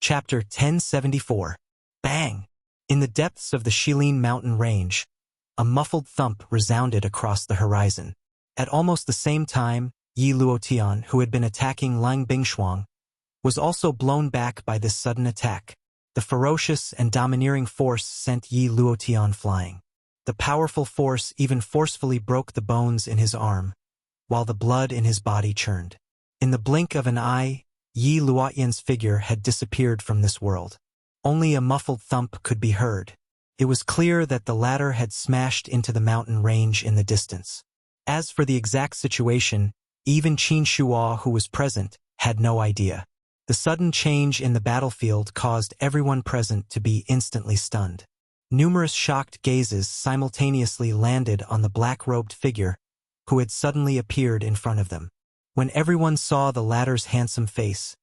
Chapter 1074. Bang! In the depths of the Shilin mountain range, a muffled thump resounded across the horizon. At almost the same time, Yi Luotian, who had been attacking Lang Bingshuang, was also blown back by this sudden attack. The ferocious and domineering force sent Yi Luotian flying. The powerful force even forcefully broke the bones in his arm, while the blood in his body churned. In the blink of an eye, Yi Luotian's figure had disappeared from this world. Only a muffled thump could be heard. It was clear that the latter had smashed into the mountain range in the distance. As for the exact situation, even Qin Shuo, who was present, had no idea. The sudden change in the battlefield caused everyone present to be instantly stunned. Numerous shocked gazes simultaneously landed on the black-robed figure who had suddenly appeared in front of them. When everyone saw the latter's handsome face,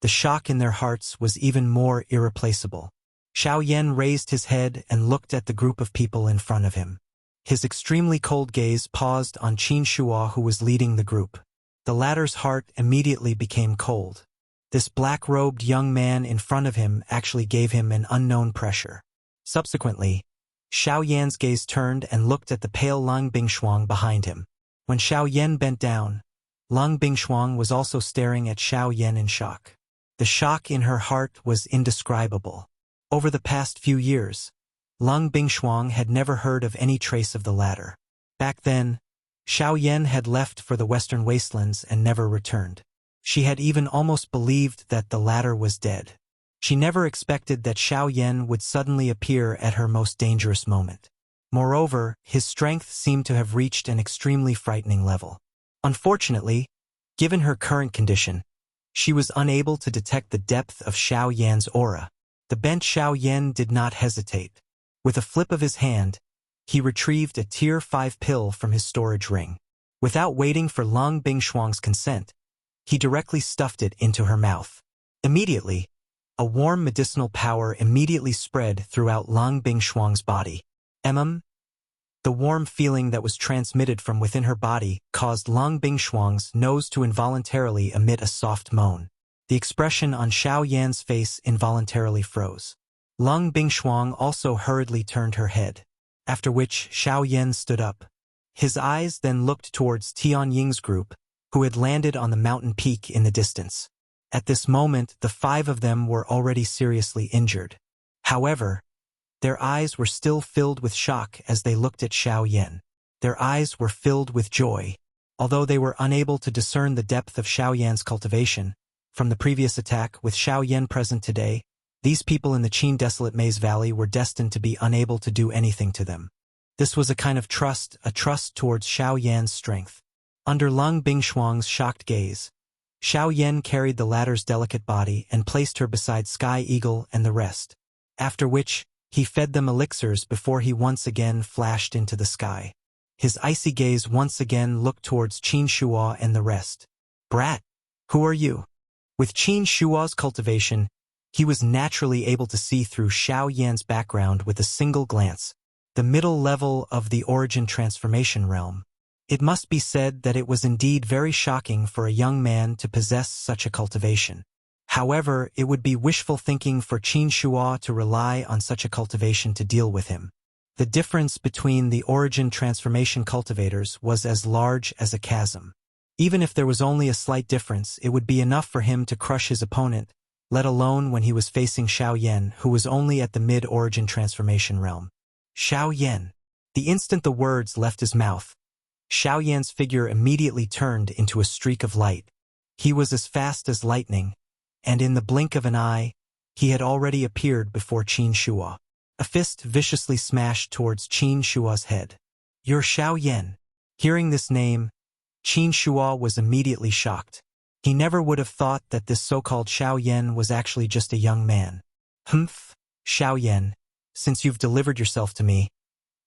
the shock in their hearts was even more irreplaceable. Xiao Yan raised his head and looked at the group of people in front of him. His extremely cold gaze paused on Qin Shuo, who was leading the group. The latter's heart immediately became cold. This black-robed young man in front of him actually gave him an unknown pressure. Subsequently, Xiao Yan's gaze turned and looked at the pale Lang Bingshuang behind him. When Xiao Yan bent down, Lang Bingshuang was also staring at Xiao Yan in shock. The shock in her heart was indescribable. Over the past few years, Lang Bingshuang had never heard of any trace of the latter. Back then, Xiao Yan had left for the western wastelands and never returned. She had even almost believed that the latter was dead. She never expected that Xiao Yan would suddenly appear at her most dangerous moment. Moreover, his strength seemed to have reached an extremely frightening level. Unfortunately, given her current condition, she was unable to detect the depth of Xiao Yan's aura. The bent Xiao Yan did not hesitate. With a flip of his hand, he retrieved a Tier 5 pill from his storage ring. Without waiting for Lang Bingshuang's consent, he directly stuffed it into her mouth. Immediately, a warm medicinal power immediately spread throughout Lang Bingshuang's body. The warm feeling that was transmitted from within her body caused Lang Bingshuang's nose to involuntarily emit a soft moan. The expression on Xiao Yan's face involuntarily froze. Lang Bingshuang also hurriedly turned her head, after which Xiao Yan stood up. His eyes then looked towards Tian Ying's group, who had landed on the mountain peak in the distance. At this moment, the 5 of them were already seriously injured. However, their eyes were still filled with shock as they looked at Xiao Yan. Their eyes were filled with joy. Although they were unable to discern the depth of Xiao Yan's cultivation, from the previous attack with Xiao Yan present today, these people in the Qin Desolate Maze Valley were destined to be unable to do anything to them. This was a kind of trust, a trust towards Xiao Yan's strength. Under Lang Bingshuang's shocked gaze, Xiao Yan carried the latter's delicate body and placed her beside Sky Eagle and the rest, after which he fed them elixirs before he once again flashed into the sky. His icy gaze once again looked towards Qin Shuo and the rest. "Brat, who are you?" With Qin Shuo's cultivation, he was naturally able to see through Xiao Yan's background with a single glance, the middle level of the origin transformation realm. It must be said that it was indeed very shocking for a young man to possess such a cultivation. However, it would be wishful thinking for Qin Shuo to rely on such a cultivation to deal with him. The difference between the origin transformation cultivators was as large as a chasm. Even if there was only a slight difference, it would be enough for him to crush his opponent, let alone when he was facing Xiao Yan, who was only at the mid-origin transformation realm. Xiao Yan. The instant the words left his mouth, Xiao Yan's figure immediately turned into a streak of light. He was as fast as lightning, and in the blink of an eye, he had already appeared before Qin Shuo. A fist viciously smashed towards Qin Shuo's head. "You're Xiao Yan." Hearing this name, Qin Shuo was immediately shocked. He never would have thought that this so-called Xiao Yan was actually just a young man. "Humph, Xiao Yan, since you've delivered yourself to me,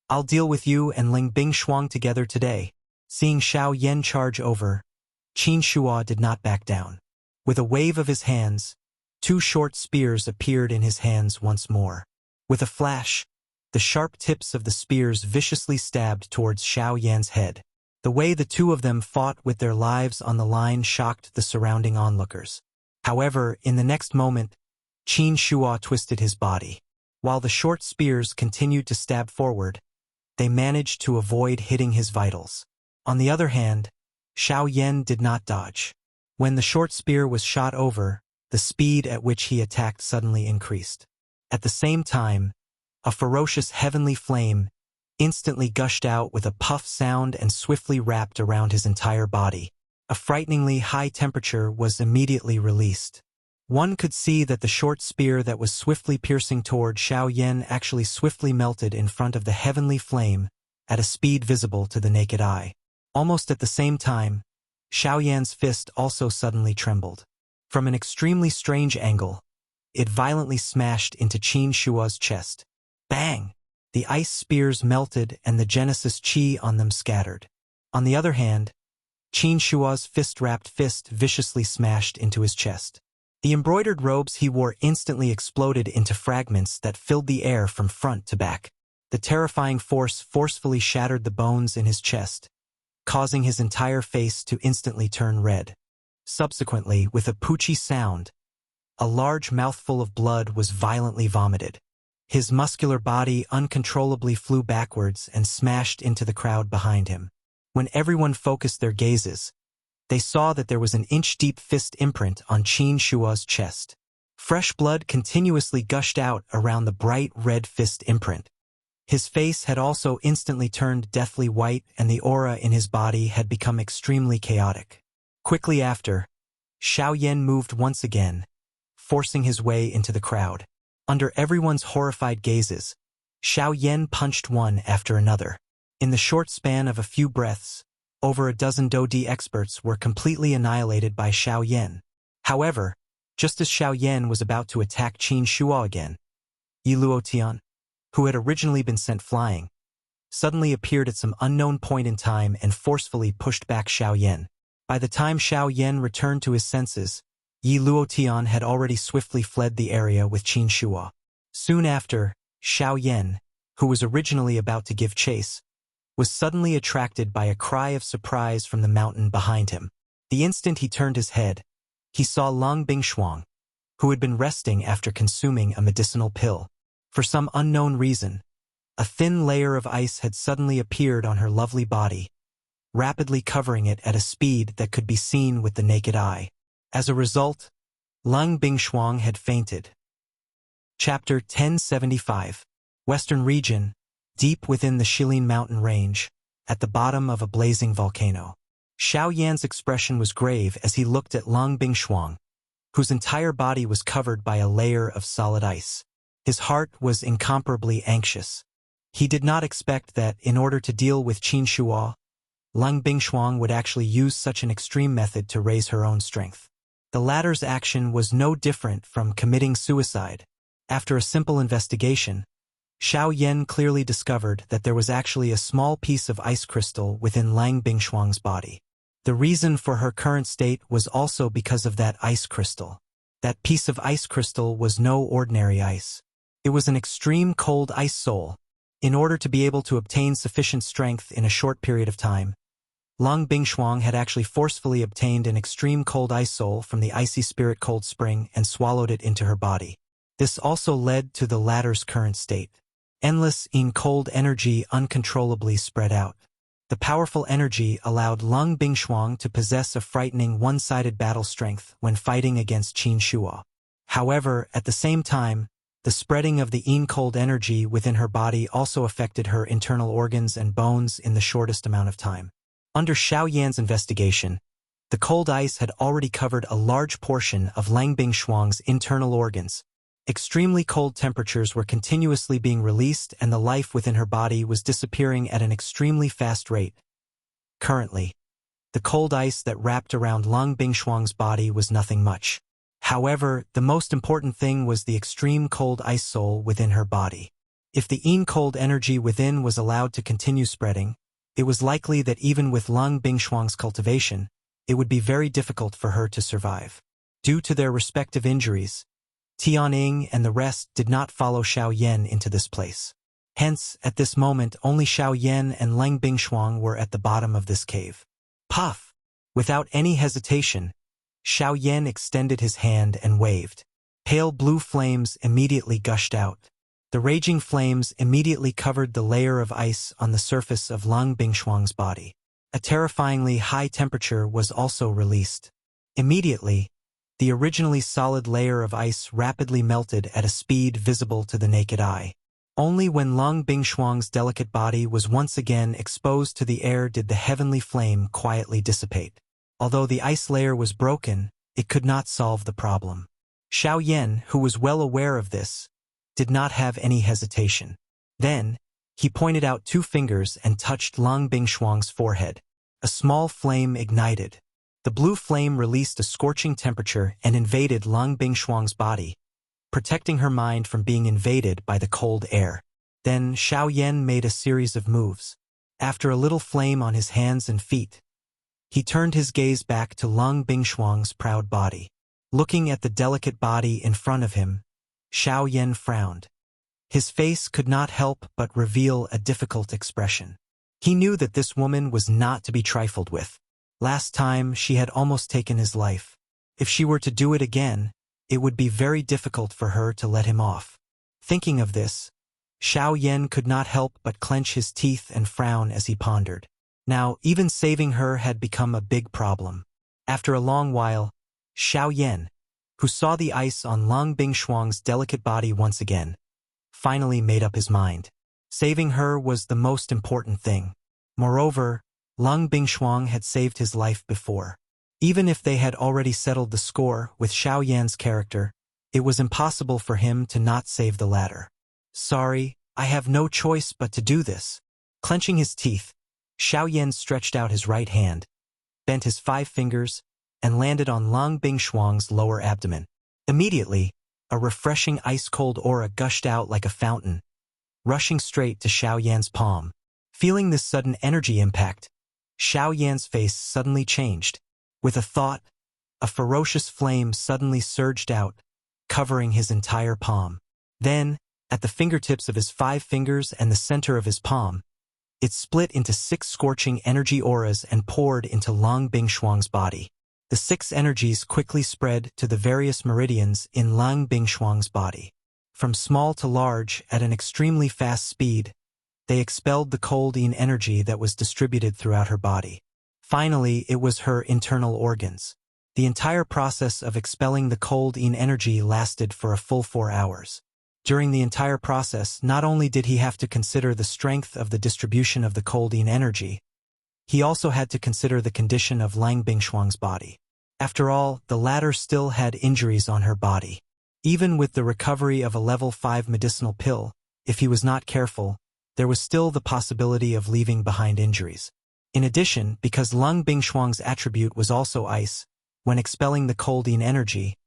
I'll deal with you and Lang Bingshuang together today." Seeing Xiao Yan charge over, Qin Shuo did not back down. With a wave of his hands, 2 short spears appeared in his hands once more. With a flash, the sharp tips of the spears viciously stabbed towards Xiao Yan's head. The way the 2 of them fought with their lives on the line shocked the surrounding onlookers. However, in the next moment, Qin Shuo twisted his body. While the short spears continued to stab forward, they managed to avoid hitting his vitals. On the other hand, Xiao Yan did not dodge. When the short spear was shot over, the speed at which he attacked suddenly increased. At the same time, a ferocious heavenly flame instantly gushed out with a puff sound and swiftly wrapped around his entire body. A frighteningly high temperature was immediately released. One could see that the short spear that was swiftly piercing toward Xiao Yan actually swiftly melted in front of the heavenly flame at a speed visible to the naked eye. Almost at the same time, Xiao Yan's fist also suddenly trembled. From an extremely strange angle, it violently smashed into Qin Shuo's chest. Bang! The ice spears melted and the Genesis Qi on them scattered. On the other hand, Qin Shuo's fist-wrapped fist viciously smashed into his chest. The embroidered robes he wore instantly exploded into fragments that filled the air from front to back. The terrifying force forcefully shattered the bones in his chest, causing his entire face to instantly turn red. Subsequently, with a poochie sound, a large mouthful of blood was violently vomited. His muscular body uncontrollably flew backwards and smashed into the crowd behind him. When everyone focused their gazes, they saw that there was an inch-deep fist imprint on Qin Shuo's chest. Fresh blood continuously gushed out around the bright red fist imprint. His face had also instantly turned deathly white and the aura in his body had become extremely chaotic. Quickly after, Xiao Yan moved once again, forcing his way into the crowd. Under everyone's horrified gazes, Xiao Yan punched one after another. In the short span of a few breaths, over a dozen Dodi experts were completely annihilated by Xiao Yan. However, just as Xiao Yan was about to attack Qin Shuo again, Yi Luotian, who had originally been sent flying, suddenly appeared at some unknown point in time and forcefully pushed back Xiao Yan. By the time Xiao Yan returned to his senses, Yi Luotian had already swiftly fled the area with Qin Shuo. Soon after, Xiao Yan, who was originally about to give chase, was suddenly attracted by a cry of surprise from the mountain behind him. The instant he turned his head, he saw Long Bingshuang, who had been resting after consuming a medicinal pill. For some unknown reason, a thin layer of ice had suddenly appeared on her lovely body, rapidly covering it at a speed that could be seen with the naked eye. As a result, Long Bingshuang had fainted. Chapter 1075. Western Region, deep within the Shilin mountain range, at the bottom of a blazing volcano. Xiao Yan's expression was grave as he looked at Long Bingshuang, whose entire body was covered by a layer of solid ice. His heart was incomparably anxious. He did not expect that, in order to deal with Qin Shuo, Long Bingshuang would actually use such an extreme method to raise her own strength. The latter's action was no different from committing suicide. After a simple investigation, Xiao Yan clearly discovered that there was actually a small piece of ice crystal within Lang Bingshuang's body. The reason for her current state was also because of that ice crystal. That piece of ice crystal was no ordinary ice. It was an extreme cold ice soul. In order to be able to obtain sufficient strength in a short period of time, Long Bingshuang had actually forcefully obtained an extreme cold ice soul from the icy spirit cold spring and swallowed it into her body. This also led to the latter's current state. Endless cold energy uncontrollably spread out. The powerful energy allowed Long Bingshuang to possess a frightening one-sided battle strength when fighting against Qin Shuo. However, at the same time, the spreading of the cold energy within her body also affected her internal organs and bones in the shortest amount of time. Under Xiao Yan's investigation, the cold ice had already covered a large portion of Lang Bingshuang's internal organs. Extremely cold temperatures were continuously being released and the life within her body was disappearing at an extremely fast rate. Currently, the cold ice that wrapped around Long Bingshuang's body was nothing much. However, the most important thing was the extreme cold ice soul within her body. If the cold energy within was allowed to continue spreading, it was likely that even with Long Bingshuang's cultivation, it would be very difficult for her to survive. Due to their respective injuries, Tianying and the rest did not follow Xiao Yan into this place. Hence, at this moment only Xiao Yan and Lang Bingshuang were at the bottom of this cave. Puff! Without any hesitation, Xiao Yan extended his hand and waved. Pale blue flames immediately gushed out. The raging flames immediately covered the layer of ice on the surface of Lang Bingshuang's body. A terrifyingly high temperature was also released. Immediately, the originally solid layer of ice rapidly melted at a speed visible to the naked eye. Only when Lang Bingshuang's delicate body was once again exposed to the air did the heavenly flame quietly dissipate. Although the ice layer was broken, it could not solve the problem. Xiao Yan, who was well aware of this, did not have any hesitation. Then, he pointed out 2 fingers and touched Lang Bingshuang's forehead. A small flame ignited. The blue flame released a scorching temperature and invaded Lang Bingshuang's body, protecting her mind from being invaded by the cold air. Then Xiao Yan made a series of moves. After a little flame on his hands and feet, he turned his gaze back to Lang Bingshuang's proud body. Looking at the delicate body in front of him, Xiao Yan frowned. His face could not help but reveal a difficult expression. He knew that this woman was not to be trifled with. Last time, she had almost taken his life. If she were to do it again, it would be very difficult for her to let him off. Thinking of this, Xiao Yan could not help but clench his teeth and frown as he pondered. Now, even saving her had become a big problem. After a long while, Xiao Yan, who saw the ice on Lang Bingshuang's delicate body once again, finally made up his mind. Saving her was the most important thing. Moreover, Lang Bingshuang had saved his life before. Even if they had already settled the score with Xiao Yan's character, it was impossible for him to not save the latter. Sorry, I have no choice but to do this. Clenching his teeth, Xiao Yan stretched out his right hand, bent his 5 fingers, and landed on Lang Bingshuang's lower abdomen. Immediately, a refreshing ice-cold aura gushed out like a fountain, rushing straight to Xiao Yan's palm. Feeling this sudden energy impact, Xiao Yan's face suddenly changed. With a thought, a ferocious flame suddenly surged out, covering his entire palm. Then, at the fingertips of his 5 fingers and the center of his palm, it split into 6 scorching energy auras and poured into Lang Bingshuang's body. The 6 energies quickly spread to the various meridians in Lang Bingshuang's body. From small to large at an extremely fast speed, they expelled the cold yin energy that was distributed throughout her body. Finally, it was her internal organs. The entire process of expelling the cold yin energy lasted for a full 4 hours. During the entire process, not only did he have to consider the strength of the distribution of the cold yin energy, he also had to consider the condition of Lang Bingshuang's body. After all, the latter still had injuries on her body. Even with the recovery of a level 5 medicinal pill, if he was not careful, there was still the possibility of leaving behind injuries. In addition, because Lang Bingshuang's attribute was also ice, when expelling the cold yin energy,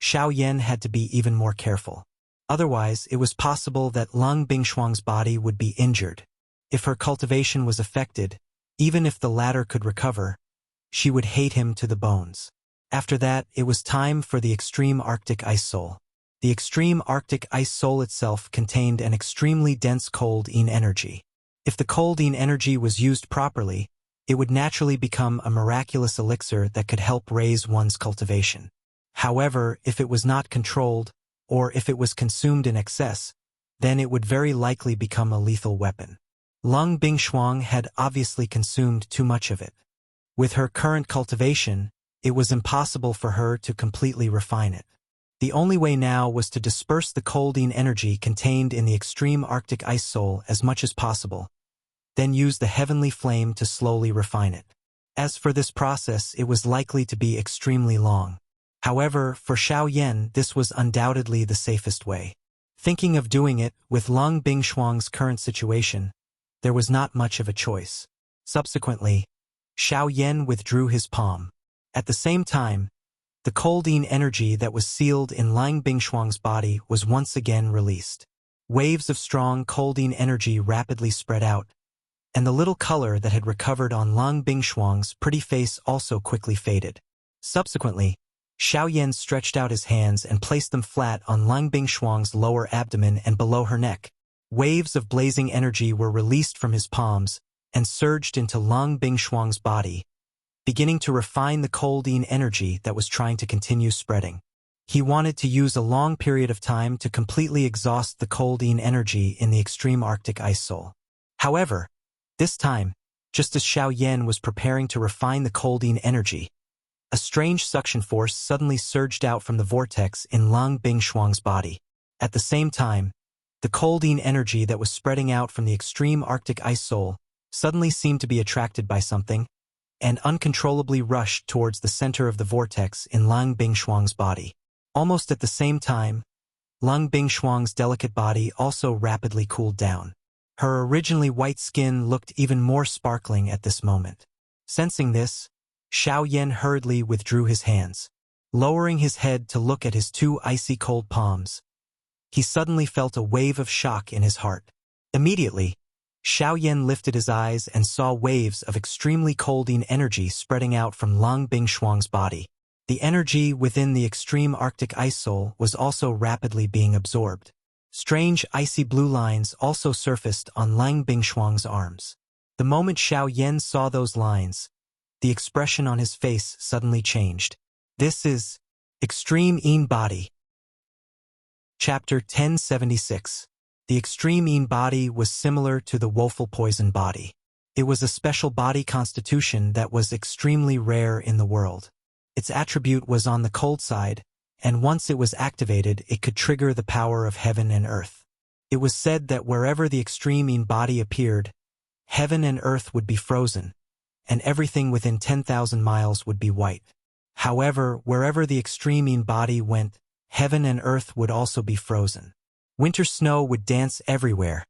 Xiao Yan had to be even more careful. Otherwise, it was possible that Lang Bingshuang's body would be injured. If her cultivation was affected, even if the latter could recover, she would hate him to the bones. After that, it was time for the extreme Arctic ice soul. The extreme Arctic ice soul itself contained an extremely dense cold yin energy. If the cold yin energy was used properly, it would naturally become a miraculous elixir that could help raise one's cultivation. However, if it was not controlled, or if it was consumed in excess, then it would very likely become a lethal weapon. Lang Bingshuang had obviously consumed too much of it. With her current cultivation, it was impossible for her to completely refine it. The only way now was to disperse the cold yin energy contained in the extreme Arctic ice soul as much as possible, then use the heavenly flame to slowly refine it. As for this process, it was likely to be extremely long. However, for Xiao Yan, this was undoubtedly the safest way. Thinking of doing it, with Lang Bingshuang's current situation, there was not much of a choice. Subsequently, Xiao Yan withdrew his palm. At the same time, the cold yin energy that was sealed in Lang Bingshuang's body was once again released. Waves of strong cold yin energy rapidly spread out, and the little color that had recovered on Lang Bingshuang's pretty face also quickly faded. Subsequently, Xiao Yan stretched out his hands and placed them flat on Lang Bingshuang's lower abdomen and below her neck. Waves of blazing energy were released from his palms and surged into Lang Bingshuang's body, beginning to refine the cold yin energy that was trying to continue spreading. He wanted to use a long period of time to completely exhaust the coldine energy in the extreme Arctic ice soul. However, this time, just as Xiao Yan was preparing to refine the coldine energy, a strange suction force suddenly surged out from the vortex in Lang Bingshuang's body. At the same time, the coldine energy that was spreading out from the extreme Arctic ice soul suddenly seemed to be attracted by something and uncontrollably rushed towards the center of the vortex in Lang Bingshuang's body. Almost at the same time, Lang Bingshuang's delicate body also rapidly cooled down. Her originally white skin looked even more sparkling at this moment. Sensing this, Xiao Yan hurriedly withdrew his hands. Lowering his head to look at his two icy cold palms, he suddenly felt a wave of shock in his heart. Immediately, Xiao Yan lifted his eyes and saw waves of extremely coldine energy spreading out from Lang Bingshuang's body. The energy within the extreme Arctic ice soul was also rapidly being absorbed. Strange icy blue lines also surfaced on Lang Bingshuang's arms. The moment Xiao Yan saw those lines, the expression on his face suddenly changed. This is Extreme Yin Body. Chapter 1076. The Extreme Yin Body was similar to the woeful poison body. It was a special body constitution that was extremely rare in the world. Its attribute was on the cold side, and once it was activated, it could trigger the power of heaven and earth. It was said that wherever the Extreme Yin Body appeared, heaven and earth would be frozen, and everything within 10,000 miles would be white. However, wherever the Extreme Yin Body went, heaven and earth would also be frozen. Winter snow would dance everywhere,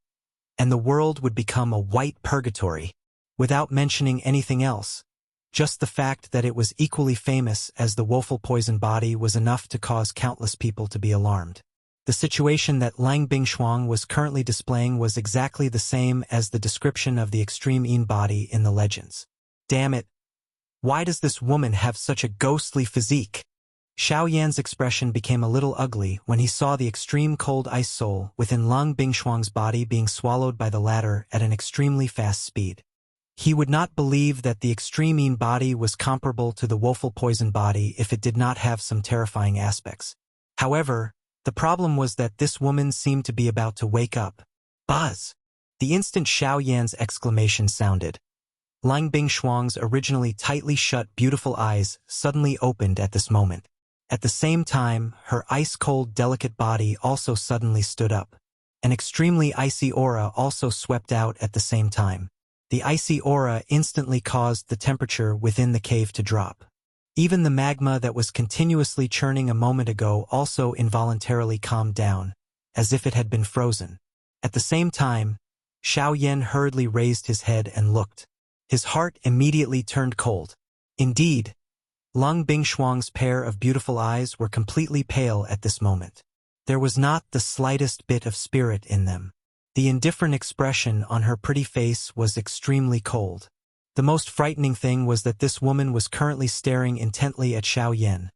and the world would become a white purgatory, without mentioning anything else. Just the fact that it was equally famous as the woeful poison body was enough to cause countless people to be alarmed. The situation that Lang Bingshuang was currently displaying was exactly the same as the description of the Extreme Yin Body in the legends. Damn it! Why does this woman have such a ghostly physique? Xiao Yan's expression became a little ugly when he saw the extreme cold ice soul within Lang Bingshuang's body being swallowed by the latter at an extremely fast speed. He would not believe that the Extreme Yin Body was comparable to the woeful poison body if it did not have some terrifying aspects. However, the problem was that this woman seemed to be about to wake up. Buzz! The instant Xiao Yan's exclamation sounded, Lang Bingshuang's originally tightly shut beautiful eyes suddenly opened at this moment. At the same time, her ice-cold delicate body also suddenly stood up. An extremely icy aura also swept out at the same time. The icy aura instantly caused the temperature within the cave to drop. Even the magma that was continuously churning a moment ago also involuntarily calmed down, as if it had been frozen. At the same time, Xiao Yan hurriedly raised his head and looked. His heart immediately turned cold. Indeed, Lang Bingshuang's pair of beautiful eyes were completely pale at this moment. There was not the slightest bit of spirit in them. The indifferent expression on her pretty face was extremely cold. The most frightening thing was that this woman was currently staring intently at Xiao Yan,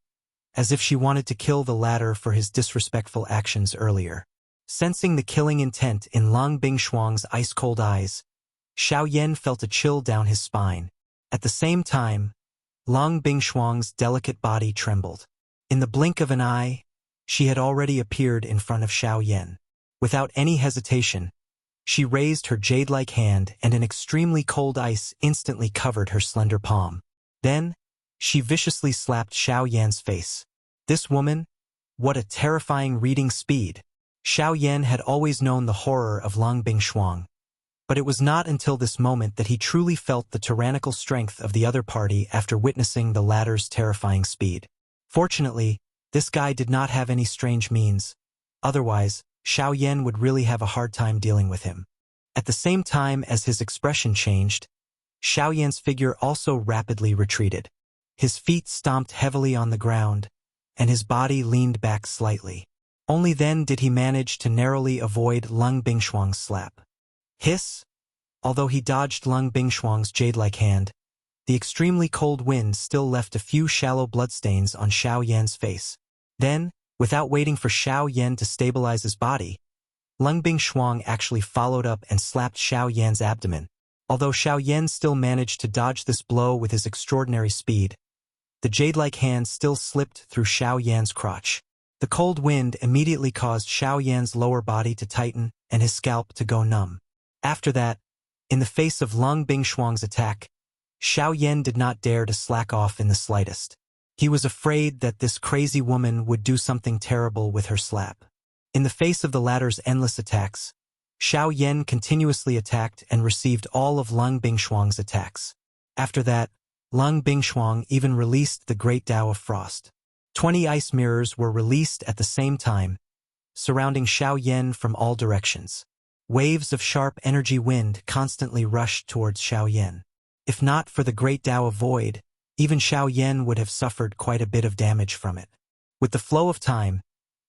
as if she wanted to kill the latter for his disrespectful actions earlier. Sensing the killing intent in Lang Bingshuang's ice-cold eyes, Xiao Yan felt a chill down his spine. At the same time, Lang Bingshuang's delicate body trembled. In the blink of an eye, she had already appeared in front of Xiao Yan. Without any hesitation, she raised her jade-like hand and an extremely cold ice instantly covered her slender palm. Then, she viciously slapped Xiao Yan's face. This woman? What a terrifying reading speed! Xiao Yan had always known the horror of Lang Bingshuang, but it was not until this moment that he truly felt the tyrannical strength of the other party after witnessing the latter's terrifying speed. Fortunately, this guy did not have any strange means. Otherwise, Xiao Yan would really have a hard time dealing with him. At the same time as his expression changed, Xiao Yan's figure also rapidly retreated. His feet stomped heavily on the ground, and his body leaned back slightly. Only then did he manage to narrowly avoid Lang Bingshuang's slap. Hiss! Although he dodged Lang Bingshuang's jade-like hand, the extremely cold wind still left a few shallow bloodstains on Xiao Yan's face. Then, without waiting for Xiao Yan to stabilize his body, Lang Bingshuang actually followed up and slapped Xiao Yan's abdomen. Although Xiao Yan still managed to dodge this blow with his extraordinary speed, the jade-like hand still slipped through Xiao Yan's crotch. The cold wind immediately caused Xiao Yan's lower body to tighten and his scalp to go numb. After that, in the face of Lung Bingshuang's attack, Xiao Yan did not dare to slack off in the slightest. He was afraid that this crazy woman would do something terrible with her slap. In the face of the latter's endless attacks, Xiao Yan continuously attacked and received all of Lung Bingshuang's attacks. After that, Lung Bingshuang even released the Great Tao of Frost. 20 ice mirrors were released at the same time, surrounding Xiao Yan from all directions. Waves of sharp energy wind constantly rushed towards Xiao Yan. If not for the Great Tao of Void, even Xiao Yan would have suffered quite a bit of damage from it. With the flow of time,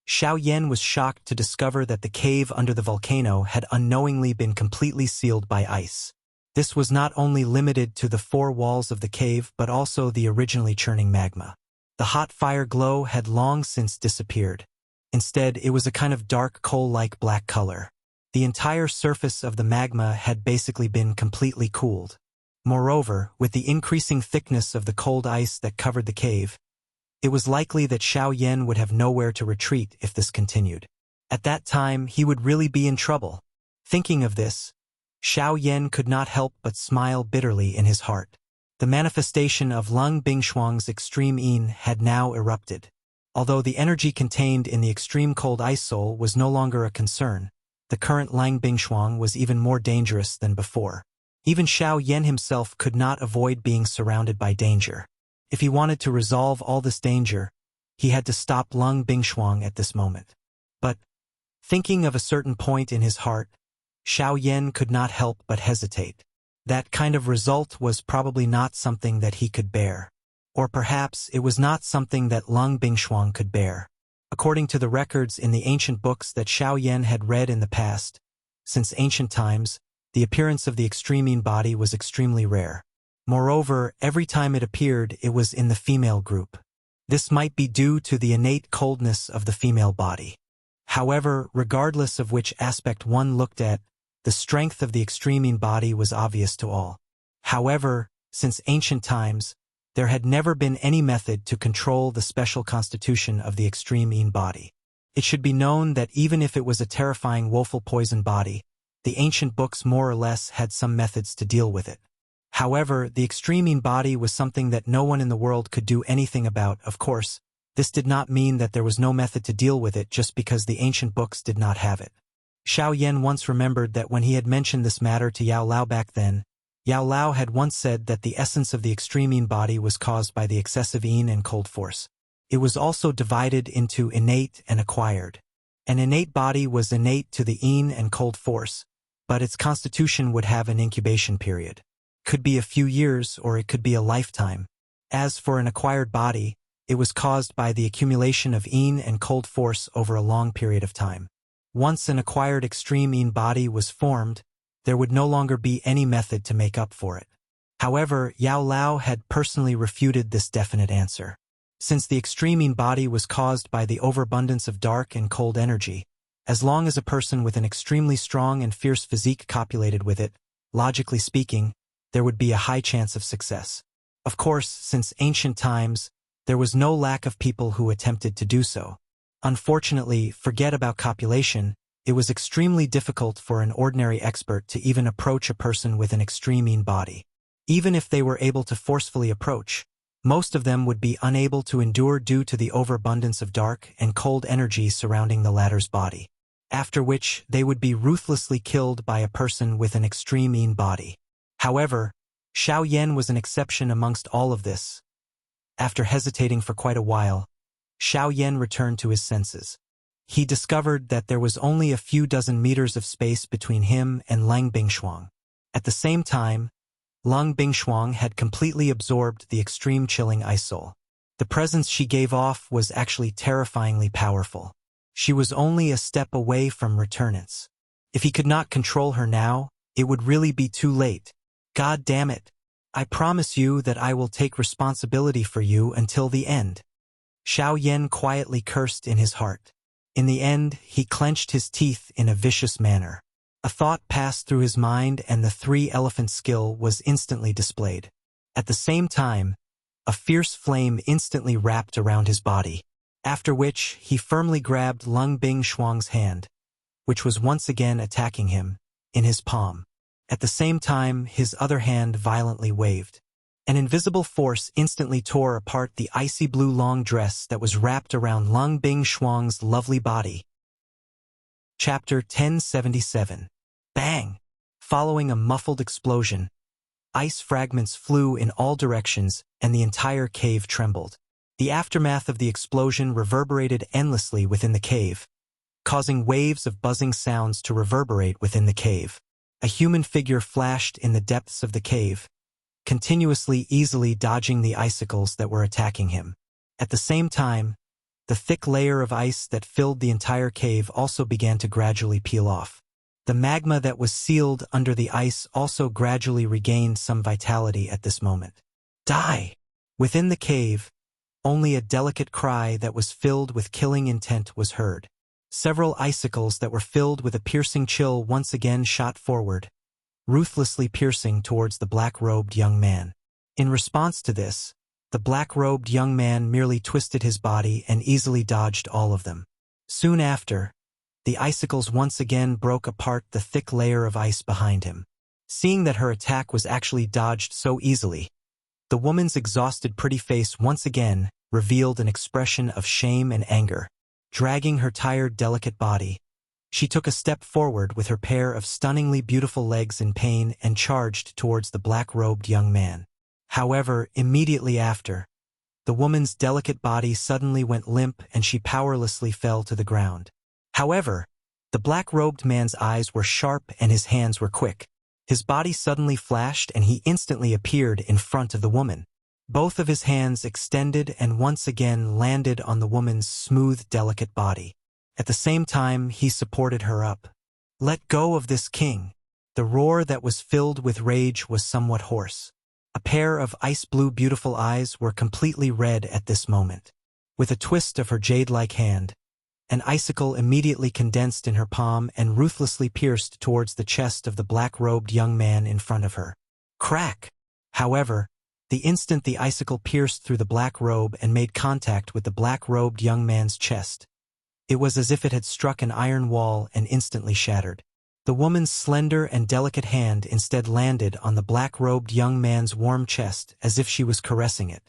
Xiao Yan was shocked to discover that the cave under the volcano had unknowingly been completely sealed by ice. This was not only limited to the 4 walls of the cave but also the originally churning magma. The hot fire glow had long since disappeared. Instead, it was a kind of dark coal-like black color. The entire surface of the magma had basically been completely cooled. Moreover, with the increasing thickness of the cold ice that covered the cave, it was likely that Xiao Yan would have nowhere to retreat if this continued. At that time, he would really be in trouble. Thinking of this, Xiao Yan could not help but smile bitterly in his heart. The manifestation of Lung Bingshuang's extreme yin had now erupted. Although the energy contained in the extreme cold ice soul was no longer a concern, the current Lung Bingshuang was even more dangerous than before. Even Xiao Yan himself could not avoid being surrounded by danger. If he wanted to resolve all this danger, he had to stop Lung Bingshuang at this moment. But, thinking of a certain point in his heart, Xiao Yan could not help but hesitate. That kind of result was probably not something that he could bear. Or perhaps it was not something that Lung Bingshuang could bear. According to the records in the ancient books that Xiao Yan had read in the past, since ancient times, the appearance of the extreme yin body was extremely rare. Moreover, every time it appeared, it was in the female group. This might be due to the innate coldness of the female body. However, regardless of which aspect one looked at, the strength of the extreme yin body was obvious to all. However, since ancient times, there had never been any method to control the special constitution of the extreme yin body. It should be known that even if it was a terrifying woeful poison body, the ancient books more or less had some methods to deal with it. However, the extreme yin body was something that no one in the world could do anything about. Of course, this did not mean that there was no method to deal with it just because the ancient books did not have it. Xiao Yan once remembered that when he had mentioned this matter to Yao Lao back then, Yao Lao had once said that the essence of the extreme yin body was caused by the excessive yin and cold force. It was also divided into innate and acquired. An innate body was innate to the yin and cold force, but its constitution would have an incubation period. Could be a few years or it could be a lifetime. As for an acquired body, it was caused by the accumulation of yin and cold force over a long period of time. Once an acquired extreme yin body was formed, there would no longer be any method to make up for it. However, Yao Lao had personally refuted this definite answer. Since the extreme yin body was caused by the overabundance of dark and cold energy, as long as a person with an extremely strong and fierce physique copulated with it, logically speaking, there would be a high chance of success. Of course, since ancient times, there was no lack of people who attempted to do so. Unfortunately, forget about copulation, it was extremely difficult for an ordinary expert to even approach a person with an extreme yin body. Even if they were able to forcefully approach, most of them would be unable to endure due to the overabundance of dark and cold energy surrounding the latter's body. After which, they would be ruthlessly killed by a person with an extreme yin body. However, Xiao Yan was an exception amongst all of this. After hesitating for quite a while, Xiao Yan returned to his senses. He discovered that there was only a few dozen meters of space between him and Lung Bingshuang. At the same time, Lung Bingshuang had completely absorbed the extreme chilling ice soul. The presence she gave off was actually terrifyingly powerful. She was only a step away from returnance. If he could not control her now, it would really be too late. God damn it. I promise you that I will take responsibility for you until the end. Xiao Yan quietly cursed in his heart. In the end, he clenched his teeth in a vicious manner. A thought passed through his mind and the 3-elephant skill was instantly displayed. At the same time, a fierce flame instantly wrapped around his body. after which he firmly grabbed Lung Bing Shuang's hand, which was once again attacking him, in his palm. At the same time, his other hand violently waved. An invisible force instantly tore apart the icy blue long dress that was wrapped around Lung Bing Shuang's lovely body. Chapter 1077. Bang! Following a muffled explosion, ice fragments flew in all directions and the entire cave trembled. The aftermath of the explosion reverberated endlessly within the cave, causing waves of buzzing sounds to reverberate within the cave. A human figure flashed in the depths of the cave, continuously easily dodging the icicles that were attacking him. At the same time, the thick layer of ice that filled the entire cave also began to gradually peel off. The magma that was sealed under the ice also gradually regained some vitality at this moment. Die! Within the cave, only a delicate cry that was filled with killing intent was heard. Several icicles that were filled with a piercing chill once again shot forward, ruthlessly piercing towards the black-robed young man. In response to this, the black-robed young man merely twisted his body and easily dodged all of them. Soon after, the icicles once again broke apart the thick layer of ice behind him. Seeing that her attack was actually dodged so easily, the woman's exhausted pretty face once again revealed an expression of shame and anger. Dragging her tired, delicate body, she took a step forward with her pair of stunningly beautiful legs in pain and charged towards the black-robed young man. However, immediately after, the woman's delicate body suddenly went limp and she powerlessly fell to the ground. However, the black-robed man's eyes were sharp and his hands were quick. His body suddenly flashed and he instantly appeared in front of the woman. Both of his hands extended and once again landed on the woman's smooth, delicate body. At the same time, he supported her up. "Let go of this king." The roar that was filled with rage was somewhat hoarse. A pair of ice-blue beautiful eyes were completely red at this moment. With a twist of her jade-like hand, an icicle immediately condensed in her palm and ruthlessly pierced towards the chest of the black-robed young man in front of her. Crack! However, the instant the icicle pierced through the black robe and made contact with the black-robed young man's chest, it was as if it had struck an iron wall and instantly shattered. The woman's slender and delicate hand instead landed on the black-robed young man's warm chest as if she was caressing it.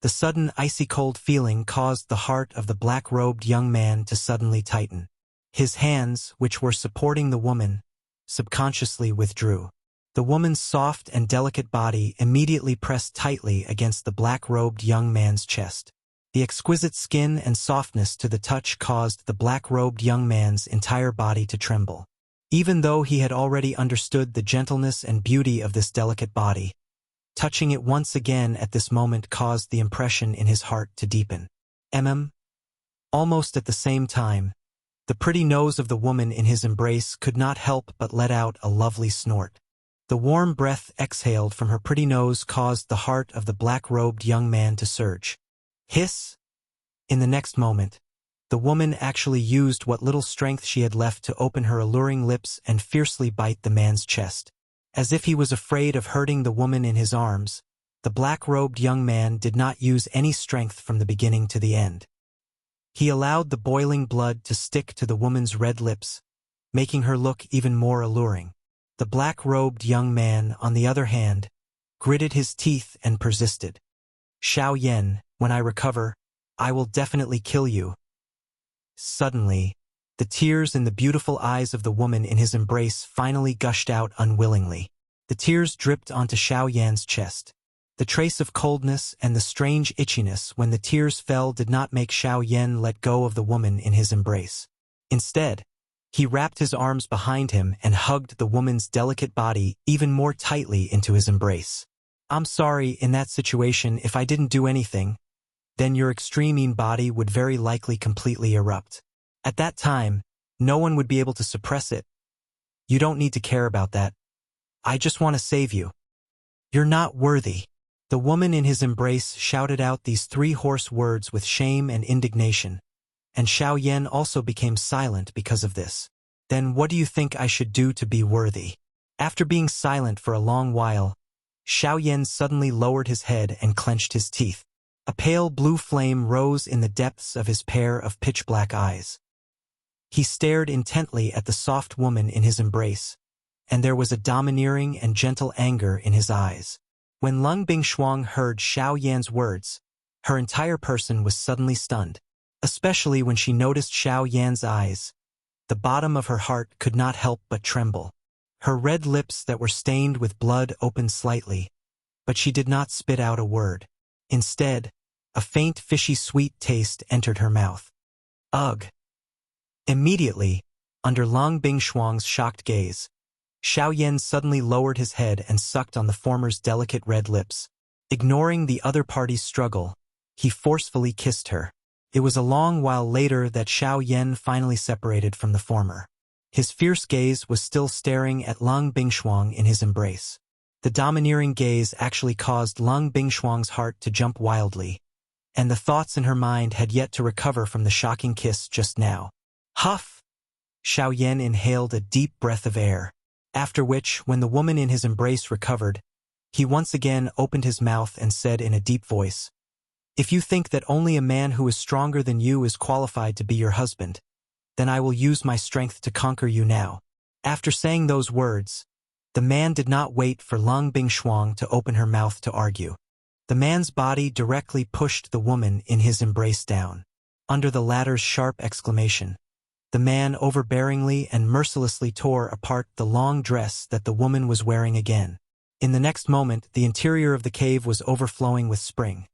The sudden icy-cold feeling caused the heart of the black-robed young man to suddenly tighten. His hands, which were supporting the woman, subconsciously withdrew. The woman's soft and delicate body immediately pressed tightly against the black-robed young man's chest. The exquisite skin and softness to the touch caused the black-robed young man's entire body to tremble. Even though he had already understood the gentleness and beauty of this delicate body, touching it once again at this moment caused the impression in his heart to deepen. Almost at the same time, the pretty nose of the woman in his embrace could not help but let out a lovely snort. The warm breath exhaled from her pretty nose caused the heart of the black-robed young man to surge. Hiss! In the next moment, the woman actually used what little strength she had left to open her alluring lips and fiercely bite the man's chest. As if he was afraid of hurting the woman in his arms, the black-robed young man did not use any strength from the beginning to the end. He allowed the boiling blood to stick to the woman's red lips, making her look even more alluring. The black-robed young man, on the other hand, gritted his teeth and persisted. "Xiao Yan, when I recover, I will definitely kill you." Suddenly, the tears in the beautiful eyes of the woman in his embrace finally gushed out unwillingly. The tears dripped onto Xiao Yan's chest. The trace of coldness and the strange itchiness when the tears fell did not make Xiao Yan let go of the woman in his embrace. Instead, he wrapped his arms behind him and hugged the woman's delicate body even more tightly into his embrace. "I'm sorry, in that situation, if I didn't do anything, then your extreme body would very likely completely erupt. At that time, no one would be able to suppress it. You don't need to care about that. I just want to save you. You're not worthy." The woman in his embrace shouted out these three hoarse words with shame and indignation, and Xiao Yan also became silent because of this. "Then what do you think I should do to be worthy?" After being silent for a long while, Xiao Yan suddenly lowered his head and clenched his teeth. A pale blue flame rose in the depths of his pair of pitch-black eyes. He stared intently at the soft woman in his embrace, and there was a domineering and gentle anger in his eyes. When Lung Bingshuang heard Xiao Yan's words, her entire person was suddenly stunned, especially when she noticed Xiao Yan's eyes. The bottom of her heart could not help but tremble. Her red lips that were stained with blood opened slightly, but she did not spit out a word. Instead, a faint fishy sweet taste entered her mouth. Ugh! Immediately, under Lung Bingshuang's shocked gaze, Xiao Yan suddenly lowered his head and sucked on the former's delicate red lips. Ignoring the other party's struggle, he forcefully kissed her. It was a long while later that Xiao Yan finally separated from the former. His fierce gaze was still staring at Lung Bingshuang in his embrace. The domineering gaze actually caused Lung Bingshuang's heart to jump wildly, and the thoughts in her mind had yet to recover from the shocking kiss just now. Huff! Xiao Yan inhaled a deep breath of air, after which, when the woman in his embrace recovered, he once again opened his mouth and said in a deep voice, "If you think that only a man who is stronger than you is qualified to be your husband, then I will use my strength to conquer you now." After saying those words, the man did not wait for Lung Bingshuang to open her mouth to argue. The man's body directly pushed the woman in his embrace down. Under the latter's sharp exclamation, the man overbearingly and mercilessly tore apart the long dress that the woman was wearing again. In the next moment, the interior of the cave was overflowing with spring.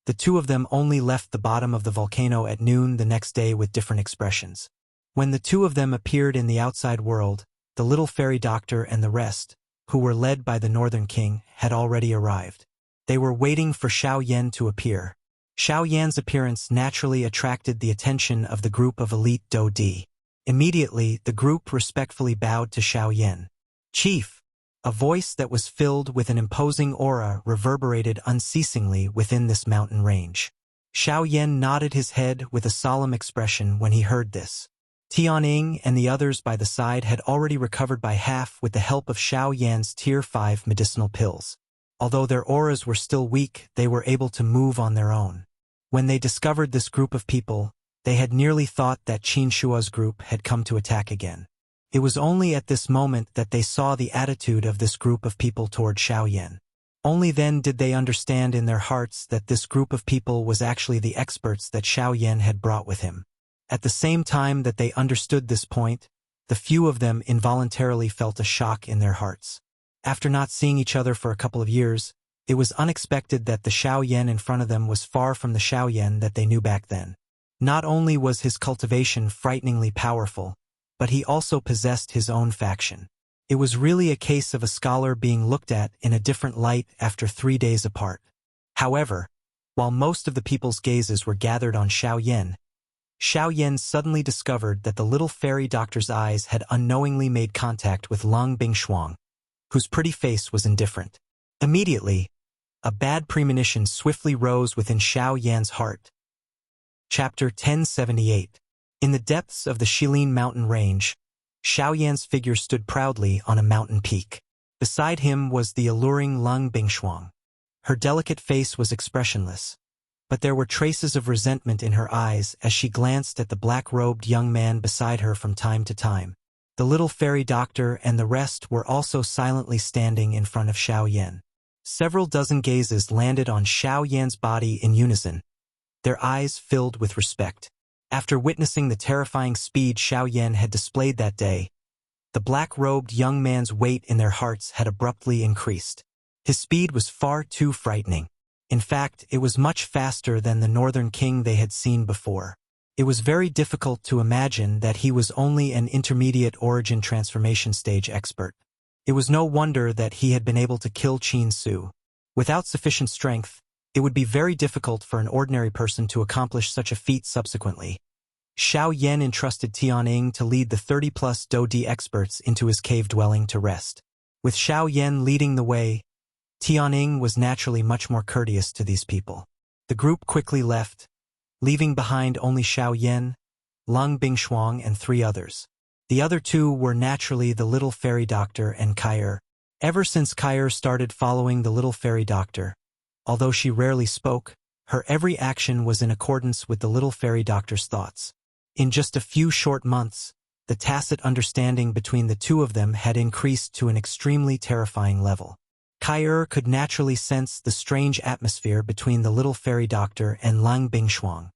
The two of them only left the bottom of the volcano at noon the next day with different expressions. When the two of them appeared in the outside world, the little fairy doctor and the rest, who were led by the Northern King, had already arrived. They were waiting for Xiao Yan to appear. Xiao Yan's appearance naturally attracted the attention of the group of elite Do Di. Immediately, the group respectfully bowed to Xiao Yan. "Chief!" A voice that was filled with an imposing aura reverberated unceasingly within this mountain range. Xiao Yan nodded his head with a solemn expression when he heard this. Tianing and the others by the side had already recovered by half with the help of Xiao Yan's Tier 5 medicinal pills. Although their auras were still weak, they were able to move on their own. When they discovered this group of people, they had nearly thought that Qin Shua's group had come to attack again. It was only at this moment that they saw the attitude of this group of people toward Xiao Yan. Only then did they understand in their hearts that this group of people was actually the experts that Xiao Yan had brought with him. At the same time that they understood this point, the few of them involuntarily felt a shock in their hearts. After not seeing each other for a couple of years, it was unexpected that the Xiao Yan in front of them was far from the Xiao Yan that they knew back then. Not only was his cultivation frighteningly powerful, but he also possessed his own faction. It was really a case of a scholar being looked at in a different light after 3 days apart. However, while most of the people's gazes were gathered on Xiao Yan suddenly discovered that the little fairy doctor's eyes had unknowingly made contact with Lung Bingshuang, whose pretty face was indifferent. Immediately, a bad premonition swiftly rose within Xiao Yan's heart. Chapter 1078. In the depths of the Shilin mountain range, Xiao Yan's figure stood proudly on a mountain peak. Beside him was the alluring Lung Bingshuang. Her delicate face was expressionless, but there were traces of resentment in her eyes as she glanced at the black-robed young man beside her from time to time. The little fairy doctor and the rest were also silently standing in front of Xiao Yan. Several dozen gazes landed on Xiao Yan's body in unison, their eyes filled with respect. After witnessing the terrifying speed Xiao Yan had displayed that day, the black-robed young man's weight in their hearts had abruptly increased. His speed was far too frightening. In fact, it was much faster than the Northern King they had seen before. It was very difficult to imagine that he was only an intermediate origin transformation stage expert. It was no wonder that he had been able to kill Qin Su. Without sufficient strength, it would be very difficult for an ordinary person to accomplish such a feat subsequently. Xiao Yan entrusted Tianing to lead the 30-plus Do Di experts into his cave dwelling to rest. With Xiao Yan leading the way, Tianing was naturally much more courteous to these people. The group quickly left, leaving behind only Xiao Yan, Lung Bingshuang, and 3 others. The other 2 were naturally the little fairy doctor and Kair. Ever since Kair started following the little fairy doctor, although she rarely spoke, Her every action was in accordance with the little fairy doctor's thoughts. In just a few short months, the tacit understanding between the two of them had increased to an extremely terrifying level. Kai could naturally sense the strange atmosphere between the little fairy doctor and Lang Bingshuang.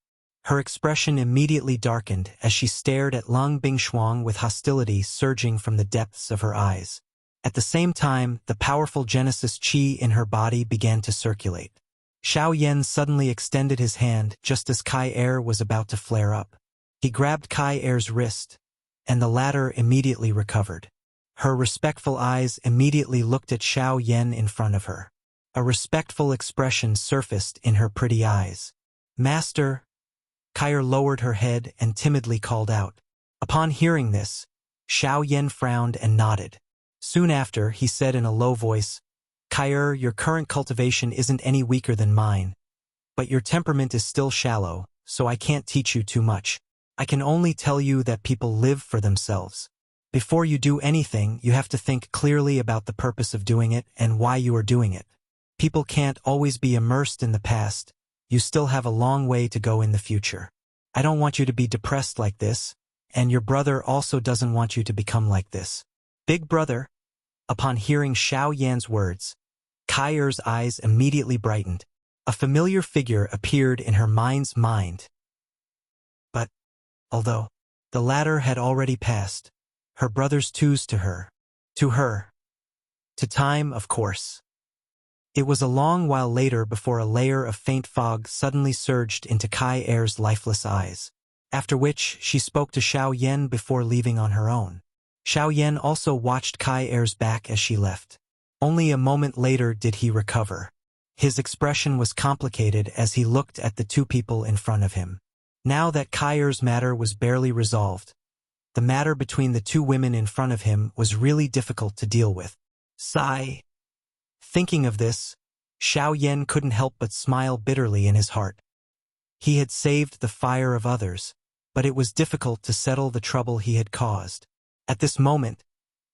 Her expression immediately darkened as she stared at Lang Bingshuang with hostility surging from the depths of her eyes. At the same time, the powerful Genesis Qi in her body began to circulate. Xiao Yan suddenly extended his hand just as Kai was about to flare up. He grabbed Kai-er's wrist, and the latter immediately recovered. Her respectful eyes immediately looked at Xiao Yan in front of her. A respectful expression surfaced in her pretty eyes. "Master," Kai lowered her head and timidly called out. Upon hearing this, Xiao Yan frowned and nodded. Soon after, he said in a low voice, "Kai, your current cultivation isn't any weaker than mine, but your temperament is still shallow, so I can't teach you too much. I can only tell you that people live for themselves. Before you do anything, you have to think clearly about the purpose of doing it and why you are doing it. People can't always be immersed in the past. You still have a long way to go in the future. I don't want you to be depressed like this, and your brother also doesn't want you to become like this." "Big brother?" Upon hearing Xiao Yan's words, Kai-er's eyes immediately brightened. A familiar figure appeared in her mind's mind. But, although the latter had already passed, her brother's twos to her. To time, of course. It was a long while later before a layer of faint fog suddenly surged into Kai-er's lifeless eyes, after which she spoke to Xiao Yan before leaving on her own. Xiao Yan also watched Kai-er's back as she left. Only a moment later did he recover. His expression was complicated as he looked at the two people in front of him. Now that Kai-er's matter was barely resolved, the matter between the two women in front of him was really difficult to deal with. Sigh. Thinking of this, Xiao Yan couldn't help but smile bitterly in his heart. He had saved the fire of others, but it was difficult to settle the trouble he had caused. At this moment,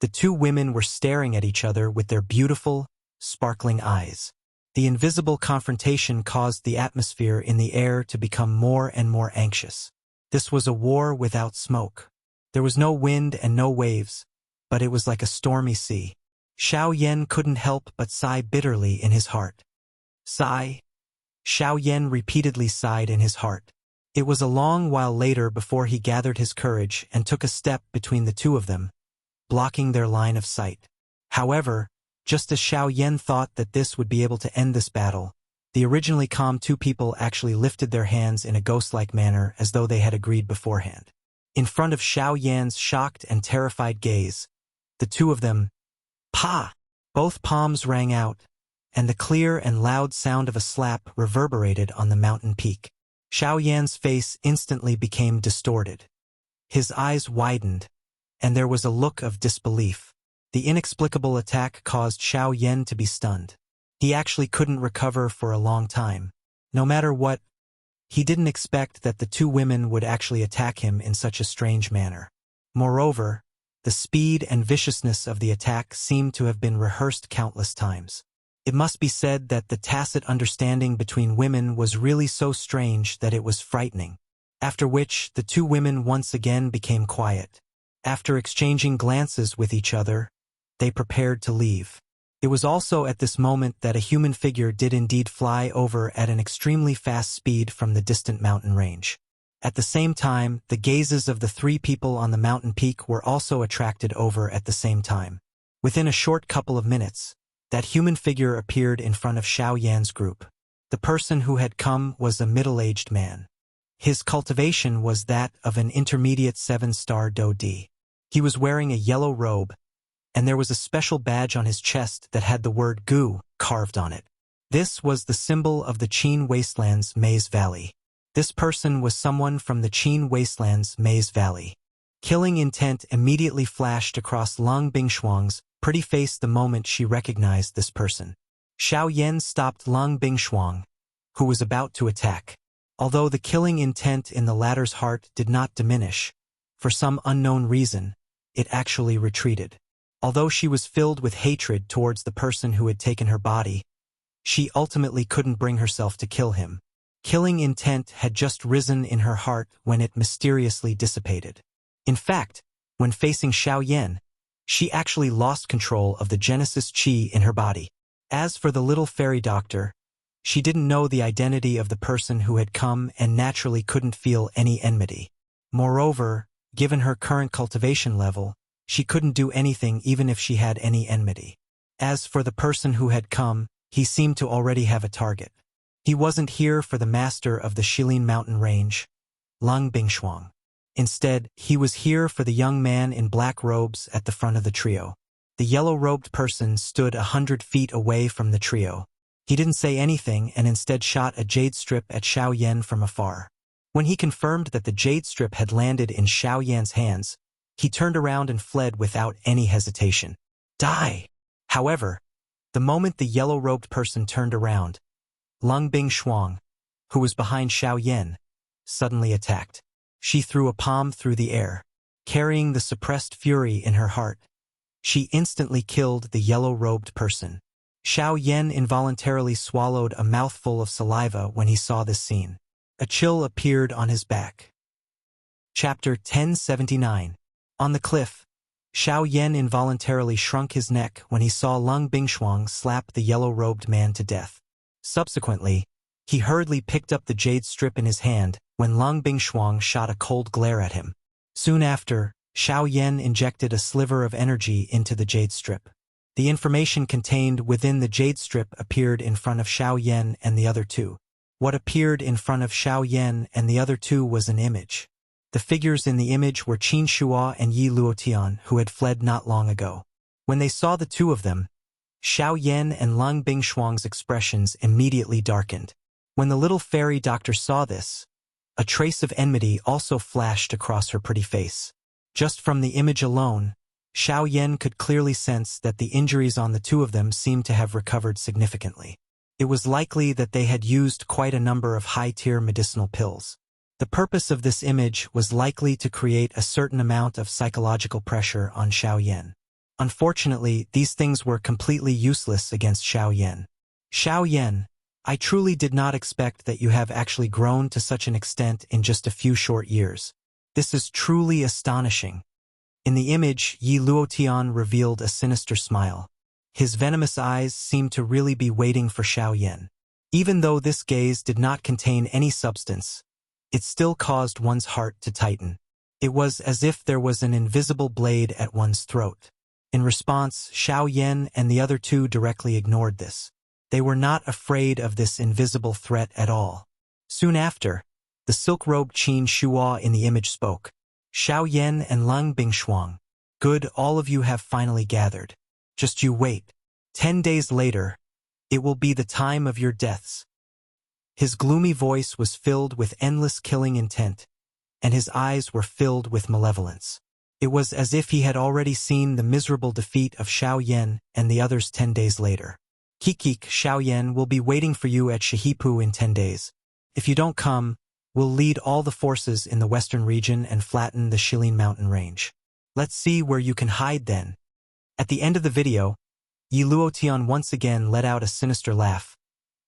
the two women were staring at each other with their beautiful, sparkling eyes. The invisible confrontation caused the atmosphere in the air to become more and more anxious. This was a war without smoke. There was no wind and no waves, but it was like a stormy sea. Xiao Yan couldn't help but sigh bitterly in his heart. Sigh. Xiao Yan repeatedly sighed in his heart. It was a long while later before he gathered his courage and took a step between the two of them, blocking their line of sight. However, just as Xiao Yan thought that this would be able to end this battle, the originally calm two people actually lifted their hands in a ghost-like manner as though they had agreed beforehand. In front of Xiao Yan's shocked and terrified gaze, the two of them, "Pa!" Both palms rang out, and the clear and loud sound of a slap reverberated on the mountain peak. Xiao Yan's face instantly became distorted. His eyes widened, and there was a look of disbelief. The inexplicable attack caused Xiao Yan to be stunned. He actually couldn't recover for a long time. No matter what, he didn't expect that the two women would actually attack him in such a strange manner. Moreover, the speed and viciousness of the attack seemed to have been rehearsed countless times. It must be said that the tacit understanding between women was really so strange that it was frightening. After which, the two women once again became quiet. After exchanging glances with each other, they prepared to leave. It was also at this moment that a human figure did indeed fly over at an extremely fast speed from the distant mountain range. At the same time, the gazes of the three people on the mountain peak were also attracted over at the same time. Within a short couple of minutes, that human figure appeared in front of Xiao Yan's group. The person who had come was a middle-aged man. His cultivation was that of an intermediate 7-star Do-D. He was wearing a yellow robe, and there was a special badge on his chest that had the word Gu carved on it. This was the symbol of the Qin Wastelands Maze Valley. This person was someone from the Qin Wastelands Maze Valley. Killing intent immediately flashed across Lang Bingshuang's pretty face the moment she recognized this person. Xiao Yan stopped Lang Bingshuang, who was about to attack. Although the killing intent in the latter's heart did not diminish, for some unknown reason, it actually retreated. Although she was filled with hatred towards the person who had taken her body, she ultimately couldn't bring herself to kill him. Killing intent had just risen in her heart when it mysteriously dissipated. In fact, when facing Xiao Yan, she actually lost control of the Genesis Qi in her body. As for the little fairy doctor, she didn't know the identity of the person who had come and naturally couldn't feel any enmity. Moreover, given her current cultivation level, she couldn't do anything even if she had any enmity. As for the person who had come, he seemed to already have a target. He wasn't here for the master of the Shilin mountain range, Lung Bingshuang. Instead, he was here for the young man in black robes at the front of the trio. The yellow-robed person stood 100 feet away from the trio. He didn't say anything and instead shot a jade strip at Xiao Yan from afar. When he confirmed that the jade strip had landed in Xiao Yan's hands, he turned around and fled without any hesitation. Die! However, the moment the yellow-robed person turned around, Lung Bingshuang, who was behind Xiao Yan, suddenly attacked. She threw a palm through the air. Carrying the suppressed fury in her heart, she instantly killed the yellow-robed person. Xiao Yan involuntarily swallowed a mouthful of saliva when he saw this scene. A chill appeared on his back. Chapter 1079. On the cliff, Xiao Yan involuntarily shrunk his neck when he saw Lung Bingshuang slap the yellow-robed man to death. Subsequently, he hurriedly picked up the jade strip in his hand when Lung Bingshuang shot a cold glare at him. Soon after, Xiao Yan injected a sliver of energy into the jade strip. The information contained within the jade strip appeared in front of Xiao Yan and the other two. What appeared in front of Xiao Yan and the other two was an image. The figures in the image were Qin Shuo and Yi Luotian, who had fled not long ago. When they saw the two of them, Xiao Yan and Lung Bingshuang's expressions immediately darkened. When the little fairy doctor saw this, a trace of enmity also flashed across her pretty face. Just from the image alone, Xiao Yan could clearly sense that the injuries on the two of them seemed to have recovered significantly. It was likely that they had used quite a number of high-tier medicinal pills. The purpose of this image was likely to create a certain amount of psychological pressure on Xiao Yan. Unfortunately, these things were completely useless against Xiao Yan. Xiao Yan, I truly did not expect that you have actually grown to such an extent in just a few short years. This is truly astonishing. In the image, Yi Luotian revealed a sinister smile. His venomous eyes seemed to really be waiting for Xiao Yan. Even though this gaze did not contain any substance, it still caused one's heart to tighten. It was as if there was an invisible blade at one's throat. In response, Xiao Yan and the other two directly ignored this. They were not afraid of this invisible threat at all. Soon after, the silk-robed Qin Shuo in the image spoke. Xiao Yan and Lung Bingshuang, good, all of you have finally gathered. Just you wait. 10 days later, it will be the time of your deaths. His gloomy voice was filled with endless killing intent, and his eyes were filled with malevolence. It was as if he had already seen the miserable defeat of Xiao Yan and the others 10 days later. Kikik, Xiao Yan will be waiting for you at Shihipu in 10 days. If you don't come, we'll lead all the forces in the western region and flatten the Shilin mountain range. Let's see where you can hide then. At the end of the video, Yi Luotian once again let out a sinister laugh,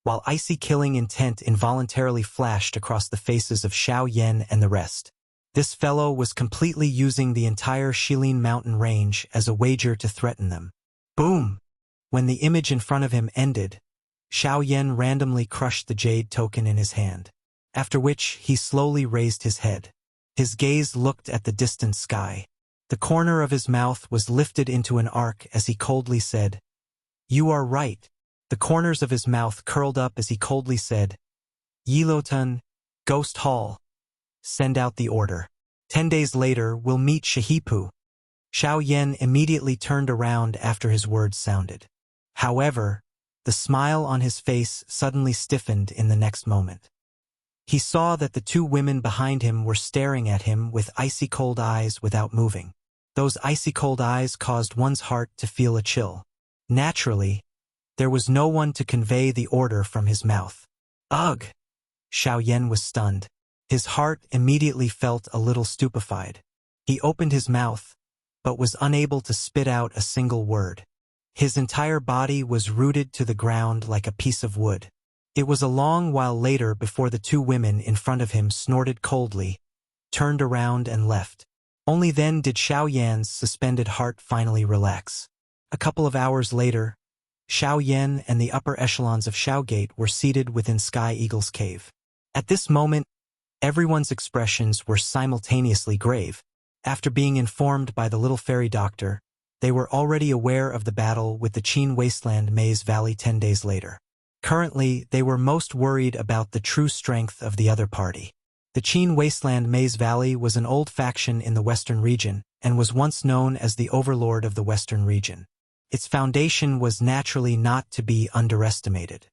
while icy killing intent involuntarily flashed across the faces of Xiao Yan and the rest. This fellow was completely using the entire Shilin mountain range as a wager to threaten them. Boom! When the image in front of him ended, Xiao Yan randomly crushed the jade token in his hand, after which he slowly raised his head. His gaze looked at the distant sky. The corner of his mouth was lifted into an arc as he coldly said, "You are right." The corners of his mouth curled up as he coldly said, "Yilotan, Ghost Hall. Send out the order. 10 days later, we'll meet Shihipu." Xiao Yan immediately turned around after his words sounded. However, the smile on his face suddenly stiffened in the next moment. He saw that the two women behind him were staring at him with icy-cold eyes without moving. Those icy-cold eyes caused one's heart to feel a chill. Naturally, there was no one to convey the order from his mouth. Ugh! Xiao Yan was stunned. His heart immediately felt a little stupefied. He opened his mouth, but was unable to spit out a single word. His entire body was rooted to the ground like a piece of wood. It was a long while later before the two women in front of him snorted coldly, turned around and left. Only then did Xiao Yan's suspended heart finally relax. A couple of hours later, Xiao Yan and the upper echelons of Xiaogate were seated within Sky Eagle's cave. At this moment, everyone's expressions were simultaneously grave. After being informed by the little fairy doctor, they were already aware of the battle with the Qin Wasteland Maze Valley 10 days later. Currently, they were most worried about the true strength of the other party. The Qin Wasteland Maze Valley was an old faction in the Western region and was once known as the overlord of the Western region. Its foundation was naturally not to be underestimated.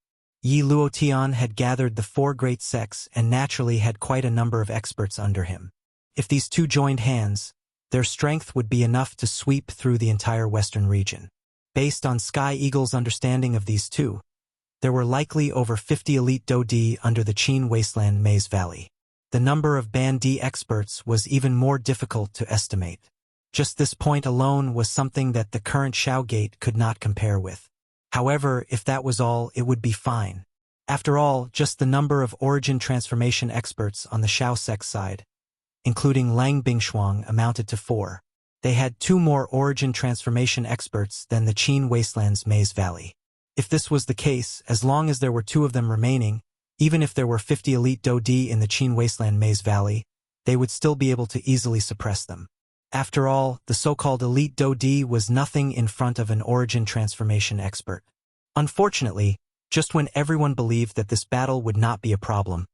Yi Luotian had gathered the four great sects and naturally had quite a number of experts under him. If these two joined hands, their strength would be enough to sweep through the entire Western region. Based on Sky Eagle's understanding of these two, there were likely over 50 elite Dodi under the Qin Wasteland Maze Valley. The number of Ban D experts was even more difficult to estimate. Just this point alone was something that the current Xiaogate could not compare with. However, if that was all, it would be fine. After all, just the number of origin transformation experts on the Xiao sect side, including Lang Bingshuang, amounted to 4. They had 2 more origin transformation experts than the Qin Wasteland's Maze Valley. If this was the case, as long as there were 2 of them remaining, even if there were 50 elite Dodi in the Qin Wasteland Maze Valley, they would still be able to easily suppress them. After all, the so-called elite Dodi was nothing in front of an origin transformation expert. Unfortunately, just when everyone believed that this battle would not be a problem,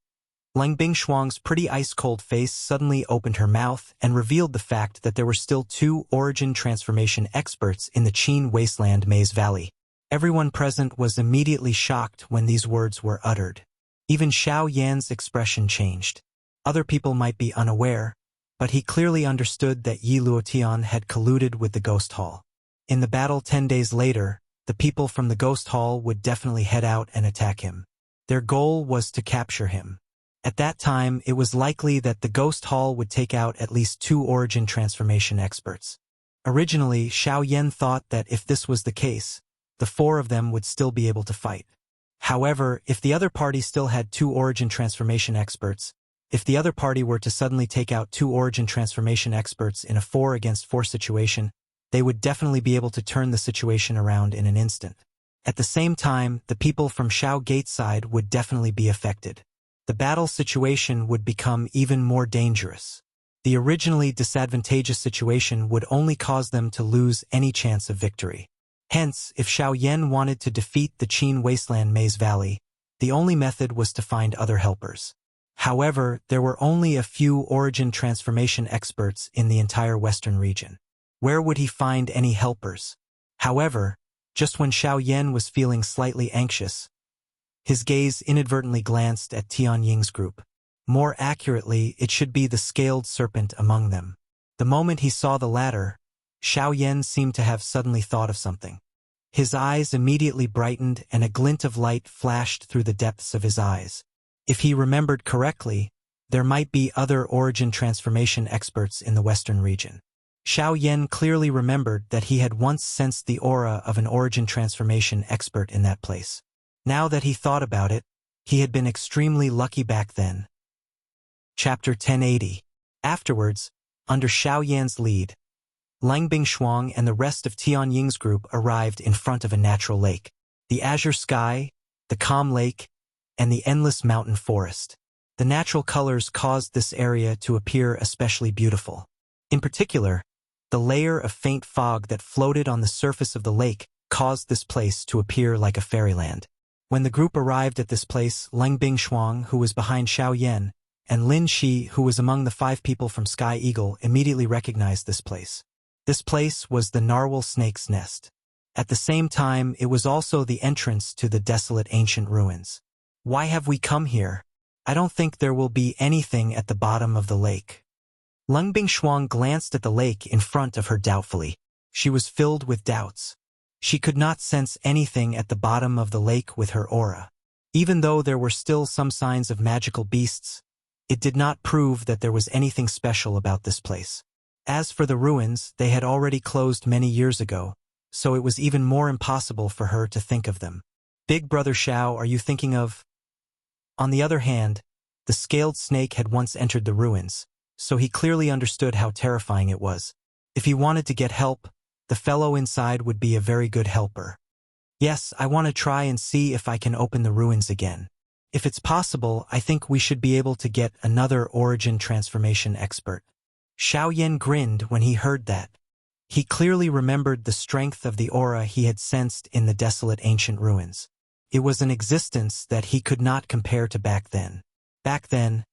Lang Bingshuang's pretty ice-cold face suddenly opened her mouth and revealed the fact that there were still 2 origin transformation experts in the Qin Wasteland Maze Valley. Everyone present was immediately shocked when these words were uttered. Even Xiao Yan's expression changed. Other people might be unaware, but he clearly understood that Yi Luotian had colluded with the Ghost Hall. In the battle 10 days later, the people from the Ghost Hall would definitely head out and attack him. Their goal was to capture him. At that time, it was likely that the Ghost Hall would take out at least 2 origin transformation experts. Originally, Xiao Yan thought that if this was the case, the 4 of them would still be able to fight. However, if the other party still had 2 origin transformation experts, if the other party were to suddenly take out 2 origin transformation experts in a 4 against 4 situation, they would definitely be able to turn the situation around in an instant. At the same time, the people from Xiao Gate's side would definitely be affected. The battle situation would become even more dangerous. The originally disadvantageous situation would only cause them to lose any chance of victory. Hence, if Xiao Yan wanted to defeat the Qin Wasteland Maze Valley, the only method was to find other helpers. However, there were only a few origin transformation experts in the entire Western region. Where would he find any helpers? However, just when Xiao Yan was feeling slightly anxious, his gaze inadvertently glanced at Tian Ying's group. More accurately, it should be the scaled serpent among them. The moment he saw the latter, Xiao Yan seemed to have suddenly thought of something. His eyes immediately brightened and a glint of light flashed through the depths of his eyes. If he remembered correctly, there might be other origin transformation experts in the Western region. Xiao Yan clearly remembered that he had once sensed the aura of an origin transformation expert in that place. Now that he thought about it, he had been extremely lucky back then. Chapter 1080. Afterwards, under Xiao Yan's lead, Lang Bingshuang and the rest of Tian Ying's group arrived in front of a natural lake. The azure sky, the calm lake, and the endless mountain forest. The natural colors caused this area to appear especially beautiful. In particular, the layer of faint fog that floated on the surface of the lake caused this place to appear like a fairyland. When the group arrived at this place, Lang Bingshuang, who was behind Xiao Yan, and Lin Shi, who was among the 5 people from Sky Eagle, immediately recognized this place. This place was the narwhal snake's nest. At the same time, it was also the entrance to the desolate ancient ruins. Why have we come here? I don't think there will be anything at the bottom of the lake. Lang Bingshuang glanced at the lake in front of her doubtfully. She was filled with doubts. She could not sense anything at the bottom of the lake with her aura. Even though there were still some signs of magical beasts, it did not prove that there was anything special about this place. As for the ruins, they had already closed many years ago, so it was even more impossible for her to think of them. Big Brother Xiao, are you thinking of? On the other hand, the scaled snake had once entered the ruins, so he clearly understood how terrifying it was. If he wanted to get help, the fellow inside would be a very good helper. Yes, I want to try and see if I can open the ruins again. If it's possible, I think we should be able to get another origin transformation expert. Xiao Yan grinned when he heard that. He clearly remembered the strength of the aura he had sensed in the desolate ancient ruins. It was an existence that he could not compare to back then. Back then,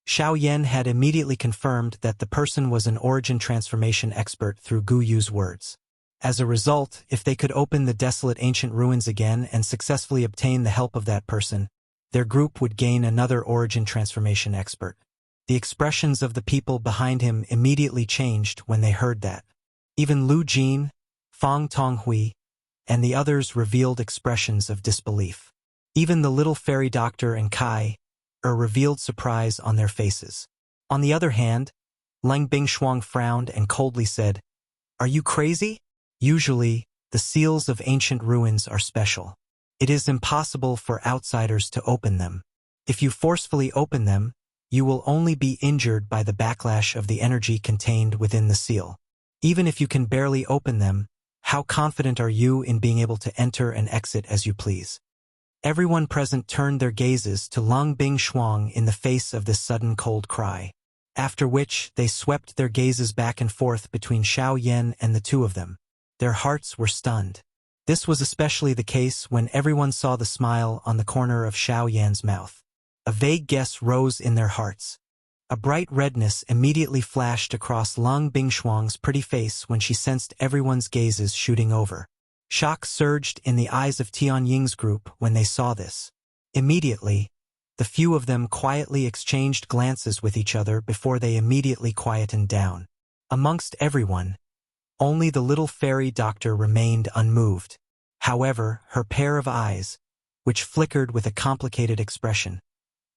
Xiao Yan had immediately confirmed that the person was an origin transformation expert through Gu Yu's words. As a result, if they could open the desolate ancient ruins again and successfully obtain the help of that person, their group would gain another origin transformation expert. The expressions of the people behind him immediately changed when they heard that. Even Lu Jin, Fang Tonghui, and the others revealed expressions of disbelief. Even the little fairy doctor and Kai revealed surprise on their faces. On the other hand, Lang Bingshuang frowned and coldly said, "Are you crazy? Usually, the seals of ancient ruins are special. It is impossible for outsiders to open them. If you forcefully open them, you will only be injured by the backlash of the energy contained within the seal. Even if you can barely open them, how confident are you in being able to enter and exit as you please?" Everyone present turned their gazes to Lang Bingshuang in the face of this sudden cold cry. After which, they swept their gazes back and forth between Xiao Yan and the two of them. Their hearts were stunned. This was especially the case when everyone saw the smile on the corner of Xiao Yan's mouth. A vague guess rose in their hearts. A bright redness immediately flashed across Lang Bingshuang's pretty face when she sensed everyone's gazes shooting over. Shock surged in the eyes of Tian Ying's group when they saw this. Immediately, the few of them quietly exchanged glances with each other before they immediately quietened down. Amongst everyone, only the little fairy doctor remained unmoved. However, her pair of eyes, which flickered with a complicated expression,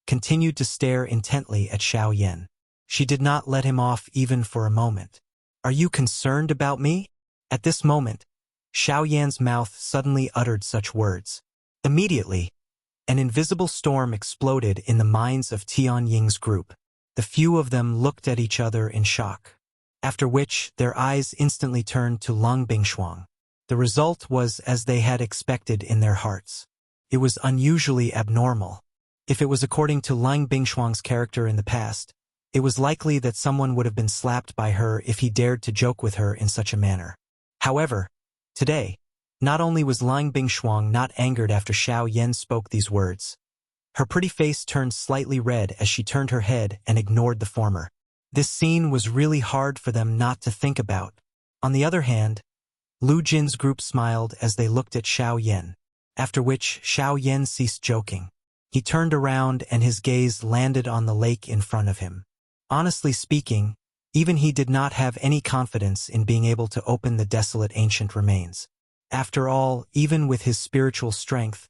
continued to stare intently at Xiao Yan. She did not let him off even for a moment. "Are you concerned about me?" At this moment, Xiao Yan's mouth suddenly uttered such words. Immediately, an invisible storm exploded in the minds of Tian Ying's group. The few of them looked at each other in shock. After which, their eyes instantly turned to Lang Bingshuang. The result was as they had expected in their hearts. It was unusually abnormal. If it was according to Lang Bingshuang's character in the past, it was likely that someone would have been slapped by her if he dared to joke with her in such a manner. However, today, not only was Lang Bingshuang not angered after Xiao Yan spoke these words, her pretty face turned slightly red as she turned her head and ignored the former. This scene was really hard for them not to think about. On the other hand, Lu Jin's group smiled as they looked at Xiao Yan, after which Xiao Yan ceased joking. He turned around and his gaze landed on the lake in front of him. Honestly speaking, even he did not have any confidence in being able to open the desolate ancient remains. After all, even with his spiritual strength,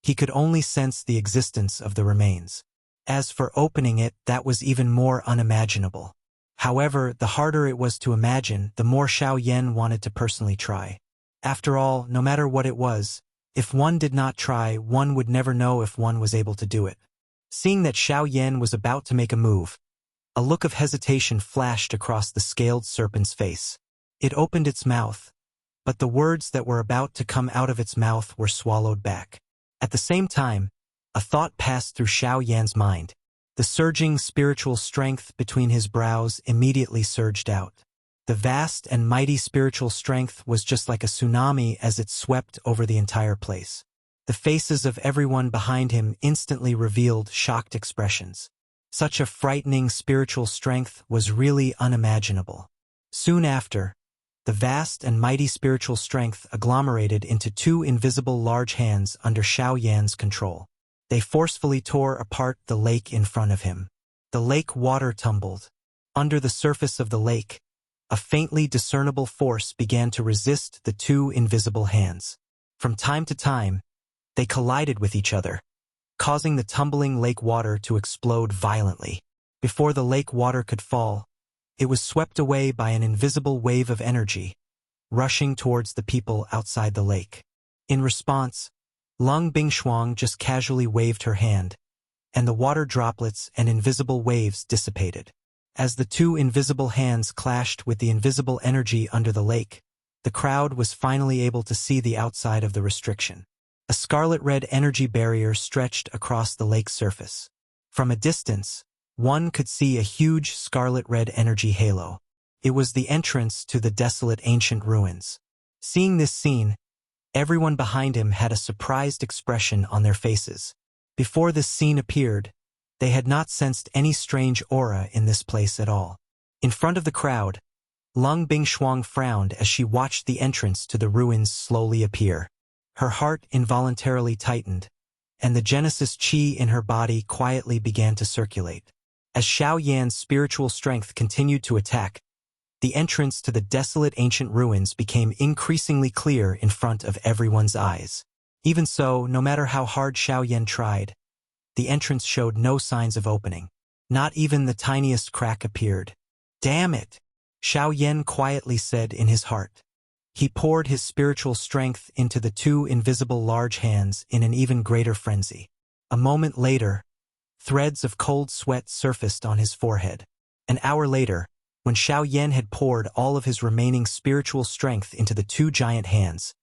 he could only sense the existence of the remains. As for opening it, that was even more unimaginable. However, the harder it was to imagine, the more Xiao Yan wanted to personally try. After all, no matter what it was, if one did not try, one would never know if one was able to do it. Seeing that Xiao Yan was about to make a move, a look of hesitation flashed across the scaled serpent's face. It opened its mouth, but the words that were about to come out of its mouth were swallowed back. At the same time, a thought passed through Xiao Yan's mind. The surging spiritual strength between his brows immediately surged out. The vast and mighty spiritual strength was just like a tsunami as it swept over the entire place. The faces of everyone behind him instantly revealed shocked expressions. Such a frightening spiritual strength was really unimaginable. Soon after, the vast and mighty spiritual strength agglomerated into two invisible large hands under Xiao Yan's control. They forcefully tore apart the lake in front of him. The lake water tumbled. Under the surface of the lake, a faintly discernible force began to resist the two invisible hands. From time to time, they collided with each other, causing the tumbling lake water to explode violently. Before the lake water could fall, it was swept away by an invisible wave of energy, rushing towards the people outside the lake. In response, Lang Bingshuang just casually waved her hand, and the water droplets and invisible waves dissipated. As the two invisible hands clashed with the invisible energy under the lake, the crowd was finally able to see the outside of the restriction. A scarlet-red energy barrier stretched across the lake's surface. From a distance, one could see a huge scarlet-red energy halo. It was the entrance to the desolate ancient ruins. Seeing this scene, everyone behind him had a surprised expression on their faces. Before this scene appeared, they had not sensed any strange aura in this place at all. In front of the crowd, Lung Bingshuang frowned as she watched the entrance to the ruins slowly appear. Her heart involuntarily tightened, and the Genesis Qi in her body quietly began to circulate. As Xiao Yan's spiritual strength continued to attack, the entrance to the desolate ancient ruins became increasingly clear in front of everyone's eyes. Even so, no matter how hard Xiao Yan tried, the entrance showed no signs of opening. Not even the tiniest crack appeared. "Damn it!" Xiao Yan quietly said in his heart. He poured his spiritual strength into the two invisible large hands in an even greater frenzy. A moment later, threads of cold sweat surfaced on his forehead. An hour later, when Xiao Yan had poured all of his remaining spiritual strength into the two giant hands,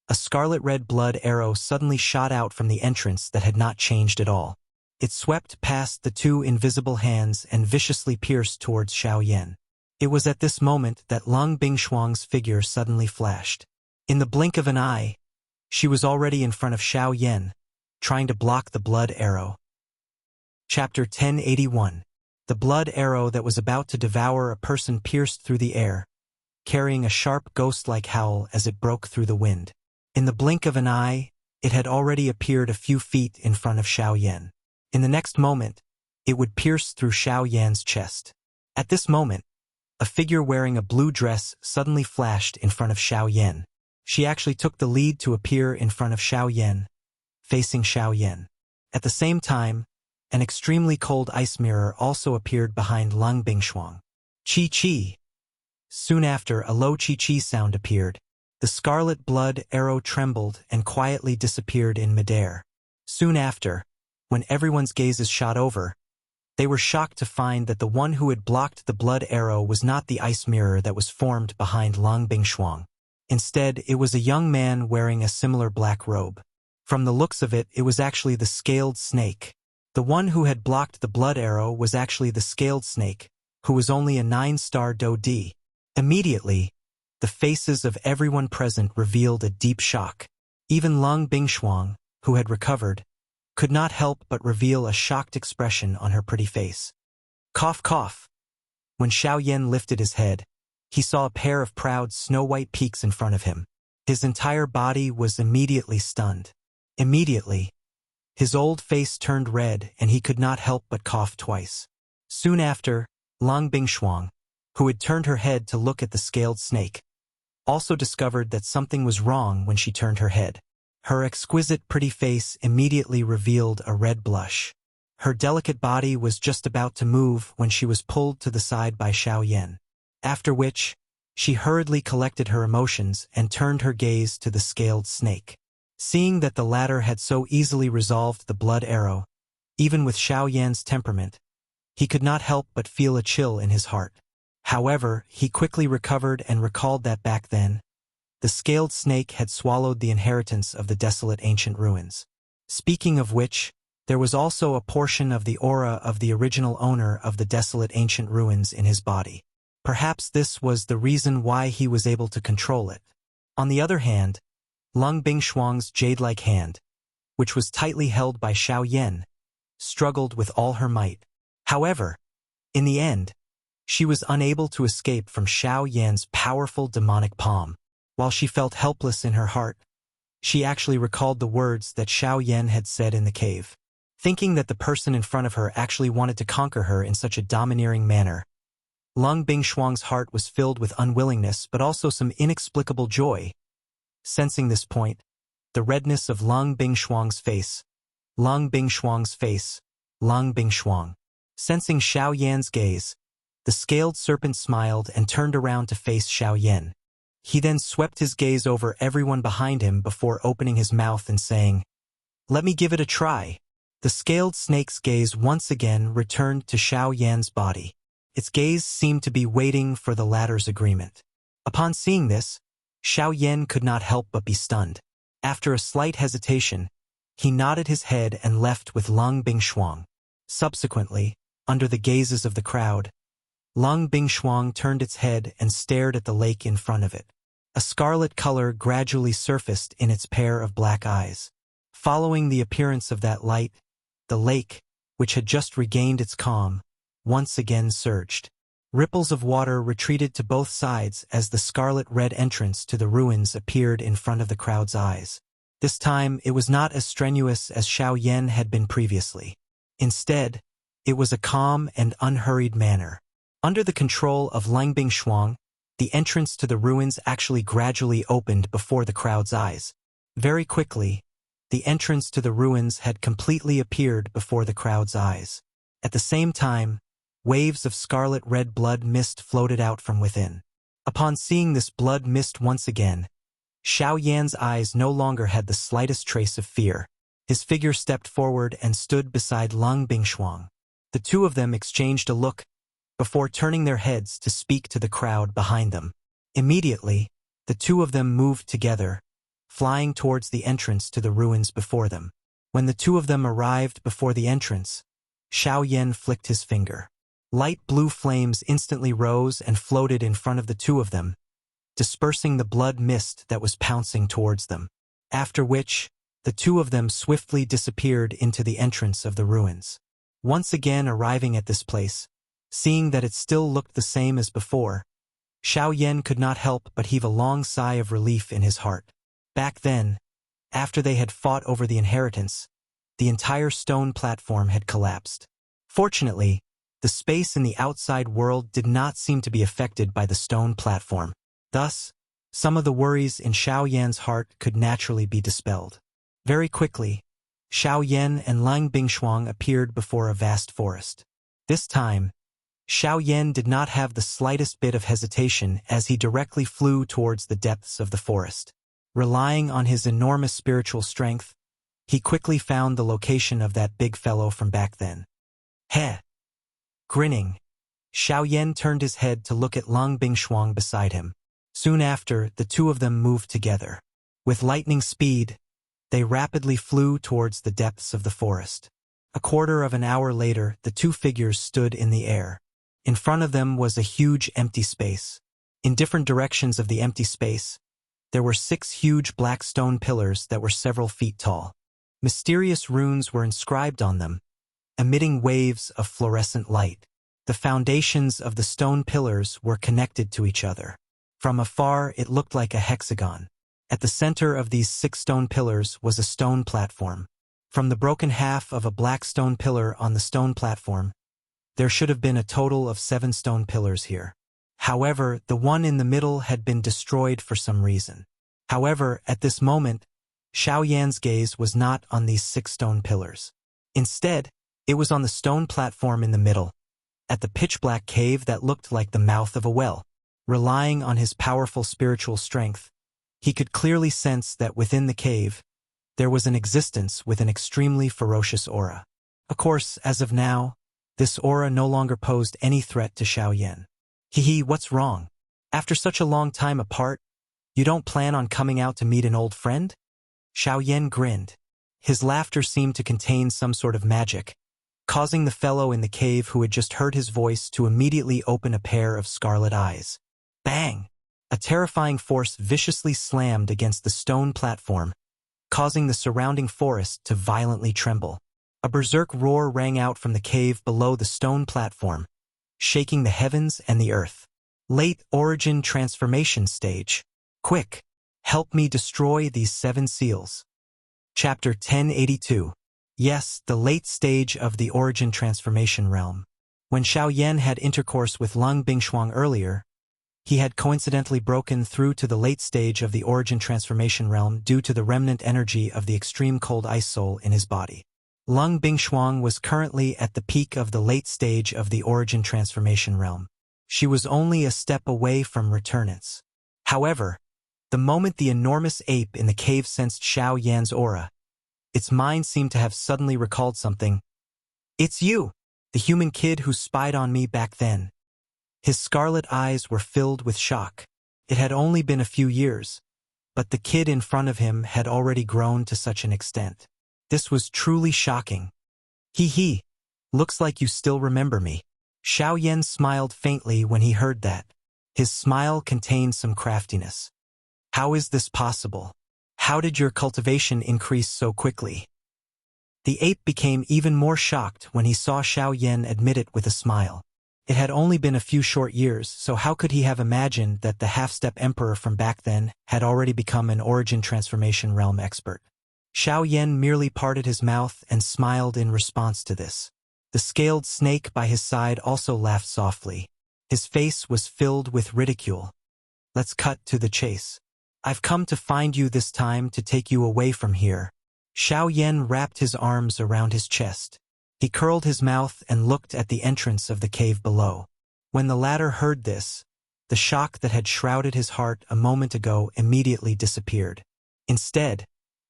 a scarlet-red blood arrow suddenly shot out from the entrance that had not changed at all. It swept past the two invisible hands and viciously pierced towards Xiao Yan. It was at this moment that Lung Bingshuang's figure suddenly flashed. In the blink of an eye, she was already in front of Xiao Yan, trying to block the blood arrow. Chapter 1081. The blood arrow that was about to devour a person pierced through the air, carrying a sharp ghost-like howl as it broke through the wind. In the blink of an eye, it had already appeared a few feet in front of Xiao Yan. In the next moment, it would pierce through Xiao Yan's chest. At this moment, a figure wearing a blue dress suddenly flashed in front of Xiao Yan. She actually took the lead to appear in front of Xiao Yan, facing Xiao Yan. At the same time, an extremely cold ice mirror also appeared behind Lung Bingshuang. Chi-chi. Soon after, a low chi-chi sound appeared. The scarlet blood arrow trembled and quietly disappeared in midair. Soon after, when everyone's gazes shot over, they were shocked to find that the one who had blocked the blood arrow was not the ice mirror that was formed behind Lung Bingshuang. Instead, it was a young man wearing a similar black robe. From the looks of it, it was actually the scaled snake. The one who had blocked the blood arrow was actually the scaled snake, who was only a 9-star Do D. Immediately, the faces of everyone present revealed a deep shock. Even Lung Bingshuang, who had recovered, could not help but reveal a shocked expression on her pretty face. Cough, cough. When Xiao Yan lifted his head, he saw a pair of proud snow-white peaks in front of him. His entire body was immediately stunned. Immediately, his old face turned red and he could not help but cough twice. Soon after, Lung Bingshuang, who had turned her head to look at the scaled snake, also discovered that something was wrong when she turned her head. Her exquisite pretty face immediately revealed a red blush. Her delicate body was just about to move when she was pulled to the side by Xiao Yan. After which, she hurriedly collected her emotions and turned her gaze to the scaled snake. Seeing that the latter had so easily resolved the blood arrow, even with Xiao Yan's temperament, he could not help but feel a chill in his heart. However, he quickly recovered and recalled that back then, the scaled snake had swallowed the inheritance of the desolate ancient ruins. Speaking of which, there was also a portion of the aura of the original owner of the desolate ancient ruins in his body. Perhaps this was the reason why he was able to control it. On the other hand, Lung Bingshuang's jade-like hand, which was tightly held by Xiao Yan, struggled with all her might. However, in the end, she was unable to escape from Xiao Yan's powerful demonic palm. While she felt helpless in her heart, she actually recalled the words that Xiao Yan had said in the cave. Thinking that the person in front of her actually wanted to conquer her in such a domineering manner, Lung Bingshuang's heart was filled with unwillingness but also some inexplicable joy. Sensing this point, the redness of Lung Bingshuang's face, Lung Bingshuang's face, Lung Bingshuang. Sensing Xiao Yan's gaze, the scaled serpent smiled and turned around to face Xiao Yan. He then swept his gaze over everyone behind him before opening his mouth and saying, "Let me give it a try." The scaled snake's gaze once again returned to Xiao Yan's body. Its gaze seemed to be waiting for the latter's agreement. Upon seeing this, Xiao Yan could not help but be stunned. After a slight hesitation, he nodded his head and left with Lung Bingshuang. Subsequently, under the gazes of the crowd, Lung Bingshuang turned its head and stared at the lake in front of it. A scarlet color gradually surfaced in its pair of black eyes. Following the appearance of that light, the lake, which had just regained its calm, once again surged. Ripples of water retreated to both sides as the scarlet-red entrance to the ruins appeared in front of the crowd's eyes. This time, it was not as strenuous as Xiao Yan had been previously. Instead, it was a calm and unhurried manner. Under the control of Lung Bingshuang, the entrance to the ruins actually gradually opened before the crowd's eyes. Very quickly, the entrance to the ruins had completely appeared before the crowd's eyes. At the same time, waves of scarlet-red blood mist floated out from within. Upon seeing this blood mist once again, Xiao Yan's eyes no longer had the slightest trace of fear. His figure stepped forward and stood beside Lung Bingshuang. The two of them exchanged a look before turning their heads to speak to the crowd behind them. Immediately, the two of them moved together, flying towards the entrance to the ruins before them. When the two of them arrived before the entrance, Xiao Yan flicked his finger. Light blue flames instantly rose and floated in front of the two of them, dispersing the blood mist that was pouncing towards them. After which, the two of them swiftly disappeared into the entrance of the ruins. Once again arriving at this place, seeing that it still looked the same as before, Xiao Yan could not help but heave a long sigh of relief in his heart. Back then, after they had fought over the inheritance, the entire stone platform had collapsed. Fortunately, the space in the outside world did not seem to be affected by the stone platform. Thus, some of the worries in Xiao Yan's heart could naturally be dispelled. Very quickly, Xiao Yan and Lung Bingshuang appeared before a vast forest. This time, Xiao Yan did not have the slightest bit of hesitation as he directly flew towards the depths of the forest. Relying on his enormous spiritual strength, he quickly found the location of that big fellow from back then. Heh! Grinning, Xiao Yan turned his head to look at Lung Bingshuang beside him. Soon after, the two of them moved together. With lightning speed, they rapidly flew towards the depths of the forest. A quarter of an hour later, the two figures stood in the air. In front of them was a huge empty space. In different directions of the empty space, there were 6 huge black stone pillars that were several feet tall. Mysterious runes were inscribed on them, emitting waves of fluorescent light. The foundations of the stone pillars were connected to each other. From afar, it looked like a hexagon. At the center of these 6 stone pillars was a stone platform. From the broken half of a black stone pillar on the stone platform, there should have been a total of 7 stone pillars here. However, the one in the middle had been destroyed for some reason. However, at this moment, Xiao Yan's gaze was not on these 6 stone pillars. Instead, it was on the stone platform in the middle, at the pitch-black cave that looked like the mouth of a well. Relying on his powerful spiritual strength, he could clearly sense that within the cave, there was an existence with an extremely ferocious aura. Of course, as of now, this aura no longer posed any threat to Xiao Yan. Hee, what's wrong? After such a long time apart, you don't plan on coming out to meet an old friend? Xiao Yan grinned. His laughter seemed to contain some sort of magic, causing the fellow in the cave who had just heard his voice to immediately open a pair of scarlet eyes. Bang! A terrifying force viciously slammed against the stone platform, causing the surrounding forest to violently tremble. A berserk roar rang out from the cave below the stone platform, shaking the heavens and the earth. Late origin transformation stage. Quick! Help me destroy these 7 seals. Chapter 1082. Yes, the late stage of the origin transformation realm. When Xiao Yan had intercourse with Lung Bingshuang earlier, he had coincidentally broken through to the late stage of the origin transformation realm due to the remnant energy of the extreme cold ice soul in his body. Lung Bingshuang was currently at the peak of the late stage of the origin transformation realm. She was only a step away from returnance. However, the moment the enormous ape in the cave sensed Xiao Yan's aura, Its mind seemed to have suddenly recalled something. "It's you, the human kid who spied on me back then." His scarlet eyes were filled with shock. It had only been a few years, but the kid in front of him had already grown to such an extent. This was truly shocking. He, looks like you still remember me." Xiao Yan smiled faintly when he heard that. His smile contained some craftiness. "How is this possible? How did your cultivation increase so quickly?" The ape became even more shocked when he saw Xiao Yan admit it with a smile. It had only been a few short years, so how could he have imagined that the half-step emperor from back then had already become an origin transformation realm expert? Xiao Yan merely parted his mouth and smiled in response to this. The scaled snake by his side also laughed softly. His face was filled with ridicule. "Let's cut to the chase. I've come to find you this time to take you away from here." Xiao Yan wrapped his arms around his chest. He curled his mouth and looked at the entrance of the cave below. When the latter heard this, the shock that had shrouded his heart a moment ago immediately disappeared. Instead,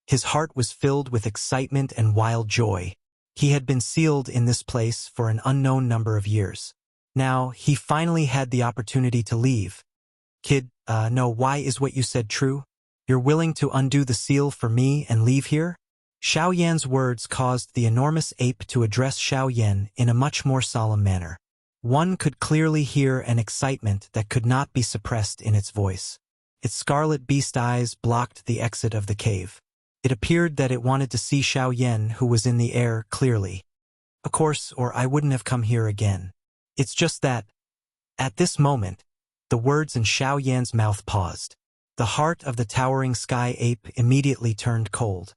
his heart was filled with excitement and wild joy. He had been sealed in this place for an unknown number of years. Now, he finally had the opportunity to leave. "Kid, no, why is what you said true? You're willing to undo the seal for me and leave here?" Xiao Yan's words caused the enormous ape to address Xiao Yan in a much more solemn manner. One could clearly hear an excitement that could not be suppressed in its voice. Its scarlet beast eyes blocked the exit of the cave. It appeared that it wanted to see Xiao Yan, who was in the air, clearly. "Of course, or I wouldn't have come here again. It's just that..." At this moment, the words in Xiao Yan's mouth paused. The heart of the towering sky ape immediately turned cold.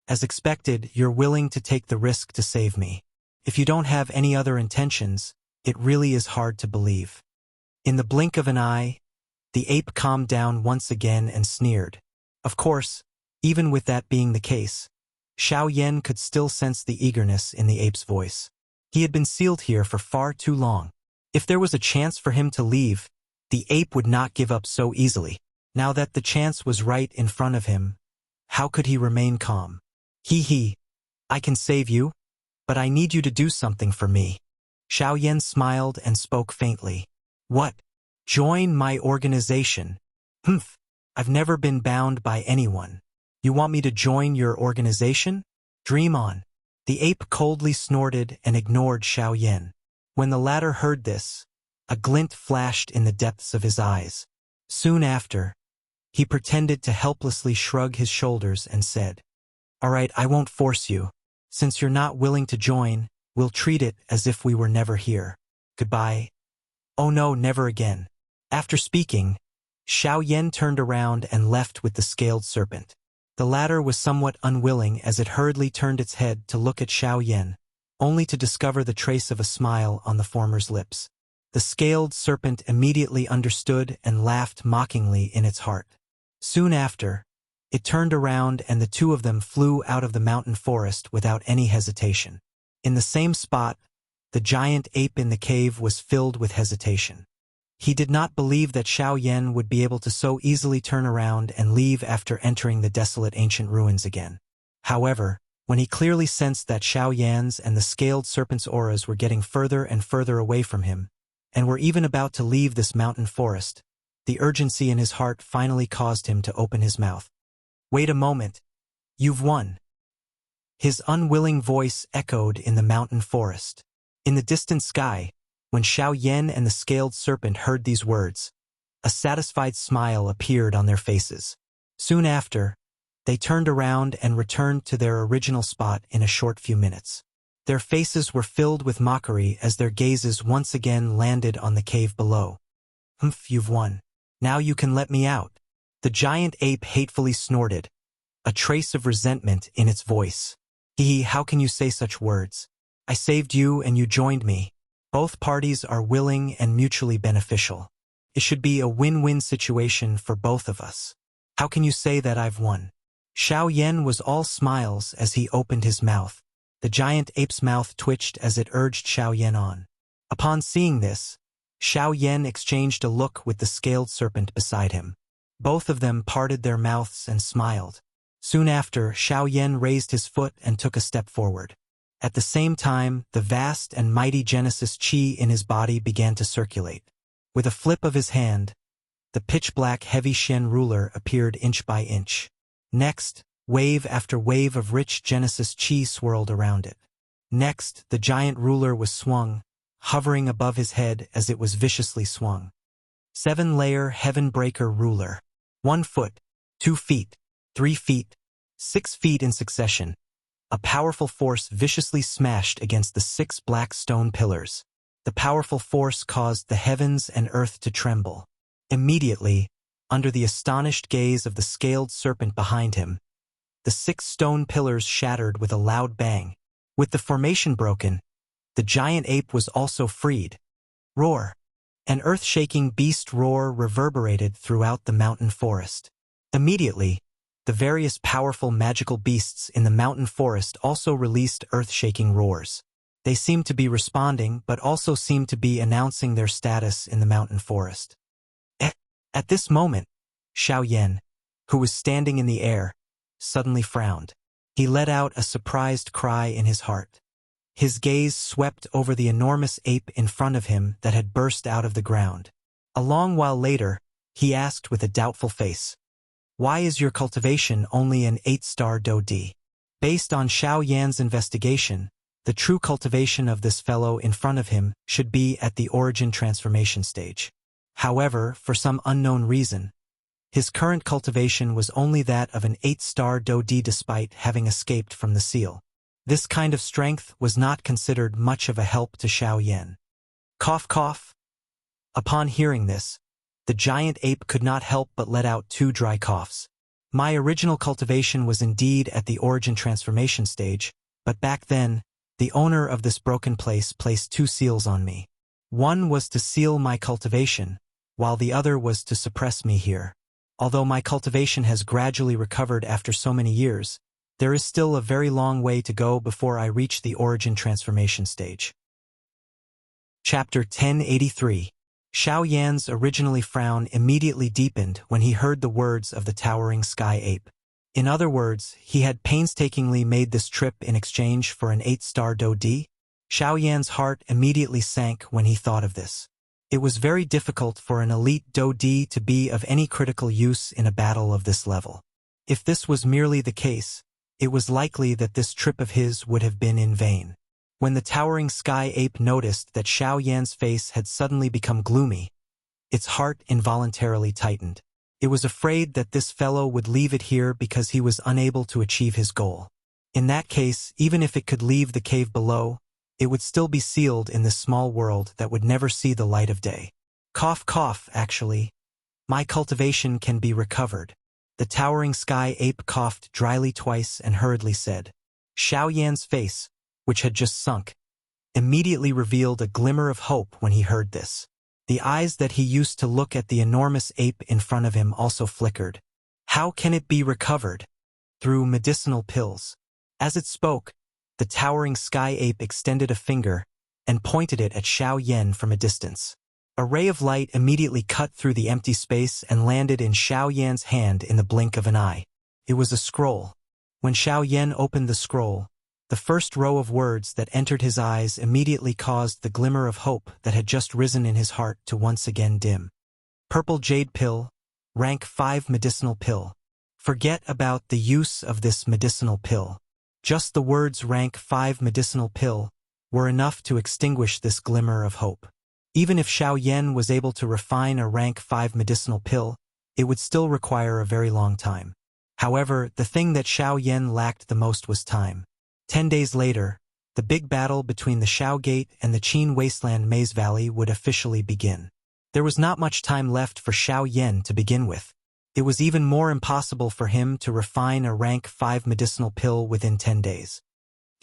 "As expected, you're willing to take the risk to save me. If you don't have any other intentions, it really is hard to believe." In the blink of an eye, the ape calmed down once again and sneered. Of course, even with that being the case, Xiao Yan could still sense the eagerness in the ape's voice. He had been sealed here for far too long. If there was a chance for him to leave, the ape would not give up so easily. Now that the chance was right in front of him, how could he remain calm? I can save you, but I need you to do something for me." Xiao Yan smiled and spoke faintly. "What? Join my organization? Humph, I've never been bound by anyone. You want me to join your organization? Dream on." The ape coldly snorted and ignored Xiao Yan. When the latter heard this, a glint flashed in the depths of his eyes. Soon after, he pretended to helplessly shrug his shoulders and said, "All right, I won't force you. Since you're not willing to join, we'll treat it as if we were never here. Goodbye." "Oh no, never again." After speaking, Xiao Yan turned around and left with the scaled serpent. The latter was somewhat unwilling as it hurriedly turned its head to look at Xiao Yan, only to discover the trace of a smile on the former's lips. The scaled serpent immediately understood and laughed mockingly in its heart. Soon after, it turned around and the two of them flew out of the mountain forest without any hesitation. In the same spot, the giant ape in the cave was filled with hesitation. He did not believe that Xiao Yan would be able to so easily turn around and leave after entering the desolate ancient ruins again. However, when he clearly sensed that Xiao Yan's and the scaled serpent's auras were getting further and further away from him, and were even about to leave this mountain forest, the urgency in his heart finally caused him to open his mouth. "Wait a moment. You've won." His unwilling voice echoed in the mountain forest. In the distant sky, when Xiao Yan and the scaled serpent heard these words, a satisfied smile appeared on their faces. Soon after, they turned around and returned to their original spot in a short few minutes. Their faces were filled with mockery as their gazes once again landed on the cave below. "Humph, you've won. Now you can let me out." The giant ape hatefully snorted, a trace of resentment in its voice. How can you say such words? I saved you and you joined me. Both parties are willing and mutually beneficial. It should be a win-win situation for both of us. How can you say that I've won?" Xiao Yan was all smiles as he opened his mouth. The giant ape's mouth twitched as it urged Xiao Yan on. Upon seeing this, Xiao Yan exchanged a look with the scaled serpent beside him. Both of them parted their mouths and smiled. Soon after, Xiao Yan raised his foot and took a step forward. At the same time, the vast and mighty Genesis Qi in his body began to circulate. With a flip of his hand, the pitch-black heavy Shen ruler appeared inch by inch. Next, wave after wave of rich Genesis Qi swirled around it. Next, the giant ruler was swung, hovering above his head as it was viciously swung. 7-layer Heaven-breaker ruler. 1 foot, 2 feet, 3 feet, 6 feet in succession. A powerful force viciously smashed against the 6 black stone pillars. The powerful force caused the heavens and earth to tremble. Immediately, under the astonished gaze of the scaled serpent behind him, the 6 stone pillars shattered with a loud bang. With the formation broken, the giant ape was also freed. Roar! An earth-shaking beast roar reverberated throughout the mountain forest. Immediately, the various powerful magical beasts in the mountain forest also released earth-shaking roars. They seemed to be responding, but also seemed to be announcing their status in the mountain forest. At this moment, Xiao Yan, who was standing in the air, suddenly frowned. He let out a surprised cry in his heart. His gaze swept over the enormous ape in front of him that had burst out of the ground. A long while later, he asked with a doubtful face, "Why is your cultivation only an 8-star Do-D?" Based on Xiao Yan's investigation, the true cultivation of this fellow in front of him should be at the origin transformation stage. However, for some unknown reason, his current cultivation was only that of an 8-star Do-D despite having escaped from the seal. This kind of strength was not considered much of a help to Xiao Yan. Cough cough. Upon hearing this, the giant ape could not help but let out 2 dry coughs. My original cultivation was indeed at the origin transformation stage, but back then, the owner of this broken place placed 2 seals on me. One was to seal my cultivation, while the other was to suppress me here. Although my cultivation has gradually recovered after so many years, there is still a very long way to go before I reach the origin transformation stage. Chapter 1083. Xiao Yan's originally frown immediately deepened when he heard the words of the towering sky ape. In other words, he had painstakingly made this trip in exchange for an 8-star Do-D. Xiao Yan's heart immediately sank when he thought of this. It was very difficult for an elite Do-D to be of any critical use in a battle of this level. If this was merely the case, it was likely that this trip of his would have been in vain. When the towering sky ape noticed that Xiao Yan's face had suddenly become gloomy, its heart involuntarily tightened. It was afraid that this fellow would leave it here because he was unable to achieve his goal. In that case, even if it could leave the cave below, it would still be sealed in this small world that would never see the light of day. Cough cough, actually. My cultivation can be recovered. The towering sky ape coughed dryly twice and hurriedly said. Xiao Yan's face, which had just sunk, immediately revealed a glimmer of hope when he heard this. The eyes that he used to look at the enormous ape in front of him also flickered. How can it be recovered? Through medicinal pills. As it spoke, the towering sky ape extended a finger and pointed it at Xiao Yan from a distance. A ray of light immediately cut through the empty space and landed in Xiao Yan's hand in the blink of an eye. It was a scroll. When Xiao Yan opened the scroll, the first row of words that entered his eyes immediately caused the glimmer of hope that had just risen in his heart to once again dim. Purple jade pill, rank 5 medicinal pill. Forget about the use of this medicinal pill. Just the words rank 5 medicinal pill were enough to extinguish this glimmer of hope. Even if Xiao Yan was able to refine a rank 5 medicinal pill, it would still require a very long time. However, the thing that Xiao Yan lacked the most was time. 10 days later, the big battle between the Xiao Gate and the Qin Wasteland Maze Valley would officially begin. There was not much time left for Xiao Yan to begin with. It was even more impossible for him to refine a rank 5 medicinal pill within 10 days.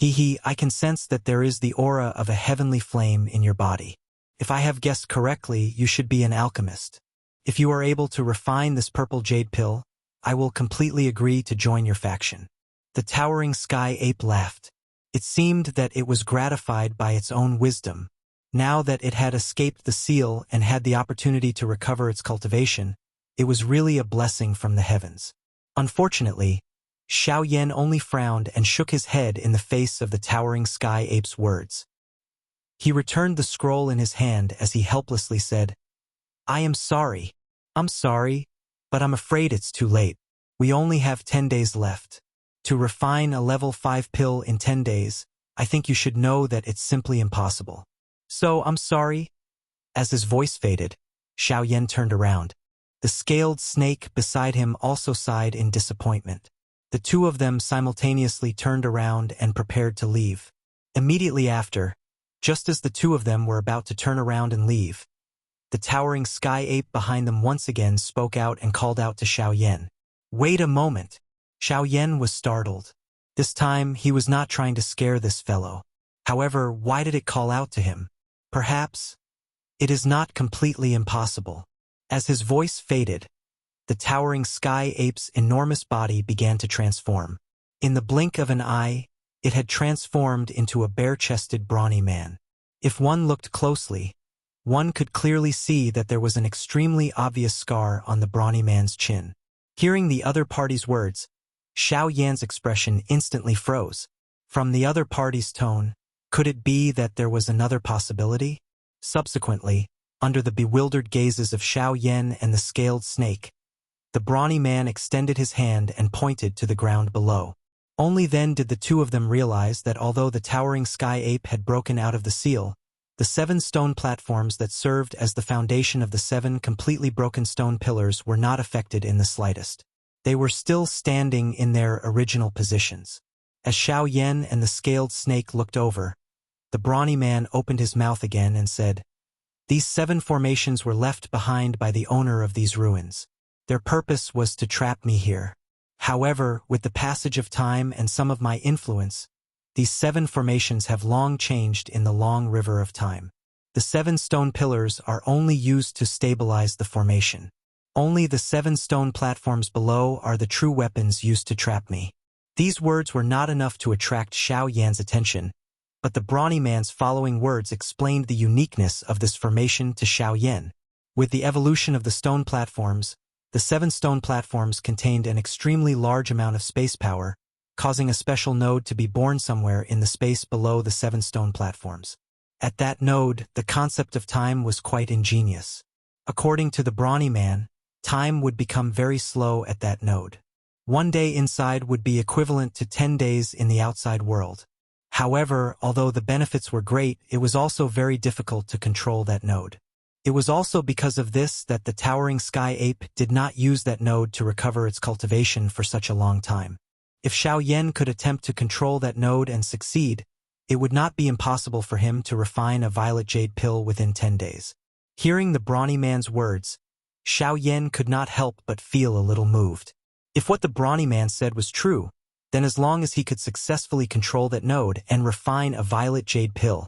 I can sense that there is the aura of a heavenly flame in your body. If I have guessed correctly, you should be an alchemist. If you are able to refine this purple jade pill, I will completely agree to join your faction. The towering sky ape laughed. It seemed that it was gratified by its own wisdom. Now that it had escaped the seal and had the opportunity to recover its cultivation, it was really a blessing from the heavens. Unfortunately, Xiao Yan only frowned and shook his head in the face of the towering sky ape's words. He returned the scroll in his hand as he helplessly said, "I am sorry. I'm sorry, but I'm afraid it's too late. We only have 10 days left. To refine a level 5 pill in 10 days, I think you should know that it's simply impossible. So, I'm sorry." As his voice faded, Xiao Yan turned around. The scaled snake beside him also sighed in disappointment. The two of them simultaneously turned around and prepared to leave. Immediately after, just as the two of them were about to turn around and leave, the towering sky ape behind them once again spoke out and called out to Xiao Yan. "Wait a moment." Xiao Yan was startled. This time, he was not trying to scare this fellow. However, why did it call out to him? Perhaps it is not completely impossible. As his voice faded, the towering sky ape's enormous body began to transform. In the blink of an eye, it had transformed into a bare-chested brawny man. If one looked closely, one could clearly see that there was an extremely obvious scar on the brawny man's chin. Hearing the other party's words, Xiao Yan's expression instantly froze. From the other party's tone, could it be that there was another possibility? Subsequently, under the bewildered gazes of Xiao Yan and the scaled snake, the brawny man extended his hand and pointed to the ground below. Only then did the two of them realize that although the towering sky ape had broken out of the seal, the 7 stone platforms that served as the foundation of the 7 completely broken stone pillars were not affected in the slightest. They were still standing in their original positions. As Xiao Yan and the scaled snake looked over, the brawny man opened his mouth again and said, "These 7 formations were left behind by the owner of these ruins. Their purpose was to trap me here. However, with the passage of time and some of my influence, these 7 formations have long changed in the long river of time. The 7 stone pillars are only used to stabilize the formation. Only the 7 stone platforms below are the true weapons used to trap me." These words were not enough to attract Xiao Yan's attention, but the brawny man's following words explained the uniqueness of this formation to Xiao Yan. With the evolution of the stone platforms, the 7 stone platforms contained an extremely large amount of space power, causing a special node to be born somewhere in the space below the 7 stone platforms. At that node, the concept of time was quite ingenious. According to the brawny man, time would become very slow at that node. 1 day inside would be equivalent to 10 days in the outside world. However, although the benefits were great, it was also very difficult to control that node. It was also because of this that the towering sky ape did not use that node to recover its cultivation for such a long time. If Xiao Yan could attempt to control that node and succeed, it would not be impossible for him to refine a violet jade pill within 10 days. Hearing the brawny man's words, Xiao Yan could not help but feel a little moved. If what the brawny man said was true, then as long as he could successfully control that node and refine a violet jade pill,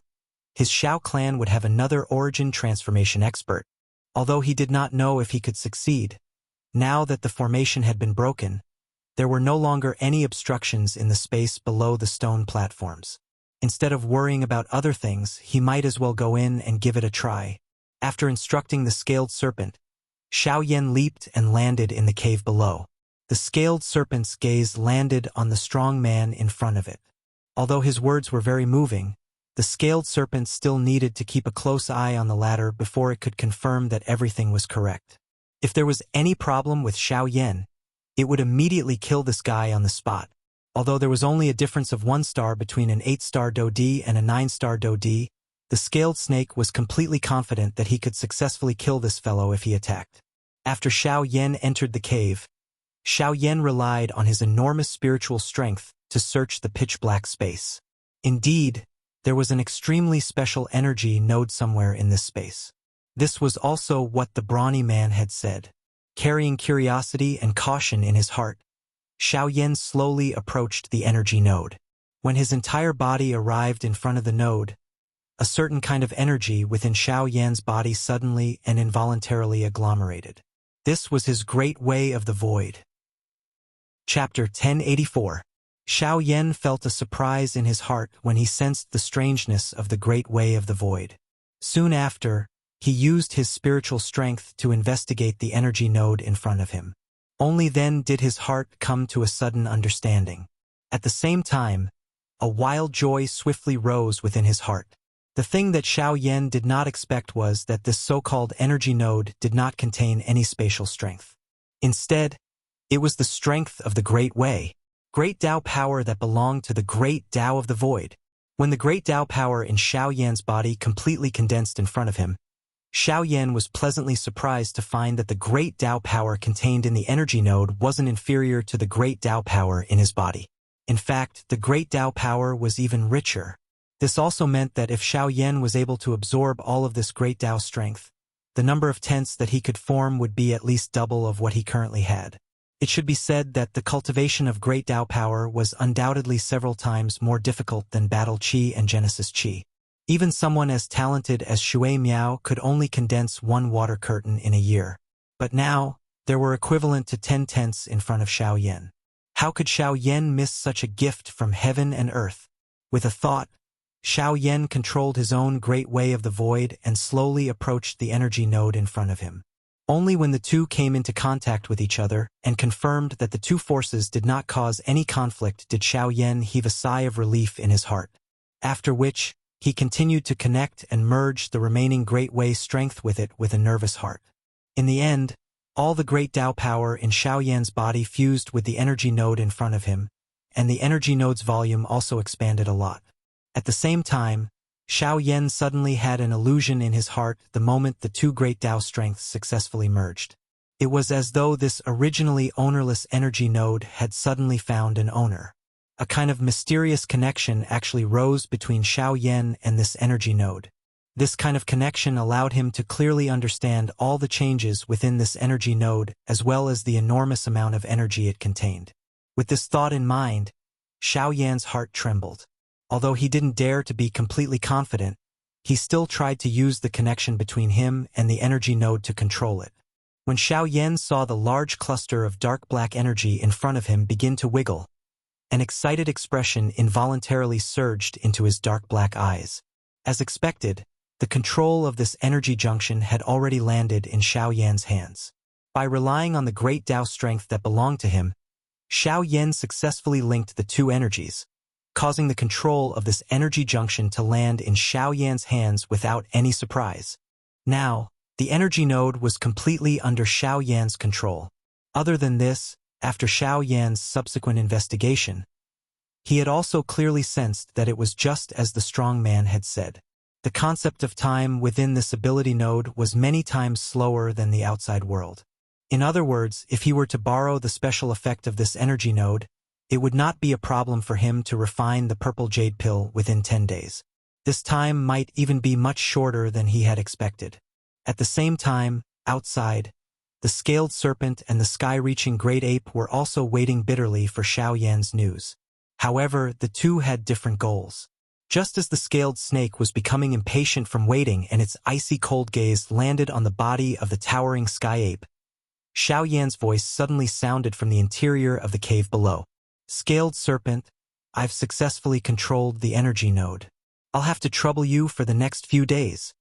his Xiao clan would have another origin transformation expert. Although he did not know if he could succeed, now that the formation had been broken, there were no longer any obstructions in the space below the stone platforms. Instead of worrying about other things, he might as well go in and give it a try. After instructing the scaled serpent, Xiao Yan leaped and landed in the cave below. The scaled serpent's gaze landed on the strong man in front of it. Although his words were very moving, the scaled serpent still needed to keep a close eye on the ladder before it could confirm that everything was correct. If there was any problem with Xiao Yan, it would immediately kill this guy on the spot. Although there was only a difference of 1 star between an 8-star Dodi and a 9-star Dodi, the scaled snake was completely confident that he could successfully kill this fellow if he attacked. After Xiao Yan entered the cave, Xiao Yan relied on his enormous spiritual strength to search the pitch-black space. Indeed, there was an extremely special energy node somewhere in this space. This was also what the brawny man had said. Carrying curiosity and caution in his heart, Xiao Yan slowly approached the energy node. When his entire body arrived in front of the node, a certain kind of energy within Xiao Yan's body suddenly and involuntarily agglomerated. This was his great way of the void. Chapter 1084. Xiao Yan felt a surprise in his heart when he sensed the strangeness of the great way of the void. Soon after, he used his spiritual strength to investigate the energy node in front of him. Only then did his heart come to a sudden understanding. At the same time, a wild joy swiftly rose within his heart. The thing that Xiao Yan did not expect was that this so-called energy node did not contain any spatial strength. Instead, it was the strength of the Great Way, Great Tao power that belonged to the Great Tao of the Void. When the Great Tao power in Xiao Yan's body completely condensed in front of him, Xiao Yan was pleasantly surprised to find that the Great Tao power contained in the energy node wasn't inferior to the Great Tao power in his body. In fact, the Great Tao power was even richer. This also meant that if Xiao Yan was able to absorb all of this Great Tao strength, the number of tents that he could form would be at least double of what he currently had. It should be said that the cultivation of Great Tao power was undoubtedly several times more difficult than Battle Qi and Genesis Qi. Even someone as talented as Shui Miao could only condense one water curtain in a year. But now, there were equivalent to 10 tents in front of Xiao Yan. How could Xiao Yan miss such a gift from heaven and earth? With a thought, Xiao Yan controlled his own Great Way of the Void and slowly approached the energy node in front of him. Only when the two came into contact with each other and confirmed that the two forces did not cause any conflict did Xiao Yan heave a sigh of relief in his heart. After which, he continued to connect and merge the remaining Great Way strength with it with a nervous heart. In the end, all the Great Tao power in Xiao Yan's body fused with the energy node in front of him, and the energy node's volume also expanded a lot. At the same time, Xiao Yan suddenly had an illusion in his heart the moment the two Great Tao strengths successfully merged. It was as though this originally ownerless energy node had suddenly found an owner. A kind of mysterious connection actually rose between Xiao Yan and this energy node. This kind of connection allowed him to clearly understand all the changes within this energy node as well as the enormous amount of energy it contained. With this thought in mind, Xiao Yan's heart trembled. Although he didn't dare to be completely confident, he still tried to use the connection between him and the energy node to control it. When Xiao Yan saw the large cluster of dark black energy in front of him begin to wiggle, an excited expression involuntarily surged into his dark black eyes. As expected, the control of this energy junction had already landed in Xiao Yan's hands. By relying on the Great Tao strength that belonged to him, Xiao Yan successfully linked the two energies, causing the control of this energy junction to land in Xiao Yan's hands without any surprise. Now, the energy node was completely under Xiao Yan's control. Other than this, after Xiao Yan's subsequent investigation, he had also clearly sensed that it was just as the strong man had said. The concept of time within this ability node was many times slower than the outside world. In other words, if he were to borrow the special effect of this energy node, it would not be a problem for him to refine the purple jade pill within 10 days. This time might even be much shorter than he had expected. At the same time, outside, the scaled serpent and the sky-reaching great ape were also waiting bitterly for Xiao Yan's news. However, the two had different goals. Just as the scaled snake was becoming impatient from waiting and its icy cold gaze landed on the body of the towering sky ape, Xiao Yan's voice suddenly sounded from the interior of the cave below. Scaled serpent, I've successfully controlled the energy node. I'll have to trouble you for the next few days.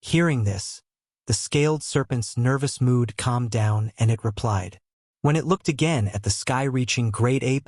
Hearing this, the scaled serpent's nervous mood calmed down and it replied. When it looked again at the sky-reaching great ape,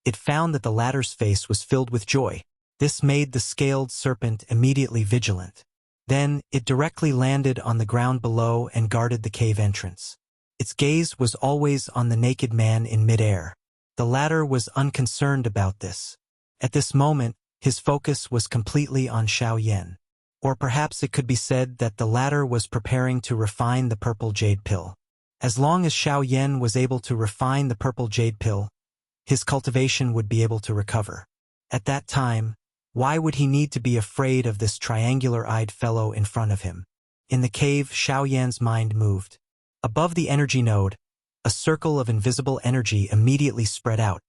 it found that the latter's face was filled with joy. This made the scaled serpent immediately vigilant. Then, it directly landed on the ground below and guarded the cave entrance. Its gaze was always on the naked man in midair. The latter was unconcerned about this. At this moment, his focus was completely on Xiao Yan. Or perhaps it could be said that the latter was preparing to refine the purple jade pill. As long as Xiao Yan was able to refine the purple jade pill, his cultivation would be able to recover. At that time, why would he need to be afraid of this triangular-eyed fellow in front of him? In the cave, Xiao Yan's mind moved. Above the energy node, a circle of invisible energy immediately spread out,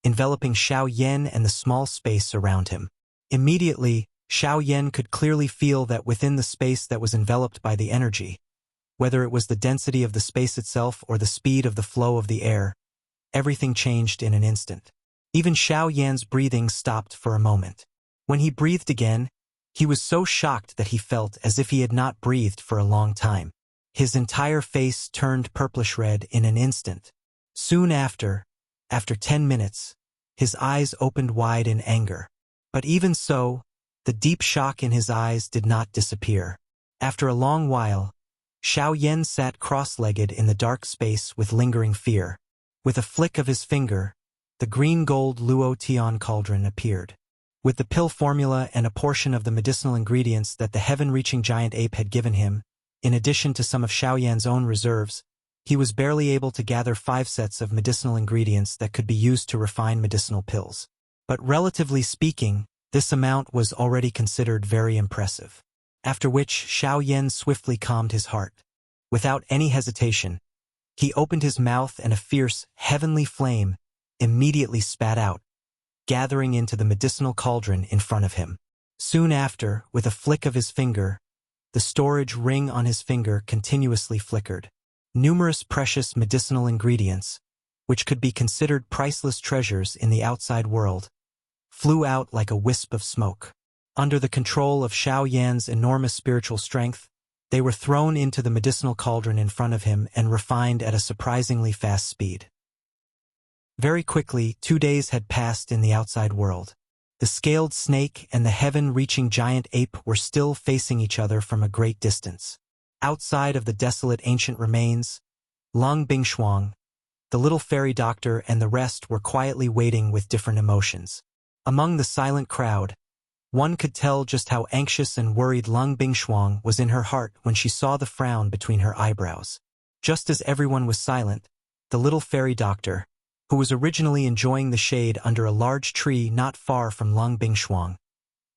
enveloping Xiao Yan and the small space around him. Immediately, Xiao Yan could clearly feel that within the space that was enveloped by the energy, whether it was the density of the space itself or the speed of the flow of the air, everything changed in an instant. Even Xiao Yan's breathing stopped for a moment. When he breathed again, he was so shocked that he felt as if he had not breathed for a long time. His entire face turned purplish red in an instant. Soon after 10 minutes, his eyes opened wide in anger. But even so, the deep shock in his eyes did not disappear. After a long while, Xiao Yan sat cross-legged in the dark space with lingering fear. With a flick of his finger, the green-gold Luo Tian cauldron appeared. With the pill formula and a portion of the medicinal ingredients that the heaven-reaching giant ape had given him, in addition to some of Xiao Yan's own reserves, he was barely able to gather 5 sets of medicinal ingredients that could be used to refine medicinal pills. But relatively speaking, this amount was already considered very impressive. After which Xiao Yan swiftly calmed his heart. Without any hesitation, he opened his mouth and a fierce, heavenly flame immediately spat out, gathering into the medicinal cauldron in front of him. Soon after, with a flick of his finger, the storage ring on his finger continuously flickered. Numerous precious medicinal ingredients, which could be considered priceless treasures in the outside world, flew out like a wisp of smoke. Under the control of Xiao Yan's enormous spiritual strength, they were thrown into the medicinal cauldron in front of him and refined at a surprisingly fast speed. Very quickly, 2 days had passed in the outside world. The scaled snake and the heaven-reaching giant ape were still facing each other from a great distance. Outside of the desolate ancient remains, Lung Bingshuang, the little fairy doctor, and the rest were quietly waiting with different emotions. Among the silent crowd, one could tell just how anxious and worried Lung Bingshuang was in her heart when she saw the frown between her eyebrows. Just as everyone was silent, the little fairy doctor, who was originally enjoying the shade under a large tree not far from Lung Bingshuang,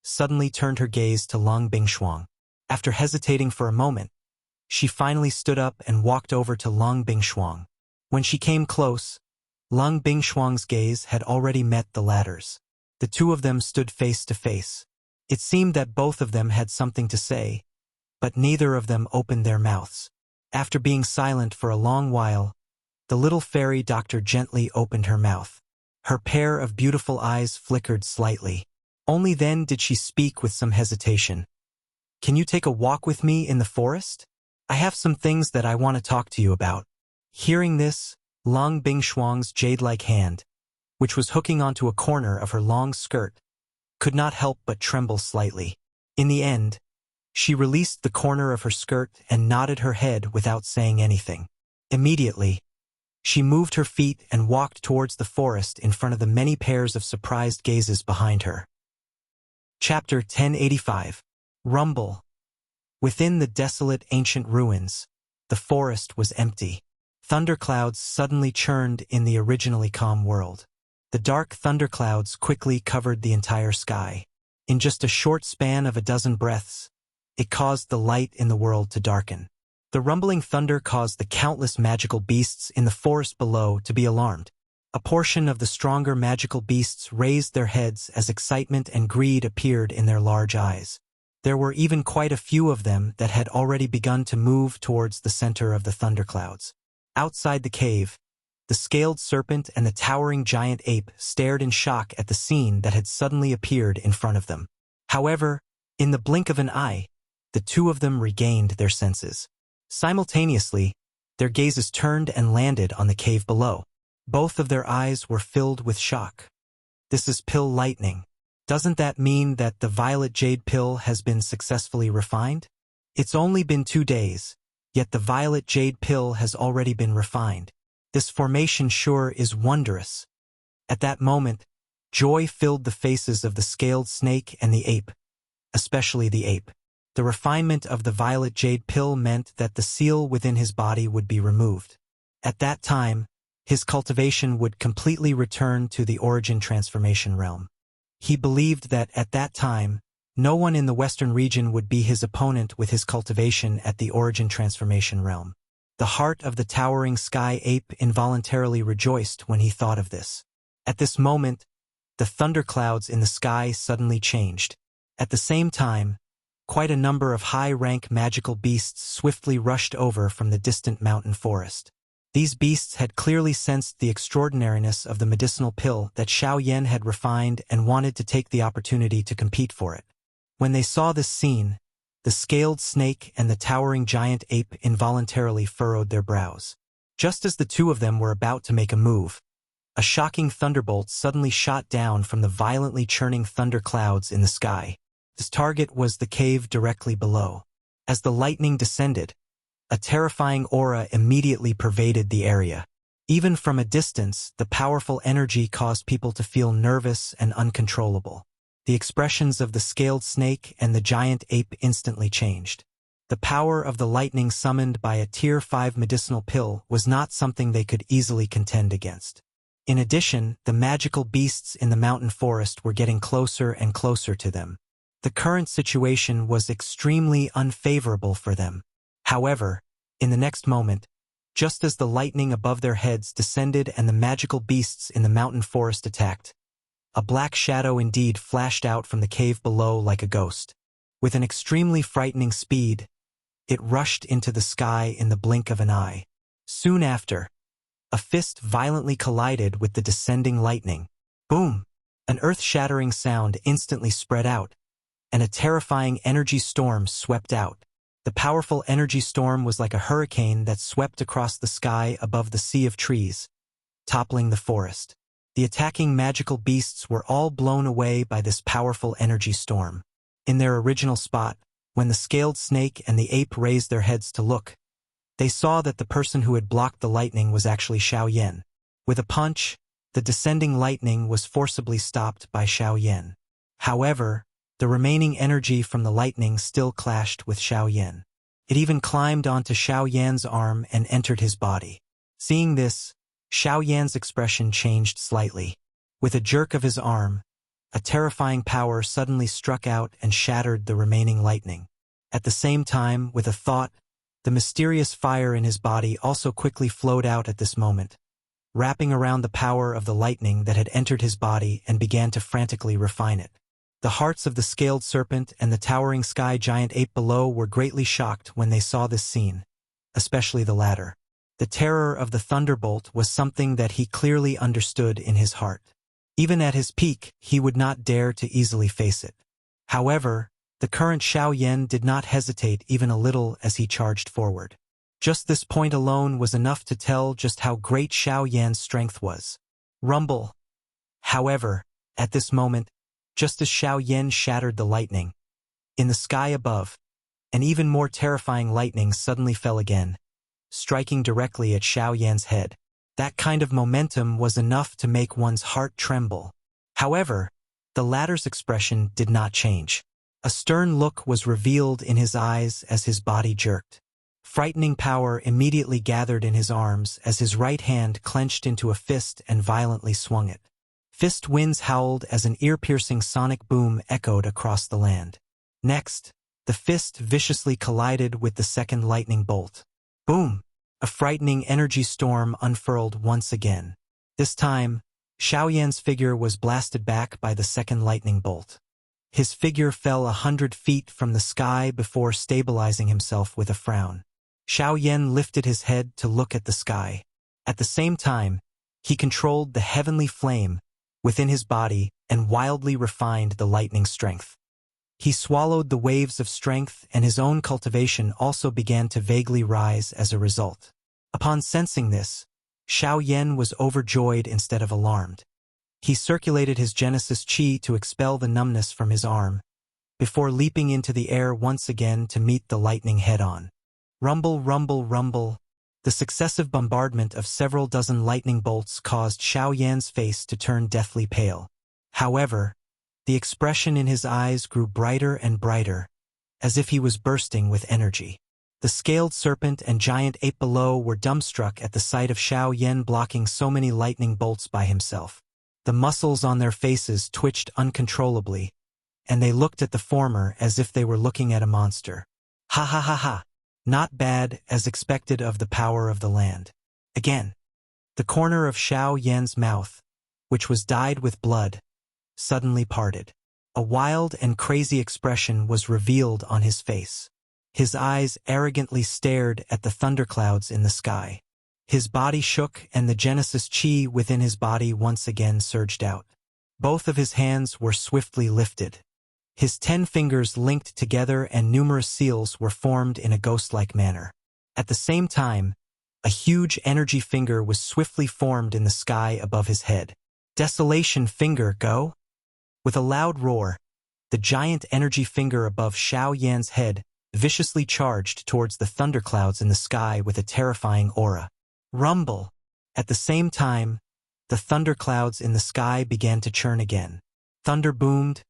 suddenly turned her gaze to Lung Bingshuang. After hesitating for a moment, she finally stood up and walked over to Lung Bingshuang. When she came close, Lung Bingshuang's gaze had already met the latter's. The two of them stood face to face. It seemed that both of them had something to say, but neither of them opened their mouths. After being silent for a long while, the little fairy doctor gently opened her mouth. Her pair of beautiful eyes flickered slightly. Only then did she speak with some hesitation. "Can you take a walk with me in the forest? I have some things that I want to talk to you about." Hearing this, Lung Bingshuang's jade-like hand, which was hooking onto a corner of her long skirt, could not help but tremble slightly. In the end, she released the corner of her skirt and nodded her head without saying anything. Immediately, she moved her feet and walked towards the forest in front of the many pairs of surprised gazes behind her. Chapter 1085. Rumble. Within the desolate ancient ruins, the forest was empty. Thunderclouds suddenly churned in the originally calm world. The dark thunderclouds quickly covered the entire sky. In just a short span of a dozen breaths, it caused the light in the world to darken. The rumbling thunder caused the countless magical beasts in the forest below to be alarmed. A portion of the stronger magical beasts raised their heads as excitement and greed appeared in their large eyes. There were even quite a few of them that had already begun to move towards the center of the thunderclouds. Outside the cave, the scaled serpent and the towering giant ape stared in shock at the scene that had suddenly appeared in front of them. However, in the blink of an eye, the two of them regained their senses. Simultaneously, their gazes turned and landed on the cave below. Both of their eyes were filled with shock. "This is pill lightning. Doesn't that mean that the violet jade pill has been successfully refined? It's only been 2 days, yet the violet jade pill has already been refined. This formation sure is wondrous." At that moment, joy filled the faces of the scaled snake and the ape, especially the ape. The refinement of the violet jade pill meant that the seal within his body would be removed. At that time, his cultivation would completely return to the origin transformation realm. He believed that at that time, no one in the western region would be his opponent with his cultivation at the origin transformation realm. The heart of the towering sky ape involuntarily rejoiced when he thought of this. At this moment, the thunderclouds in the sky suddenly changed. At the same time, quite a number of high-rank magical beasts swiftly rushed over from the distant mountain forest. These beasts had clearly sensed the extraordinariness of the medicinal pill that Xiao Yan had refined and wanted to take the opportunity to compete for it. When they saw this scene, the scaled snake and the towering giant ape involuntarily furrowed their brows. Just as the two of them were about to make a move, a shocking thunderbolt suddenly shot down from the violently churning thunder clouds in the sky. This target was the cave directly below. As the lightning descended, a terrifying aura immediately pervaded the area. Even from a distance, the powerful energy caused people to feel nervous and uncontrollable. The expressions of the scaled snake and the giant ape instantly changed. The power of the lightning summoned by a Tier 5 medicinal pill was not something they could easily contend against. In addition, the magical beasts in the mountain forest were getting closer and closer to them. The current situation was extremely unfavorable for them. However, in the next moment, just as the lightning above their heads descended and the magical beasts in the mountain forest attacked, a black shadow indeed flashed out from the cave below like a ghost. With an extremely frightening speed, it rushed into the sky in the blink of an eye. Soon after, a fist violently collided with the descending lightning. Boom! An earth-shattering sound instantly spread out, and a terrifying energy storm swept out. The powerful energy storm was like a hurricane that swept across the sky above the sea of trees, toppling the forest. The attacking magical beasts were all blown away by this powerful energy storm. In their original spot, when the scaled snake and the ape raised their heads to look, they saw that the person who had blocked the lightning was actually Xiao Yan. With a punch, the descending lightning was forcibly stopped by Xiao Yan. However, the remaining energy from the lightning still clashed with Xiao Yan. It even climbed onto Xiao Yan's arm and entered his body. Seeing this, Xiao Yan's expression changed slightly. With a jerk of his arm, a terrifying power suddenly struck out and shattered the remaining lightning. At the same time, with a thought, the mysterious fire in his body also quickly flowed out at this moment, wrapping around the power of the lightning that had entered his body and began to frantically refine it. The hearts of the scaled serpent and the towering sky giant ape below were greatly shocked when they saw this scene, especially the latter. The terror of the thunderbolt was something that he clearly understood in his heart. Even at his peak, he would not dare to easily face it. However, the current Xiao Yan did not hesitate even a little as he charged forward. Just this point alone was enough to tell just how great Xiao Yan's strength was. Rumble. However, at this moment, just as Xiao Yan shattered the lightning, in the sky above, an even more terrifying lightning suddenly fell again, striking directly at Xiao Yan's head. That kind of momentum was enough to make one's heart tremble. However, the latter's expression did not change. A stern look was revealed in his eyes as his body jerked. Frightening power immediately gathered in his arms as his right hand clenched into a fist and violently swung it. Fist winds howled as an ear-piercing sonic boom echoed across the land. Next, the fist viciously collided with the second lightning bolt. Boom! A frightening energy storm unfurled once again. This time, Xiao Yan's figure was blasted back by the second lightning bolt. His figure fell 100 feet from the sky before stabilizing himself with a frown. Xiao Yan lifted his head to look at the sky. At the same time, he controlled the heavenly flame within his body and wildly refined the lightning strength. He swallowed the waves of strength, and his own cultivation also began to vaguely rise as a result. Upon sensing this, Xiao Yan was overjoyed instead of alarmed. He circulated his Genesis Qi to expel the numbness from his arm, before leaping into the air once again to meet the lightning head-on. Rumble, rumble, rumble. The successive bombardment of several dozen lightning bolts caused Xiao Yan's face to turn deathly pale. However, the expression in his eyes grew brighter and brighter, as if he was bursting with energy. The scaled serpent and giant ape below were dumbstruck at the sight of Xiao Yan blocking so many lightning bolts by himself. The muscles on their faces twitched uncontrollably, and they looked at the former as if they were looking at a monster. Ha ha ha ha! Not bad, as expected of the power of the land. Again, the corner of Xiao Yan's mouth, which was dyed with blood, suddenly parted. A wild and crazy expression was revealed on his face. His eyes arrogantly stared at the thunderclouds in the sky. His body shook and the Genesis Qi within his body once again surged out. Both of his hands were swiftly lifted. His 10 fingers linked together and numerous seals were formed in a ghost-like manner. At the same time, A huge energy finger was swiftly formed in the sky above his head. "Desolation finger, go!" With a loud roar, the giant energy finger above Xiao Yan's head viciously charged towards the thunderclouds in the sky with a terrifying aura. Rumble! At the same time, the thunderclouds in the sky began to churn again. Thunder boomed,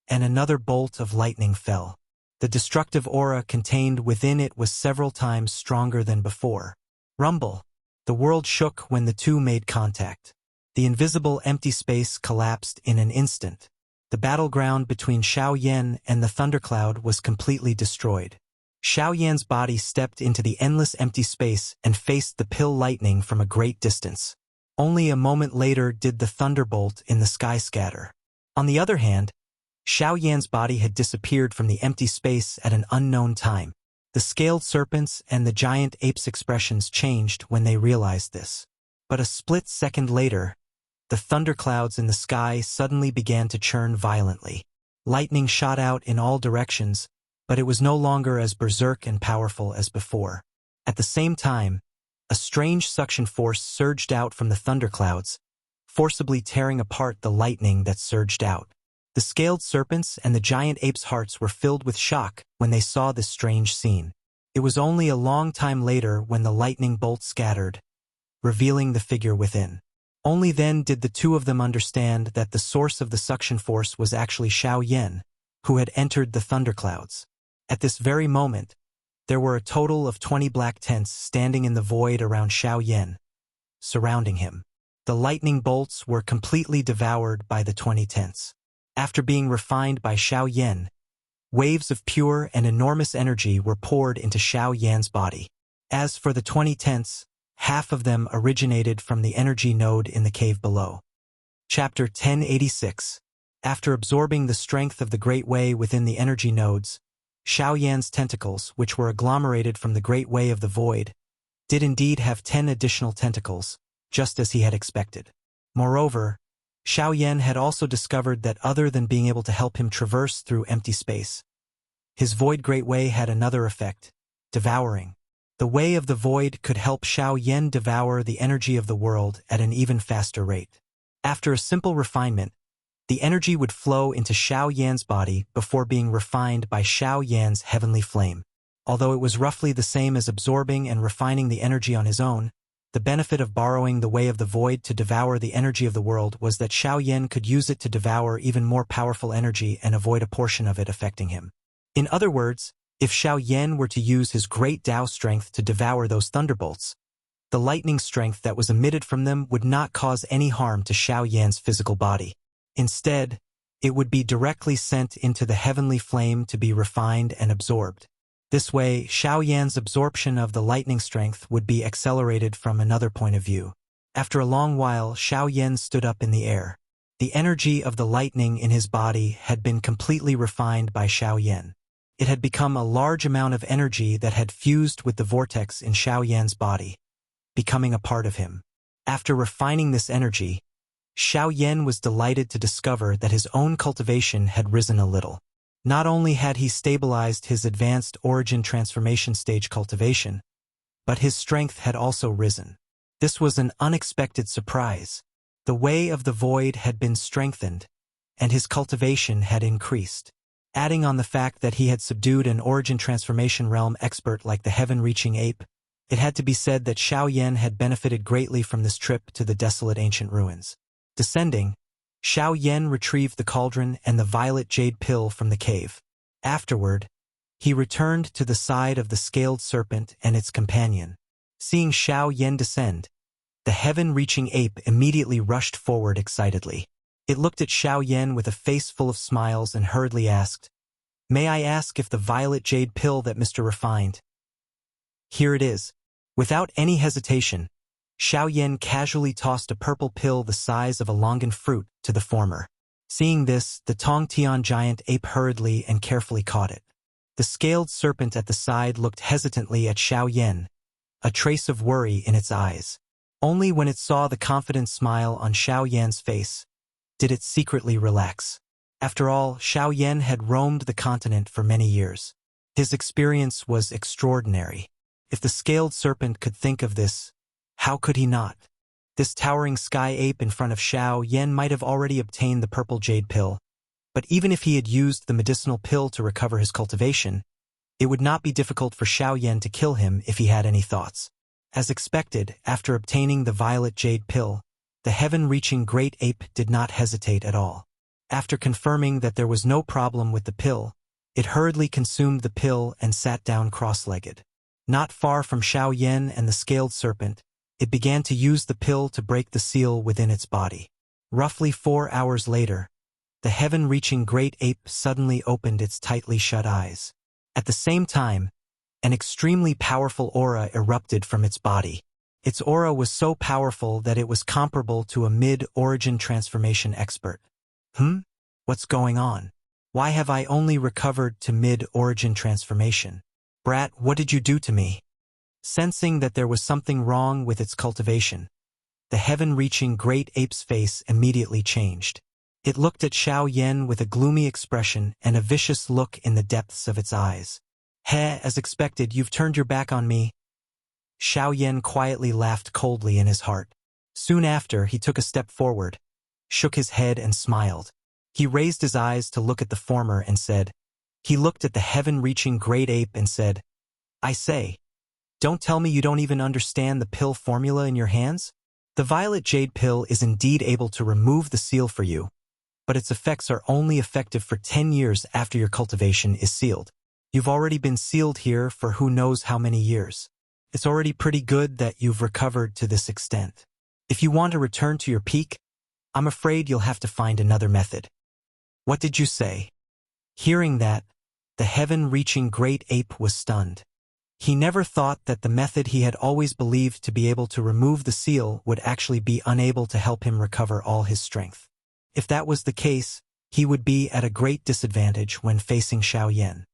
and another bolt of lightning fell. The destructive aura contained within it was several times stronger than before. Rumble! The world shook when the two made contact. The invisible empty space collapsed in an instant. The battleground between Xiao Yan and the thundercloud was completely destroyed. Xiao Yan's body stepped into the endless empty space and faced the pill lightning from a great distance. Only a moment later did the thunderbolt in the sky scatter. On the other hand, Xiao Yan's body had disappeared from the empty space at an unknown time. The scaled serpents and the giant ape's expressions changed when they realized this. But a split second later, the thunderclouds in the sky suddenly began to churn violently. Lightning shot out in all directions, but it was no longer as berserk and powerful as before. At the same time, a strange suction force surged out from the thunderclouds, forcibly tearing apart the lightning that surged out. The scaled serpents and the giant ape's hearts were filled with shock when they saw this strange scene. It was only a long time later when the lightning bolt scattered, revealing the figure within. Only then did the two of them understand that the source of the suction force was actually Xiao Yan, who had entered the thunderclouds. At this very moment, there were a total of 20 black tents standing in the void around Xiao Yan, surrounding him. The lightning bolts were completely devoured by the 20 tents. After being refined by Xiao Yan, waves of pure and enormous energy were poured into Xiao Yan's body. As for the 20 tents, half of them originated from the energy node in the cave below. Chapter 1086. After absorbing the strength of the Great Way within the energy nodes, Xiao Yan's tentacles, which were agglomerated from the Great Way of the Void, did indeed have 10 additional tentacles, just as he had expected. Moreover, Xiao Yan had also discovered that other than being able to help him traverse through empty space, his Void Great Way had another effect, devouring. The Way of the Void could help Xiao Yan devour the energy of the world at an even faster rate. After a simple refinement, the energy would flow into Xiao Yan's body before being refined by Xiao Yan's heavenly flame. Although it was roughly the same as absorbing and refining the energy on his own, the benefit of borrowing the Way of the Void to devour the energy of the world was that Xiao Yan could use it to devour even more powerful energy and avoid a portion of it affecting him. In other words, if Xiao Yan were to use his great Tao strength to devour those thunderbolts, the lightning strength that was emitted from them would not cause any harm to Xiao Yan's physical body. Instead, it would be directly sent into the heavenly flame to be refined and absorbed. This way, Xiao Yan's absorption of the lightning strength would be accelerated from another point of view. After a long while, Xiao Yan stood up in the air. The energy of the lightning in his body had been completely refined by Xiao Yan. It had become a large amount of energy that had fused with the vortex in Xiao Yan's body, becoming a part of him. After refining this energy, Xiao Yan was delighted to discover that his own cultivation had risen a little. Not only had he stabilized his advanced origin transformation stage cultivation, but his strength had also risen. This was an unexpected surprise. The Way of the Void had been strengthened, and his cultivation had increased. Adding on the fact that he had subdued an origin transformation realm expert like the heaven-reaching ape, it had to be said that Xiao Yan had benefited greatly from this trip to the desolate ancient ruins. Descending, Xiao Yan retrieved the cauldron and the violet jade pill from the cave. Afterward, he returned to the side of the scaled serpent and its companion. Seeing Xiao Yan descend, the heaven-reaching ape immediately rushed forward excitedly. It looked at Xiao Yan with a face full of smiles and hurriedly asked, "May I ask if the violet jade pill that Mr. refined?" "Here it is." Without any hesitation, Xiao Yan casually tossed a purple pill the size of a longan fruit to the former. Seeing this, the Tongtian giant ape hurriedly and carefully caught it. The scaled serpent at the side looked hesitantly at Xiao Yan, a trace of worry in its eyes. Only when it saw the confident smile on Xiao Yan's face did it secretly relax. After all, Xiao Yan had roamed the continent for many years. His experience was extraordinary. If the scaled serpent could think of this, how could he not? This towering sky ape in front of Xiao Yan might have already obtained the purple jade pill, but even if he had used the medicinal pill to recover his cultivation, it would not be difficult for Xiao Yan to kill him if he had any thoughts. As expected, after obtaining the violet jade pill, the heaven-reaching great ape did not hesitate at all. After confirming that there was no problem with the pill, it hurriedly consumed the pill and sat down cross-legged. Not far from Xiao Yan and the scaled serpent, it began to use the pill to break the seal within its body. Roughly 4 hours later, the heaven-reaching great ape suddenly opened its tightly shut eyes. At the same time, an extremely powerful aura erupted from its body. Its aura was so powerful that it was comparable to a mid-origin transformation expert. What's going on? Why have I only recovered to mid-origin transformation? Brat, what did you do to me? Sensing that there was something wrong with its cultivation, the heaven-reaching great ape's face immediately changed. It looked at Xiao Yan with a gloomy expression and a vicious look in the depths of its eyes. As expected, you've turned your back on me. Xiao Yan quietly laughed coldly in his heart. Soon after, he took a step forward, shook his head and smiled. He raised his eyes to look at the former and said, he looked at the heaven-reaching great ape and said, I say, don't tell me you don't even understand the pill formula in your hands? The violet jade pill is indeed able to remove the seal for you, but its effects are only effective for 10 years after your cultivation is sealed. You've already been sealed here for who knows how many years. It's already pretty good that you've recovered to this extent. If you want to return to your peak, I'm afraid you'll have to find another method. What did you say? Hearing that, the heaven-reaching great ape was stunned. He never thought that the method he had always believed to be able to remove the seal would actually be unable to help him recover all his strength. If that was the case, he would be at a great disadvantage when facing Xiao Yan.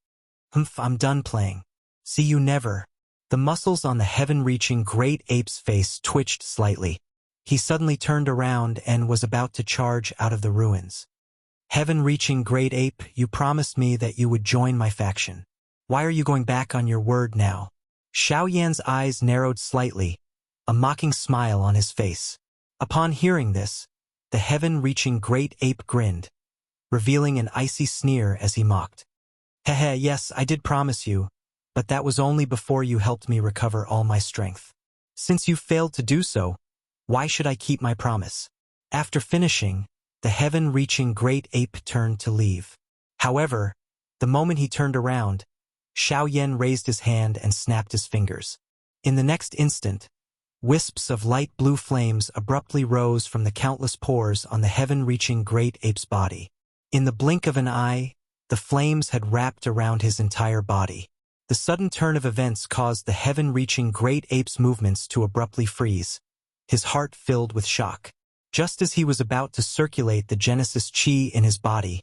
I'm done playing. See you never. The muscles on the heaven-reaching great ape's face twitched slightly. He suddenly turned around and was about to charge out of the ruins. Heaven-reaching great ape, you promised me that you would join my faction. Why are you going back on your word now? Xiao Yan's eyes narrowed slightly, a mocking smile on his face. Upon hearing this, the heaven-reaching great ape grinned, revealing an icy sneer as he mocked. Yes, I did promise you, but that was only before you helped me recover all my strength. Since you failed to do so, why should I keep my promise? After finishing, the heaven-reaching great ape turned to leave. However, the moment he turned around, Xiao Yan raised his hand and snapped his fingers. In the next instant, wisps of light blue flames abruptly rose from the countless pores on the heaven-reaching great ape's body. In the blink of an eye, the flames had wrapped around his entire body. The sudden turn of events caused the heaven-reaching great ape's movements to abruptly freeze, his heart filled with shock. Just as he was about to circulate the Genesis Chi in his body,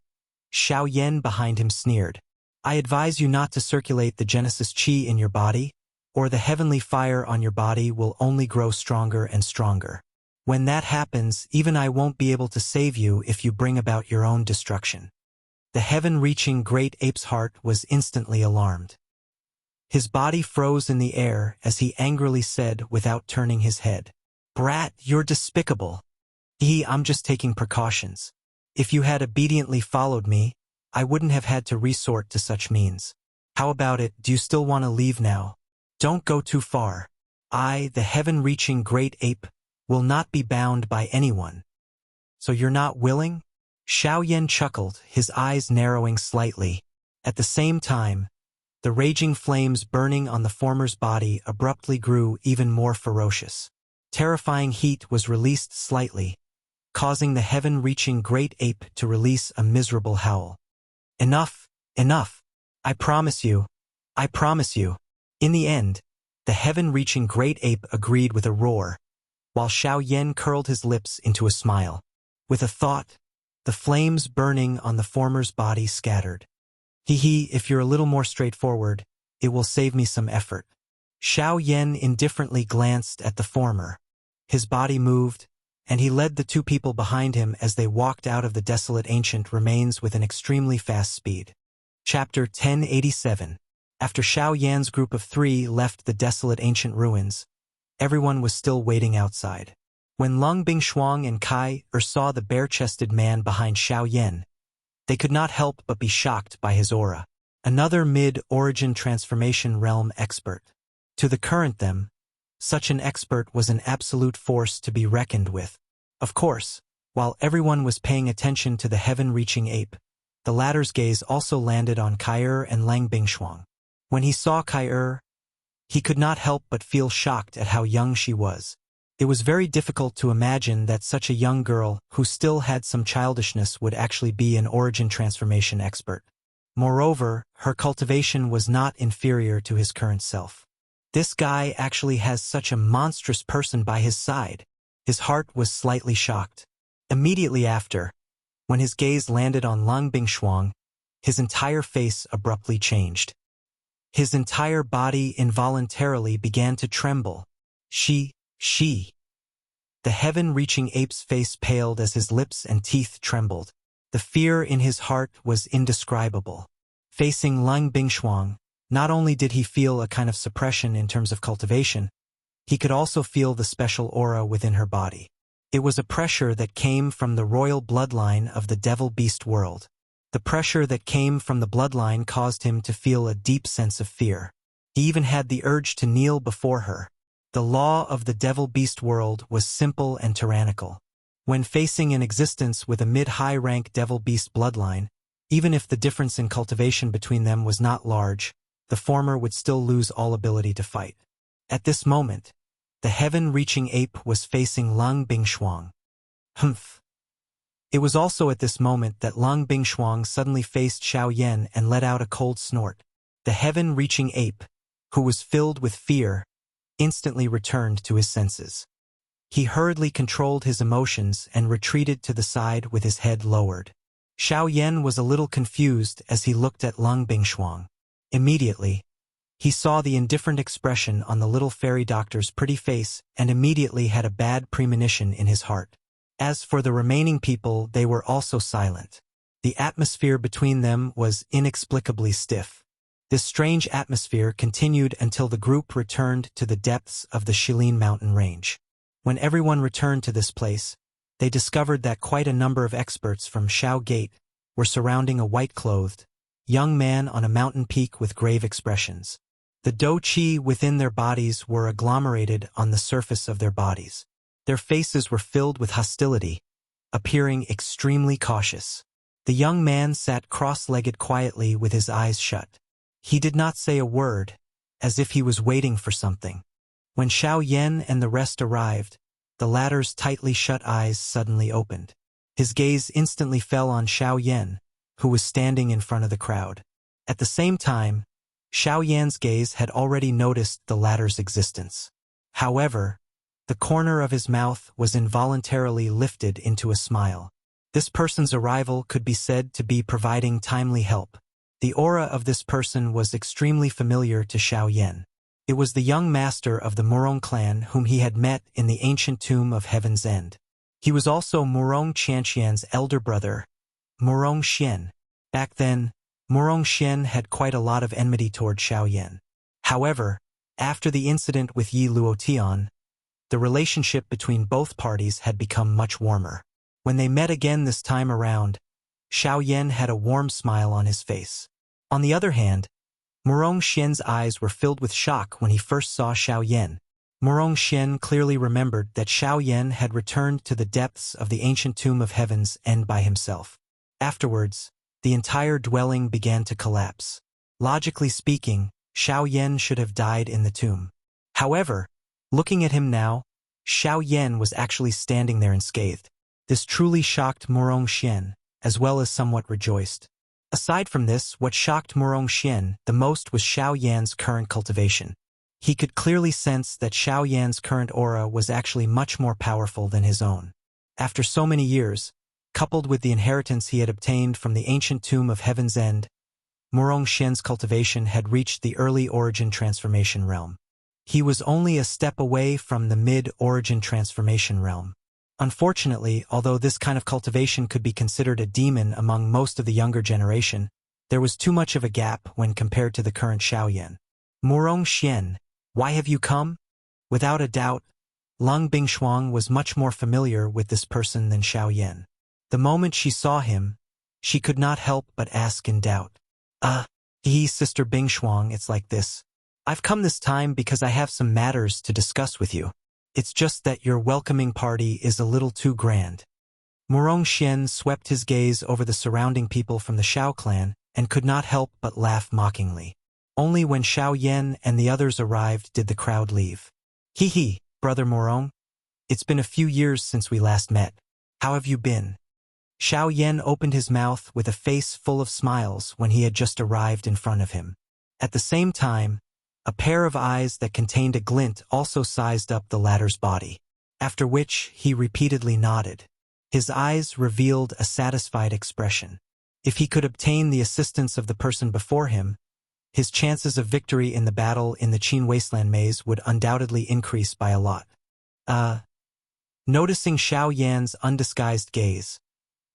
Xiao Yan behind him sneered. I advise you not to circulate the Genesis Chi in your body, or the heavenly fire on your body will only grow stronger and stronger. When that happens, even I won't be able to save you if you bring about your own destruction. The heaven-reaching great ape's heart was instantly alarmed. His body froze in the air as he angrily said without turning his head, Brat, you're despicable. I'm just taking precautions. If you had obediently followed me, I wouldn't have had to resort to such means. How about it, do you still want to leave now? Don't go too far. I, the heaven-reaching great ape, will not be bound by anyone. So you're not willing? Xiao Yan chuckled, his eyes narrowing slightly. At the same time, the raging flames burning on the former's body abruptly grew even more ferocious. Terrifying heat was released slightly, causing the heaven-reaching great ape to release a miserable howl. Enough, enough. I promise you. I promise you. In the end, the heaven-reaching great ape agreed with a roar, while Xiao Yan curled his lips into a smile. With a thought, the flames burning on the former's body scattered. If you're a little more straightforward, it will save me some effort. Xiao Yan indifferently glanced at the former. His body moved, and he led the two people behind him as they walked out of the desolate ancient remains with an extremely fast speed. Chapter 1087. After Xiao Yan's group of 3 left the desolate ancient ruins, everyone was still waiting outside. When Lung Bingshuang and Kai saw the bare-chested man behind Xiao Yan, they could not help but be shocked by his aura. Another mid-origin transformation realm expert. To the current them, such an expert was an absolute force to be reckoned with. Of course, while everyone was paying attention to the heaven-reaching ape, the latter's gaze also landed on Kai and Lang Bingshuang. When he saw Kai, he could not help but feel shocked at how young she was. It was very difficult to imagine that such a young girl who still had some childishness would actually be an origin transformation expert. Moreover, her cultivation was not inferior to his current self. This guy actually has such a monstrous person by his side. His heart was slightly shocked. Immediately after, when his gaze landed on Lang Bingshuang, his entire face abruptly changed. His entire body involuntarily began to tremble. She. The heaven-reaching ape's face paled as his lips and teeth trembled. The fear in his heart was indescribable. Facing Lang Bingshuang, not only did he feel a kind of suppression in terms of cultivation, he could also feel the special aura within her body. It was a pressure that came from the royal bloodline of the devil-beast world. The pressure that came from the bloodline caused him to feel a deep sense of fear. He even had the urge to kneel before her. The law of the devil-beast world was simple and tyrannical. When facing an existence with a mid-high rank devil-beast bloodline, even if the difference in cultivation between them was not large, the former would still lose all ability to fight. At this moment, the heaven-reaching ape was facing Lang Bingshuang. Humph. It was also at this moment that Lang Bingshuang suddenly faced Xiao Yan and let out a cold snort. The heaven-reaching ape, who was filled with fear, instantly returned to his senses. He hurriedly controlled his emotions and retreated to the side with his head lowered. Xiao Yan was a little confused as he looked at Lang Bingshuang. Immediately, he saw the indifferent expression on the little fairy doctor's pretty face and immediately had a bad premonition in his heart. As for the remaining people, they were also silent. The atmosphere between them was inexplicably stiff. This strange atmosphere continued until the group returned to the depths of the Shilin mountain range. When everyone returned to this place, they discovered that quite a number of experts from Xiao Gate were surrounding a white-clothed young man on a mountain peak with grave expressions. The do-chi within their bodies were agglomerated on the surface of their bodies. Their faces were filled with hostility, appearing extremely cautious. The young man sat cross-legged quietly with his eyes shut. He did not say a word, as if he was waiting for something. When Xiao Yan and the rest arrived, the latter's tightly shut eyes suddenly opened. His gaze instantly fell on Xiao Yan, who was standing in front of the crowd. At the same time, Xiao Yan's gaze had already noticed the latter's existence. However, the corner of his mouth was involuntarily lifted into a smile. This person's arrival could be said to be providing timely help. The aura of this person was extremely familiar to Xiao Yan. It was the young master of the Murong clan whom he had met in the ancient tomb of Heaven's End. He was also Murong Qianxian's elder brother, Murong Xian. Back then, Murong Xian had quite a lot of enmity toward Xiao Yan. However, after the incident with Yi Luotian, the relationship between both parties had become much warmer. When they met again this time around, Xiao Yan had a warm smile on his face. On the other hand, Murong Xian's eyes were filled with shock when he first saw Xiao Yan. Murong Xian clearly remembered that Xiao Yan had returned to the depths of the ancient tomb of Heaven's End by himself. Afterwards, the entire dwelling began to collapse. Logically speaking, Xiao Yan should have died in the tomb. However, looking at him now, Xiao Yan was actually standing there unscathed. This truly shocked Murong Xian, as well as somewhat rejoiced. Aside from this, what shocked Murong Xian the most was Xiao Yan's current cultivation. He could clearly sense that Xiao Yan's current aura was actually much more powerful than his own. After so many years, coupled with the inheritance he had obtained from the ancient tomb of Heaven's End, Murong Xian's cultivation had reached the early origin transformation realm. He was only a step away from the mid-origin transformation realm. Unfortunately, although this kind of cultivation could be considered a demon among most of the younger generation, There was too much of a gap when compared to the current Xiaoyan. Morong Xian, why have you come? Without a doubt, Lung Bingshuang was much more familiar with this person than Xiaoyan. The moment she saw him, she could not help but ask in doubt. Sister Bingshuang, it's like this. I've come this time because I have some matters to discuss with you. It's just that your welcoming party is a little too grand. Morong Xian swept his gaze over the surrounding people from the Xiao clan and could not help but laugh mockingly. Only when Xiaoyan and the others arrived did the crowd leave. Hee, Brother Morong. It's been a few years since we last met. How have you been? Xiaoyan opened his mouth with a face full of smiles when he had just arrived in front of him. At the same time, a pair of eyes that contained a glint also sized up the latter's body, after which he repeatedly nodded. His eyes revealed a satisfied expression. If he could obtain the assistance of the person before him, his chances of victory in the battle in the Qin Wasteland Maze would undoubtedly increase by a lot. Noticing Xiaoyan's undisguised gaze,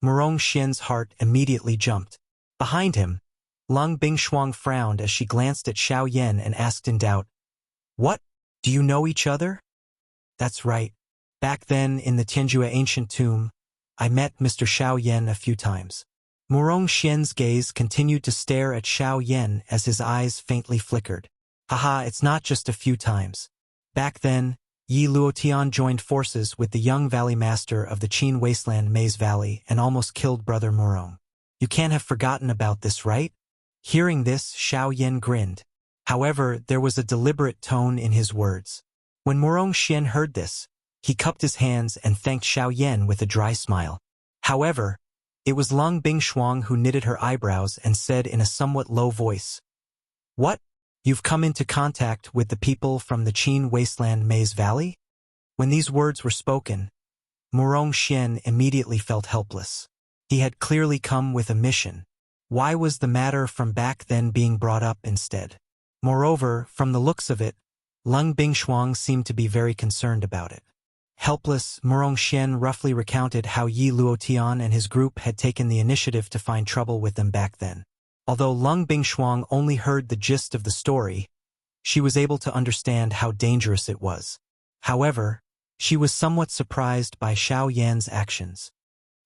Morong Xian's heart immediately jumped. Behind him, Lung Bingshuang frowned as she glanced at Xiaoyan and asked in doubt, "What? Do you know each other?" "That's right. Back then in the Tianjue ancient tomb, I met Mr. Xiaoyan a few times." Morong Xian's gaze continued to stare at Xiaoyan as his eyes faintly flickered. "Haha, it's not just a few times. Back then, Yi Luotian joined forces with the young valley master of the Qin Wasteland Maze Valley and almost killed Brother Morong. You can't have forgotten about this, right?" Hearing this, Xiaoyan grinned. However, there was a deliberate tone in his words. When Morong Xian heard this, he cupped his hands and thanked Xiaoyan with a dry smile. However, it was Lung Bingshuang who knitted her eyebrows and said in a somewhat low voice, "What? You've come into contact with the people from the Qin Wasteland Maze Valley?" When these words were spoken, Morong Xian immediately felt helpless. He had clearly come with a mission. Why was the matter from back then being brought up instead? Moreover, from the looks of it, Lung Bingshuang seemed to be very concerned about it. Helpless, Morong Xian roughly recounted how Yi Luotian and his group had taken the initiative to find trouble with them back then. Although Lung Bingshuang only heard the gist of the story, she was able to understand how dangerous it was. However, she was somewhat surprised by Xiaoyan's actions.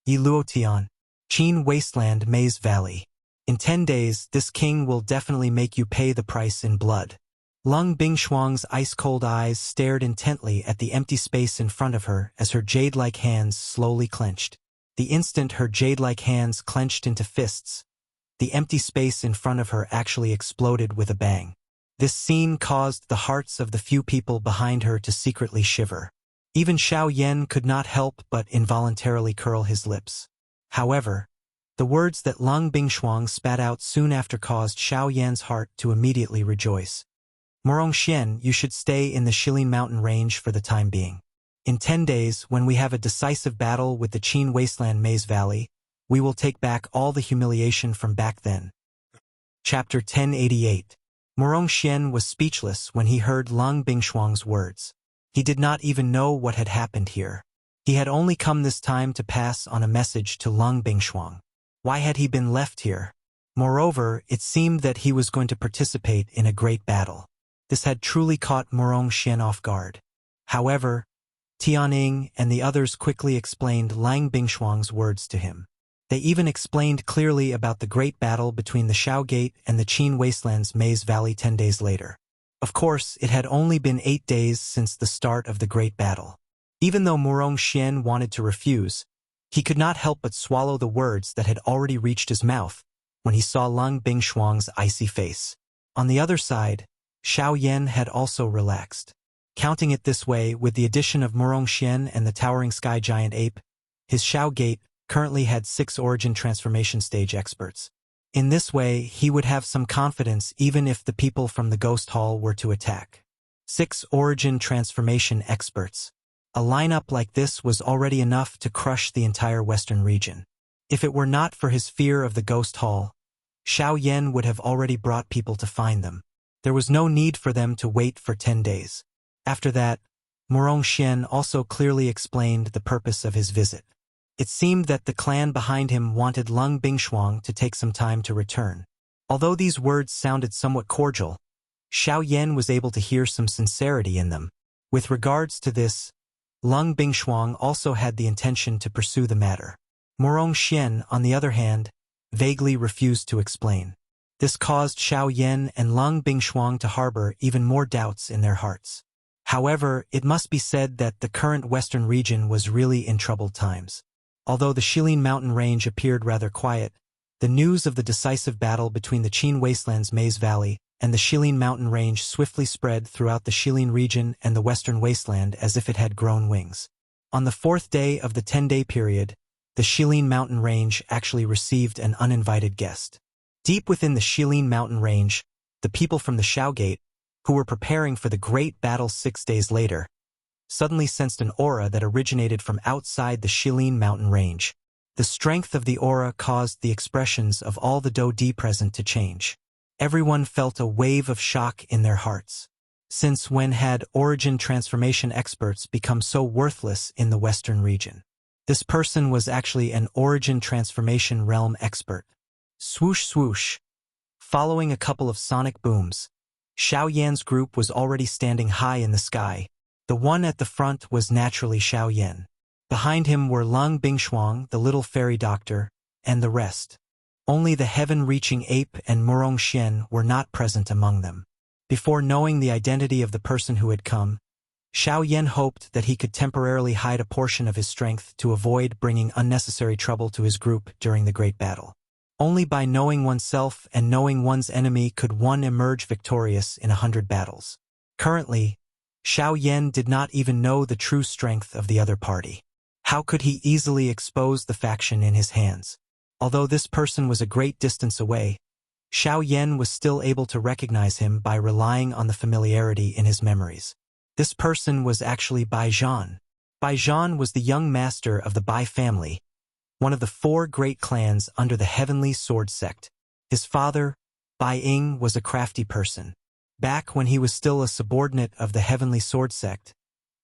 Yi Luotian, Qin Wasteland Maze Valley. In 10 days, this king will definitely make you pay the price in blood. Lung Bingshuang's ice-cold eyes stared intently at the empty space in front of her as her jade-like hands slowly clenched. The instant her jade-like hands clenched into fists, the empty space in front of her actually exploded with a bang. This scene caused the hearts of the few people behind her to secretly shiver. Even Xiaoyan could not help but involuntarily curl his lips. However, the words that Lung Bingshuang spat out soon after caused Xiaoyan's heart to immediately rejoice. "Morong Xian, you should stay in the Shilin Mountain range for the time being. In 10 days, when we have a decisive battle with the Qin Wasteland Maze Valley, we will take back all the humiliation from back then." Chapter 1088. Morong Xian was speechless when he heard Lung Bingshuang's words. He did not even know what had happened here. He had only come this time to pass on a message to Lung Bingshuang. Why had he been left here? Moreover, it seemed that he was going to participate in a great battle. This had truly caught Morong Xian off guard. However, Tianing and the others quickly explained Lung Bingshuang's words to him. They even explained clearly about the great battle between the Xiao Gate and the Qin Wasteland's Maze Valley 10 days later. Of course, it had only been 8 days since the start of the great battle. Even though Morong Xian wanted to refuse, he could not help but swallow the words that had already reached his mouth when he saw Lung Bingshuang's icy face. On the other side, Xiaoyan had also relaxed. Counting it this way, with the addition of Morong Xian and the towering sky giant ape, his Xiao Gate currently had 6 origin transformation stage experts. In this way, he would have some confidence even if the people from the Ghost Hall were to attack. 6 origin transformation experts. A lineup like this was already enough to crush the entire western region. If it were not for his fear of the Ghost Hall, Xiaoyan would have already brought people to find them. There was no need for them to wait for 10 days. After that, Morong Xian also clearly explained the purpose of his visit. It seemed that the clan behind him wanted Lung Bingshuang to take some time to return. Although these words sounded somewhat cordial, Xiao Yan was able to hear some sincerity in them. With regards to this, Lung Bingshuang also had the intention to pursue the matter. Morong Xian, on the other hand, vaguely refused to explain. This caused Xiao Yan and Lung Bingshuang to harbor even more doubts in their hearts. However, it must be said that the current western region was really in troubled times. Although the Shilin mountain range appeared rather quiet, the news of the decisive battle between the Qin Wasteland's Maze Valley and the Shilin mountain range swiftly spread throughout the Shilin region and the western wasteland as if it had grown wings. On the 4th day of the 10-day period, the Shilin mountain range actually received an uninvited guest. Deep within the Shilin mountain range, the people from the Xiao Gate, who were preparing for the great battle 6 days later, suddenly sensed an aura that originated from outside the Shilin mountain range. The strength of the aura caused the expressions of all the Dou present to change. Everyone felt a wave of shock in their hearts. Since when had origin transformation experts become so worthless in the western region? This person was actually an origin transformation realm expert. Swoosh swoosh. Following a couple of sonic booms, Xiao Yan's group was already standing high in the sky. The one at the front was naturally Xiao Yan. Behind him were Lung Bingshuang, the little fairy doctor, and the rest. Only the heaven-reaching ape and Murong Xian were not present among them. Before knowing the identity of the person who had come, Xiao Yan hoped that he could temporarily hide a portion of his strength to avoid bringing unnecessary trouble to his group during the great battle. Only by knowing oneself and knowing one's enemy could one emerge victorious in 100 battles. Currently, Xiao Yan did not even know the true strength of the other party. How could he easily expose the faction in his hands? Although this person was a great distance away, Xiao Yan was still able to recognize him by relying on the familiarity in his memories. This person was actually Bai Zhan. Bai Zhan was the young master of the Bai family, one of the 4 great clans under the Heavenly Sword Sect. His father, Bai Ying, was a crafty person. Back when he was still a subordinate of the Heavenly Sword Sect,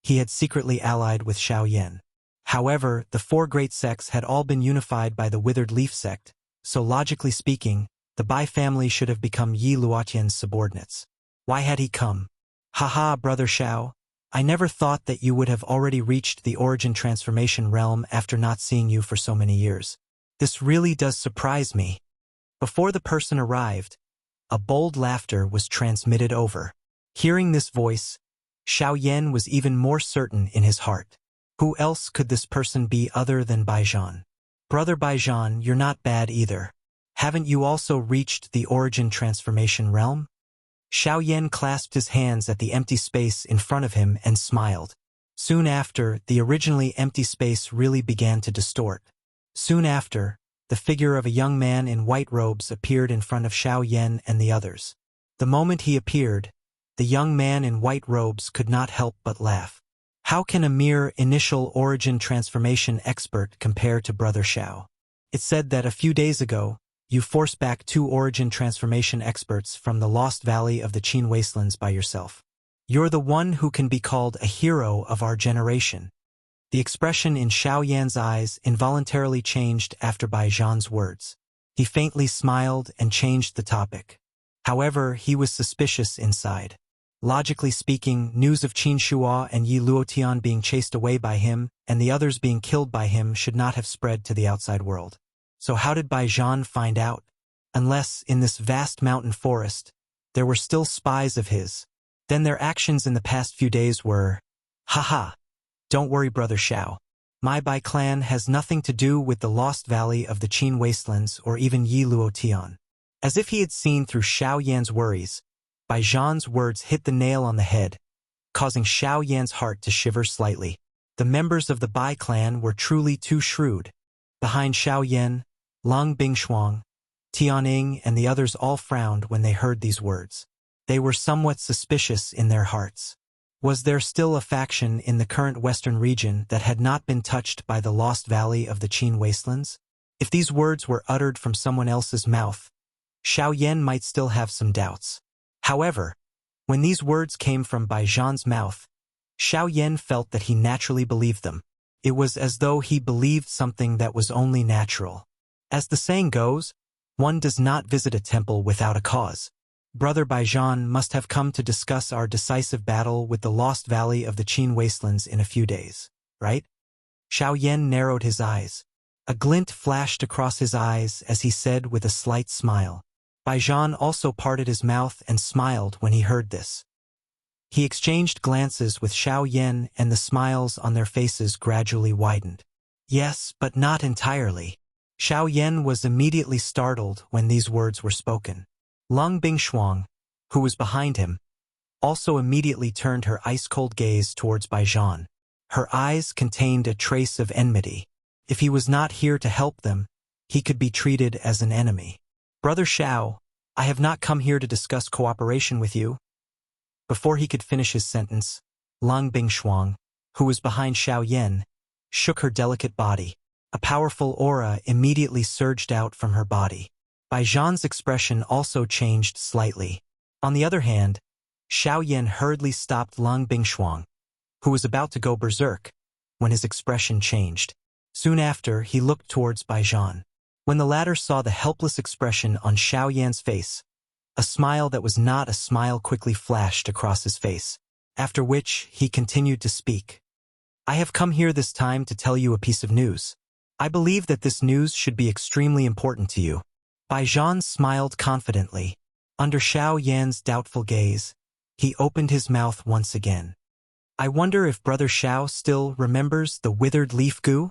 he had secretly allied with Xiao Yan. However, the 4 great sects had all been unified by the Withered Leaf sect, so logically speaking, the Bai family should have become Yi Luotian's subordinates. Why had he come? Haha, brother Xiao, I never thought that you would have already reached the origin transformation realm after not seeing you for so many years. This really does surprise me. Before the person arrived, a bold laughter was transmitted over. Hearing this voice, Xiao Yan was even more certain in his heart. Who else could this person be other than Bai Zhan? Brother Bai Zhan, you're not bad either. Haven't you also reached the origin transformation realm? Xiao Yan clasped his hands at the empty space in front of him and smiled. Soon after, the originally empty space really began to distort. Soon after, the figure of a young man in white robes appeared in front of Xiao Yan and the others. The moment he appeared, the young man in white robes could not help but laugh. How can a mere initial origin transformation expert compare to Brother Xiao? It said that a few days ago, you forced back 2 origin transformation experts from the lost valley of the Qin Wastelands by yourself. You're the one who can be called a hero of our generation. The expression in Xiao Yan's eyes involuntarily changed after Bai Zhan's words. He faintly smiled and changed the topic. However, he was suspicious inside. Logically speaking, news of Qin Shuo and Yi Luotian being chased away by him and the others being killed by him should not have spread to the outside world. So how did Bai Zhan find out? Unless, in this vast mountain forest, there were still spies of his. Then their actions in the past few days were, haha. Don't worry, brother Xiao. My Bai clan has nothing to do with the lost valley of the Qin Wastelands or even Yi Luotian. As if he had seen through Xiao Yan's worries, Bai Zhan's words hit the nail on the head, causing Xiao Yan's heart to shiver slightly. The members of the Bai clan were truly too shrewd. Behind Xiao Yan, Lung Bingshuang, Tianying, and the others all frowned when they heard these words. They were somewhat suspicious in their hearts. Was there still a faction in the current western region that had not been touched by the lost valley of the Qin Wastelands? If these words were uttered from someone else's mouth, Xiao Yan might still have some doubts. However, when these words came from Bai Zhan's mouth, Xiao Yan felt that he naturally believed them. It was as though he believed something that was only natural. As the saying goes, One does not visit a temple without a cause. Brother Baijan must have come to discuss our decisive battle with the lost valley of the Qin wastelands in a few days, right? Xiao Yan narrowed his eyes. A glint flashed across his eyes as he said with a slight smile. Baijan also parted his mouth and smiled when he heard this. He exchanged glances with Xiao Yan and the smiles on their faces gradually widened. Yes, but not entirely. Xiao Yan was immediately startled when these words were spoken. Lung Bingshuang, who was behind him, also immediately turned her ice-cold gaze towards Baijan. Her eyes contained a trace of enmity. If he was not here to help them, he could be treated as an enemy. Brother Xiao, I have not come here to discuss cooperation with you. Before he could finish his sentence, Lung Bingshuang, who was behind Xiao Yan, shook her delicate body. A powerful aura immediately surged out from her body. Baijan's expression also changed slightly. On the other hand, Xiao Yan hurriedly stopped Lung Bingshuang, who was about to go berserk, when his expression changed. Soon after, he looked towards Baijan. When the latter saw the helpless expression on Xiao Yan's face, a smile that was not a smile quickly flashed across his face, after which he continued to speak. I have come here this time to tell you a piece of news. I believe that this news should be extremely important to you. Baijan smiled confidently. Under Xiao Yan's doubtful gaze, he opened his mouth once again. I wonder if Brother Xiao still remembers the withered leaf goo?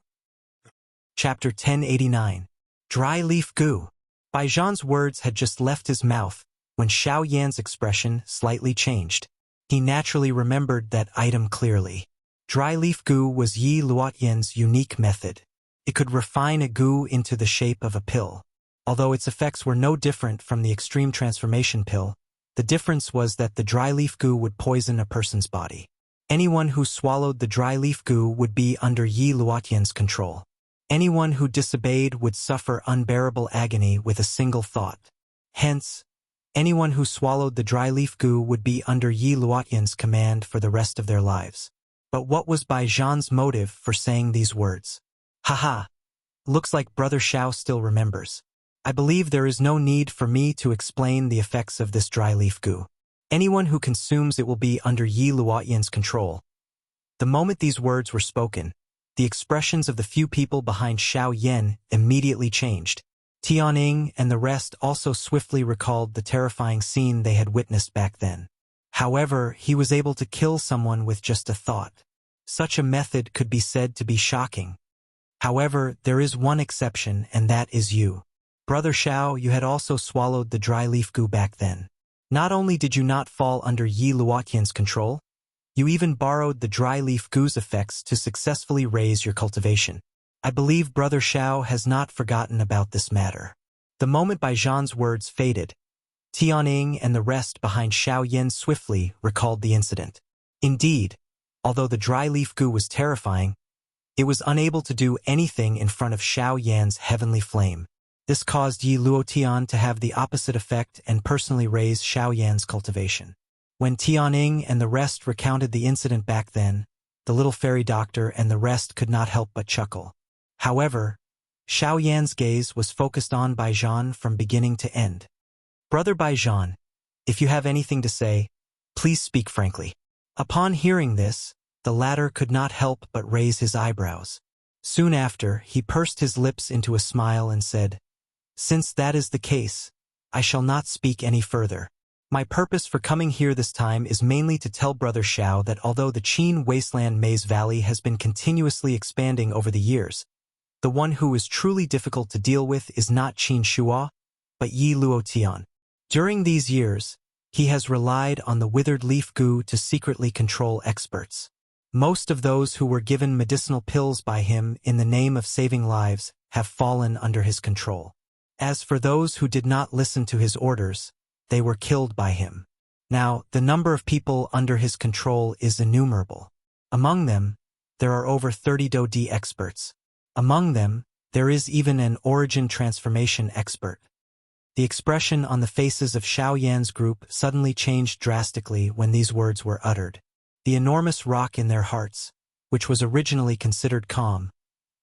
Chapter 1089. Dry leaf goo. Baijan's words had just left his mouth when Xiao Yan's expression slightly changed. He naturally remembered that item clearly. Dry leaf goo was Yi Luotian's unique method. It could refine a goo into the shape of a pill. Although its effects were no different from the extreme transformation pill, the difference was that the dry leaf goo would poison a person's body. Anyone who swallowed the dry leaf goo would be under Yi Luotian's control. Anyone who disobeyed would suffer unbearable agony with a single thought. Hence, anyone who swallowed the dry leaf goo would be under Yi Luotian's command for the rest of their lives. But what was Baijan's motive for saying these words? Haha. Looks like Brother Xiao still remembers. I believe there is no need for me to explain the effects of this dry leaf goo. Anyone who consumes it will be under Yi Luotian's control. The moment these words were spoken, the expressions of the few people behind Xiao Yan immediately changed. Tianing and the rest also swiftly recalled the terrifying scene they had witnessed back then. However, he was able to kill someone with just a thought. Such a method could be said to be shocking. However, there is one exception, and that is you. Brother Xiao, you had also swallowed the dry leaf goo back then. Not only did you not fall under Yi Luotian's control, you even borrowed the dry leaf goo's effects to successfully raise your cultivation. I believe Brother Xiao has not forgotten about this matter. The moment Baijan's words faded, Tianing and the rest behind Xiao Yan swiftly recalled the incident. Indeed, although the dry leaf goo was terrifying, it was unable to do anything in front of Xiao Yan's heavenly flame. This caused Yi Luotian to have the opposite effect and personally raise Xiao Yan's cultivation. When Tianing and the rest recounted the incident back then, the little fairy doctor and the rest could not help but chuckle. However, Xiao Yan's gaze was focused on Baijan from beginning to end. Brother Baijan, if you have anything to say, please speak frankly. Upon hearing this, the latter could not help but raise his eyebrows. Soon after, he pursed his lips into a smile and said, Since that is the case, I shall not speak any further. My purpose for coming here this time is mainly to tell Brother Xiao that although the Qin wasteland Maze Valley has been continuously expanding over the years, the one who is truly difficult to deal with is not Qin Shuo, but Yi Luotian. During these years, he has relied on the withered leaf goo to secretly control experts. Most of those who were given medicinal pills by him in the name of saving lives have fallen under his control. As for those who did not listen to his orders, they were killed by him. Now, the number of people under his control is innumerable. Among them, there are over 30 Do-D experts. Among them, there is even an origin transformation expert. The expression on the faces of Xiao Yan's group suddenly changed drastically when these words were uttered. The enormous rock in their hearts, which was originally considered calm,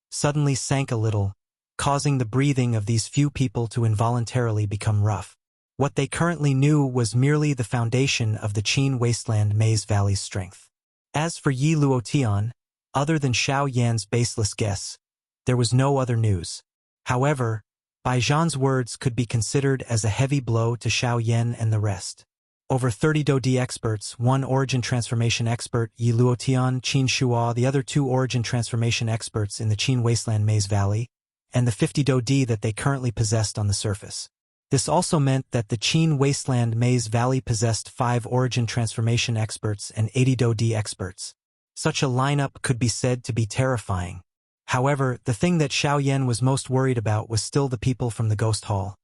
suddenly sank a little, causing the breathing of these few people to involuntarily become rough. What they currently knew was merely the foundation of the Qin Wasteland Maze Valley's strength. As for Yi Luotian, other than Xiao Yan's baseless guess, there was no other news. However, Bai Zhan's words could be considered as a heavy blow to Xiao Yan and the rest. Over 30 Dodi experts, one origin transformation expert, Yi Luotian, Qin Shua, the other 2 origin transformation experts in the Qin Wasteland Maze Valley, and the 50 Dodi that they currently possessed on the surface. This also meant that the Qin Wasteland Maze Valley possessed 5 origin transformation experts and 80 Dodi experts. Such a lineup could be said to be terrifying. However, the thing that Xiao Yan was most worried about was still the people from the Ghost Hall.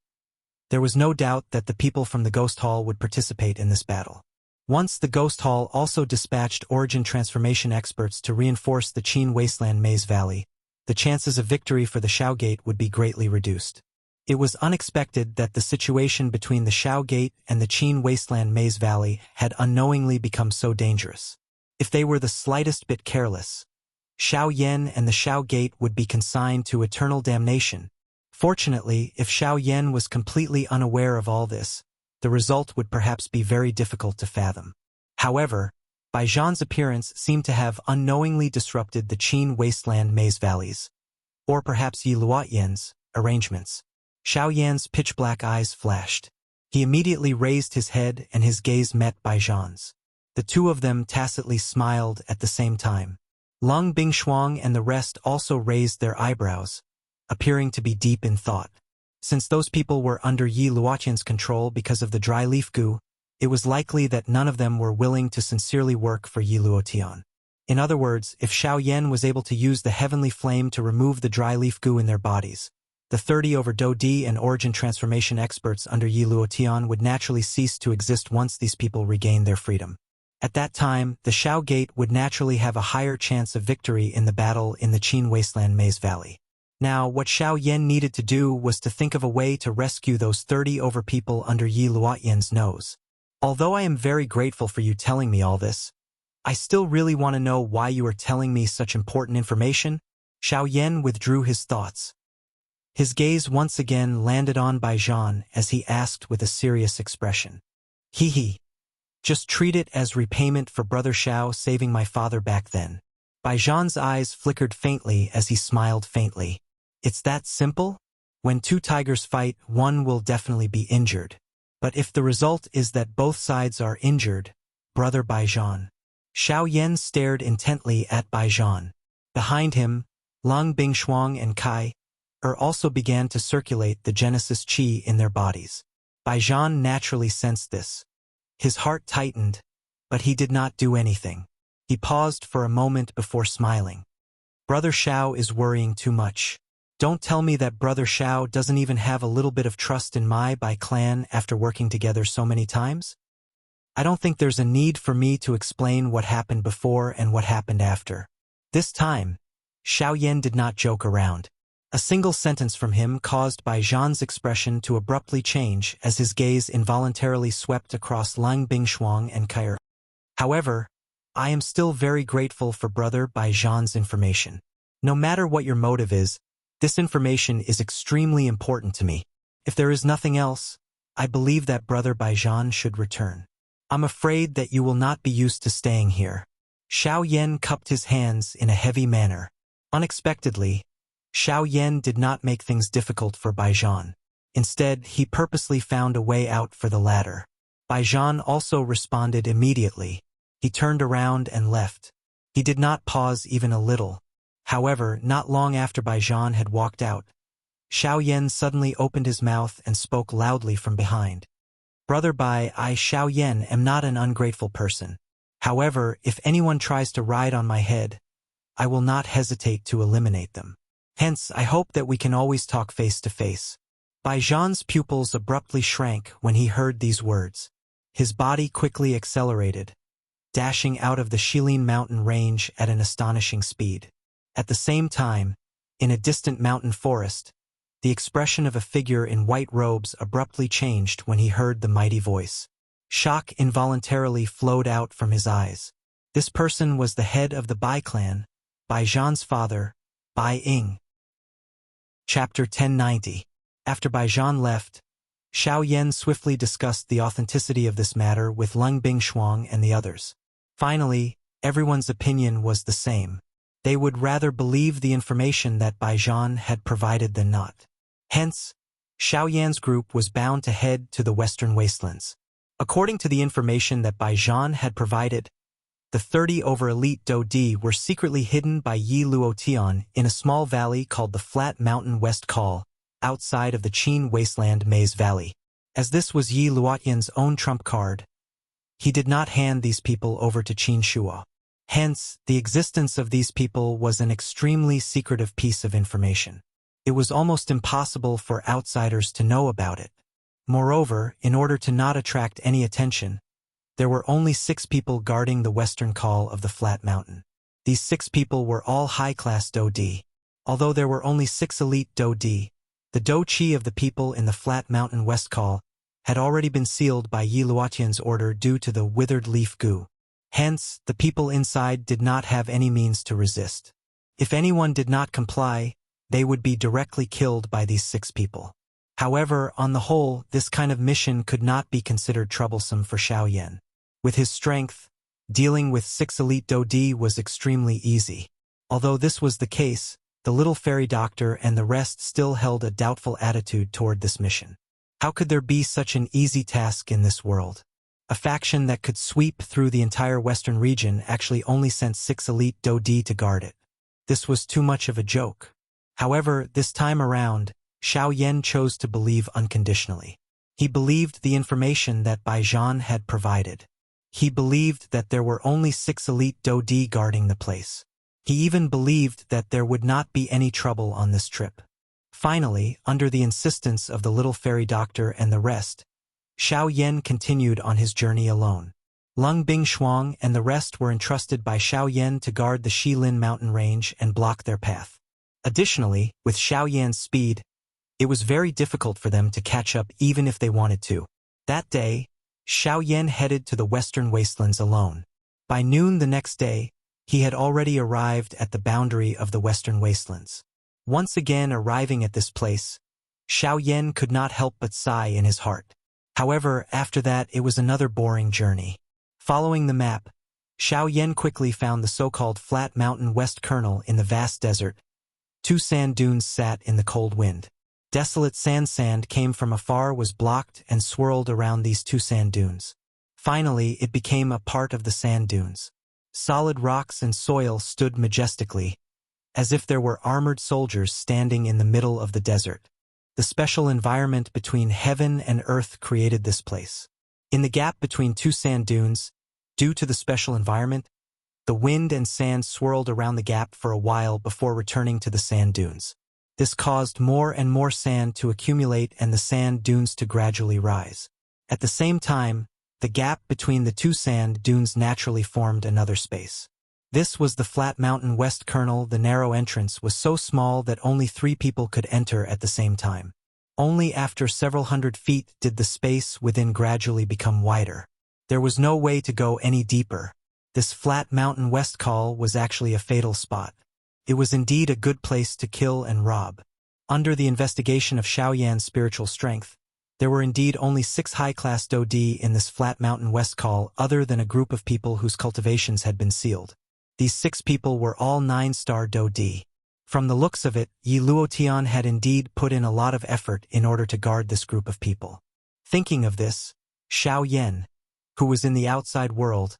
There was no doubt that the people from the Ghost Hall would participate in this battle. Once the Ghost Hall also dispatched origin transformation experts to reinforce the Qin Wasteland Maze Valley, the chances of victory for the Xiao Gate would be greatly reduced. It was unexpected that the situation between the Xiao Gate and the Qin Wasteland Maze Valley had unknowingly become so dangerous. If they were the slightest bit careless, Xiao Yan and the Xiao Gate would be consigned to eternal damnation. Fortunately, if Xiao Yan was completely unaware of all this, the result would perhaps be very difficult to fathom. However, Bai Zhan's appearance seemed to have unknowingly disrupted the Qin Wasteland Maze Valleys, or perhaps Yi Luotian's, arrangements. Xiao Yan's pitch-black eyes flashed. He immediately raised his head and his gaze met Bai Zhan's. The two of them tacitly smiled at the same time. Lung Bingshuang and the rest also raised their eyebrows, appearing to be deep in thought. Since those people were under Yi Luotian's control because of the dry leaf goo, it was likely that none of them were willing to sincerely work for Yi Luotian. In other words, if Xiao Yan was able to use the heavenly flame to remove the dry leaf goo in their bodies, the 30 over Dodi and origin transformation experts under Yi Luotian would naturally cease to exist once these people regained their freedom. At that time, the Xiao Gate would naturally have a higher chance of victory in the battle in the Qin Wasteland Maze Valley. Now, what Xiao Yan needed to do was to think of a way to rescue those 30 over people under Yi Luotian's nose. Although I am very grateful for you telling me all this, I still really want to know why you are telling me such important information. Xiao Yan withdrew his thoughts. His gaze once again landed on Bai Zhan as he asked with a serious expression. He. Just treat it as repayment for Brother Xiao saving my father back then. Bai Zhan's eyes flickered faintly as he smiled faintly. It's that simple? When 2 tigers fight, one will definitely be injured. But if the result is that both sides are injured, Brother Bai Zhan. Xiao Yan stared intently at Bai Zhan. Behind him, Lung Bingshuang and Kai also began to circulate the Genesis Qi in their bodies. Bai Zhan naturally sensed this. His heart tightened, but he did not do anything. He paused for a moment before smiling. Brother Xiao is worrying too much. Don't tell me that Brother Xiao doesn't even have a little bit of trust in my Bai clan after working together so many times? I don't think there's a need for me to explain what happened before and what happened after. This time, Xiao Yan did not joke around. A single sentence from him caused Bai Zhan's expression to abruptly change as his gaze involuntarily swept across Lang Bingshuang and Kai. However, I am still very grateful for Brother Bai Zhan's information. No matter what your motive is, this information is extremely important to me. If there is nothing else, I believe that Brother Bai Zhan should return. I'm afraid that you will not be used to staying here. Xiao Yan cupped his hands in a heavy manner. Unexpectedly, Xiao Yan did not make things difficult for Bai Zhan. Instead, he purposely found a way out for the latter. Bai Zhan also responded immediately. He turned around and left. He did not pause even a little. However, not long after Bai Zhan had walked out, Xiao Yan suddenly opened his mouth and spoke loudly from behind. Brother Bai, I Xiao Yan am not an ungrateful person. However, if anyone tries to ride on my head, I will not hesitate to eliminate them. Hence, I hope that we can always talk face to face. Bai Zhan's pupils abruptly shrank when he heard these words. His body quickly accelerated, dashing out of the Shilin mountain range at an astonishing speed. At the same time, in a distant mountain forest, the expression of a figure in white robes abruptly changed when he heard the mighty voice. Shock involuntarily flowed out from his eyes. This person was the head of the Bai clan, Bai Zhan's father, Bai Ying. Chapter 1090. After Bai Zhan left, Xiao Yan swiftly discussed the authenticity of this matter with Lung Bingshuang and the others. Finally, everyone's opinion was the same. They would rather believe the information that Bai Zhan had provided than not. Hence, Xiao Yan's group was bound to head to the western wastelands. According to the information that Bai Zhan had provided, the 30 over-elite Dodi were secretly hidden by Yi Luotian in a small valley called the Flat Mountain West Call, outside of the Qin Wasteland Maze Valley. As this was Yi Luotian's own trump card, he did not hand these people over to Qin Shuo. Hence, the existence of these people was an extremely secretive piece of information. It was almost impossible for outsiders to know about it. Moreover, in order to not attract any attention, there were only 6 people guarding the western call of the Flat Mountain. These 6 people were all high-class Dodi. Although there were only 6 elite Dodi, the Do-Chi of the people in the Flat Mountain West Call had already been sealed by Yi Luotian's order due to the withered leaf goo. Hence, the people inside did not have any means to resist. If anyone did not comply, they would be directly killed by these 6 people. However, on the whole, this kind of mission could not be considered troublesome for Xiao Yan. With his strength, dealing with 6 elite Dodi was extremely easy. Although this was the case, the little fairy doctor and the rest still held a doubtful attitude toward this mission. How could there be such an easy task in this world? A faction that could sweep through the entire western region actually only sent 6 elite Dodi to guard it. This was too much of a joke. However, this time around, Xiao Yan chose to believe unconditionally. He believed the information that Bai Zhan had provided. He believed that there were only 6 elite Dodi guarding the place. He even believed that there would not be any trouble on this trip. Finally, under the insistence of the little fairy doctor and the rest, Xiao Yan continued on his journey alone. Lung Bingshuang and the rest were entrusted by Xiao Yan to guard the Shilin mountain range and block their path. Additionally, with Xiao Yan's speed, it was very difficult for them to catch up even if they wanted to. That day, Xiao Yan headed to the western wastelands alone. By noon the next day, he had already arrived at the boundary of the western wastelands. Once again arriving at this place, Xiao Yan could not help but sigh in his heart. However, after that it was another boring journey. Following the map, Xiao Yan quickly found the so-called Flat Mountain West Kernel in the vast desert. 2 sand dunes sat in the cold wind. Desolate sand came from afar, was blocked and swirled around these 2 sand dunes. Finally, it became a part of the sand dunes. Solid rocks and soil stood majestically, as if there were armored soldiers standing in the middle of the desert. The special environment between heaven and earth created this place. In the gap between 2 sand dunes, due to the special environment, the wind and sand swirled around the gap for a while before returning to the sand dunes. This caused more and more sand to accumulate and the sand dunes to gradually rise. At the same time, the gap between the 2 sand dunes naturally formed another space. This was the Flat Mountain West Kernel. The narrow entrance was so small that only 3 people could enter at the same time. Only after several hundred feet did the space within gradually become wider. There was no way to go any deeper. This Flat Mountain West Call was actually a fatal spot. It was indeed a good place to kill and rob. Under the investigation of Xiao Yan's spiritual strength, there were indeed only 6 high-class Dodi in this Flat Mountain West Call other than a group of people whose cultivations had been sealed. These 6 people were all 9-star Dodi. From the looks of it, Yi Luotian had indeed put in a lot of effort in order to guard this group of people. Thinking of this, Xiao Yan, who was in the outside world,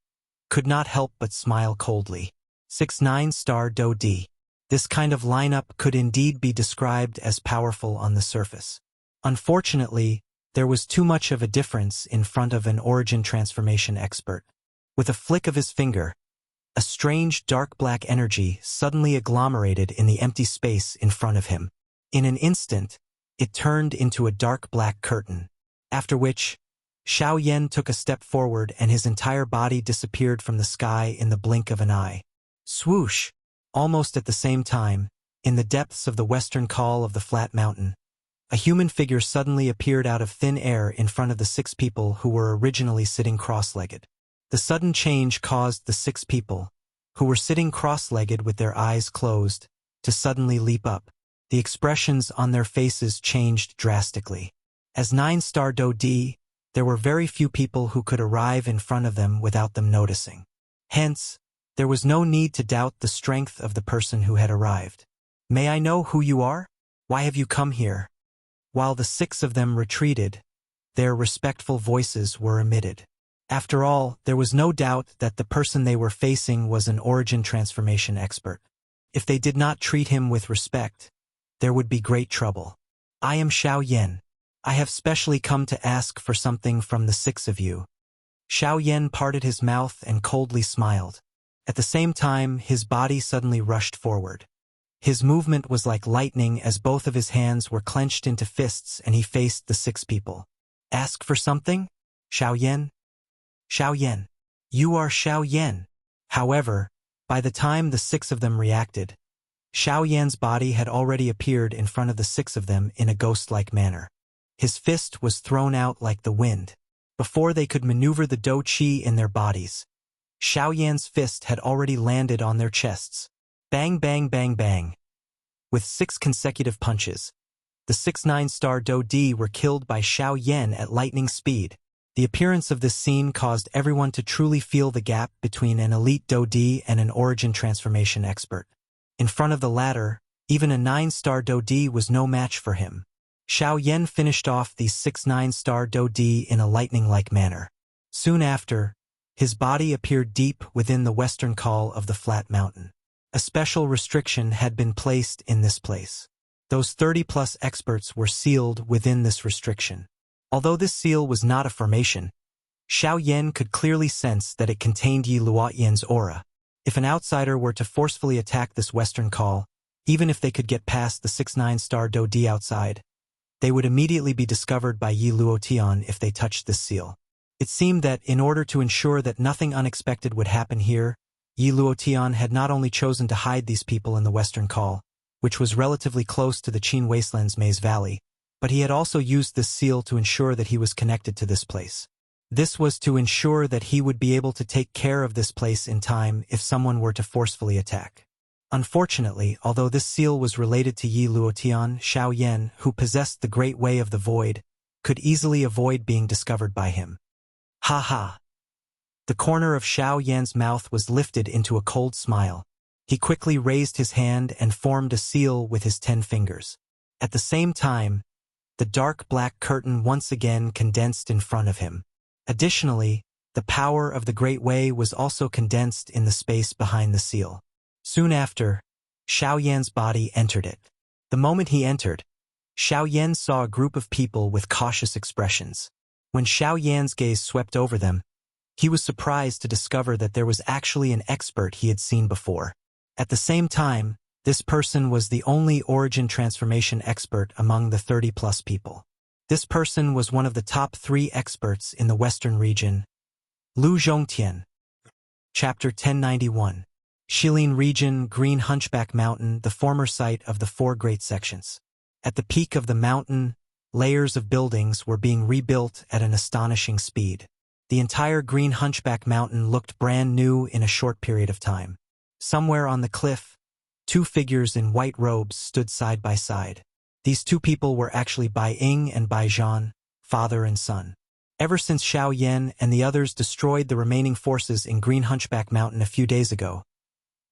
could not help but smile coldly. 6 9-star Dodi. This kind of lineup could indeed be described as powerful on the surface. Unfortunately, there was too much of a difference in front of an origin transformation expert. With a flick of his finger, a strange dark black energy suddenly agglomerated in the empty space in front of him. In an instant, it turned into a dark black curtain, after which, Xiao Yan took a step forward and his entire body disappeared from the sky in the blink of an eye. Swoosh! Almost at the same time, in the depths of the western call of the Flat Mountain, a human figure suddenly appeared out of thin air in front of the 6 people who were originally sitting cross-legged. The sudden change caused the 6 people, who were sitting cross-legged with their eyes closed, to suddenly leap up. The expressions on their faces changed drastically. As 9-star Dodi, there were very few people who could arrive in front of them without them noticing. Hence, there was no need to doubt the strength of the person who had arrived. "May I know who you are? Why have you come here?" While the 6 of them retreated, their respectful voices were emitted. After all, there was no doubt that the person they were facing was an origin transformation expert. If they did not treat him with respect, there would be great trouble. "I am Xiao Yan. I have specially come to ask for something from the 6 of you." Xiao Yan parted his mouth and coldly smiled. At the same time, his body suddenly rushed forward. His movement was like lightning as both of his hands were clenched into fists and he faced the 6 people. "Ask for something? Xiao Yan? Xiao Yan. You are Xiao Yan." However, by the time the 6 of them reacted, Xiao Yan's body had already appeared in front of the 6 of them in a ghost-like manner. His fist was thrown out like the wind. Before they could maneuver the Do Qi in their bodies, Xiao Yan's fist had already landed on their chests. Bang, bang, bang, bang. With 6 consecutive punches, the 6 9-star Do Di were killed by Xiao Yan at lightning speed. The appearance of this scene caused everyone to truly feel the gap between an elite Do Di and an origin transformation expert. In front of the latter, even a 9-star Do Di was no match for him. Xiao Yan finished off these 6 9-star Do Di in a lightning-like manner. Soon after, his body appeared deep within the western col of the flat mountain. A special restriction had been placed in this place. Those 30-plus experts were sealed within this restriction. Although this seal was not a formation, Xiao Yan could clearly sense that it contained Yi Luotian's aura. If an outsider were to forcefully attack this western call, even if they could get past the 6 9-star Do Di outside, they would immediately be discovered by Yi Luotian if they touched this seal. It seemed that in order to ensure that nothing unexpected would happen here, Yi Luotian had not only chosen to hide these people in the western call, which was relatively close to the Qin Wasteland's Maze Valley, but he had also used this seal to ensure that he was connected to this place. This was to ensure that he would be able to take care of this place in time if someone were to forcefully attack. Unfortunately, although this seal was related to Yi Luotian, Xiao Yan, who possessed the Great Way of the Void, could easily avoid being discovered by him. Ha ha! The corner of Xiao Yan's mouth was lifted into a cold smile. He quickly raised his hand and formed a seal with his 10 fingers. At the same time, the dark black curtain once again condensed in front of him. Additionally, the power of the Great Way was also condensed in the space behind the seal. Soon after, Xiao Yan's body entered it. The moment he entered, Xiao Yan saw a group of people with cautious expressions. When Xiao Yan's gaze swept over them, he was surprised to discover that there was actually an expert he had seen before. At the same time, this person was the only origin transformation expert among the 30-plus people. This person was one of the top 3 experts in the Western region. Lu Zhongtian. Chapter 1091. Shilin Region, Green Hunchback Mountain, the former site of the 4 great sections. At the peak of the mountain, layers of buildings were being rebuilt at an astonishing speed. The entire Green Hunchback Mountain looked brand new in a short period of time. Somewhere on the cliff, 2 figures in white robes stood side by side. These 2 people were actually Bai Ying and Bai Zhan, father and son. Ever since Xiao Yan and the others destroyed the remaining forces in Green Hunchback Mountain a few days ago,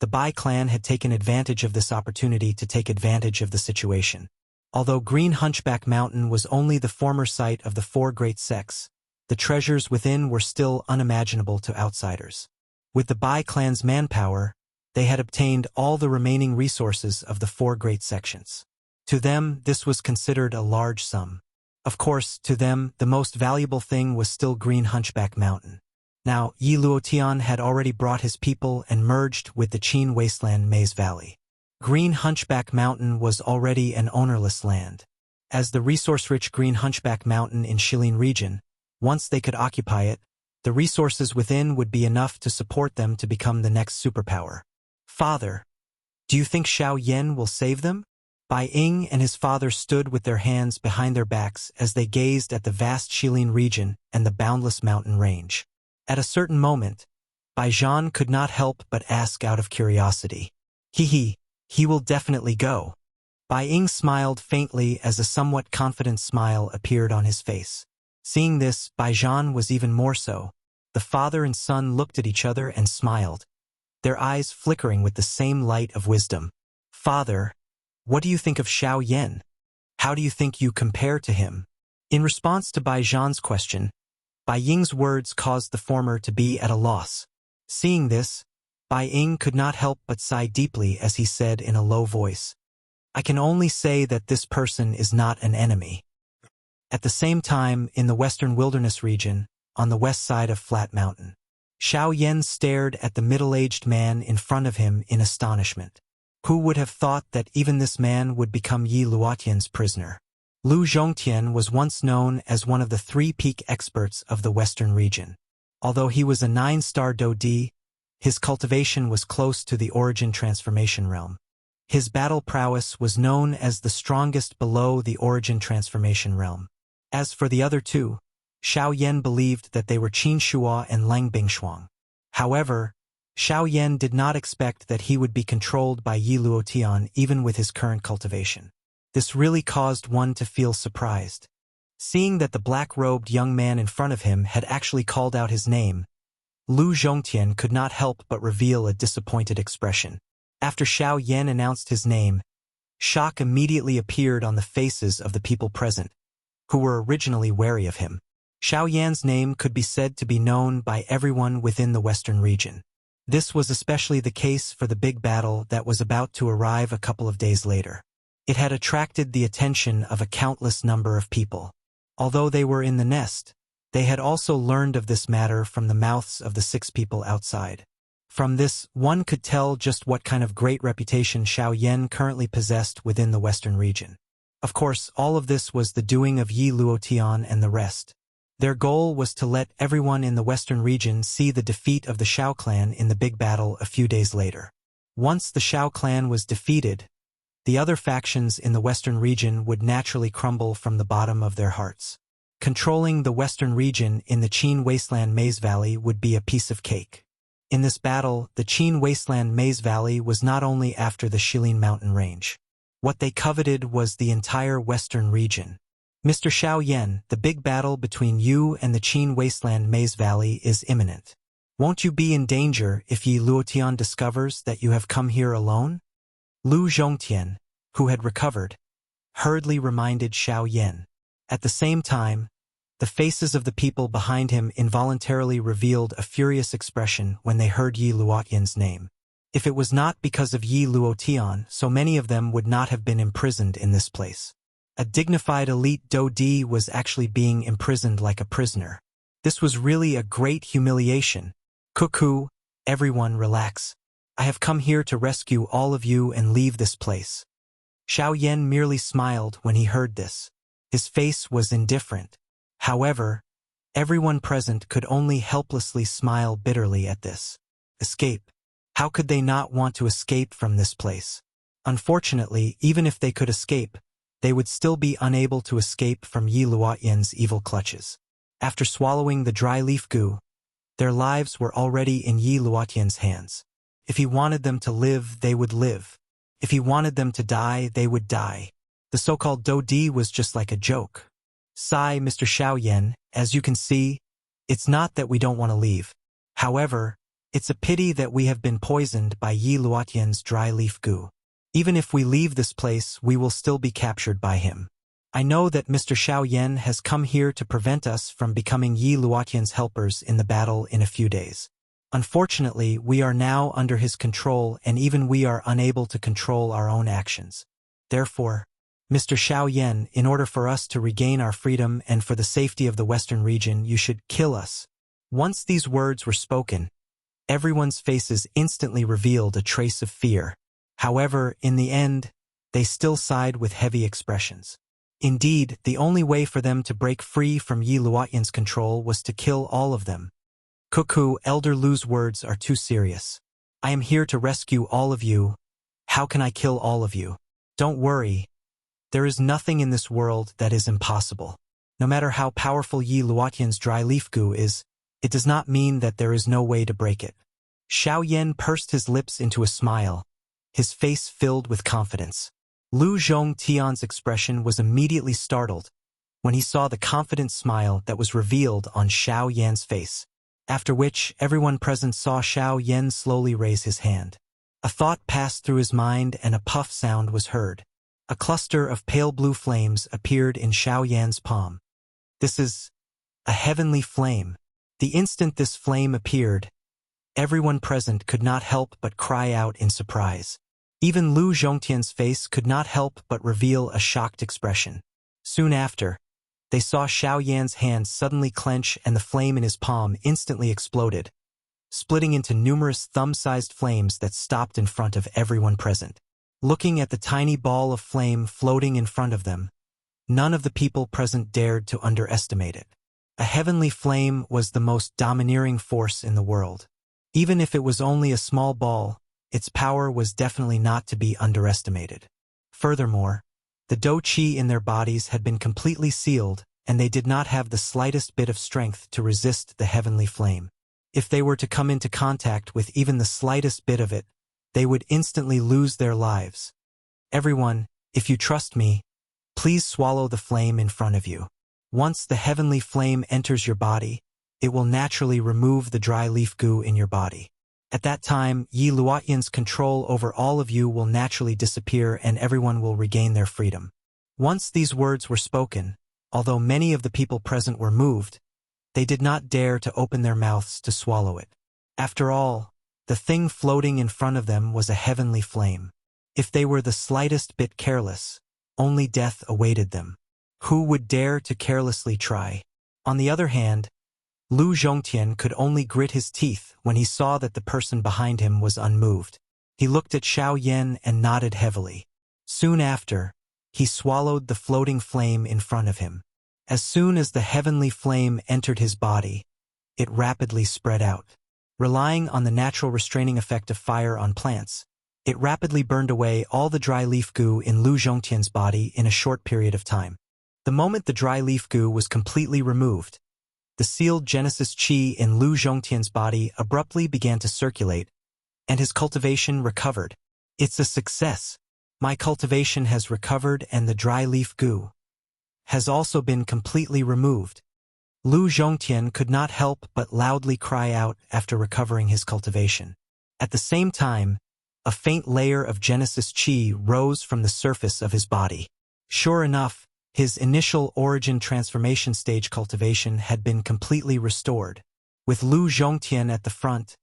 the Bai clan had taken advantage of this opportunity to take advantage of the situation. Although Green Hunchback Mountain was only the former site of the 4 great sects, the treasures within were still unimaginable to outsiders. With the Bai clan's manpower, they had obtained all the remaining resources of the 4 great sections. To them, this was considered a large sum. Of course, to them, the most valuable thing was still Green Hunchback Mountain. Now, Yi Luotian had already brought his people and merged with the Qin Wasteland Maze Valley. Green Hunchback Mountain was already an ownerless land. As the resource-rich Green Hunchback Mountain in Shilin region, once they could occupy it, the resources within would be enough to support them to become the next superpower. Father, do you think Xiao Yan will save them? Bai Ying and his father stood with their hands behind their backs as they gazed at the vast Shilin region and the boundless mountain range. At a certain moment, Bai Zhan could not help but ask out of curiosity. He will definitely go. Bai Ying smiled faintly as a somewhat confident smile appeared on his face. Seeing this, Bai Zhan was even more so. The father and son looked at each other and smiled, their eyes flickering with the same light of wisdom. Father, what do you think of Xiao Yan? How do you think you compare to him? In response to Bai Zhan's question, Bai Ying's words caused the former to be at a loss. Seeing this, Bai Ying could not help but sigh deeply as he said in a low voice, I can only say that this person is not an enemy. At the same time, in the western wilderness region, on the west side of Flat Mountain, Xiao Yan stared at the middle-aged man in front of him in astonishment. Who would have thought that even this man would become Yi Luotian's prisoner? Lu Zhongtian was once known as one of the 3 peak experts of the western region. Although he was a 9-star Dodi, his cultivation was close to the origin transformation realm. His battle prowess was known as the strongest below the origin transformation realm. As for the other 2, Xiao Yan believed that they were Qin Shua and Lang Bingshuang. However, Xiao Yan did not expect that he would be controlled by Yi Luotian even with his current cultivation. This really caused one to feel surprised. Seeing that the black-robed young man in front of him had actually called out his name, Lu Zhongtian could not help but reveal a disappointed expression. After Xiao Yan announced his name, shock immediately appeared on the faces of the people present, who were originally wary of him. Xiao Yan's name could be said to be known by everyone within the western region. This was especially the case for the big battle that was about to arrive a couple of days later. It had attracted the attention of a countless number of people. Although they were in the nest, they had also learned of this matter from the mouths of the 6 people outside. From this, one could tell just what kind of great reputation Xiao Yan currently possessed within the western region. Of course, all of this was the doing of Yi Luotian and the rest. Their goal was to let everyone in the western region see the defeat of the Xiao clan in the big battle a few days later. Once the Xiao clan was defeated, the other factions in the western region would naturally crumble from the bottom of their hearts. Controlling the western region in the Qin Wasteland Maze Valley would be a piece of cake. In this battle, the Qin Wasteland Maze Valley was not only after the Shilin mountain range. What they coveted was the entire western region. Mr. Xiao Yan, the big battle between you and the Qin Wasteland Maze Valley is imminent. Won't you be in danger if Yi Luotian discovers that you have come here alone? Lu Zhongtian, who had recovered, hurriedly reminded Xiao Yan. At the same time, the faces of the people behind him involuntarily revealed a furious expression when they heard Yi Luotian's name. If it was not because of Yi Luotian, so many of them would not have been imprisoned in this place. A dignified elite Dodi was actually being imprisoned like a prisoner. This was really a great humiliation. Cuckoo, everyone relax. I have come here to rescue all of you and leave this place. Xiao Yan merely smiled when he heard this. His face was indifferent. However, everyone present could only helplessly smile bitterly at this. Escape. How could they not want to escape from this place? Unfortunately, even if they could escape, they would still be unable to escape from Yi Luotian's evil clutches. After swallowing the dry leaf goo, their lives were already in Yi Luotian's hands. If he wanted them to live, they would live. If he wanted them to die, they would die. The so-called Dodi was just like a joke. Sigh, Mr. Xiao Yan, as you can see, it's not that we don't want to leave. However, it's a pity that we have been poisoned by Yi Luotian's dry leaf goo. Even if we leave this place, we will still be captured by him. I know that Mr. Xiao Yan has come here to prevent us from becoming Yi Luotian's helpers in the battle in a few days. Unfortunately, we are now under his control and even we are unable to control our own actions. Therefore, Mr. Xiao Yan, in order for us to regain our freedom and for the safety of the western region, you should kill us. Once these words were spoken, everyone's faces instantly revealed a trace of fear. However, in the end, they still sighed with heavy expressions. Indeed, the only way for them to break free from Yi Luotian's control was to kill all of them. Cuckoo, Elder Lu's words are too serious. I am here to rescue all of you. How can I kill all of you? Don't worry. There is nothing in this world that is impossible. No matter how powerful Yi Luotian's dry leaf goo is, it does not mean that there is no way to break it. Xiao Yan pursed his lips into a smile, his face filled with confidence. Lu Zhongtian's expression was immediately startled when he saw the confident smile that was revealed on Xiao Yan's face, after which everyone present saw Xiao Yan slowly raise his hand. A thought passed through his mind and a puff sound was heard. A cluster of pale blue flames appeared in Xiao Yan's palm. This is a heavenly flame. The instant this flame appeared, everyone present could not help but cry out in surprise. Even Lu Zhongtian's face could not help but reveal a shocked expression. Soon after, they saw Xiao Yan's hand suddenly clench and the flame in his palm instantly exploded, splitting into numerous thumb-sized flames that stopped in front of everyone present. Looking at the tiny ball of flame floating in front of them, none of the people present dared to underestimate it. A heavenly flame was the most domineering force in the world. Even if it was only a small ball, its power was definitely not to be underestimated. Furthermore, the dou qi in their bodies had been completely sealed, and they did not have the slightest bit of strength to resist the heavenly flame. If they were to come into contact with even the slightest bit of it, they would instantly lose their lives. Everyone, if you trust me, please swallow the flame in front of you. Once the heavenly flame enters your body, it will naturally remove the dry leaf goo in your body. At that time, Yi Luotian's control over all of you will naturally disappear and everyone will regain their freedom. Once these words were spoken, although many of the people present were moved, they did not dare to open their mouths to swallow it. After all, the thing floating in front of them was a heavenly flame. If they were the slightest bit careless, only death awaited them. Who would dare to carelessly try? On the other hand, Lu Zhongtian could only grit his teeth when he saw that the person behind him was unmoved. He looked at Xiao Yan and nodded heavily. Soon after, he swallowed the floating flame in front of him. As soon as the heavenly flame entered his body, it rapidly spread out. Relying on the natural restraining effect of fire on plants, it rapidly burned away all the dry leaf goo in Lu Zhongtian's body in a short period of time. The moment the dry leaf goo was completely removed, the sealed Genesis Qi in Lu Zhongtian's body abruptly began to circulate, and his cultivation recovered. It's a success. My cultivation has recovered and the dry leaf goo has also been completely removed. Lu Zhongtian could not help but loudly cry out after recovering his cultivation. At the same time, a faint layer of Genesis Qi rose from the surface of his body. Sure enough, his initial origin transformation stage cultivation had been completely restored. With Lu Zhongtian at the front,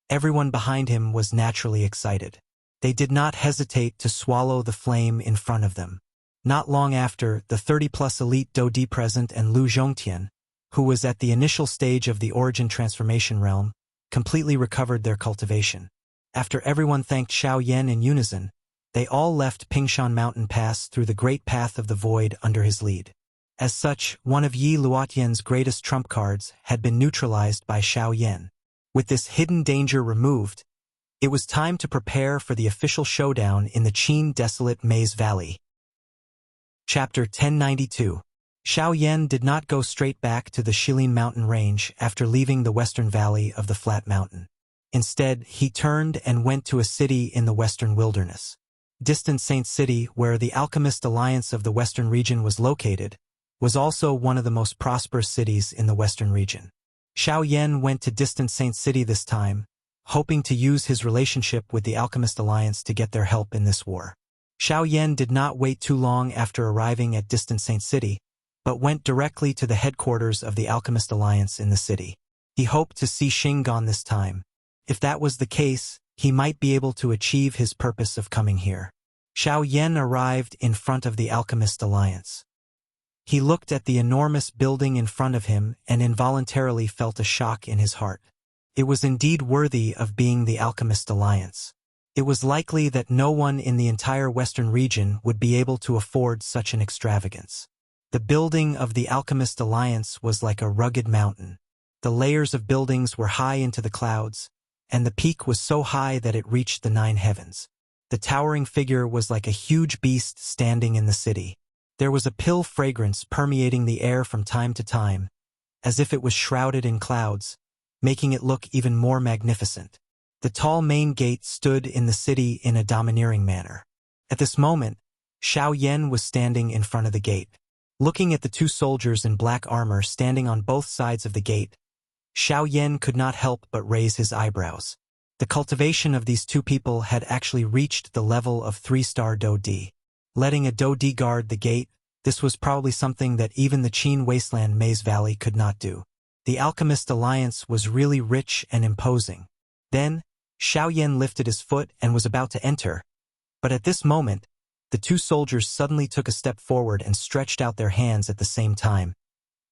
everyone behind him was naturally excited. They did not hesitate to swallow the flame in front of them. Not long after, the 30-plus elite Dodi present and Lu Zhongtian, who was at the initial stage of the origin transformation realm, completely recovered their cultivation. After everyone thanked Xiao Yan in unison, they all left Pingshan Mountain Pass through the Great Path of the Void under his lead. As such, one of Yi Luotian's greatest trump cards had been neutralized by Xiao Yan. With this hidden danger removed, it was time to prepare for the official showdown in the Qin Desolate Maze Valley. Chapter 1092. Xiao Yan did not go straight back to the Shilin mountain range after leaving the western valley of the flat mountain. Instead, he turned and went to a city in the western wilderness. Distant Saint City, where the Alchemist Alliance of the western region was located, was also one of the most prosperous cities in the western region. Xiao Yan went to Distant Saint City this time, hoping to use his relationship with the Alchemist Alliance to get their help in this war. Xiao Yan did not wait too long after arriving at Distant Saint City, but went directly to the headquarters of the Alchemist Alliance in the city. He hoped to see Shingon this time. If that was the case, he might be able to achieve his purpose of coming here. Xiao Yan arrived in front of the Alchemist Alliance. He looked at the enormous building in front of him and involuntarily felt a shock in his heart. It was indeed worthy of being the Alchemist Alliance. It was likely that no one in the entire western region would be able to afford such an extravagance. The building of the Alchemist Alliance was like a rugged mountain. The layers of buildings were high into the clouds, and the peak was so high that it reached the 9 heavens. The towering figure was like a huge beast standing in the city. There was a pill fragrance permeating the air from time to time, as if it was shrouded in clouds, making it look even more magnificent. The tall main gate stood in the city in a domineering manner. At this moment, Xiao Yan was standing in front of the gate. Looking at the two soldiers in black armor standing on both sides of the gate, Xiao Yan could not help but raise his eyebrows. The cultivation of these two people had actually reached the level of 3-star Do Di. Letting a Do Di guard the gate, this was probably something that even the Qin Wasteland Maze Valley could not do. The Alchemist Alliance was really rich and imposing. Then, Xiao Yan lifted his foot and was about to enter, but at this moment, the two soldiers suddenly took a step forward and stretched out their hands at the same time,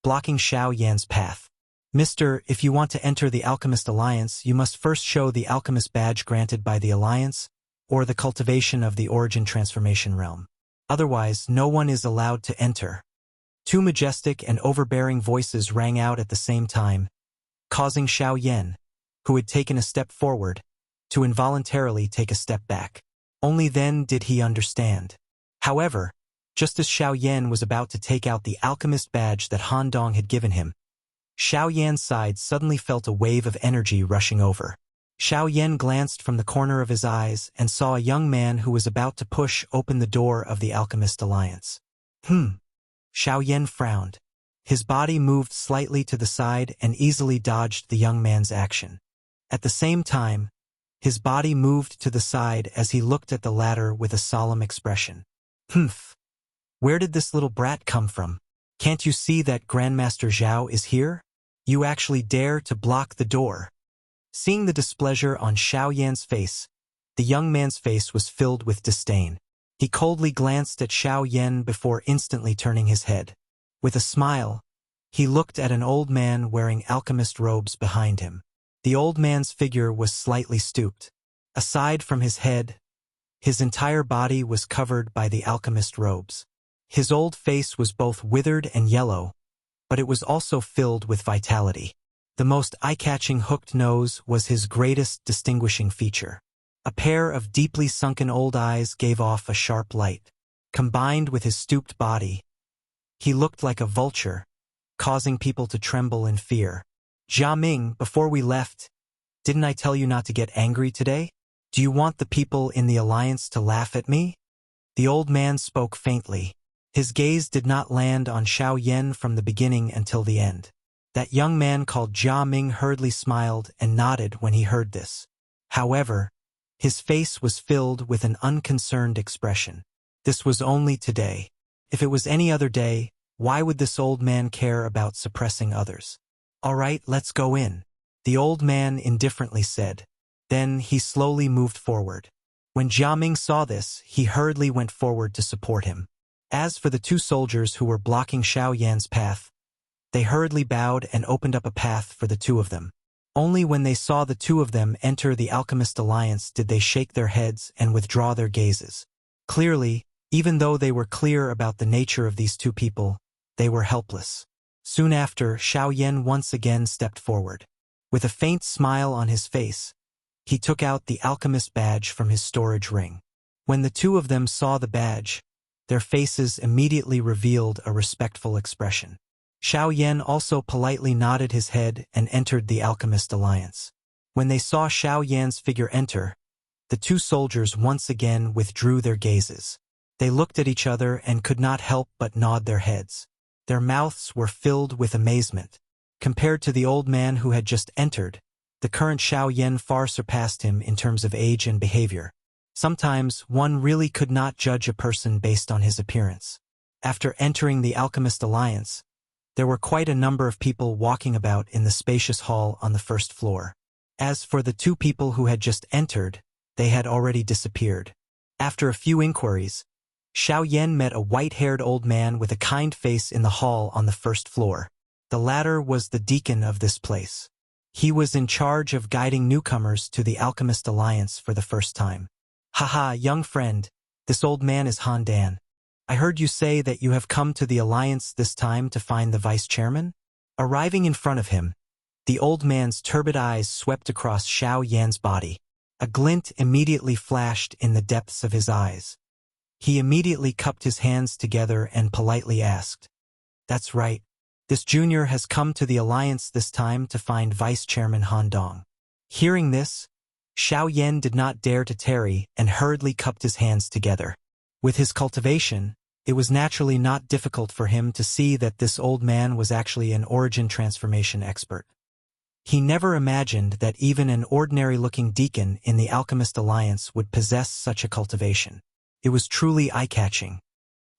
blocking Xiao Yan's path. Mister, if you want to enter the Alchemist Alliance, you must first show the Alchemist badge granted by the Alliance, or the cultivation of the Origin Transformation Realm. Otherwise, no one is allowed to enter. Two majestic and overbearing voices rang out at the same time, causing Xiao Yan, who had taken a step forward, to involuntarily take a step back. Only then did he understand. However, just as Xiao Yan was about to take out the Alchemist badge that Han Dong had given him, Xiao Yan's side suddenly felt a wave of energy rushing over. Xiao Yan glanced from the corner of his eyes and saw a young man who was about to push open the door of the Alchemist Alliance. Xiao Yan frowned. His body moved slightly to the side and easily dodged the young man's action. At the same time, his body moved to the side as he looked at the latter with a solemn expression. Where did this little brat come from? Can't you see that Grandmaster Zhao is here? You actually dare to block the door. Seeing the displeasure on Xiao Yan's face, the young man's face was filled with disdain. He coldly glanced at Xiao Yan before instantly turning his head. With a smile, he looked at an old man wearing alchemist robes behind him. The old man's figure was slightly stooped. Aside from his head, his entire body was covered by the alchemist robes. His old face was both withered and yellow, but it was also filled with vitality. The most eye-catching hooked nose was his greatest distinguishing feature. A pair of deeply sunken old eyes gave off a sharp light. Combined with his stooped body, he looked like a vulture, causing people to tremble in fear. Jia Ming, before we left, didn't I tell you not to get angry today? Do you want the people in the Alliance to laugh at me? The old man spoke faintly. His gaze did not land on Xiao Yan from the beginning until the end. That young man called Jia Ming hurriedly smiled and nodded when he heard this. However, his face was filled with an unconcerned expression. This was only today. If it was any other day, why would this old man care about suppressing others? All right, let's go in, the old man indifferently said. Then he slowly moved forward. When Jia Ming saw this, he hurriedly went forward to support him. As for the two soldiers who were blocking Xiao Yan's path, they hurriedly bowed and opened up a path for the two of them. Only when they saw the two of them enter the Alchemist Alliance did they shake their heads and withdraw their gazes. Clearly, even though they were clear about the nature of these two people, they were helpless. Soon after, Xiao Yan once again stepped forward. With a faint smile on his face, he took out the alchemist badge from his storage ring. When the two of them saw the badge, their faces immediately revealed a respectful expression. Xiao Yan also politely nodded his head and entered the Alchemist Alliance. When they saw Xiao Yan's figure enter, the two soldiers once again withdrew their gazes. They looked at each other and could not help but nod their heads. Their mouths were filled with amazement. Compared to the old man who had just entered, the current Xiao Yan far surpassed him in terms of age and behavior. Sometimes one really could not judge a person based on his appearance. After entering the Alchemist Alliance, there were quite a number of people walking about in the spacious hall on the first floor. As for the two people who had just entered, they had already disappeared. After a few inquiries, Xiao Yan met a white-haired old man with a kind face in the hall on the first floor. The latter was the deacon of this place. He was in charge of guiding newcomers to the Alchemist Alliance for the first time. Haha, young friend, this old man is Han Dan. I heard you say that you have come to the Alliance this time to find the vice chairman? Arriving in front of him, the old man's turbid eyes swept across Xiao Yan's body. A glint immediately flashed in the depths of his eyes. He immediately cupped his hands together and politely asked, "That's right. This junior has come to the Alliance this time to find Vice Chairman Han Dong." Hearing this, Xiao Yan did not dare to tarry and hurriedly cupped his hands together. With his cultivation, it was naturally not difficult for him to see that this old man was actually an origin transformation expert. He never imagined that even an ordinary-looking deacon in the Alchemist Alliance would possess such a cultivation. It was truly eye-catching.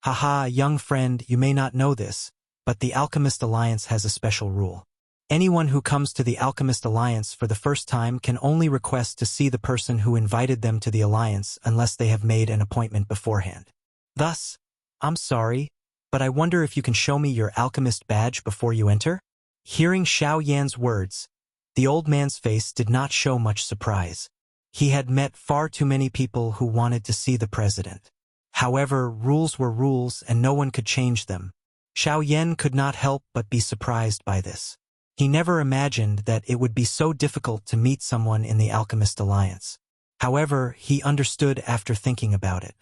Haha, young friend, you may not know this, but the Alchemist Alliance has a special rule. Anyone who comes to the Alchemist Alliance for the first time can only request to see the person who invited them to the Alliance unless they have made an appointment beforehand. Thus, I'm sorry, but I wonder if you can show me your alchemist badge before you enter? Hearing Xiao Yan's words, the old man's face did not show much surprise. He had met far too many people who wanted to see the president. However, rules were rules and no one could change them. Xiao Yan could not help but be surprised by this. He never imagined that it would be so difficult to meet someone in the Alchemist Alliance. However, he understood after thinking about it.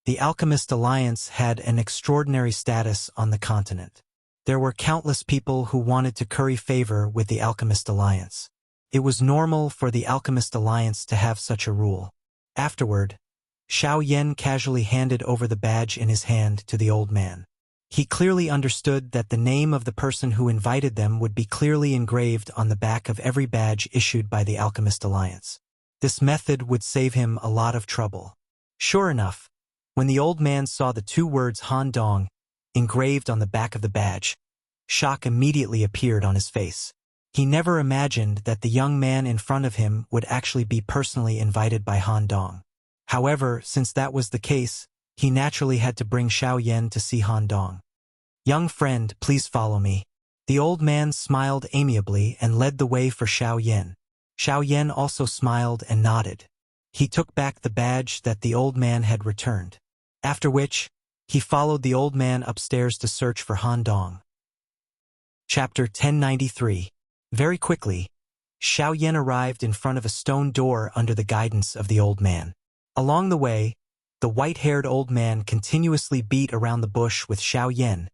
The Alchemist Alliance had an extraordinary status on the continent. There were countless people who wanted to curry favor with the Alchemist Alliance. It was normal for the Alchemist Alliance to have such a rule. Afterward, Xiao Yan casually handed over the badge in his hand to the old man. He clearly understood that the name of the person who invited them would be clearly engraved on the back of every badge issued by the Alchemist Alliance. This method would save him a lot of trouble. Sure enough, when the old man saw the two words Han Dong engraved on the back of the badge, shock immediately appeared on his face. He never imagined that the young man in front of him would actually be personally invited by Han Dong. However, since that was the case, he naturally had to bring Xiao Yan to see Han Dong. Young friend, please follow me. The old man smiled amiably and led the way for Xiao Yan. Xiao Yan also smiled and nodded. He took back the badge that the old man had returned. After which, he followed the old man upstairs to search for Han Dong. Chapter 1093. Very quickly, Xiao Yan arrived in front of a stone door under the guidance of the old man. Along the way, the white-haired old man continuously beat around the bush with Xiao Yan,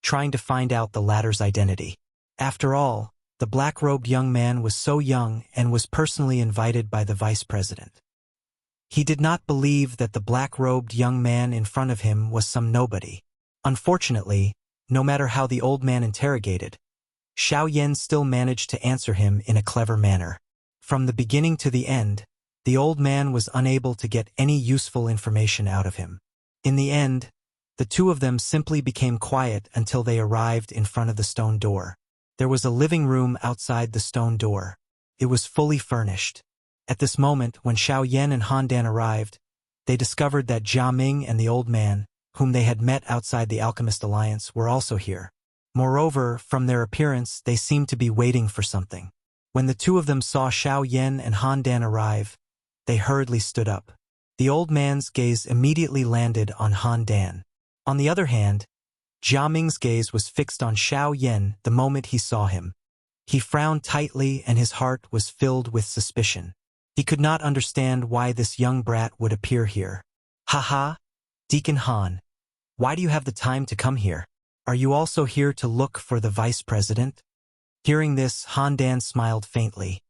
trying to find out the latter's identity. After all, the black-robed young man was so young and was personally invited by the vice president. He did not believe that the black-robed young man in front of him was some nobody. Unfortunately, no matter how the old man interrogated, Xiao Yan still managed to answer him in a clever manner. From the beginning to the end, the old man was unable to get any useful information out of him. In the end, the two of them simply became quiet until they arrived in front of the stone door. There was a living room outside the stone door. It was fully furnished. At this moment, when Xiao Yan and Han Dan arrived, they discovered that Jia Ming and the old man, whom they had met outside the Alchemist Alliance, were also here. Moreover, from their appearance, they seemed to be waiting for something. When the two of them saw Xiao Yan and Han Dan arrive, they hurriedly stood up. The old man's gaze immediately landed on Han Dan. On the other hand, Jia Ming's gaze was fixed on Xiao Yan the moment he saw him. He frowned tightly and his heart was filled with suspicion. He could not understand why this young brat would appear here. Haha, Deacon Han, why do you have the time to come here? Are you also here to look for the vice president? Hearing this, Han Dan smiled faintly.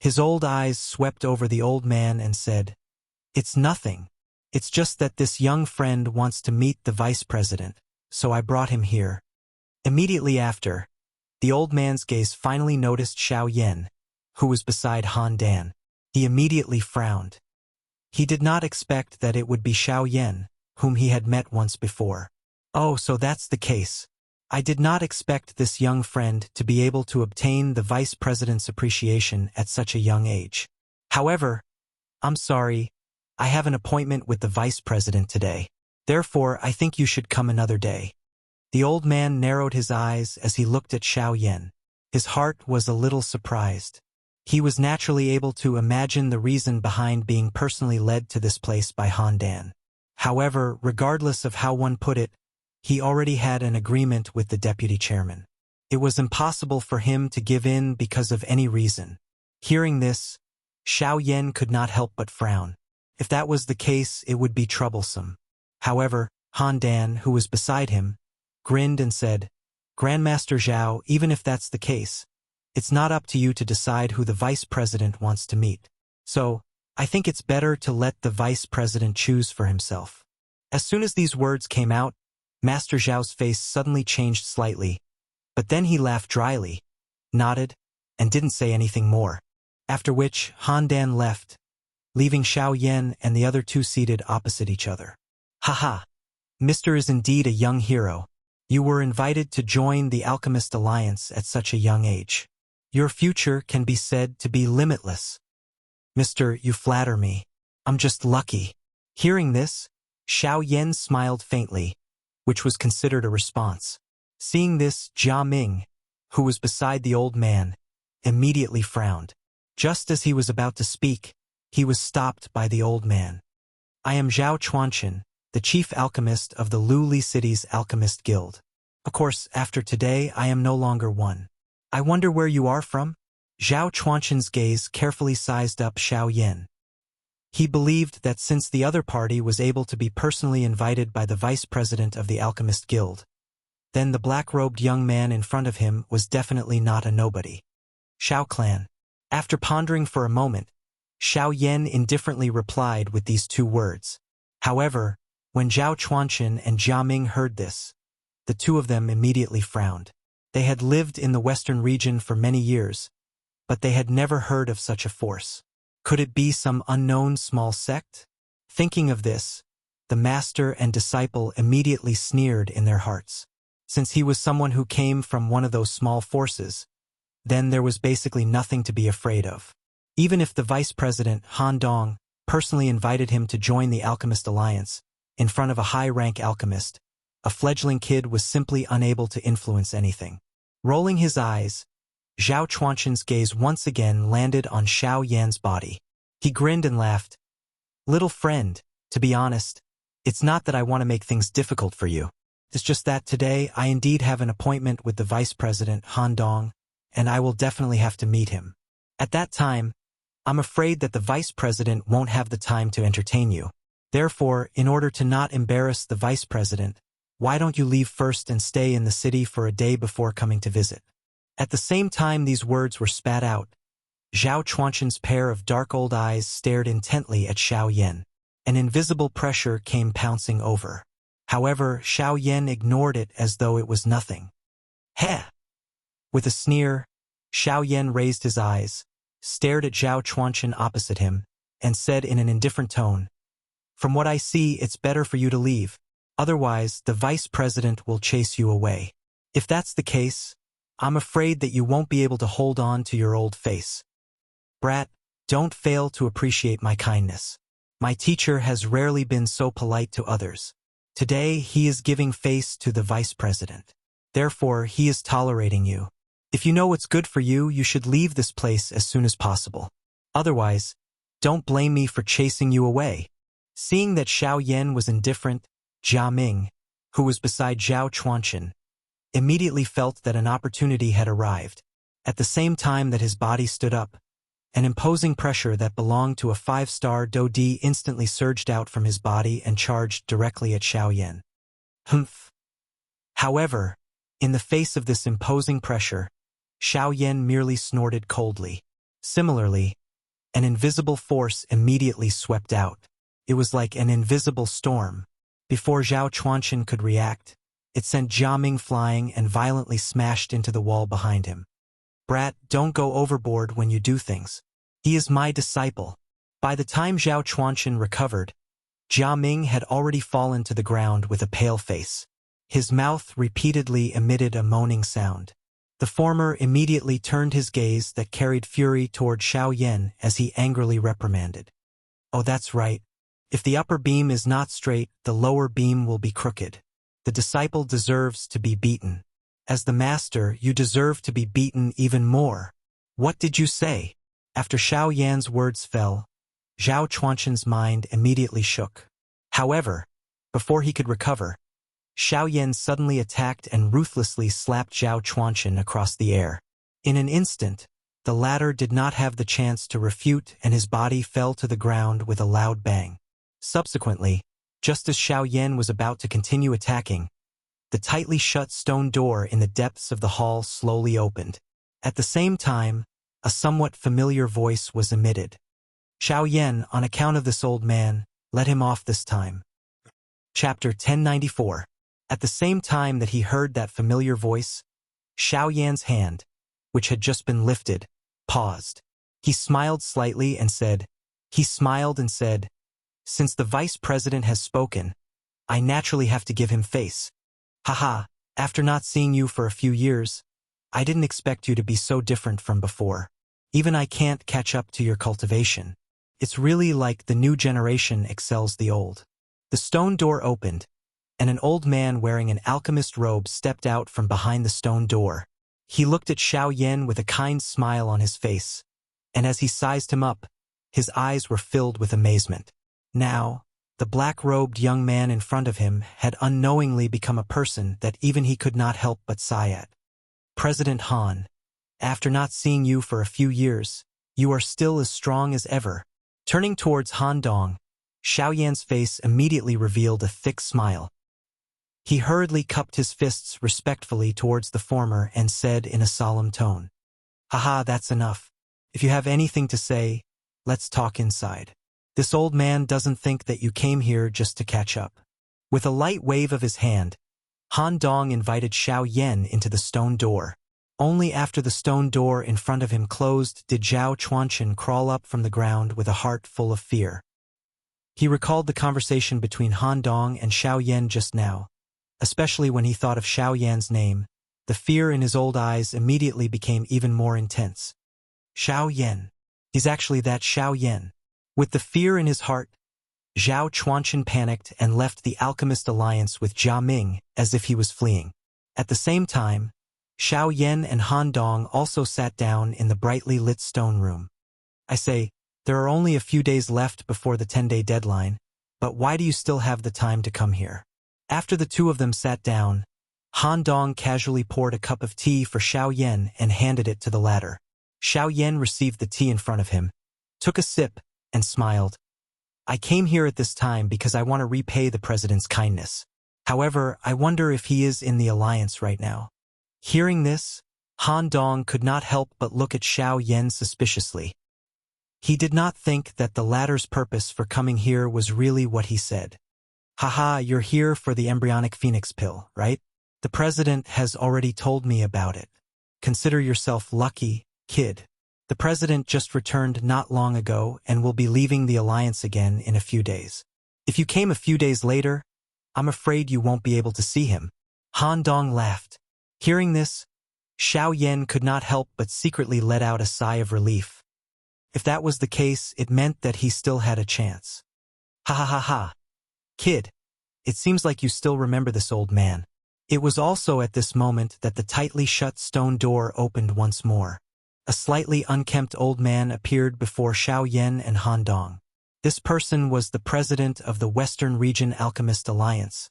His old eyes swept over the old man and said, "It's nothing. It's just that this young friend wants to meet the vice president, so I brought him here." Immediately after, the old man's gaze finally noticed Xiao Yan, who was beside Han Dan. He immediately frowned. He did not expect that it would be Xiao Yan, whom he had met once before. Oh, so that's the case. I did not expect this young friend to be able to obtain the vice president's appreciation at such a young age. However, I'm sorry, I have an appointment with the vice president today. Therefore, I think you should come another day. The old man narrowed his eyes as he looked at Xiao Yan. His heart was a little surprised. He was naturally able to imagine the reason behind being personally led to this place by Han Dan. However, regardless of how one put it, he already had an agreement with the deputy chairman. It was impossible for him to give in because of any reason. Hearing this, Xiao Yan could not help but frown. If that was the case, it would be troublesome. However, Han Dan, who was beside him, grinned and said, "Grandmaster Zhao, even if that's the case, it's not up to you to decide who the vice president wants to meet. So, I think it's better to let the vice president choose for himself." As soon as these words came out, Master Zhao's face suddenly changed slightly, but then he laughed dryly, nodded, and didn't say anything more. After which, Han Dan left, leaving Xiao Yan and the other two seated opposite each other. Haha, Mr. is indeed a young hero. You were invited to join the Alchemist Alliance at such a young age. Your future can be said to be limitless. Mister, you flatter me. I'm just lucky. Hearing this, Xiao Yan smiled faintly, which was considered a response. Seeing this, Jia Ming, who was beside the old man, immediately frowned. Just as he was about to speak, he was stopped by the old man. I am Zhao Chuanchen, the chief alchemist of the Luli City's Alchemist Guild. Of course, after today, I am no longer one. I wonder where you are from? Zhao Chuanchen's gaze carefully sized up Xiao Yan. He believed that since the other party was able to be personally invited by the vice president of the Alchemist Guild, then the black-robed young man in front of him was definitely not a nobody. Xiao Clan. After pondering for a moment, Xiao Yan indifferently replied with these two words. However, when Zhao Chuanchen and Jia Ming heard this, the two of them immediately frowned. They had lived in the western region for many years, but they had never heard of such a force. Could it be some unknown small sect? Thinking of this, the master and disciple immediately sneered in their hearts. Since he was someone who came from one of those small forces, then there was basically nothing to be afraid of. Even if the vice president, Han Dong, personally invited him to join the Alchemist Alliance, in front of a high-rank alchemist, a fledgling kid was simply unable to influence anything. Rolling his eyes, Zhao Chuanchen's gaze once again landed on Xiao Yan's body. He grinned and laughed. Little friend, to be honest, it's not that I want to make things difficult for you. It's just that today I indeed have an appointment with the vice president, Han Dong, and I will definitely have to meet him. At that time, I'm afraid that the vice president won't have the time to entertain you. Therefore, in order to not embarrass the vice president, why don't you leave first and stay in the city for a day before coming to visit? At the same time these words were spat out, Zhao Chuanchen's pair of dark old eyes stared intently at Xiao Yan. An invisible pressure came pouncing over. However, Xiao Yan ignored it as though it was nothing. Heh! With a sneer, Xiao Yan raised his eyes, stared at Zhao Chuanchen opposite him, and said in an indifferent tone, From what I see, it's better for you to leave. Otherwise, the vice president will chase you away. If that's the case, I'm afraid that you won't be able to hold on to your old face. Brat, don't fail to appreciate my kindness. My teacher has rarely been so polite to others. Today, he is giving face to the vice president. Therefore, he is tolerating you. If you know what's good for you, you should leave this place as soon as possible. Otherwise, don't blame me for chasing you away. Seeing that Xiao Yan was indifferent, Jia Ming, who was beside Zhao Chuanchen, immediately felt that an opportunity had arrived. At the same time that his body stood up, an imposing pressure that belonged to a 5-star Dodi instantly surged out from his body and charged directly at Xiao Yan. Humph. However, in the face of this imposing pressure, Xiao Yan merely snorted coldly. Similarly, an invisible force immediately swept out. It was like an invisible storm. Before Zhao Chuanchen could react, it sent Jia Ming flying and violently smashed into the wall behind him. Brat, don't go overboard when you do things. He is my disciple. By the time Zhao Chuanchen recovered, Jia Ming had already fallen to the ground with a pale face. His mouth repeatedly emitted a moaning sound. The former immediately turned his gaze that carried fury toward Xiao Yan as he angrily reprimanded. Oh, that's right. If the upper beam is not straight, the lower beam will be crooked. The disciple deserves to be beaten. As the master, you deserve to be beaten even more. What did you say? After Xiao Yan's words fell, Zhao Chuanchen's mind immediately shook. However, before he could recover, Xiao Yan suddenly attacked and ruthlessly slapped Zhao Chuanchen across the air. In an instant, the latter did not have the chance to refute and his body fell to the ground with a loud bang. Subsequently, just as Xiao Yan was about to continue attacking, the tightly shut stone door in the depths of the hall slowly opened. At the same time, a somewhat familiar voice was emitted. Xiao Yan, on account of this old man, let him off this time. Chapter 1094. At the same time that he heard that familiar voice, Xiao Yan's hand, which had just been lifted, paused. He smiled slightly and said, "Since the vice president has spoken, I naturally have to give him face. Haha, after not seeing you for a few years, I didn't expect you to be so different from before. Even I can't catch up to your cultivation. It's really like the new generation excels the old." The stone door opened, and an old man wearing an alchemist robe stepped out from behind the stone door. He looked at Xiao Yan with a kind smile on his face, and as he sized him up, his eyes were filled with amazement. Now, the black-robed young man in front of him had unknowingly become a person that even he could not help but sigh at. "President Han, after not seeing you for a few years, you are still as strong as ever." Turning towards Han Dong, Xiao Yan's face immediately revealed a thick smile. He hurriedly cupped his fists respectfully towards the former and said in a solemn tone, "Haha, that's enough. If you have anything to say, let's talk inside. This old man doesn't think that you came here just to catch up." With a light wave of his hand, Han Dong invited Xiao Yan into the stone door. Only after the stone door in front of him closed did Zhao Chuanchen crawl up from the ground with a heart full of fear. He recalled the conversation between Han Dong and Xiao Yan just now. Especially when he thought of Xiao Yan's name, the fear in his old eyes immediately became even more intense. Xiao Yan. He's actually that Xiao Yan. With the fear in his heart, Zhao Chuanchen panicked and left the Alchemist Alliance with Jia Ming as if he was fleeing. At the same time, Xiao Yan and Han Dong also sat down in the brightly lit stone room. "I say, there are only a few days left before the 10-day deadline, but why do you still have the time to come here?" After the two of them sat down, Han Dong casually poured a cup of tea for Xiao Yan and handed it to the latter. Xiao Yan received the tea in front of him, took a sip, and smiled. "I came here at this time because I want to repay the president's kindness. However, I wonder if he is in the alliance right now." Hearing this, Han Dong could not help but look at Xiao Yan suspiciously. He did not think that the latter's purpose for coming here was really what he said. "Haha, you're here for the embryonic phoenix pill, right? The president has already told me about it. Consider yourself lucky, kid. The president just returned not long ago and will be leaving the alliance again in a few days. If you came a few days later, I'm afraid you won't be able to see him." Han Dong laughed. Hearing this, Xiao Yan could not help but secretly let out a sigh of relief. If that was the case, it meant that he still had a chance. "Ha ha ha ha. Kid, it seems like you still remember this old man." It was also at this moment that the tightly shut stone door opened once more. A slightly unkempt old man appeared before Xiao Yan and Han Dong. This person was the president of the Western Region Alchemist Alliance,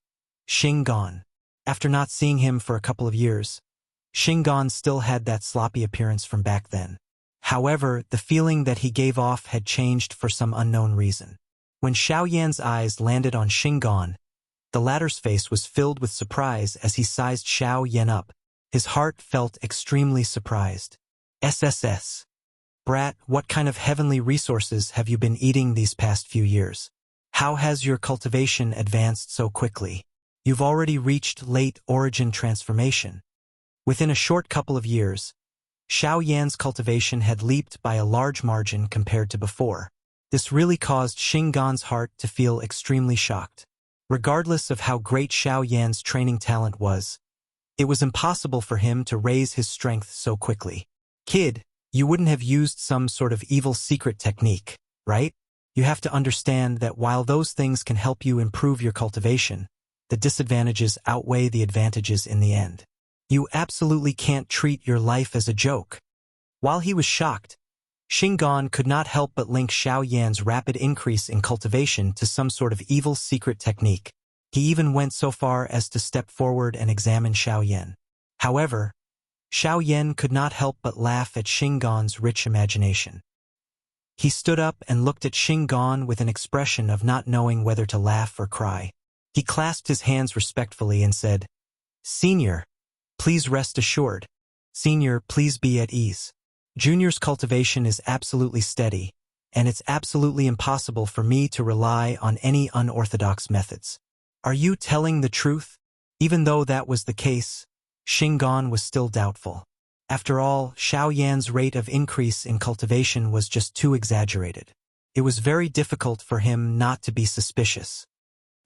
Xing Gan. After not seeing him for a couple of years, Xing Gan still had that sloppy appearance from back then. However, the feeling that he gave off had changed for some unknown reason. When Xiao Yan's eyes landed on Xing Gan, the latter's face was filled with surprise as he sized Xiao Yan up. His heart felt extremely surprised. "SSS. Brat, what kind of heavenly resources have you been eating these past few years? How has your cultivation advanced so quickly? You've already reached late origin transformation." Within a short couple of years, Xiao Yan's cultivation had leaped by a large margin compared to before. This really caused Xing Gan's heart to feel extremely shocked. Regardless of how great Xiao Yan's training talent was, it was impossible for him to raise his strength so quickly. "Kid, you wouldn't have used some sort of evil secret technique, right? You have to understand that while those things can help you improve your cultivation, the disadvantages outweigh the advantages in the end. You absolutely can't treat your life as a joke." While he was shocked, Xing Gan could not help but link Xiao Yan's rapid increase in cultivation to some sort of evil secret technique. He even went so far as to step forward and examine Xiao Yan. However, Xiao Yan could not help but laugh at Xing Gan's rich imagination. He stood up and looked at Xing Gan with an expression of not knowing whether to laugh or cry. He clasped his hands respectfully and said, "Senior, please rest assured. Senior, please be at ease. Junior's cultivation is absolutely steady, and it's absolutely impossible for me to rely on any unorthodox methods. Are you telling the truth? Even though that was the case, Xinggan was still doubtful. After all, Xiao Yan's rate of increase in cultivation was just too exaggerated. It was very difficult for him not to be suspicious.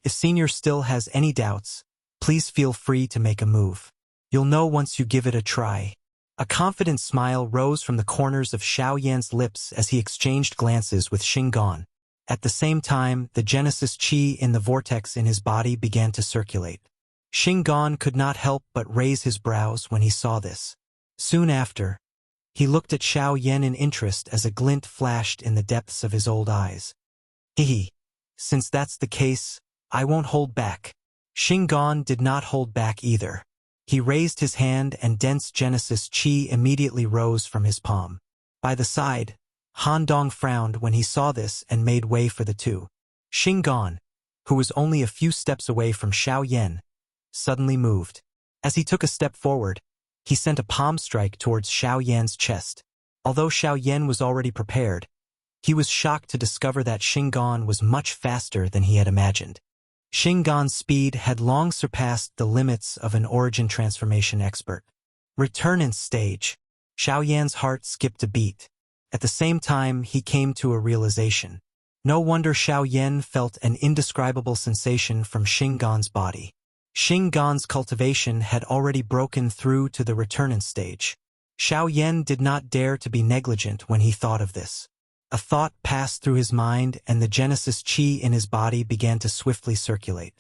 If Senior still has any doubts, please feel free to make a move. You'll know once you give it a try. A confident smile rose from the corners of Xiao Yan's lips as he exchanged glances with Xinggan. At the same time, the Genesis Qi in the vortex in his body began to circulate. Xinggan could not help but raise his brows when he saw this. Soon after, he looked at Xiao Yan in interest as a glint flashed in the depths of his old eyes. Hehe. Since that's the case, I won't hold back. Xinggan did not hold back either. He raised his hand and dense Genesis Qi immediately rose from his palm. By the side, Han Dong frowned when he saw this and made way for the two. Xinggan, who was only a few steps away from Xiao Yan, suddenly moved. As he took a step forward, he sent a palm strike towards Xiao Yan's chest. Although Xiao Yan was already prepared, he was shocked to discover that Xinggan was much faster than he had imagined. Xinggan's speed had long surpassed the limits of an origin transformation expert. Return stage. Xiao Yan's heart skipped a beat. At the same time, he came to a realization. No wonder Xiao Yan felt an indescribable sensation from Xinggan's body. Xinggan's cultivation had already broken through to the return stage. Xiao Yan did not dare to be negligent when he thought of this. A thought passed through his mind and the Genesis Qi in his body began to swiftly circulate.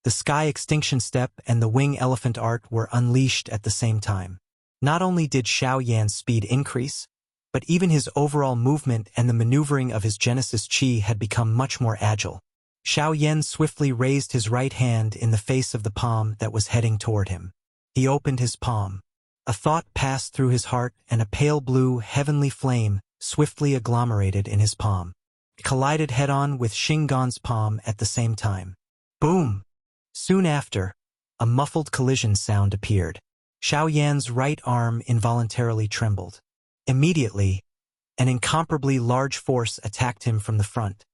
The Sky Extinction Step and the Wing Elephant Art were unleashed at the same time. Not only did Xiao Yan's speed increase, but even his overall movement and the maneuvering of his Genesis Qi had become much more agile. Xiao Yan swiftly raised his right hand in the face of the palm that was heading toward him. He opened his palm. A thought passed through his heart and a pale blue, heavenly flame swiftly agglomerated in his palm. It collided head-on with Xinggan's palm at the same time. Boom! Soon after, a muffled collision sound appeared. Xiao Yan's right arm involuntarily trembled. Immediately, an incomparably large force attacked him from the front,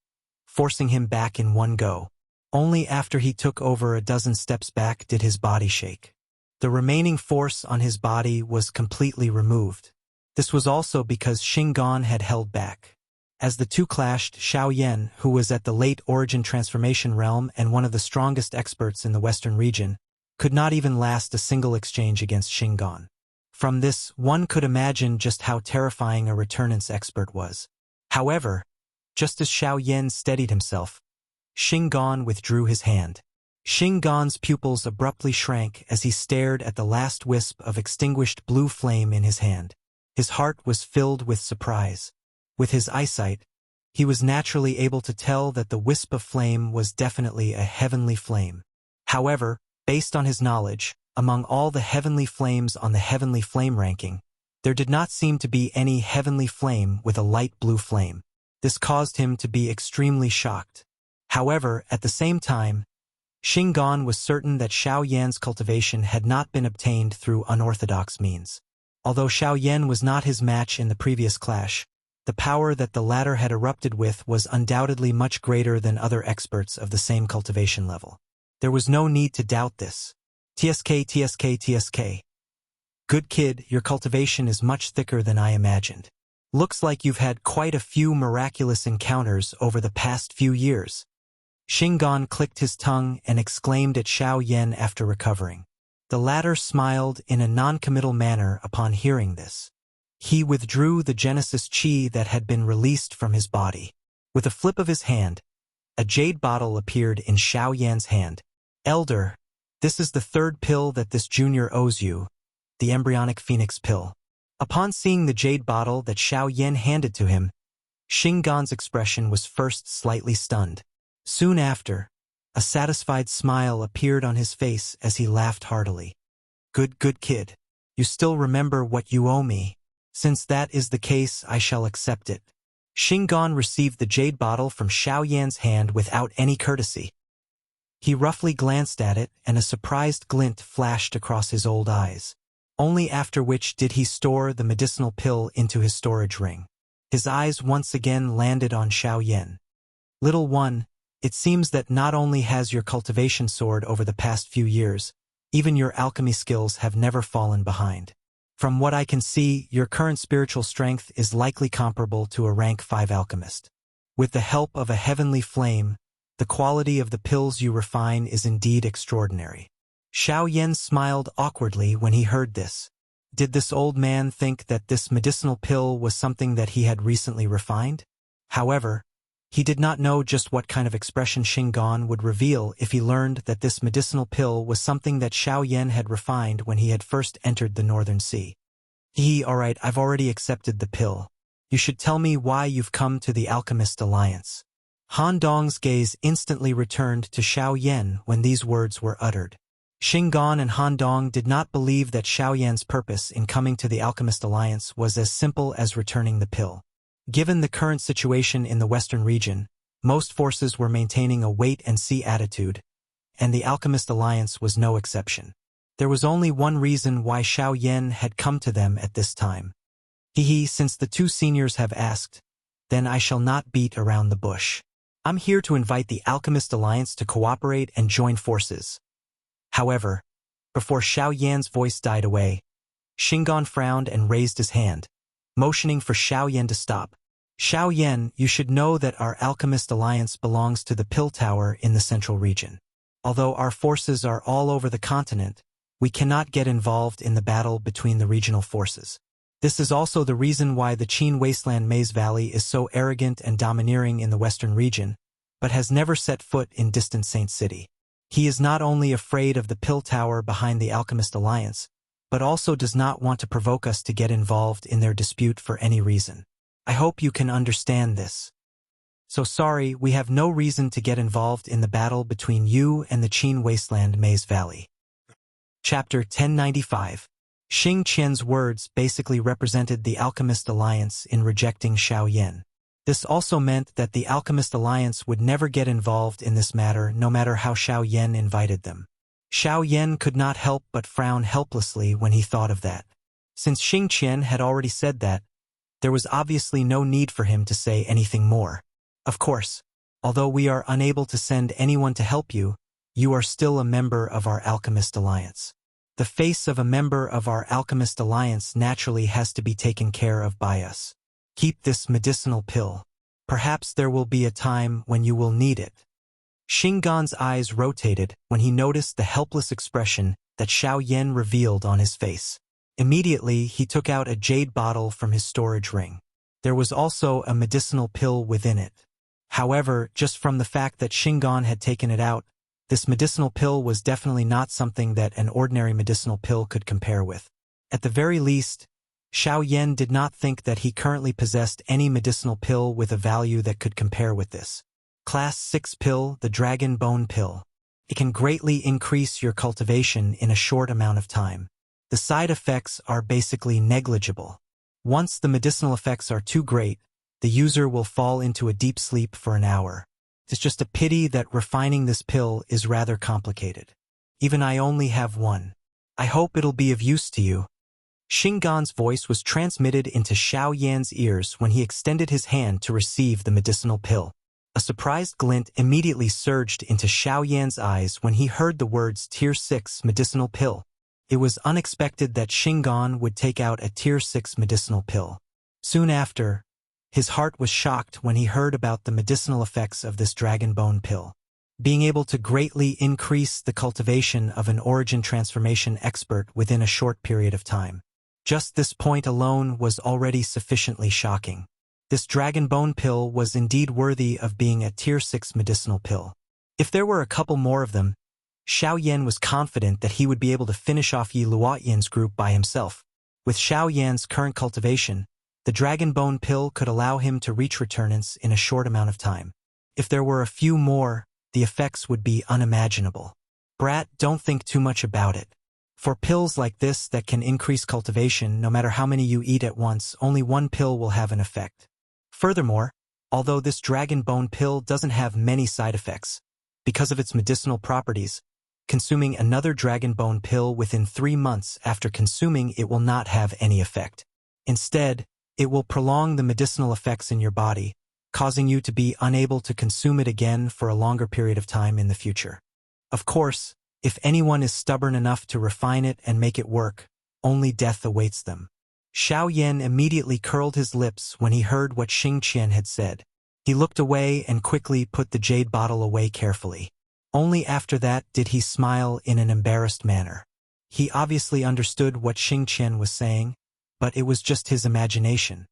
forcing him back in one go. Only after he took over a dozen steps back did his body shake. The remaining force on his body was completely removed. This was also because Xinggan had held back. As the two clashed, Xiao Yan, who was at the late origin transformation realm and one of the strongest experts in the western region, could not even last a single exchange against Xinggan. From this, one could imagine just how terrifying a returnance expert was. However, just as Xiao Yan steadied himself, Xinggan withdrew his hand. Xinggan's pupils abruptly shrank as he stared at the last wisp of extinguished blue flame in his hand. His heart was filled with surprise. With his eyesight, he was naturally able to tell that the wisp of flame was definitely a heavenly flame. However, based on his knowledge, among all the heavenly flames on the heavenly flame ranking, there did not seem to be any heavenly flame with a light blue flame. This caused him to be extremely shocked. However, at the same time, Xinggan was certain that Xiao Yan's cultivation had not been obtained through unorthodox means. Although Xiao Yan was not his match in the previous clash, the power that the latter had erupted with was undoubtedly much greater than other experts of the same cultivation level. There was no need to doubt this. TSK. Good kid, your cultivation is much thicker than I imagined. Looks like you've had quite a few miraculous encounters over the past few years. Xinggan clicked his tongue and exclaimed at Xiao Yan after recovering. The latter smiled in a non-committal manner upon hearing this. He withdrew the Genesis Qi that had been released from his body. With a flip of his hand, a jade bottle appeared in Xiao Yan's hand. Elder, this is the third pill that this junior owes you, the embryonic phoenix pill. Upon seeing the jade bottle that Xiao Yan handed to him, Xinggan's expression was first slightly stunned. Soon after, a satisfied smile appeared on his face as he laughed heartily. Good kid. You still remember what you owe me. Since that is the case, I shall accept it. Xinggan received the jade bottle from Xiao Yan's hand without any courtesy. He roughly glanced at it and a surprised glint flashed across his old eyes. Only after which did he store the medicinal pill into his storage ring. His eyes once again landed on Xiao Yan. Little one, It seems that not only has your cultivation soared over the past few years, even your alchemy skills have never fallen behind. From what I can see, your current spiritual strength is likely comparable to a rank 5 alchemist. With the help of a heavenly flame, the quality of the pills you refine is indeed extraordinary. Xiao Yan smiled awkwardly when he heard this. Did this old man think that this medicinal pill was something that he had recently refined? However, he did not know just what kind of expression Xinggan would reveal if he learned that this medicinal pill was something that Xiao Yan had refined when he had first entered the Northern Sea. Alright, I've already accepted the pill. You should tell me why you've come to the Alchemist Alliance. Han Dong's gaze instantly returned to Xiao Yan when these words were uttered. Xinggan and Han Dong did not believe that Xiao Yan's purpose in coming to the Alchemist Alliance was as simple as returning the pill. Given the current situation in the Western region, most forces were maintaining a wait-and-see attitude, and the Alchemist Alliance was no exception. There was only one reason why Xiao Yan had come to them at this time. Since the two seniors have asked, then I shall not beat around the bush. I'm here to invite the Alchemist Alliance to cooperate and join forces. However, before Xiao Yan's voice died away, Xinggan frowned and raised his hand, motioning for Xiao Yan to stop. Xiao Yan, you should know that our Alchemist Alliance belongs to the Pill Tower in the central region. Although our forces are all over the continent, we cannot get involved in the battle between the regional forces. This is also the reason why the Qin Wasteland Maze Valley is so arrogant and domineering in the western region, but has never set foot in distant Saint City. He is not only afraid of the Pill Tower behind the Alchemist Alliance, but also does not want to provoke us to get involved in their dispute for any reason. I hope you can understand this. So sorry, we have no reason to get involved in the battle between you and the Qin Wasteland Maze Valley. Chapter 1095. Xing Qian's words basically represented the Alchemist Alliance in rejecting Xiao Yan. This also meant that the Alchemist Alliance would never get involved in this matter no matter how Xiao Yan invited them. Xiao Yan could not help but frown helplessly when he thought of that. Since Xing Qian had already said that, there was obviously no need for him to say anything more. Of course, although we are unable to send anyone to help you, you are still a member of our Alchemist Alliance. The face of a member of our Alchemist Alliance naturally has to be taken care of by us. Keep this medicinal pill. Perhaps there will be a time when you will need it. Xinggan's eyes rotated when he noticed the helpless expression that Xiao Yan revealed on his face. Immediately, he took out a jade bottle from his storage ring. There was also a medicinal pill within it. However, just from the fact that Xinggan had taken it out, this medicinal pill was definitely not something that an ordinary medicinal pill could compare with. At the very least, Xiao Yan did not think that he currently possessed any medicinal pill with a value that could compare with this. Class 6 pill, the Dragon Bone Pill. It can greatly increase your cultivation in a short amount of time. The side effects are basically negligible. Once the medicinal effects are too great, the user will fall into a deep sleep for an hour. It's just a pity that refining this pill is rather complicated. Even I only have one. I hope it'll be of use to you. Xinggan's voice was transmitted into Xiao Yan's ears when he extended his hand to receive the medicinal pill. A surprised glint immediately surged into Xiao Yan's eyes when he heard the words Tier 6 medicinal pill. It was unexpected that Xinggan would take out a Tier 6 medicinal pill. Soon after, his heart was shocked when he heard about the medicinal effects of this Dragon Bone Pill. Being able to greatly increase the cultivation of an origin transformation expert within a short period of time. Just this point alone was already sufficiently shocking. This Dragon Bone Pill was indeed worthy of being a Tier 6 medicinal pill. If there were a couple more of them, Xiao Yan was confident that he would be able to finish off Yi Luotian's group by himself. With Xiao Yan's current cultivation, the Dragon Bone Pill could allow him to reach returnance in a short amount of time. If there were a few more, the effects would be unimaginable. Brat, don't think too much about it. For pills like this that can increase cultivation, no matter how many you eat at once, only one pill will have an effect. Furthermore, although this Dragon Bone Pill doesn't have many side effects, because of its medicinal properties, consuming another Dragon Bone Pill within 3 months after consuming it will not have any effect. Instead, it will prolong the medicinal effects in your body, causing you to be unable to consume it again for a longer period of time in the future. Of course, if anyone is stubborn enough to refine it and make it work, only death awaits them. Xiao Yan immediately curled his lips when he heard what Xing Qian had said. He looked away and quickly put the jade bottle away carefully. Only after that did he smile in an embarrassed manner. He obviously understood what Xing Qian was saying, but it was just his imagination.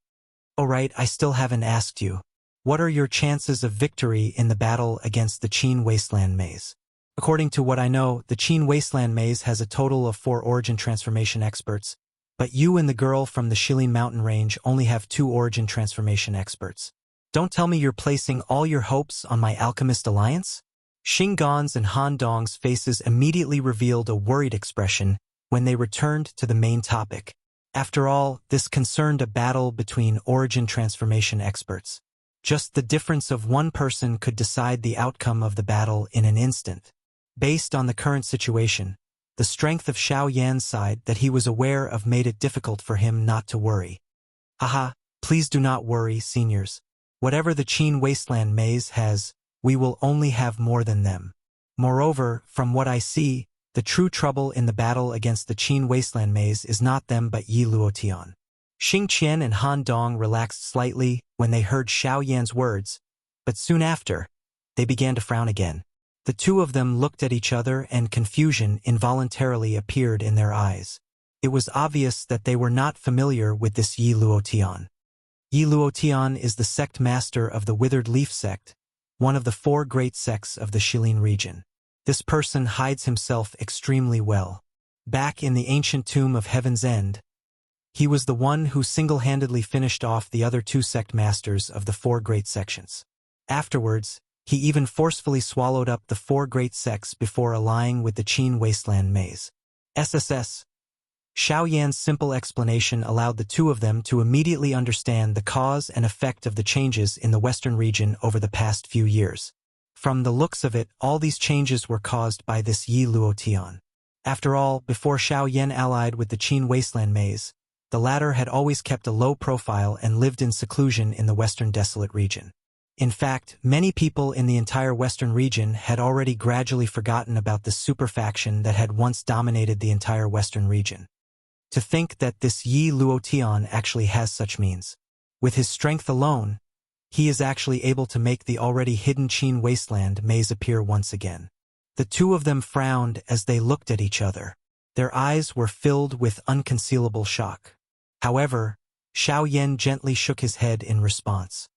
Alright, I still haven't asked you. What are your chances of victory in the battle against the Qin Wasteland Maze? According to what I know, the Qin Wasteland Maze has a total of 4 origin transformation experts, but you and the girl from the Shilin Mountain Range only have 2 origin transformation experts. Don't tell me you're placing all your hopes on my alchemist alliance? Xing Gan's and Han Dong's faces immediately revealed a worried expression when they returned to the main topic. After all, this concerned a battle between origin transformation experts. Just the difference of one person could decide the outcome of the battle in an instant. Based on the current situation, the strength of Xiao Yan's side that he was aware of made it difficult for him not to worry. Haha, please do not worry, seniors. Whatever the Qin Wasteland Maze has, we will only have more than them. Moreover, from what I see, the true trouble in the battle against the Qin Wasteland Maze is not them but Yi Luotian. Xing Qian and Han Dong relaxed slightly when they heard Xiao Yan's words, but soon after, they began to frown again. The two of them looked at each other and confusion involuntarily appeared in their eyes. It was obvious that they were not familiar with this Yi Luotian. Yi Luotian is the sect master of the Withered Leaf sect, one of the 4 great sects of the Shilin region. This person hides himself extremely well. Back in the ancient tomb of Heaven's End, he was the one who single-handedly finished off the other 2 sect masters of the 4 great sections. Afterwards, he even forcefully swallowed up the 4 great sects before allying with the Qin Wasteland Maze. SSS. Xiao Yan's simple explanation allowed the two of them to immediately understand the cause and effect of the changes in the western region over the past few years. From the looks of it, all these changes were caused by this Yi Luotian. After all, before Xiao Yan allied with the Qin Wasteland Maze, the latter had always kept a low profile and lived in seclusion in the western desolate region. In fact, many people in the entire western region had already gradually forgotten about the super faction that had once dominated the entire western region. To think that this Yi Luotian actually has such means. With his strength alone, he is actually able to make the already hidden Qin Wasteland Maze appear once again. The two of them frowned as they looked at each other. Their eyes were filled with unconcealable shock. However, Xiao Yan gently shook his head in response.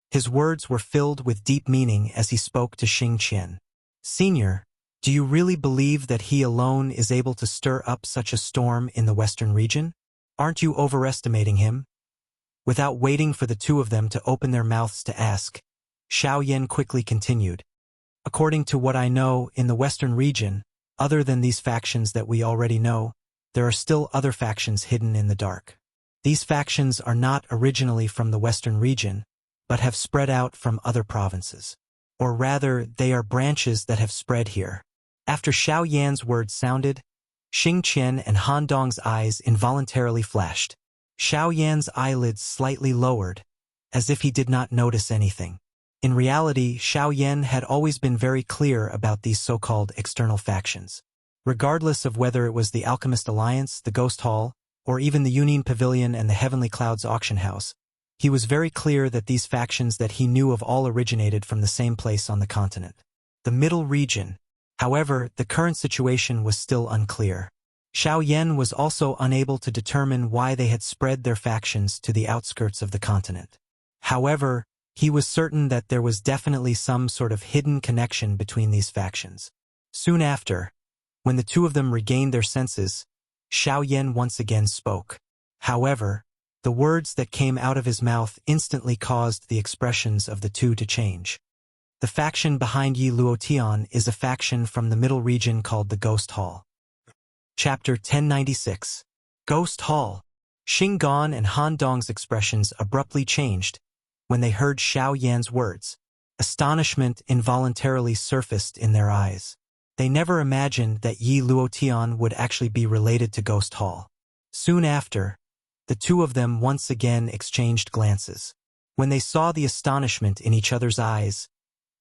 His words were filled with deep meaning as he spoke to Xing Qian. Senior, do you really believe that he alone is able to stir up such a storm in the western region? Aren't you overestimating him? Without waiting for the two of them to open their mouths to ask, Xiao Yan quickly continued. According to what I know, in the western region, other than these factions that we already know, there are still other factions hidden in the dark. These factions are not originally from the western region, but have spread out from other provinces. Or rather, they are branches that have spread here. After Xiao Yan's words sounded, Xing Qian and Han Dong's eyes involuntarily flashed. Xiao Yan's eyelids slightly lowered, as if he did not notice anything. In reality, Xiao Yan had always been very clear about these so-called external factions. Regardless of whether it was the Alchemist Alliance, the Ghost Hall, or even the Union Pavilion and the Heavenly Clouds Auction House, he was very clear that these factions that he knew of all originated from the same place on the continent. The Middle Region. However, the current situation was still unclear. Xiao Yan was also unable to determine why they had spread their factions to the outskirts of the continent. However, he was certain that there was definitely some sort of hidden connection between these factions. Soon after, when the two of them regained their senses, Xiao Yan once again spoke. However, the words that came out of his mouth instantly caused the expressions of the two to change. The faction behind Yi Luotian is a faction from the Middle Region called the Ghost Hall. Chapter 1096. Ghost Hall. Xing Gan and Han Dong's expressions abruptly changed when they heard Xiao Yan's words. Astonishment involuntarily surfaced in their eyes. They never imagined that Yi Luotian would actually be related to Ghost Hall. Soon after, the two of them once again exchanged glances. When they saw the astonishment in each other's eyes,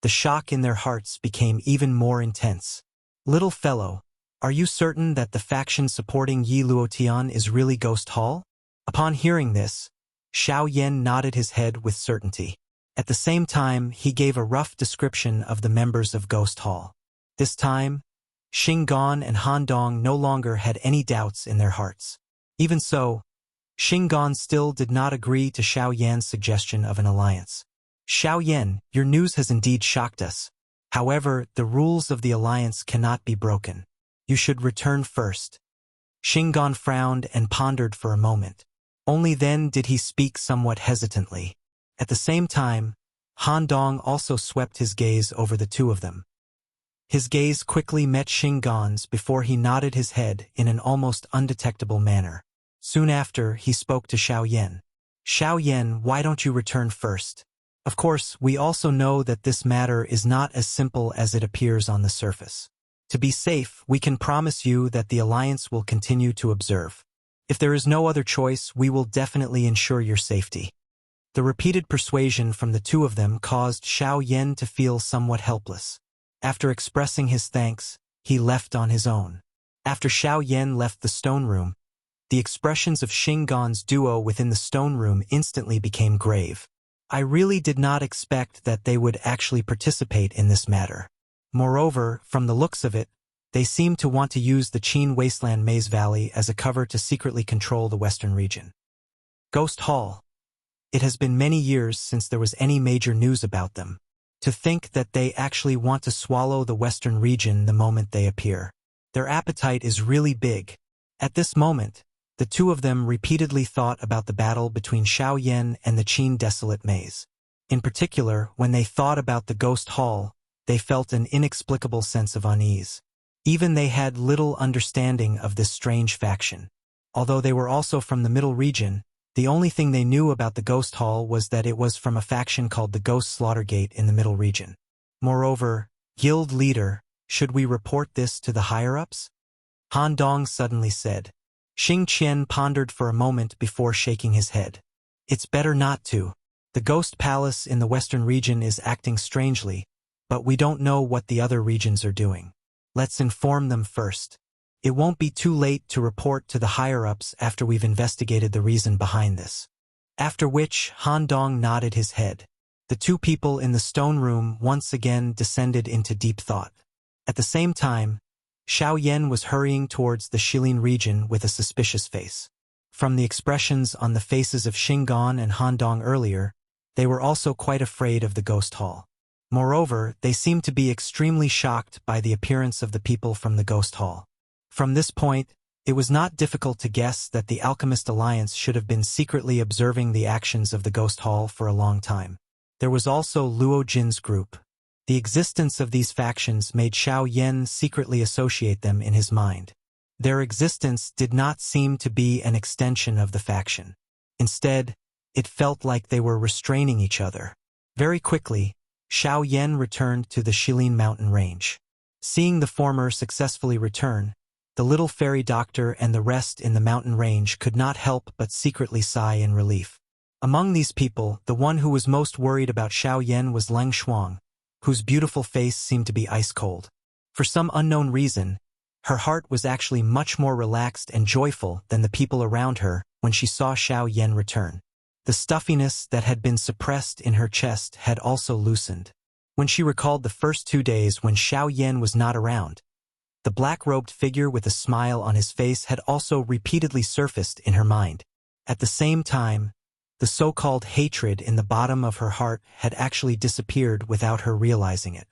the shock in their hearts became even more intense. "Little fellow, are you certain that the faction supporting Yi Luotian is really Ghost Hall?" Upon hearing this, Xiao Yan nodded his head with certainty. At the same time, he gave a rough description of the members of Ghost Hall. This time, Xinggan and Han Dong no longer had any doubts in their hearts. Even so, Xinggan still did not agree to Xiao Yan's suggestion of an alliance. "Xiao Yan, your news has indeed shocked us. However, the rules of the alliance cannot be broken. You should return first." Xinggan frowned and pondered for a moment. Only then did he speak somewhat hesitantly. At the same time, Han Dong also swept his gaze over the two of them. His gaze quickly met Xinggan's before he nodded his head in an almost undetectable manner. Soon after, he spoke to Xiao Yan. "Xiao Yan, why don't you return first? Of course, we also know that this matter is not as simple as it appears on the surface. To be safe, we can promise you that the alliance will continue to observe. If there is no other choice, we will definitely ensure your safety." The repeated persuasion from the two of them caused Xiao Yan to feel somewhat helpless. After expressing his thanks, he left on his own. After Xiao Yan left the stone room, the expressions of Xinggan's duo within the stone room instantly became grave. "I really did not expect that they would actually participate in this matter. Moreover, from the looks of it, they seem to want to use the Qin Wasteland Maze Valley as a cover to secretly control the western region." Ghost Hall. It has been many years since there was any major news about them. To think that they actually want to swallow the western region the moment they appear. Their appetite is really big. At this moment, the two of them repeatedly thought about the battle between Xiao Yan and the Qin Desolate Maze. In particular, when they thought about the Ghost Hall, they felt an inexplicable sense of unease. Even they had little understanding of this strange faction. Although they were also from the Middle Region, the only thing they knew about the Ghost Hall was that it was from a faction called the Ghost Slaughtergate in the Middle Region. Moreover, "Guild leader, should we report this to the higher-ups?" Han Dong suddenly said. Xing Qian pondered for a moment before shaking his head. "It's better not to. The Ghost Palace in the Western region is acting strangely, but we don't know what the other regions are doing. Let's inform them first. It won't be too late to report to the higher-ups after we've investigated the reason behind this." After which, Han Dong nodded his head. The two people in the stone room once again descended into deep thought. At the same time, Xiao Yan was hurrying towards the Shilin region with a suspicious face. From the expressions on the faces of Xinggan and Han Dong earlier, they were also quite afraid of the Ghost Hall. Moreover, they seemed to be extremely shocked by the appearance of the people from the Ghost Hall. From this point, it was not difficult to guess that the Alchemist Alliance should have been secretly observing the actions of the Ghost Hall for a long time. There was also Luo Jin's group. The existence of these factions made Xiao Yan secretly associate them in his mind. Their existence did not seem to be an extension of the faction. Instead, it felt like they were restraining each other. Very quickly, Xiao Yan returned to the Shilin mountain range. Seeing the former successfully return, the little fairy doctor and the rest in the mountain range could not help but secretly sigh in relief. Among these people, the one who was most worried about Xiao Yan was Leng Shuang, whose beautiful face seemed to be ice-cold. For some unknown reason, her heart was actually much more relaxed and joyful than the people around her when she saw Xiao Yan return. The stuffiness that had been suppressed in her chest had also loosened. When she recalled the first 2 days when Xiao Yan was not around, the black-robed figure with a smile on his face had also repeatedly surfaced in her mind. At the same time, the so-called hatred in the bottom of her heart had actually disappeared without her realizing it.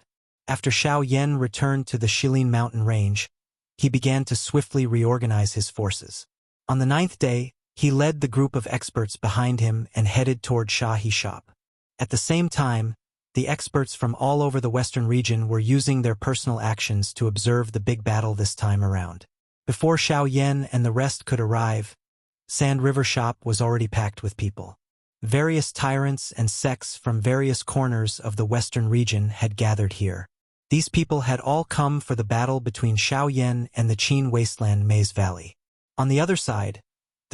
After Xiao Yan returned to the Shilin mountain range, he began to swiftly reorganize his forces. On the 9th day, he led the group of experts behind him and headed toward Shahi Shop. At the same time, the experts from all over the western region were using their personal actions to observe the big battle this time around. Before Xiao Yan and the rest could arrive, Sand River Shop was already packed with people. Various tyrants and sects from various corners of the western region had gathered here. These people had all come for the battle between Xiao Yan and the Qin Wasteland Maze Valley. On the other side,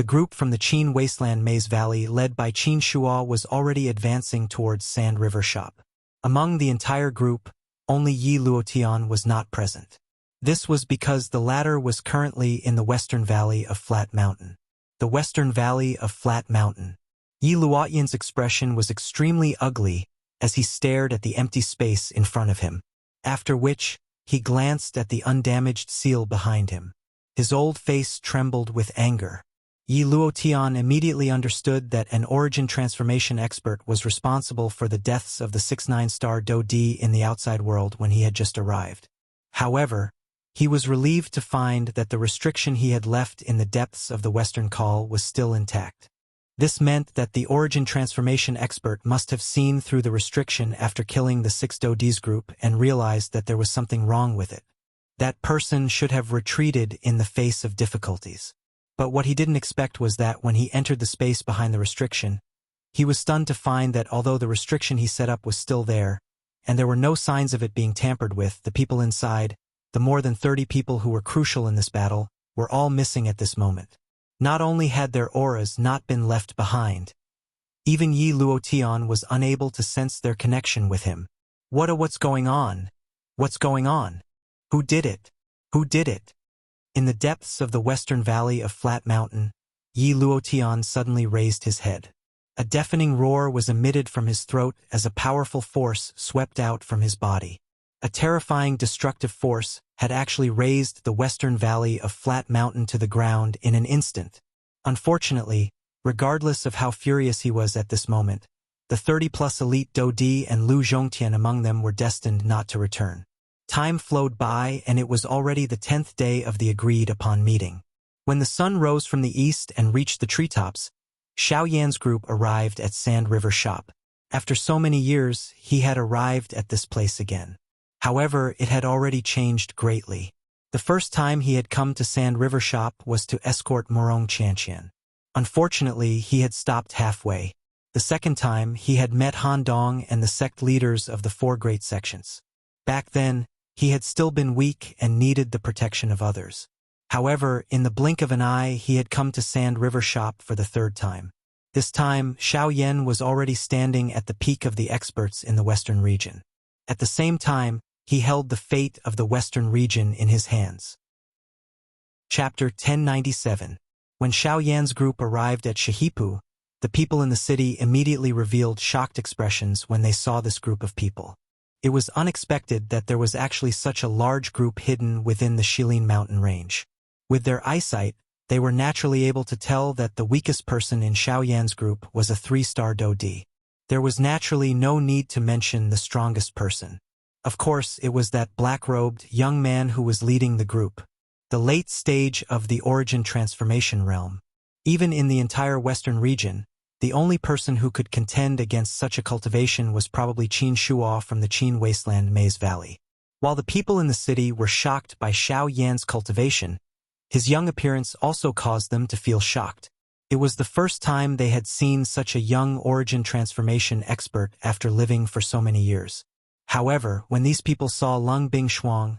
The group from the Qin Wasteland Maze Valley led by Qin Shuo was already advancing towards Sand River Shop. Among the entire group, only Yi Luotian was not present. This was because the latter was currently in the western valley of Flat Mountain. The western valley of Flat Mountain. Yi Luotian's expression was extremely ugly as he stared at the empty space in front of him, after which he glanced at the undamaged seal behind him. His old face trembled with anger. Yi Luotian immediately understood that an origin transformation expert was responsible for the deaths of the 6 9-star Do-Di in the outside world when he had just arrived. However, he was relieved to find that the restriction he had left in the depths of the Western Call was still intact. This meant that the origin transformation expert must have seen through the restriction after killing the 6 Do-Di's group and realized that there was something wrong with it. That person should have retreated in the face of difficulties. But what he didn't expect was that when he entered the space behind the restriction, he was stunned to find that although the restriction he set up was still there, and there were no signs of it being tampered with, the people inside, the more than 30 people who were crucial in this battle, were all missing at this moment. Not only had their auras not been left behind, even Yi Luotian was unable to sense their connection with him. What's going on? What's going on? Who did it? Who did it? In the depths of the western valley of Flat Mountain, Yi Luotian suddenly raised his head. A deafening roar was emitted from his throat as a powerful force swept out from his body. A terrifying destructive force had actually razed the western valley of Flat Mountain to the ground in an instant. Unfortunately, regardless of how furious he was at this moment, the 30-plus elite Do-Di and Lu Zhongtian among them were destined not to return. Time flowed by and it was already the 10th day of the agreed-upon meeting. When the sun rose from the east and reached the treetops, Xiao Yan's group arrived at Sand River Shop. After so many years, he had arrived at this place again. However, it had already changed greatly. The first time he had come to Sand River Shop was to escort Morong Chanqian. Unfortunately, he had stopped halfway. The second time, he had met Han Dong and the sect leaders of the 4 great sections. Back then, he had still been weak and needed the protection of others. However, in the blink of an eye, he had come to Sand River Shop for the 3rd time. This time, Xiao Yan was already standing at the peak of the experts in the western region. At the same time, he held the fate of the western region in his hands. Chapter 1097. When Xiao Yan's group arrived at Shihipu, the people in the city immediately revealed shocked expressions when they saw this group of people. It was unexpected that there was actually such a large group hidden within the Shilin mountain range. With their eyesight, they were naturally able to tell that the weakest person in Xiao Yan's group was a 3-star Do-Di. There was naturally no need to mention the strongest person. Of course, it was that black-robed young man who was leading the group. The late stage of the origin transformation realm. Even in the entire western region, the only person who could contend against such a cultivation was probably Qin Shuo from the Qin Wasteland Maze Valley. While the people in the city were shocked by Xiao Yan's cultivation, his young appearance also caused them to feel shocked. It was the first time they had seen such a young origin transformation expert after living for so many years. However, when these people saw Lung Bingshuang,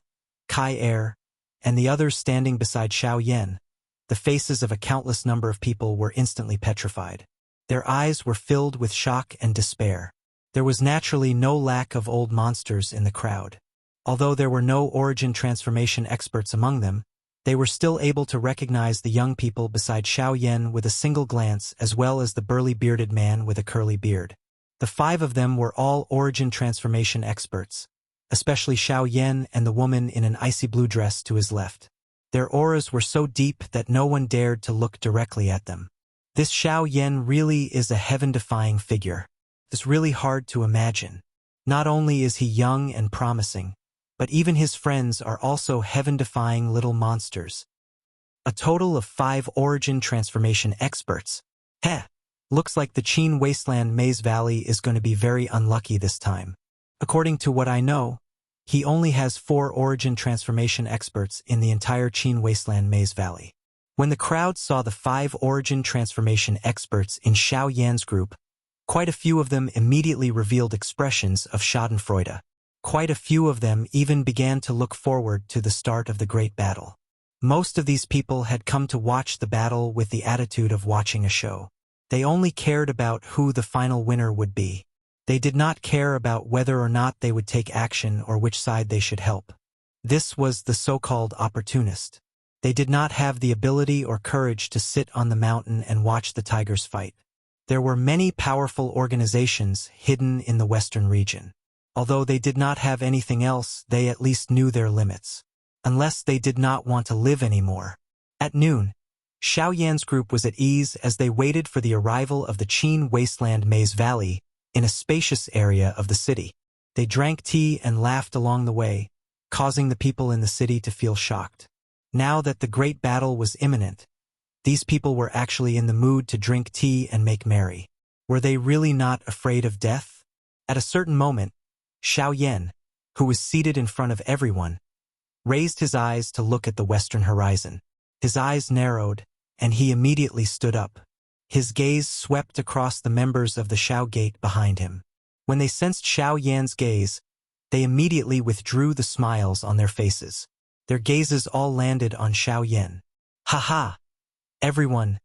Kai Er, and the others standing beside Xiao Yan, the faces of a countless number of people were instantly petrified. Their eyes were filled with shock and despair. There was naturally no lack of old monsters in the crowd. Although there were no origin transformation experts among them, they were still able to recognize the young people beside Xiao Yan with a single glance as well as the burly bearded man with a curly beard. The 5 of them were all origin transformation experts, especially Xiao Yan and the woman in an icy blue dress to his left. Their auras were so deep that no one dared to look directly at them. This Xiao Yan really is a heaven-defying figure. It's really hard to imagine. Not only is he young and promising, but even his friends are also heaven-defying little monsters. A total of 5 origin transformation experts. Heh! Looks like the Qin Wasteland Maze Valley is going to be very unlucky this time. According to what I know, he only has 4 origin transformation experts in the entire Qin Wasteland Maze Valley. When the crowd saw the 5 origin transformation experts in Xiao Yan's group, quite a few of them immediately revealed expressions of schadenfreude. Quite a few of them even began to look forward to the start of the great battle. Most of these people had come to watch the battle with the attitude of watching a show. They only cared about who the final winner would be. They did not care about whether or not they would take action or which side they should help. This was the so-called opportunist. They did not have the ability or courage to sit on the mountain and watch the tigers fight. There were many powerful organizations hidden in the western region. Although they did not have anything else, they at least knew their limits. Unless they did not want to live anymore. At noon, Xiao Yan's group was at ease as they waited for the arrival of the Qin Wasteland Maze Valley in a spacious area of the city. They drank tea and laughed along the way, causing the people in the city to feel shocked. Now that the great battle was imminent, these people were actually in the mood to drink tea and make merry. Were they really not afraid of death? At a certain moment, Xiao Yan, who was seated in front of everyone, raised his eyes to look at the western horizon. His eyes narrowed, and he immediately stood up. His gaze swept across the members of the Xiao Gate behind him. When they sensed Xiao Yan's gaze, they immediately withdrew the smiles on their faces. Their gazes all landed on Xiao Yan. "Ha ha! Everyone,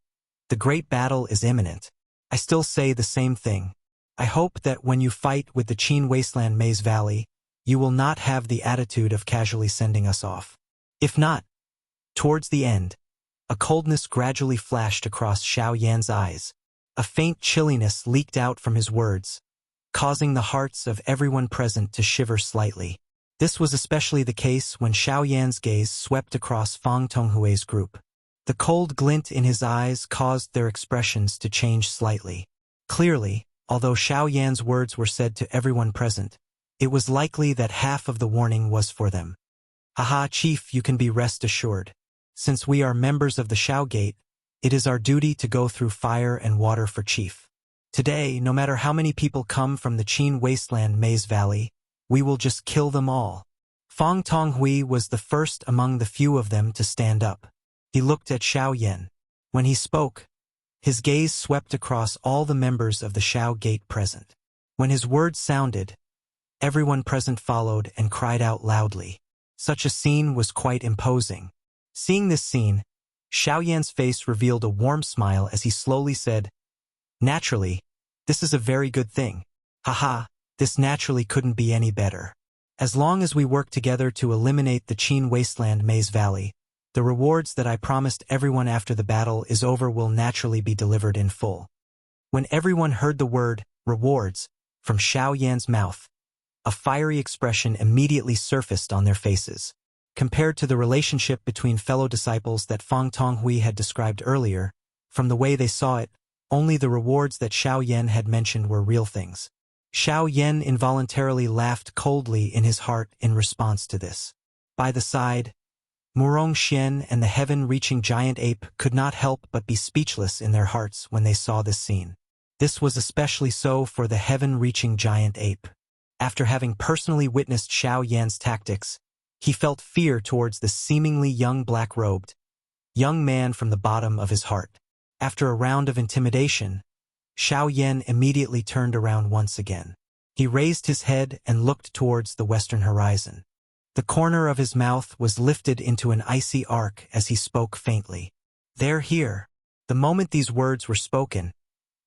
the great battle is imminent. I still say the same thing. I hope that when you fight with the Qin Wasteland Maze Valley, you will not have the attitude of casually sending us off. If not," towards the end, a coldness gradually flashed across Xiao Yan's eyes. A faint chilliness leaked out from his words, causing the hearts of everyone present to shiver slightly. This was especially the case when Xiao Yan's gaze swept across Fang Tonghui's group. The cold glint in his eyes caused their expressions to change slightly. Clearly, although Xiao Yan's words were said to everyone present, it was likely that half of the warning was for them. "Haha, Chief, you can be rest assured. Since we are members of the Xiao Gate, it is our duty to go through fire and water for Chief. Today, no matter how many people come from the Qin Wasteland Maze Valley, we will just kill them all." Fang Tonghui was the first among the few of them to stand up. He looked at Xiao Yan. When he spoke, his gaze swept across all the members of the Xiao Gate present. When his words sounded, everyone present followed and cried out loudly. Such a scene was quite imposing. Seeing this scene, Xiao Yan's face revealed a warm smile as he slowly said, "Naturally, this is a very good thing. Haha, this naturally couldn't be any better. As long as we work together to eliminate the Qin Wasteland Maze Valley, the rewards that I promised everyone after the battle is over will naturally be delivered in full." When everyone heard the word, rewards, from Xiao Yan's mouth, a fiery expression immediately surfaced on their faces. Compared to the relationship between fellow disciples that Fang Tonghui had described earlier, from the way they saw it, only the rewards that Xiao Yan had mentioned were real things. Xiao Yan involuntarily laughed coldly in his heart in response to this. By the side, Murong Xian and the heaven-reaching giant ape could not help but be speechless in their hearts when they saw this scene. This was especially so for the heaven-reaching giant ape. After having personally witnessed Xiao Yan's tactics, he felt fear towards the seemingly young black-robed young man from the bottom of his heart. After a round of intimidation, Xiao Yan immediately turned around once again. He raised his head and looked towards the western horizon. The corner of his mouth was lifted into an icy arc as he spoke faintly. "They're here." The moment these words were spoken,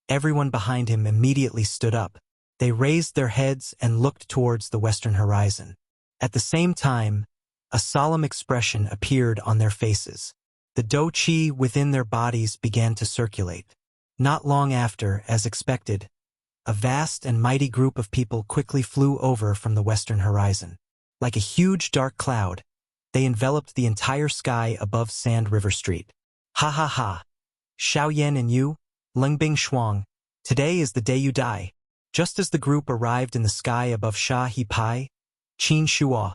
everyone behind him immediately stood up. They raised their heads and looked towards the western horizon. At the same time, a solemn expression appeared on their faces. The dou qi within their bodies began to circulate. Not long after, as expected, a vast and mighty group of people quickly flew over from the western horizon. Like a huge dark cloud, they enveloped the entire sky above Sand River Street. "Ha ha ha! Xiao Yan and you, Lengbing Shuang, today is the day you die." Just as the group arrived in the sky above Sha He Pai, Qin Shuo,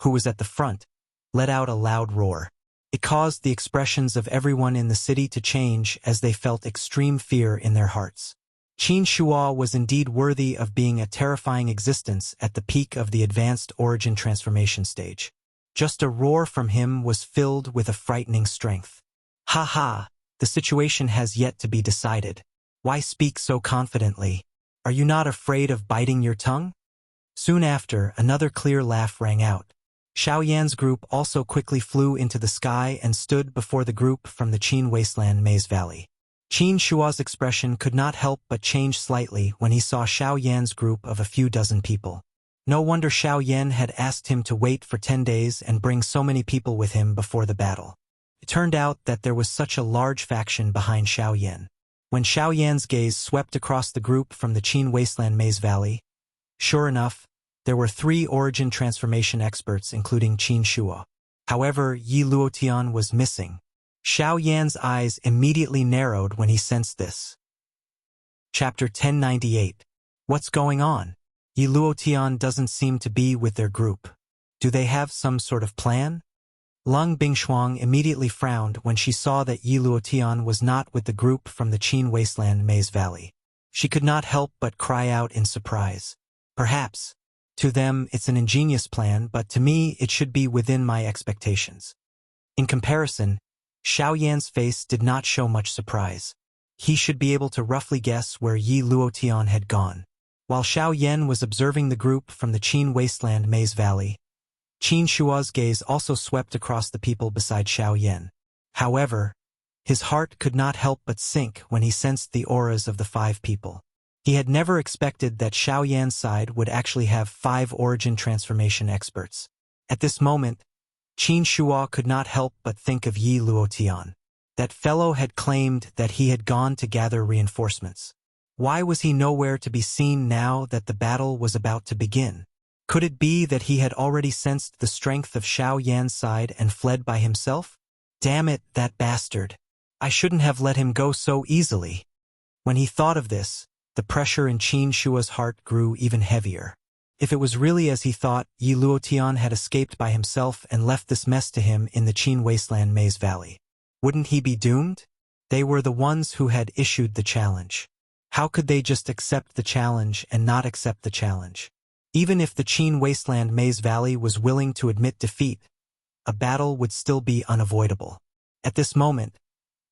who was at the front, let out a loud roar. It caused the expressions of everyone in the city to change as they felt extreme fear in their hearts. Qin Shuo was indeed worthy of being a terrifying existence at the peak of the advanced origin transformation stage. Just a roar from him was filled with a frightening strength. "Ha ha! The situation has yet to be decided. Why speak so confidently? Are you not afraid of biting your tongue?" Soon after, another clear laugh rang out. Xiao Yan's group also quickly flew into the sky and stood before the group from the Qin Wasteland Maze Valley. Qin Shua's expression could not help but change slightly when he saw Xiao Yan's group of a few dozen people. No wonder Xiao Yan had asked him to wait for 10 days and bring so many people with him before the battle. It turned out that there was such a large faction behind Xiao Yan. When Xiao Yan's gaze swept across the group from the Qin Wasteland Maze Valley, sure enough, there were 3 origin transformation experts including Qin Shua. However, Yi Luotian was missing. Xiao Yan's eyes immediately narrowed when he sensed this. Chapter 1098. What's going on? Yi Luotian doesn't seem to be with their group. Do they have some sort of plan? Lung Bingshuang immediately frowned when she saw that Yi Luotian was not with the group from the Qin Wasteland Maze Valley. She could not help but cry out in surprise. Perhaps, to them it's an ingenious plan, but to me it should be within my expectations. In comparison, Xiao Yan's face did not show much surprise. He should be able to roughly guess where Yi Luotian had gone. While Xiao Yan was observing the group from the Qin Wasteland Maze Valley, Qin Shua's gaze also swept across the people beside Xiao Yan. However, his heart could not help but sink when he sensed the auras of the 5 people. He had never expected that Xiao Yan's side would actually have 5 origin transformation experts. At this moment, Qin Shua could not help but think of Yi Luotian. That fellow had claimed that he had gone to gather reinforcements. Why was he nowhere to be seen now that the battle was about to begin? Could it be that he had already sensed the strength of Xiao Yan's side and fled by himself? Damn it, that bastard. I shouldn't have let him go so easily. When he thought of this, the pressure in Qin Shua's heart grew even heavier. If it was really as he thought, Yi Luotian had escaped by himself and left this mess to him in the Qin Wasteland Maze Valley. Wouldn't he be doomed? They were the ones who had issued the challenge. How could they just accept the challenge and not accept the challenge? Even if the Qin Wasteland Maze Valley was willing to admit defeat, a battle would still be unavoidable. At this moment,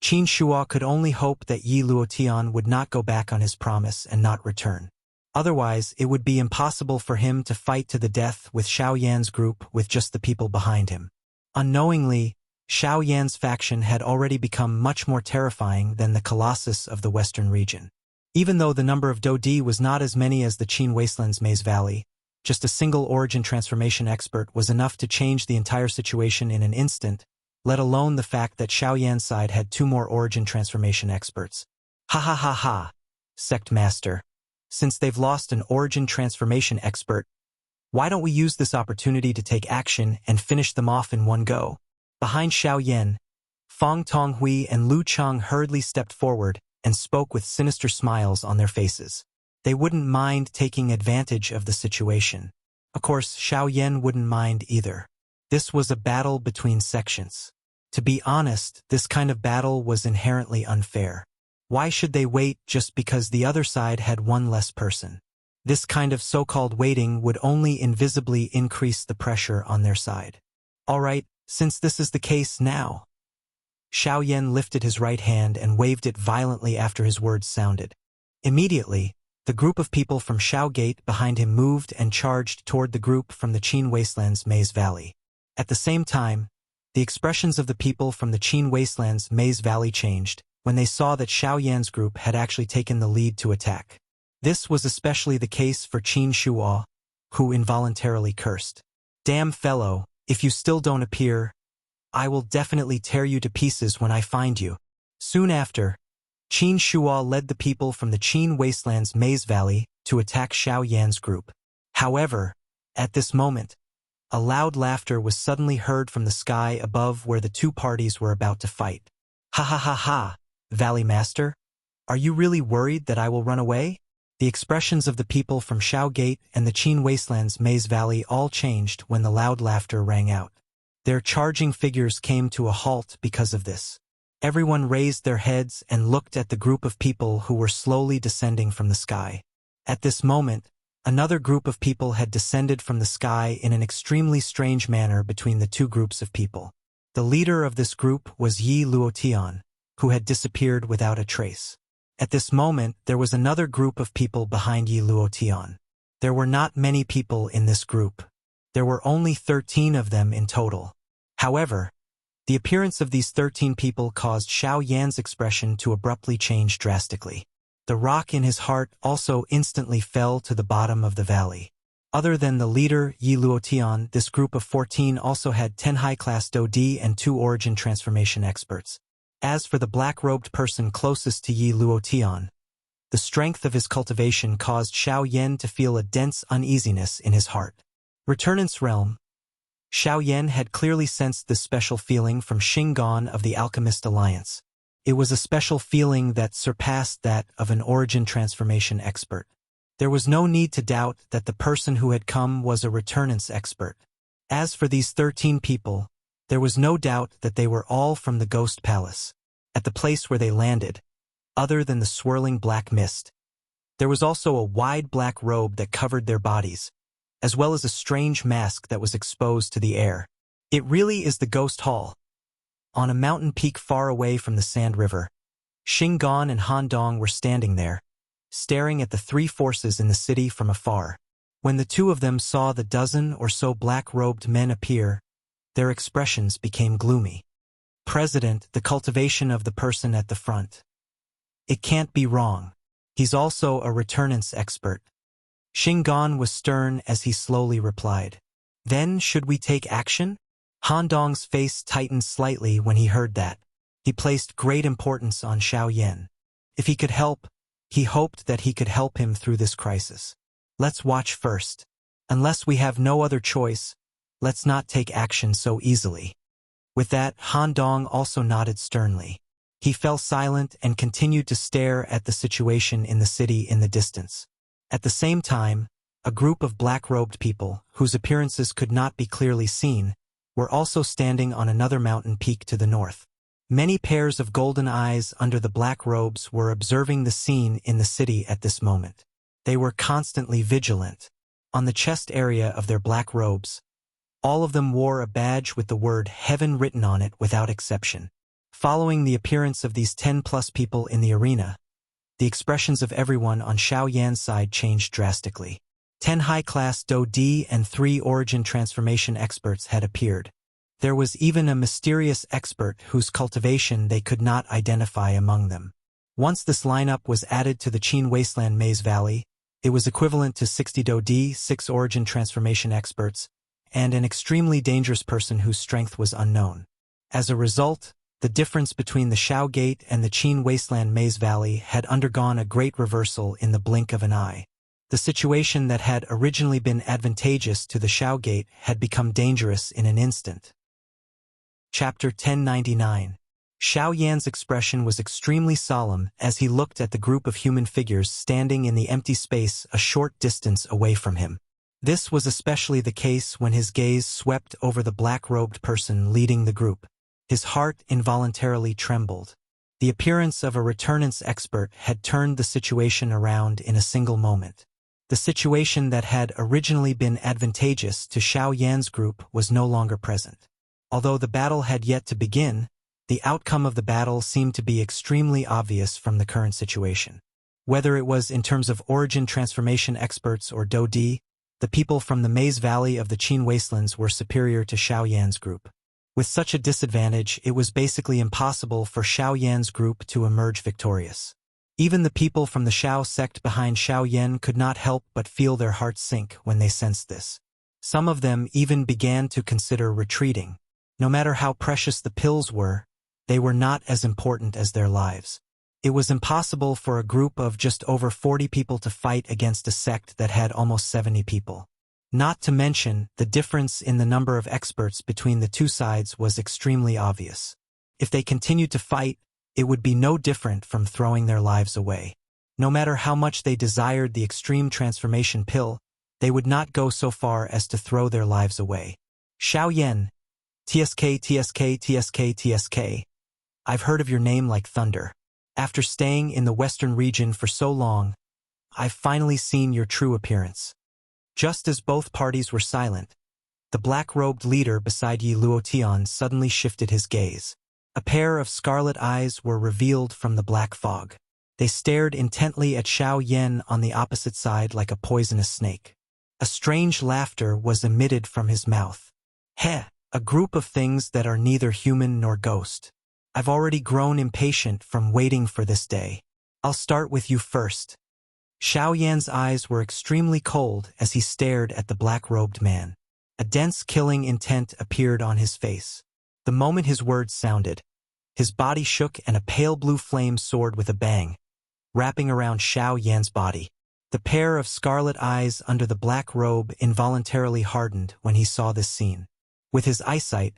Qin Shua could only hope that Yi Luotian would not go back on his promise and not return. Otherwise, it would be impossible for him to fight to the death with Xiao Yan's group with just the people behind him. Unknowingly, Xiao Yan's faction had already become much more terrifying than the Colossus of the Western region. Even though the number of Dodi was not as many as the Qin Wasteland's Maze Valley, just a single origin transformation expert was enough to change the entire situation in an instant, let alone the fact that Xiao Yan's side had 2 more origin transformation experts. Ha ha ha ha, Sect Master. Since they've lost an origin transformation expert, why don't we use this opportunity to take action and finish them off in one go? Behind Xiao Yan, Fang Tonghui and Lu Cheng hurriedly stepped forward and spoke with sinister smiles on their faces. They wouldn't mind taking advantage of the situation. Of course, Xiao Yan wouldn't mind either. This was a battle between sections. To be honest, this kind of battle was inherently unfair. Why should they wait just because the other side had 1 less person? This kind of so-called waiting would only invisibly increase the pressure on their side. Alright, since this is the case now. Xiao Yan lifted his right hand and waved it violently after his words sounded. Immediately, the group of people from Xiao Gate behind him moved and charged toward the group from the Qin Wasteland's Maze Valley. At the same time, the expressions of the people from the Qin Wasteland's Maze Valley changed when they saw that Xiao Yan's group had actually taken the lead to attack. This was especially the case for Qin Shua, who involuntarily cursed. Damn fellow, if you still don't appear, I will definitely tear you to pieces when I find you. Soon after, Qin Shua led the people from the Qin Wasteland's Maze Valley to attack Xiao Yan's group. However, at this moment, a loud laughter was suddenly heard from the sky above where the 2 parties were about to fight. Ha ha ha ha, Valley Master? Are you really worried that I will run away? The expressions of the people from Xiao Gate and the Qin Wasteland's Maze Valley all changed when the loud laughter rang out. Their charging figures came to a halt because of this. Everyone raised their heads and looked at the group of people who were slowly descending from the sky. At this moment, another group of people had descended from the sky in an extremely strange manner between the 2 groups of people. The leader of this group was Yi Luotian, who had disappeared without a trace. At this moment, there was another group of people behind Yi Luotian. There were not many people in this group. There were only 13 of them in total. However, the appearance of these 13 people caused Xiao Yan's expression to abruptly change drastically. The rock in his heart also instantly fell to the bottom of the valley. Other than the leader, Yi Luotian, this group of 14 also had 10 high-class Do-Di and 2 origin transformation experts. As for the black-robed person closest to Yi Luotian, the strength of his cultivation caused Xiao Yan to feel a dense uneasiness in his heart. Returnance Realm. Xiao Yan had clearly sensed this special feeling from Xinggan of the Alchemist Alliance. It was a special feeling that surpassed that of an origin transformation expert. There was no need to doubt that the person who had come was a returnance expert. As for these 13 people, there was no doubt that they were all from the Ghost Palace. At the place where they landed, other than the swirling black mist, there was also a wide black robe that covered their bodies, as well as a strange mask that was exposed to the air. It really is the Ghost Hall. On a mountain peak far away from the Sand River, Xinggan and Han Dong were standing there, staring at the 3 forces in the city from afar. When the 2 of them saw the dozen or so black-robed men appear, their expressions became gloomy. President, the cultivation of the person at the front. It can't be wrong. He's also a returnance expert. Xinggan was stern as he slowly replied. Then should we take action? Han Dong's face tightened slightly when he heard that. He placed great importance on Xiao Yan. If he could help, he hoped that he could help him through this crisis. Let's watch first. Unless we have no other choice, let's not take action so easily. With that, Han Dong also nodded sternly. He fell silent and continued to stare at the situation in the city in the distance. At the same time, a group of black-robed people, whose appearances could not be clearly seen, were also standing on another mountain peak to the north. Many pairs of golden eyes under the black robes were observing the scene in the city at this moment. They were constantly vigilant. On the chest area of their black robes, all of them wore a badge with the word Heaven written on it without exception. Following the appearance of these 10-plus people in the arena, the expressions of everyone on Xiao Yan's side changed drastically. 10 high-class Do-Di and 3 origin transformation experts had appeared. There was even a mysterious expert whose cultivation they could not identify among them. Once this lineup was added to the Qin Wasteland Maze Valley, it was equivalent to 60 Do-Di, 6 origin transformation experts, and an extremely dangerous person whose strength was unknown. As a result, the difference between the Xiao Gate and the Qin Wasteland Maze Valley had undergone a great reversal in the blink of an eye. The situation that had originally been advantageous to the Xiao Gate had become dangerous in an instant. Chapter 1099. Xiao Yan's expression was extremely solemn as he looked at the group of human figures standing in the empty space a short distance away from him. This was especially the case when his gaze swept over the black-robed person leading the group. His heart involuntarily trembled. The appearance of a returnance expert had turned the situation around in a single moment. The situation that had originally been advantageous to Xiao Yan's group was no longer present. Although the battle had yet to begin, the outcome of the battle seemed to be extremely obvious from the current situation. Whether it was in terms of origin transformation experts or Do-Di, the people from the Maze Valley of the Qin Wastelands were superior to Xiao Yan's group. With such a disadvantage, it was basically impossible for Xiao Yan's group to emerge victorious. Even the people from the Xiao sect behind Xiao Yan could not help but feel their hearts sink when they sensed this. Some of them even began to consider retreating. No matter how precious the pills were, they were not as important as their lives. It was impossible for a group of just over 40 people to fight against a sect that had almost 70 people. Not to mention, the difference in the number of experts between the two sides was extremely obvious. If they continued to fight, it would be no different from throwing their lives away. No matter how much they desired the extreme transformation pill, they would not go so far as to throw their lives away. Xiao Yan. TSK, TSK, TSK, TSK. I've heard of your name like thunder. After staying in the western region for so long, I've finally seen your true appearance. Just as both parties were silent, the black-robed leader beside Yi Luotian suddenly shifted his gaze. A pair of scarlet eyes were revealed from the black fog. They stared intently at Xiao Yan on the opposite side like a poisonous snake. A strange laughter was emitted from his mouth. Heh, a group of things that are neither human nor ghost. I've already grown impatient from waiting for this day. I'll start with you first. Xiao Yan's eyes were extremely cold as he stared at the black-robed man. A dense killing intent appeared on his face. The moment his words sounded, his body shook and a pale blue flame soared with a bang, wrapping around Xiao Yan's body. The pair of scarlet eyes under the black robe involuntarily hardened when he saw this scene. With his eyesight,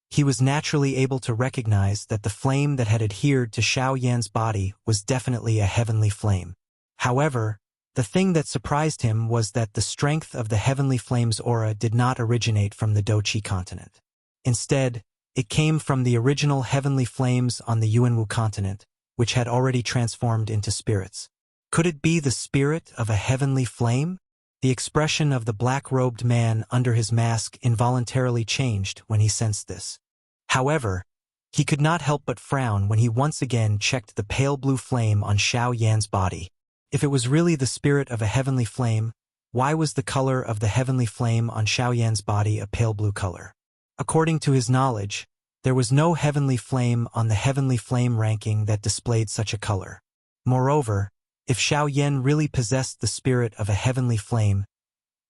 he was naturally able to recognize that the flame that had adhered to Xiao Yan's body was definitely a heavenly flame. However, the thing that surprised him was that the strength of the heavenly flame's aura did not originate from the Doqi continent. Instead, it came from the original heavenly flames on the Yuanwu continent, which had already transformed into spirits. Could it be the spirit of a heavenly flame? The expression of the black-robed man under his mask involuntarily changed when he sensed this. However, he could not help but frown when he once again checked the pale blue flame on Xiao Yan's body. If it was really the spirit of a heavenly flame, why was the color of the heavenly flame on Xiao Yan's body a pale blue color? According to his knowledge, there was no heavenly flame on the heavenly flame ranking that displayed such a color. Moreover, if Xiao Yan really possessed the spirit of a heavenly flame,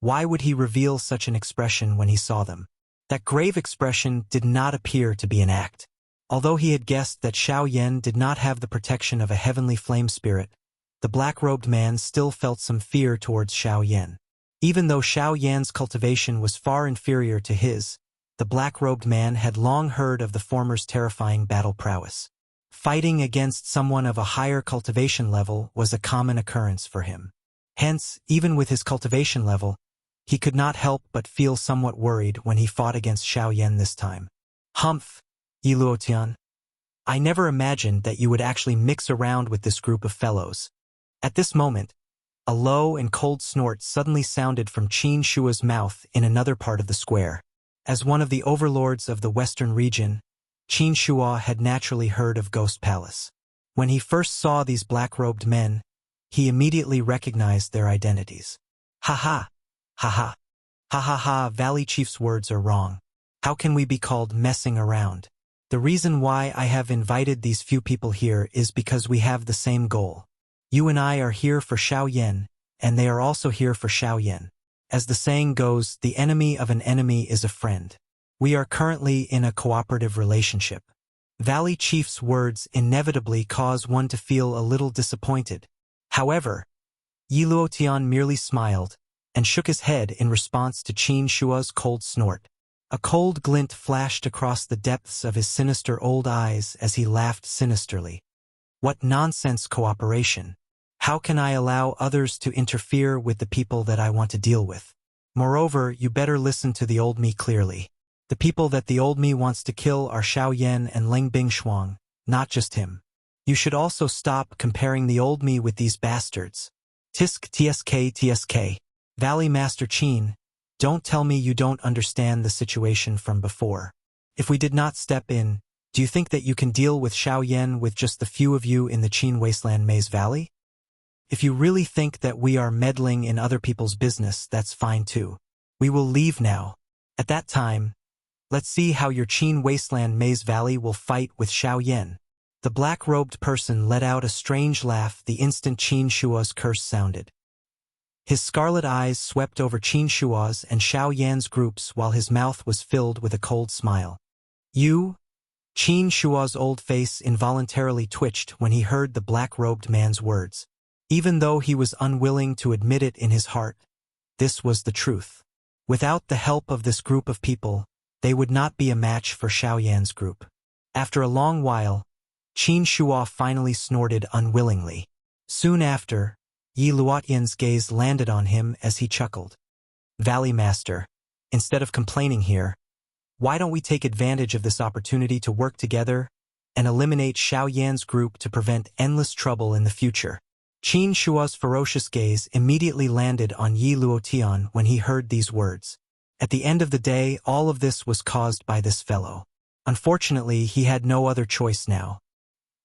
why would he reveal such an expression when he saw them? That grave expression did not appear to be an act. Although he had guessed that Xiao Yan did not have the protection of a heavenly flame spirit, the black-robed man still felt some fear towards Xiao Yan. Even though Xiao Yan's cultivation was far inferior to his, the black-robed man had long heard of the former's terrifying battle prowess. Fighting against someone of a higher cultivation level was a common occurrence for him. Hence, even with his cultivation level, he could not help but feel somewhat worried when he fought against Xiao Yan this time. Humph, Yi Luotian. I never imagined that you would actually mix around with this group of fellows. At this moment, a low and cold snort suddenly sounded from Qin Shua's mouth in another part of the square. As one of the overlords of the western region, Qin Shua had naturally heard of Ghost Palace. When he first saw these black-robed men, he immediately recognized their identities. Ha ha! Ha ha! Ha ha ha! Valley Chief's words are wrong. How can we be called messing around? The reason why I have invited these few people here is because we have the same goal. You and I are here for Xiao Yan, and they are also here for Xiao Yan. As the saying goes, the enemy of an enemy is a friend. We are currently in a cooperative relationship. Valley Chief's words inevitably cause one to feel a little disappointed. However, Yi Luotian merely smiled and shook his head in response to Qin Shua's cold snort. A cold glint flashed across the depths of his sinister old eyes as he laughed sinisterly. What nonsense cooperation! How can I allow others to interfere with the people that I want to deal with? Moreover, you better listen to the old me clearly. The people that the old me wants to kill are Xiao Yan and Ling Bingshuang, not just him. You should also stop comparing the old me with these bastards. Tisk tsk. Valley Master Qin, don't tell me you don't understand the situation from before. If we did not step in, do you think that you can deal with Xiao Yan with just the few of you in the Qin Wasteland Maze Valley? If you really think that we are meddling in other people's business, that's fine too. We will leave now. At that time, let's see how your Qin Wasteland Maze Valley will fight with Xiao Yan. The black-robed person let out a strange laugh the instant Qin Shua's curse sounded. His scarlet eyes swept over Qin Shua's and Xiao Yan's groups while his mouth was filled with a cold smile. You? Qin Shua's old face involuntarily twitched when he heard the black-robed man's words. Even though he was unwilling to admit it in his heart, this was the truth. Without the help of this group of people, they would not be a match for Xiao Yan's group. After a long while, Qin Shua finally snorted unwillingly. Soon after, Yi Luotian's gaze landed on him as he chuckled. Valley Master, instead of complaining here, why don't we take advantage of this opportunity to work together and eliminate Xiao Yan's group to prevent endless trouble in the future? Qin Shua's ferocious gaze immediately landed on Yi Luotian when he heard these words. At the end of the day, all of this was caused by this fellow. Unfortunately, he had no other choice now.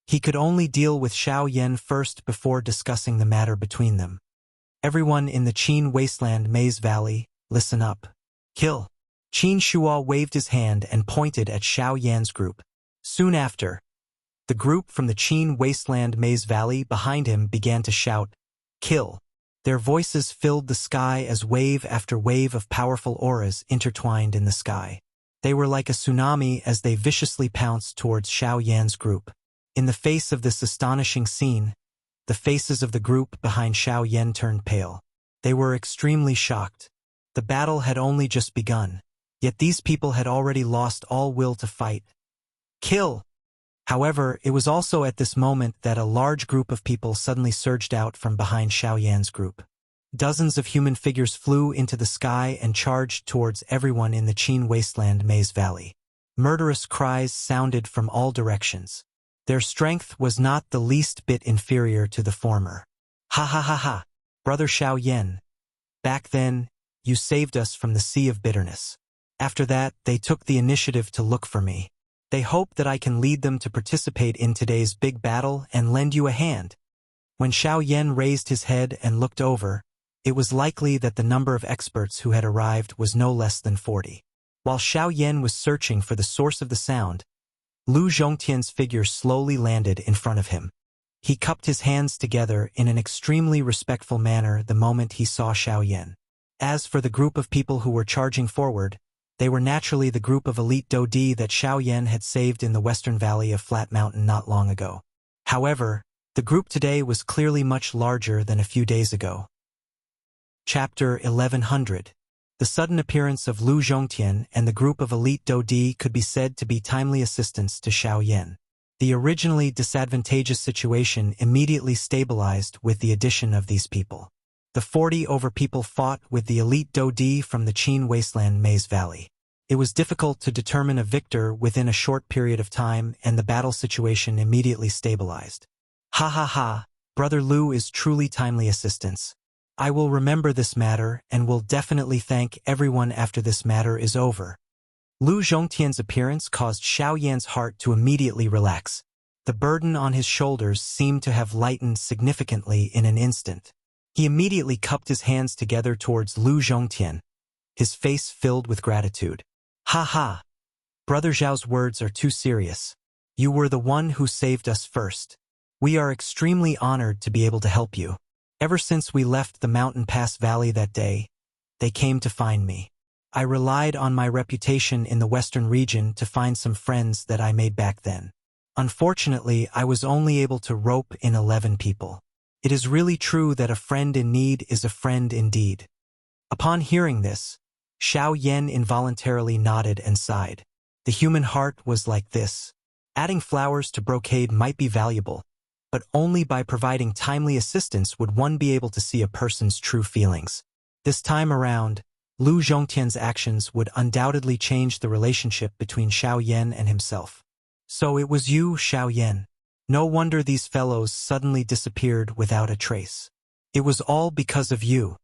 He could only deal with Xiao Yan first before discussing the matter between them. Everyone in the Qin Wasteland Maze Valley, listen up. Kill. Qin Shuo waved his hand and pointed at Xiao Yan's group. Soon after, the group from the Qin Wasteland Maze Valley behind him began to shout, "Kill." Their voices filled the sky as wave after wave of powerful auras intertwined in the sky. They were like a tsunami as they viciously pounced towards Xiao Yan's group. In the face of this astonishing scene, the faces of the group behind Xiao Yan turned pale. They were extremely shocked. The battle had only just begun, yet these people had already lost all will to fight. Kill! However, it was also at this moment that a large group of people suddenly surged out from behind Xiao Yan's group. Dozens of human figures flew into the sky and charged towards everyone in the Qin Wasteland Maze Valley. Murderous cries sounded from all directions. Their strength was not the least bit inferior to the former. Ha ha ha ha! Brother Xiao Yan. Back then, you saved us from the sea of bitterness. After that, they took the initiative to look for me. They hope that I can lead them to participate in today's big battle and lend you a hand. When Xiao Yan raised his head and looked over, it was likely that the number of experts who had arrived was no less than 40. While Xiao Yan was searching for the source of the sound, Lu Zhongtian's figure slowly landed in front of him. He cupped his hands together in an extremely respectful manner the moment he saw Xiao Yan. As for the group of people who were charging forward, they were naturally the group of elite Dodi that Xiao Yan had saved in the western valley of Flat Mountain not long ago. However, the group today was clearly much larger than a few days ago. Chapter 1100. The sudden appearance of Lu Zhongtian and the group of elite Dodi could be said to be timely assistance to Xiao Yan. The originally disadvantageous situation immediately stabilized with the addition of these people. The 40 over people fought with the elite Dodi from the Qin Wasteland Maze Valley. It was difficult to determine a victor within a short period of time, and the battle situation immediately stabilized. Ha ha ha, Brother Lu is truly timely assistance. I will remember this matter and will definitely thank everyone after this matter is over. Lu Zhongtian's appearance caused Xiao Yan's heart to immediately relax. The burden on his shoulders seemed to have lightened significantly in an instant. He immediately cupped his hands together towards Lu Zhongtian, his face filled with gratitude. Ha ha! Brother Zhao's words are too serious. You were the one who saved us first. We are extremely honored to be able to help you. Ever since we left the Mountain Pass Valley that day, they came to find me. I relied on my reputation in the western region to find some friends that I made back then. Unfortunately, I was only able to rope in 11 people. It is really true that a friend in need is a friend indeed. Upon hearing this, Xiao Yan involuntarily nodded and sighed. The human heart was like this. Adding flowers to brocade might be valuable, but only by providing timely assistance would one be able to see a person's true feelings. This time around, Lu Zhongtian's actions would undoubtedly change the relationship between Xiao Yan and himself. So it was you, Xiao Yan. No wonder these fellows suddenly disappeared without a trace. It was all because of you.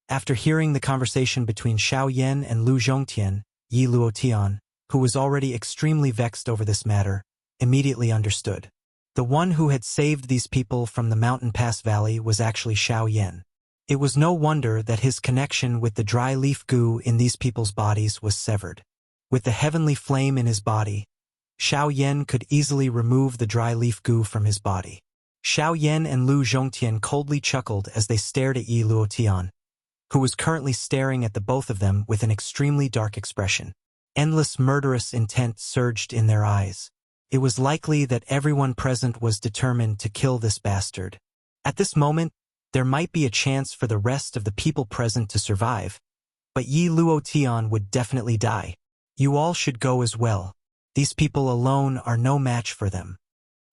After hearing the conversation between Xiao Yan and Lu Zhongtian, Yi Luotian, who was already extremely vexed over this matter, immediately understood. The one who had saved these people from the Mountain Pass Valley was actually Xiao Yan. It was no wonder that his connection with the dry leaf goo in these people's bodies was severed. With the heavenly flame in his body, Xiao Yan could easily remove the dry leaf goo from his body. Xiao Yan and Lu Zhongtian coldly chuckled as they stared at Yi Luotian, who was currently staring at the both of them with an extremely dark expression. Endless murderous intent surged in their eyes. It was likely that everyone present was determined to kill this bastard. At this moment, there might be a chance for the rest of the people present to survive, but Yi Luotian would definitely die. You all should go as well. These people alone are no match for them.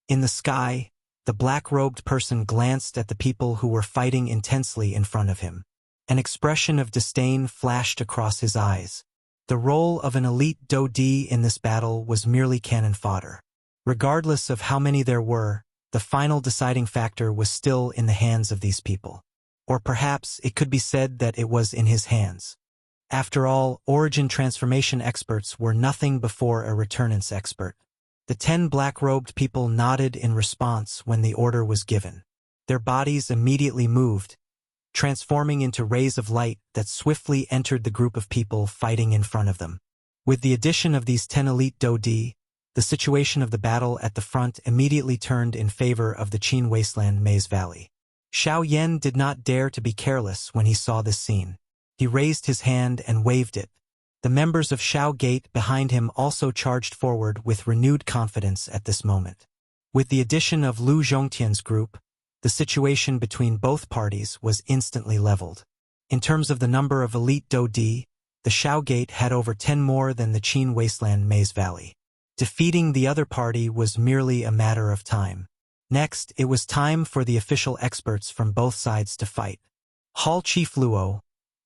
In the sky, the black-robed person glanced at the people who were fighting intensely in front of him. An expression of disdain flashed across his eyes. The role of an elite Dodi in this battle was merely cannon fodder. Regardless of how many there were, the final deciding factor was still in the hands of these people. Or perhaps it could be said that it was in his hands. After all, origin transformation experts were nothing before a returnance expert. The 10 black-robed people nodded in response when the order was given. Their bodies immediately moved, transforming into rays of light that swiftly entered the group of people fighting in front of them. With the addition of these 10 elite Dodi, the situation of the battle at the front immediately turned in favor of the Qin Wasteland Maze Valley. Xiao Yan did not dare to be careless when he saw this scene. He raised his hand and waved it. The members of Xiao Gate behind him also charged forward with renewed confidence at this moment. With the addition of Lu Zhongtian's group, the situation between both parties was instantly leveled. In terms of the number of elite Dodi, the Xiao Gate had over 10 more than the Qin Wasteland Maze Valley. Defeating the other party was merely a matter of time. Next, it was time for the official experts from both sides to fight. Hall Chief Luo,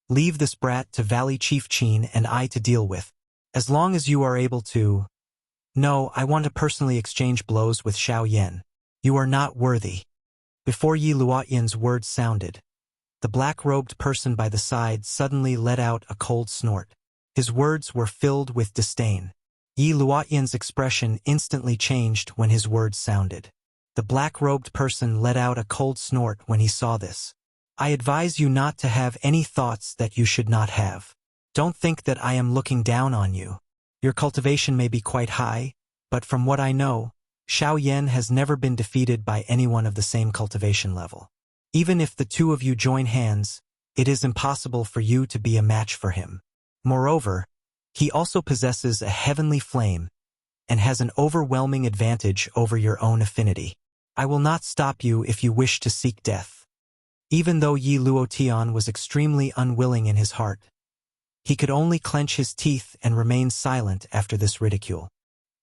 leave this brat to Valley Chief Qin and I to deal with. As long as you are able to. No, I want to personally exchange blows with Xiao Yan. You are not worthy. Before Yi Luotian's words sounded, the black-robed person by the side suddenly let out a cold snort. His words were filled with disdain. Yi Luotian's expression instantly changed when his words sounded. The black-robed person let out a cold snort when he saw this. I advise you not to have any thoughts that you should not have. Don't think that I am looking down on you. Your cultivation may be quite high, but from what I know, Xiao Yan has never been defeated by anyone of the same cultivation level. Even if the two of you join hands, it is impossible for you to be a match for him. Moreover, he also possesses a heavenly flame and has an overwhelming advantage over your own affinity. I will not stop you if you wish to seek death. Even though Yi Luotian was extremely unwilling in his heart, he could only clench his teeth and remain silent after this ridicule.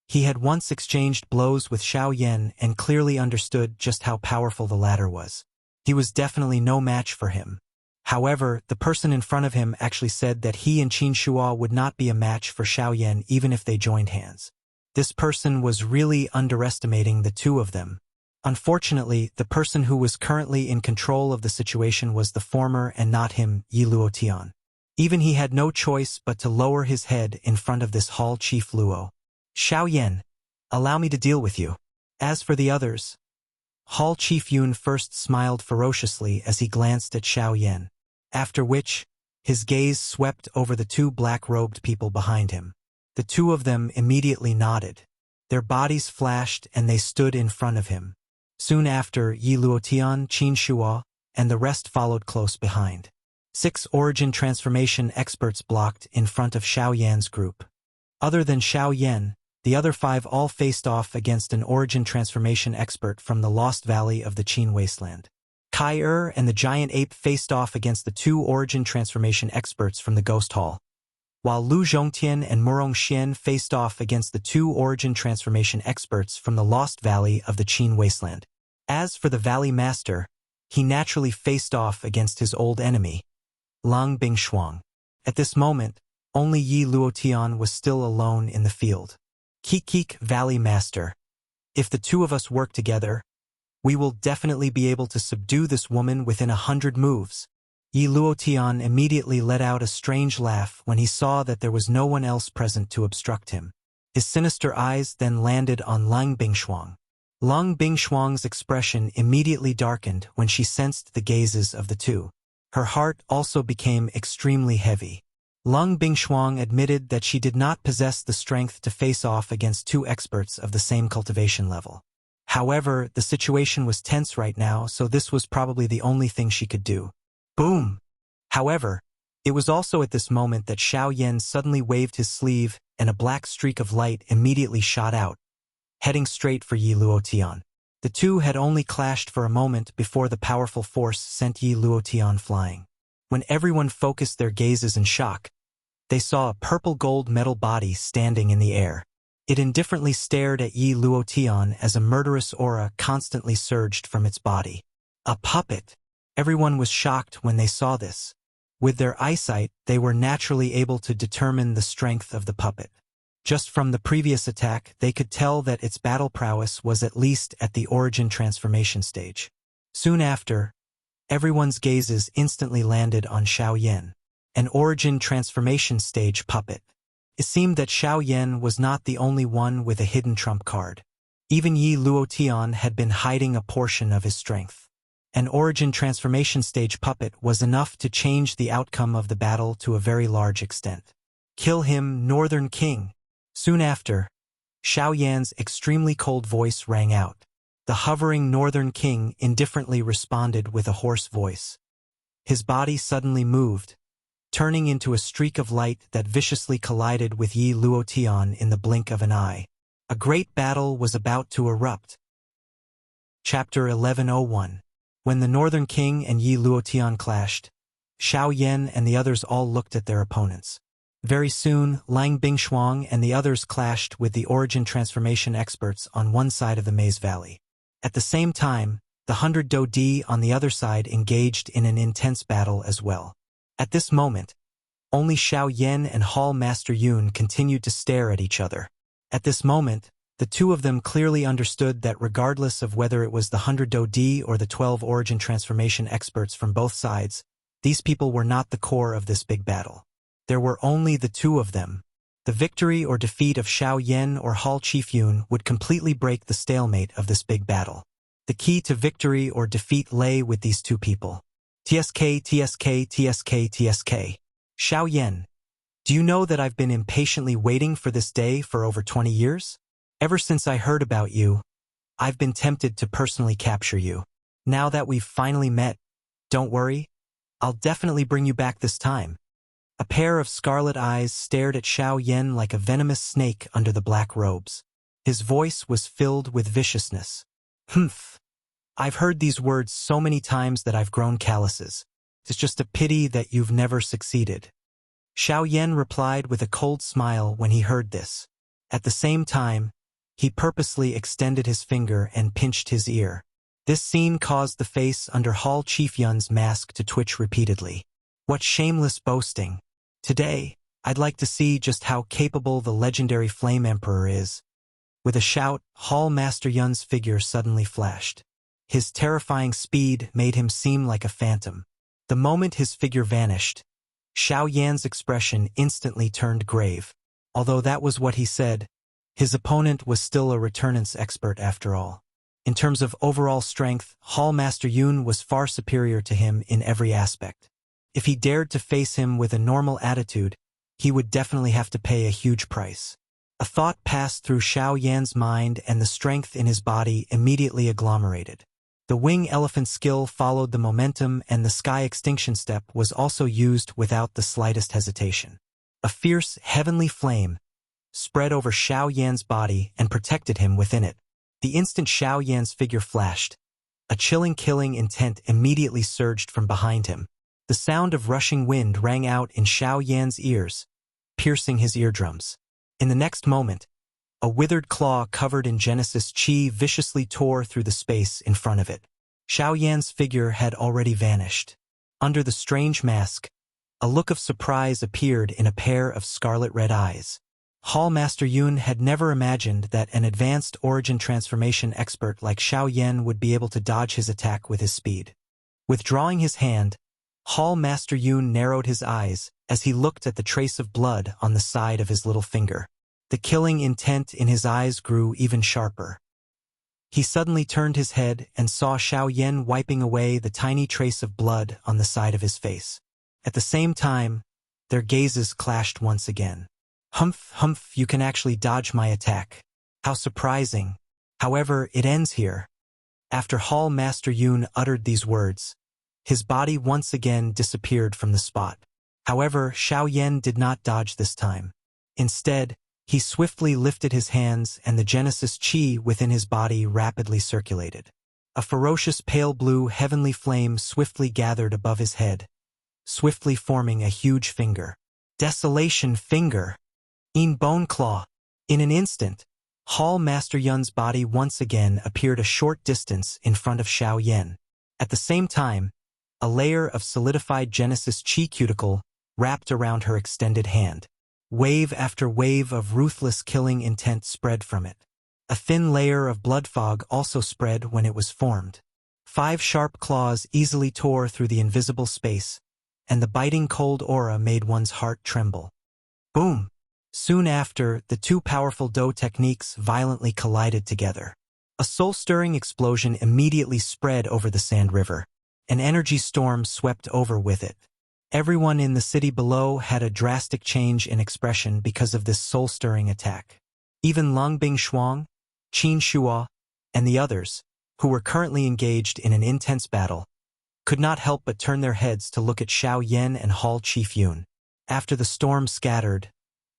He had once exchanged blows with Xiao Yan and clearly understood just how powerful the latter was. He was definitely no match for him. However, the person in front of him actually said that he and Qin Shuo would not be a match for Xiao Yan even if they joined hands. This person was really underestimating the two of them. Unfortunately, the person who was currently in control of the situation was the former and not him, Yi Luotian. Even he had no choice but to lower his head in front of this Hall Chief Luo. Xiao Yan, allow me to deal with you. As for the others, Hall Chief Yun first smiled ferociously as he glanced at Xiao Yan, after which, his gaze swept over the two black-robed people behind him. The two of them immediately nodded. Their bodies flashed and they stood in front of him. Soon after, Yi Luotian, Qin Shuo, and the rest followed close behind. 6 origin transformation experts blocked in front of Xiao Yan's group. Other than Xiao Yan, the other 5 all faced off against an origin transformation expert from the Lost Valley of the Qin Wasteland. Kai and the giant ape faced off against the 2 origin transformation experts from the Ghost Hall, while Lu Zhongtian and Murong Xian faced off against the 2 origin transformation experts from the Lost Valley of the Qin Wasteland. As for the Valley Master, he naturally faced off against his old enemy, Lang Bingshuang. At this moment, only Yi Luotian was still alone in the field. Kik Valley Master. If the two of us work together, we will definitely be able to subdue this woman within 100 moves. Yi Luotian immediately let out a strange laugh when he saw that there was no one else present to obstruct him. His sinister eyes then landed on Lang Bingshuang. Lang Bingshuang's expression immediately darkened when she sensed the gazes of the two. Her heart also became extremely heavy. Lang Bingshuang admitted that she did not possess the strength to face off against 2 experts of the same cultivation level. However, the situation was tense right now, so this was probably the only thing she could do. Boom! However, it was also at this moment that Xiao Yan suddenly waved his sleeve and a black streak of light immediately shot out, heading straight for Yi Luotian. The two had only clashed for a moment before the powerful force sent Yi Luotian flying. When everyone focused their gazes in shock, they saw a purple-gold metal body standing in the air. It indifferently stared at Yi Luotian as a murderous aura constantly surged from its body. A puppet! Everyone was shocked when they saw this. With their eyesight, they were naturally able to determine the strength of the puppet. Just from the previous attack, they could tell that its battle prowess was at least at the origin transformation stage. Soon after, everyone's gazes instantly landed on Xiao Yan, an origin transformation stage puppet. It seemed that Xiao Yan was not the only one with a hidden trump card. Even Yi Luotian had been hiding a portion of his strength. An origin transformation stage puppet was enough to change the outcome of the battle to a very large extent. Kill him, Northern King. Soon after, Xiao Yan's extremely cold voice rang out. The hovering Northern King indifferently responded with a hoarse voice. His body suddenly moved, turning into a streak of light that viciously collided with Yi Luotian in the blink of an eye. A great battle was about to erupt. Chapter 1101. When the Northern King and Yi Luotian clashed, Xiao Yan and the others all looked at their opponents. Very soon, Lang Bingshuang and the others clashed with the origin transformation experts on one side of the Maze Valley. At the same time, the 100 Do Di on the other side engaged in an intense battle as well. At this moment, only Xiao Yan and Hall Master Yun continued to stare at each other. At this moment, the two of them clearly understood that regardless of whether it was the 100 Do Di or the 12 origin transformation experts from both sides, these people were not the core of this big battle. There were only the two of them. The victory or defeat of Xiao Yan or Hall Chief Yun would completely break the stalemate of this big battle. The key to victory or defeat lay with these two people. TSK, TSK, TSK, TSK. Xiao Yan, do you know that I've been impatiently waiting for this day for over 20 years? Ever since I heard about you, I've been tempted to personally capture you. Now that we've finally met, don't worry, I'll definitely bring you back this time. A pair of scarlet eyes stared at Xiao Yan like a venomous snake under the black robes. His voice was filled with viciousness. Humph. I've heard these words so many times that I've grown calluses. It's just a pity that you've never succeeded. Xiao Yan replied with a cold smile when he heard this. At the same time, he purposely extended his finger and pinched his ear. This scene caused the face under Hall Chief Yun's mask to twitch repeatedly. What shameless boasting. Today, I'd like to see just how capable the legendary Flame Emperor is. With a shout, Hall Master Yun's figure suddenly flashed. His terrifying speed made him seem like a phantom. The moment his figure vanished, Xiao Yan's expression instantly turned grave. Although that was what he said, his opponent was still a returnance expert after all. In terms of overall strength, Hall Master Yun was far superior to him in every aspect. If he dared to face him with a normal attitude, he would definitely have to pay a huge price. A thought passed through Xiao Yan's mind and the strength in his body immediately agglomerated. The wing elephant skill followed the momentum and the sky extinction step was also used without the slightest hesitation. A fierce, heavenly flame spread over Xiao Yan's body and protected him within it. The instant Xiao Yan's figure flashed, a chilling killing intent immediately surged from behind him. The sound of rushing wind rang out in Xiao Yan's ears, piercing his eardrums. In the next moment, a withered claw covered in Genesis Chi viciously tore through the space in front of it. Xiao Yan's figure had already vanished. Under the strange mask, a look of surprise appeared in a pair of scarlet-red eyes. Hall Master Yun had never imagined that an advanced origin transformation expert like Xiao Yan would be able to dodge his attack with his speed. Withdrawing his hand, Hall Master Yun narrowed his eyes as he looked at the trace of blood on the side of his little finger. The killing intent in his eyes grew even sharper. He suddenly turned his head and saw Xiao Yan wiping away the tiny trace of blood on the side of his face. At the same time, their gazes clashed once again. Humph, humph, you can actually dodge my attack. How surprising. However, it ends here. After Hall Master Yun uttered these words, his body once again disappeared from the spot. However, Xiao Yan did not dodge this time. Instead, he swiftly lifted his hands and the Genesis Chi within his body rapidly circulated. A ferocious pale blue heavenly flame swiftly gathered above his head, swiftly forming a huge finger. Desolation Finger! In Bone Claw! In an instant, Hall Master Yun's body once again appeared a short distance in front of Xiao Yan. At the same time, a layer of solidified Genesis Chi cuticle wrapped around her extended hand. Wave after wave of ruthless killing intent spread from it. A thin layer of blood fog also spread when it was formed. 5 sharp claws easily tore through the invisible space, and the biting cold aura made one's heart tremble. Boom! Soon after, the two powerful Do techniques violently collided together. A soul-stirring explosion immediately spread over the sand river. An energy storm swept over with it. Everyone in the city below had a drastic change in expression because of this soul-stirring attack. Even Lang Bingshuang, Qin Shuo, and the others, who were currently engaged in an intense battle, could not help but turn their heads to look at Xiao Yan and Hall Chief Yun. After the storm scattered,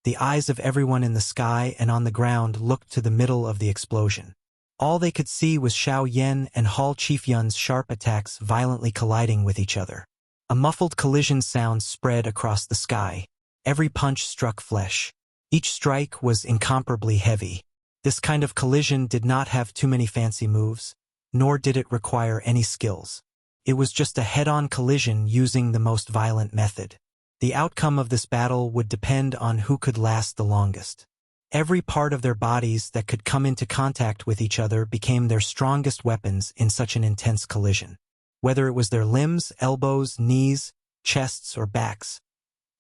the eyes of everyone in the sky and on the ground looked to the middle of the explosion. All they could see was Xiao Yan and Hall Chief Yun's sharp attacks violently colliding with each other. A muffled collision sound spread across the sky. Every punch struck flesh. Each strike was incomparably heavy. This kind of collision did not have too many fancy moves, nor did it require any skills. It was just a head-on collision using the most violent method. The outcome of this battle would depend on who could last the longest. Every part of their bodies that could come into contact with each other became their strongest weapons in such an intense collision. Whether it was their limbs, elbows, knees, chests, or backs,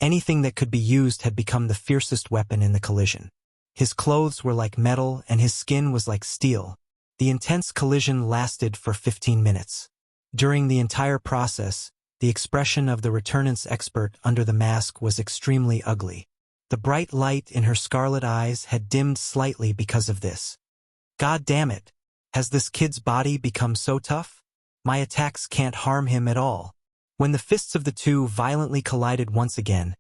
anything that could be used had become the fiercest weapon in the collision. His clothes were like metal and his skin was like steel. The intense collision lasted for 15 minutes. During the entire process, the expression of the returnance expert under the mask was extremely ugly. The bright light in her scarlet eyes had dimmed slightly because of this. God damn it! Has this kid's body become so tough? My attacks can't harm him at all. When the fists of the two violently collided once again,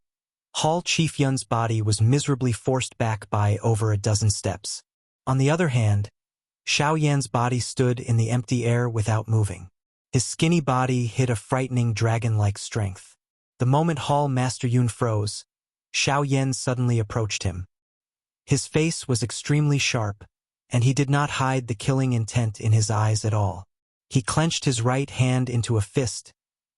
Hall Chief Yun's body was miserably forced back by over a dozen steps. On the other hand, Xiao Yan's body stood in the empty air without moving. His skinny body hid a frightening dragon-like strength. The moment Hall Master Yun froze, Xiao Yan suddenly approached him. His face was extremely sharp, and he did not hide the killing intent in his eyes at all. He clenched his right hand into a fist,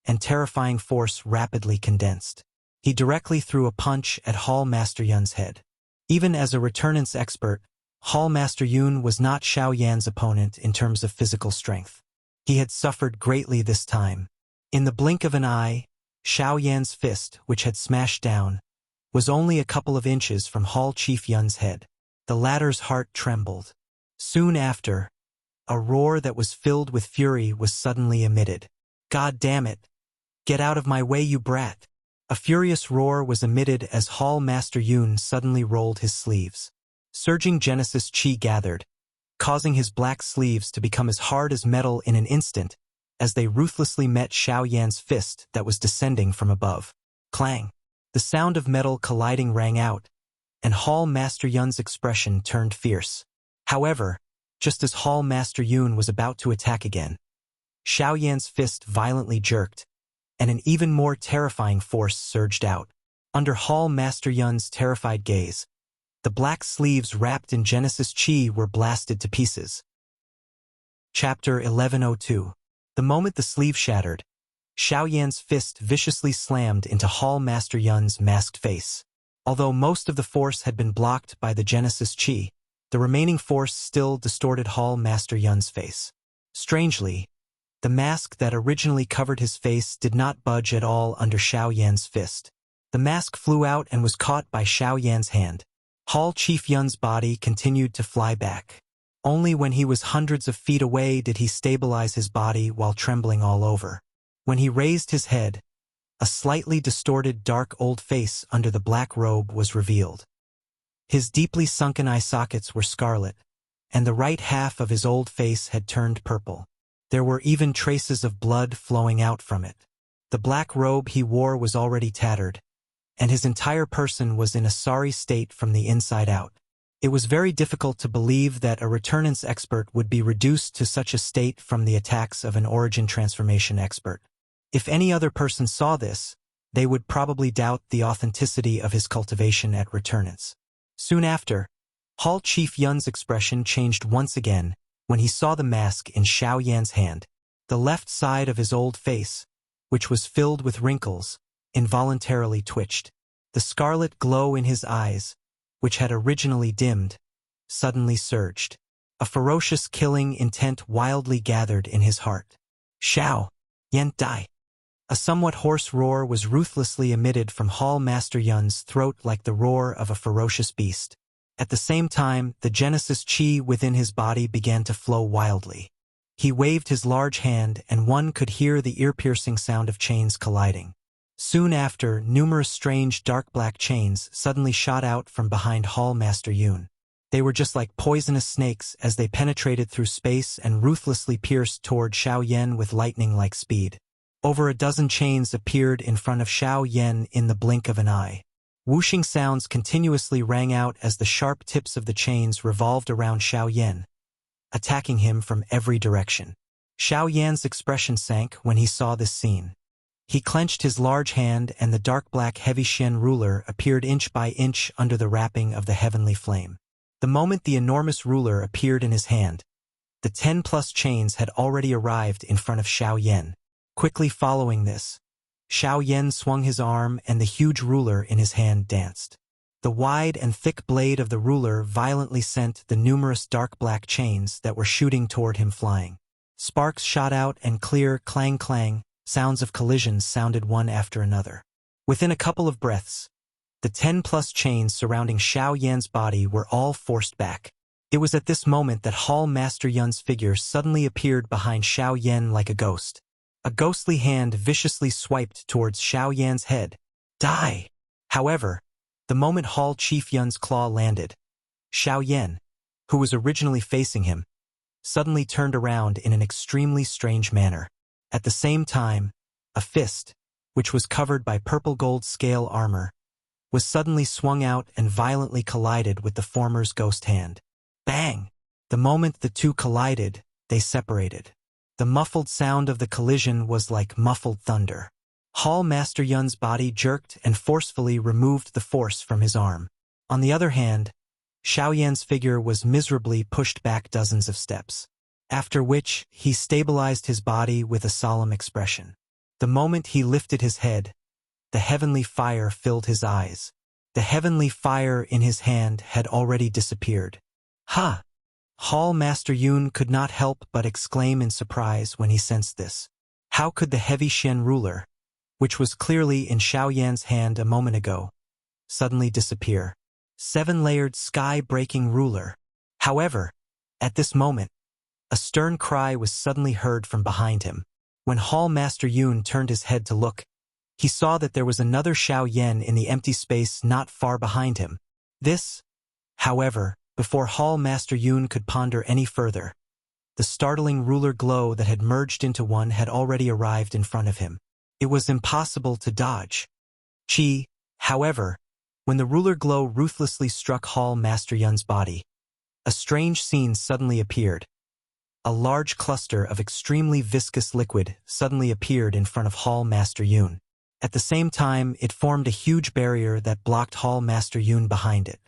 and terrifying force rapidly condensed. He directly threw a punch at Hall Master Yun's head. Even as a returnance expert, Hall Master Yun was not Xiao Yan's opponent in terms of physical strength. He had suffered greatly this time. In the blink of an eye, Xiao Yan's fist, which had smashed down, was only a couple of inches from Hall Chief Yun's head. The latter's heart trembled. Soon after, a roar that was filled with fury was suddenly emitted. God damn it! Get out of my way, you brat! A furious roar was emitted as Hall Master Yun suddenly rolled his sleeves. Surging Genesis Chi gathered, causing his black sleeves to become as hard as metal in an instant as they ruthlessly met Xiao Yan's fist that was descending from above. Clang! The sound of metal colliding rang out, and Hall Master Yun's expression turned fierce. However, just as Hall Master Yun was about to attack again, Xiao Yan's fist violently jerked, and an even more terrifying force surged out. Under Hall Master Yun's terrified gaze, the black sleeves wrapped in Genesis Chi were blasted to pieces. Chapter 1102. The moment the sleeve shattered, Xiao Yan's fist viciously slammed into Hall Master Yun's masked face. Although most of the force had been blocked by the Genesis Chi, the remaining force still distorted Hall Master Yun's face. Strangely, the mask that originally covered his face did not budge at all under Xiao Yan's fist. The mask flew out and was caught by Xiao Yan's hand. Hall Chief Yun's body continued to fly back. Only when he was hundreds of feet away did he stabilize his body while trembling all over. When he raised his head, a slightly distorted dark old face under the black robe was revealed. His deeply sunken eye sockets were scarlet, and the right half of his old face had turned purple. There were even traces of blood flowing out from it. The black robe he wore was already tattered, and his entire person was in a sorry state from the inside out. It was very difficult to believe that a returnance expert would be reduced to such a state from the attacks of an origin transformation expert. If any other person saw this, they would probably doubt the authenticity of his cultivation at returnance. Soon after, Hall Chief Yun's expression changed once again when he saw the mask in Xiao Yan's hand. The left side of his old face, which was filled with wrinkles, involuntarily twitched. The scarlet glow in his eyes, which had originally dimmed, suddenly surged. A ferocious killing intent wildly gathered in his heart. Xiao Yan die! A somewhat hoarse roar was ruthlessly emitted from Hall Master Yun's throat like the roar of a ferocious beast. At the same time, the Genesis chi within his body began to flow wildly. He waved his large hand, and one could hear the ear-piercing sound of chains colliding. Soon after, numerous strange dark black chains suddenly shot out from behind Hall Master Yun. They were just like poisonous snakes as they penetrated through space and ruthlessly pierced toward Xiao Yan with lightning-like speed. Over a dozen chains appeared in front of Xiao Yan in the blink of an eye. Whooshing sounds continuously rang out as the sharp tips of the chains revolved around Xiao Yan, attacking him from every direction. Xiao Yan's expression sank when he saw this scene. He clenched his large hand, and the dark black heavy Xian ruler appeared inch by inch under the wrapping of the heavenly flame. The moment the enormous ruler appeared in his hand, the 10+ chains had already arrived in front of Xiao Yan. Quickly following this, Xiao Yan swung his arm, and the huge ruler in his hand danced. The wide and thick blade of the ruler violently sent the numerous dark black chains that were shooting toward him flying. Sparks shot out, and clear clang-clang sounds of collisions sounded one after another. Within a couple of breaths, the 10+ chains surrounding Xiao Yan's body were all forced back. It was at this moment that Hall Master Yun's figure suddenly appeared behind Xiao Yan like a ghost. A ghostly hand viciously swiped towards Xiao Yan's head. Die! However, the moment Hall Chief Yun's claw landed, Xiao Yan, who was originally facing him, suddenly turned around in an extremely strange manner. At the same time, a fist, which was covered by purple gold scale armor, was suddenly swung out and violently collided with the former's ghost hand. Bang! The moment the two collided, they separated. The muffled sound of the collision was like muffled thunder. Hall Master Yun's body jerked and forcefully removed the force from his arm. On the other hand, Xiao Yan's figure was miserably pushed back dozens of steps, after which he stabilized his body with a solemn expression. The moment he lifted his head, the heavenly fire filled his eyes. The heavenly fire in his hand had already disappeared. Ha! Hall Master Yun could not help but exclaim in surprise when he sensed this. How could the heavy Xian ruler, which was clearly in Xiao Yan's hand a moment ago, suddenly disappear? 7-layered sky-breaking ruler. However, at this moment, a stern cry was suddenly heard from behind him. When Hall Master Yun turned his head to look, he saw that there was another Xiao Yan in the empty space not far behind him. This, however, before Hall Master Yun could ponder any further, the startling ruler glow that had merged into one had already arrived in front of him. It was impossible to dodge. However, when the ruler glow ruthlessly struck Hall Master Yun's body, a strange scene suddenly appeared. A large cluster of extremely viscous liquid suddenly appeared in front of Hall Master Yun. At the same time, it formed a huge barrier that blocked Hall Master Yun behind it.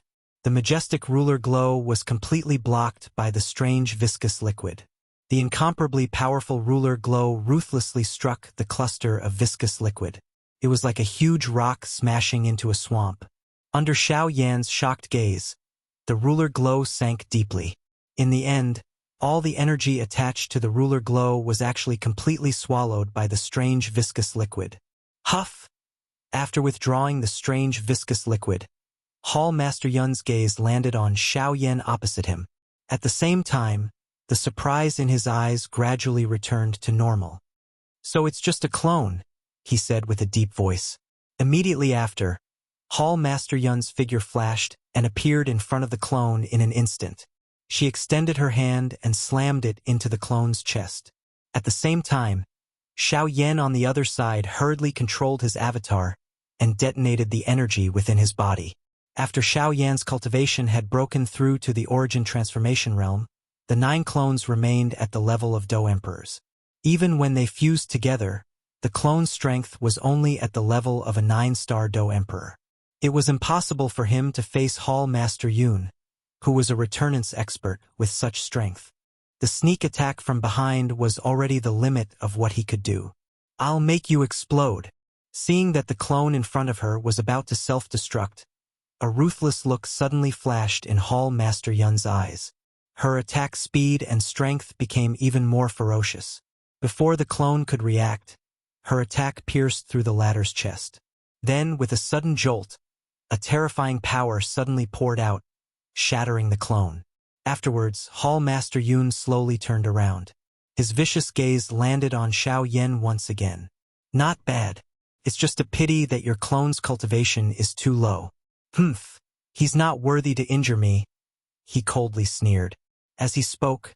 The majestic ruler glow was completely blocked by the strange viscous liquid. The incomparably powerful ruler glow ruthlessly struck the cluster of viscous liquid. It was like a huge rock smashing into a swamp. Under Xiao Yan's shocked gaze, the ruler glow sank deeply. In the end, all the energy attached to the ruler glow was actually completely swallowed by the strange viscous liquid. Huff! After withdrawing the strange viscous liquid, Hall Master Yun's gaze landed on Xiao Yan opposite him. At the same time, the surprise in his eyes gradually returned to normal. So it's just a clone, he said with a deep voice. Immediately after, Hall Master Yun's figure flashed and appeared in front of the clone in an instant. She extended her hand and slammed it into the clone's chest. At the same time, Xiao Yan on the other side hurriedly controlled his avatar and detonated the energy within his body. After Xiao Yan's cultivation had broken through to the origin transformation realm, the 9 clones remained at the level of Do Emperors. Even when they fused together, the clone's strength was only at the level of a 9-star Do Emperor. It was impossible for him to face Hall Master Yun, who was a returnance expert with such strength. The sneak attack from behind was already the limit of what he could do. I'll make you explode. Seeing that the clone in front of her was about to self-destruct, a ruthless look suddenly flashed in Hall Master Yun's eyes. Her attack speed and strength became even more ferocious. Before the clone could react, her attack pierced through the latter's chest. Then, with a sudden jolt, a terrifying power suddenly poured out, shattering the clone. Afterwards, Hall Master Yun slowly turned around. His vicious gaze landed on Xiao Yan once again. Not bad. It's just a pity that your clone's cultivation is too low. Humph. He's not worthy to injure me, he coldly sneered. As he spoke,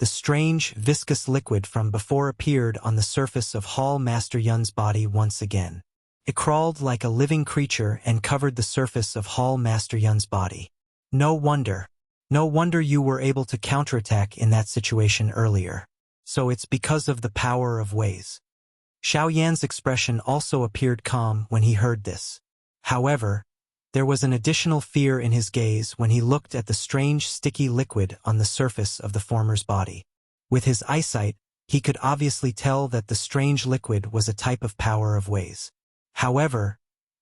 the strange, viscous liquid from before appeared on the surface of Hall Master Yun's body once again. It crawled like a living creature and covered the surface of Hall Master Yun's body. No wonder you were able to counterattack in that situation earlier. So it's because of the power of ways. Xiao Yan's expression also appeared calm when he heard this. However, there was an additional fear in his gaze when he looked at the strange sticky liquid on the surface of the former's body. With his eyesight, he could obviously tell that the strange liquid was a type of power of ways. However,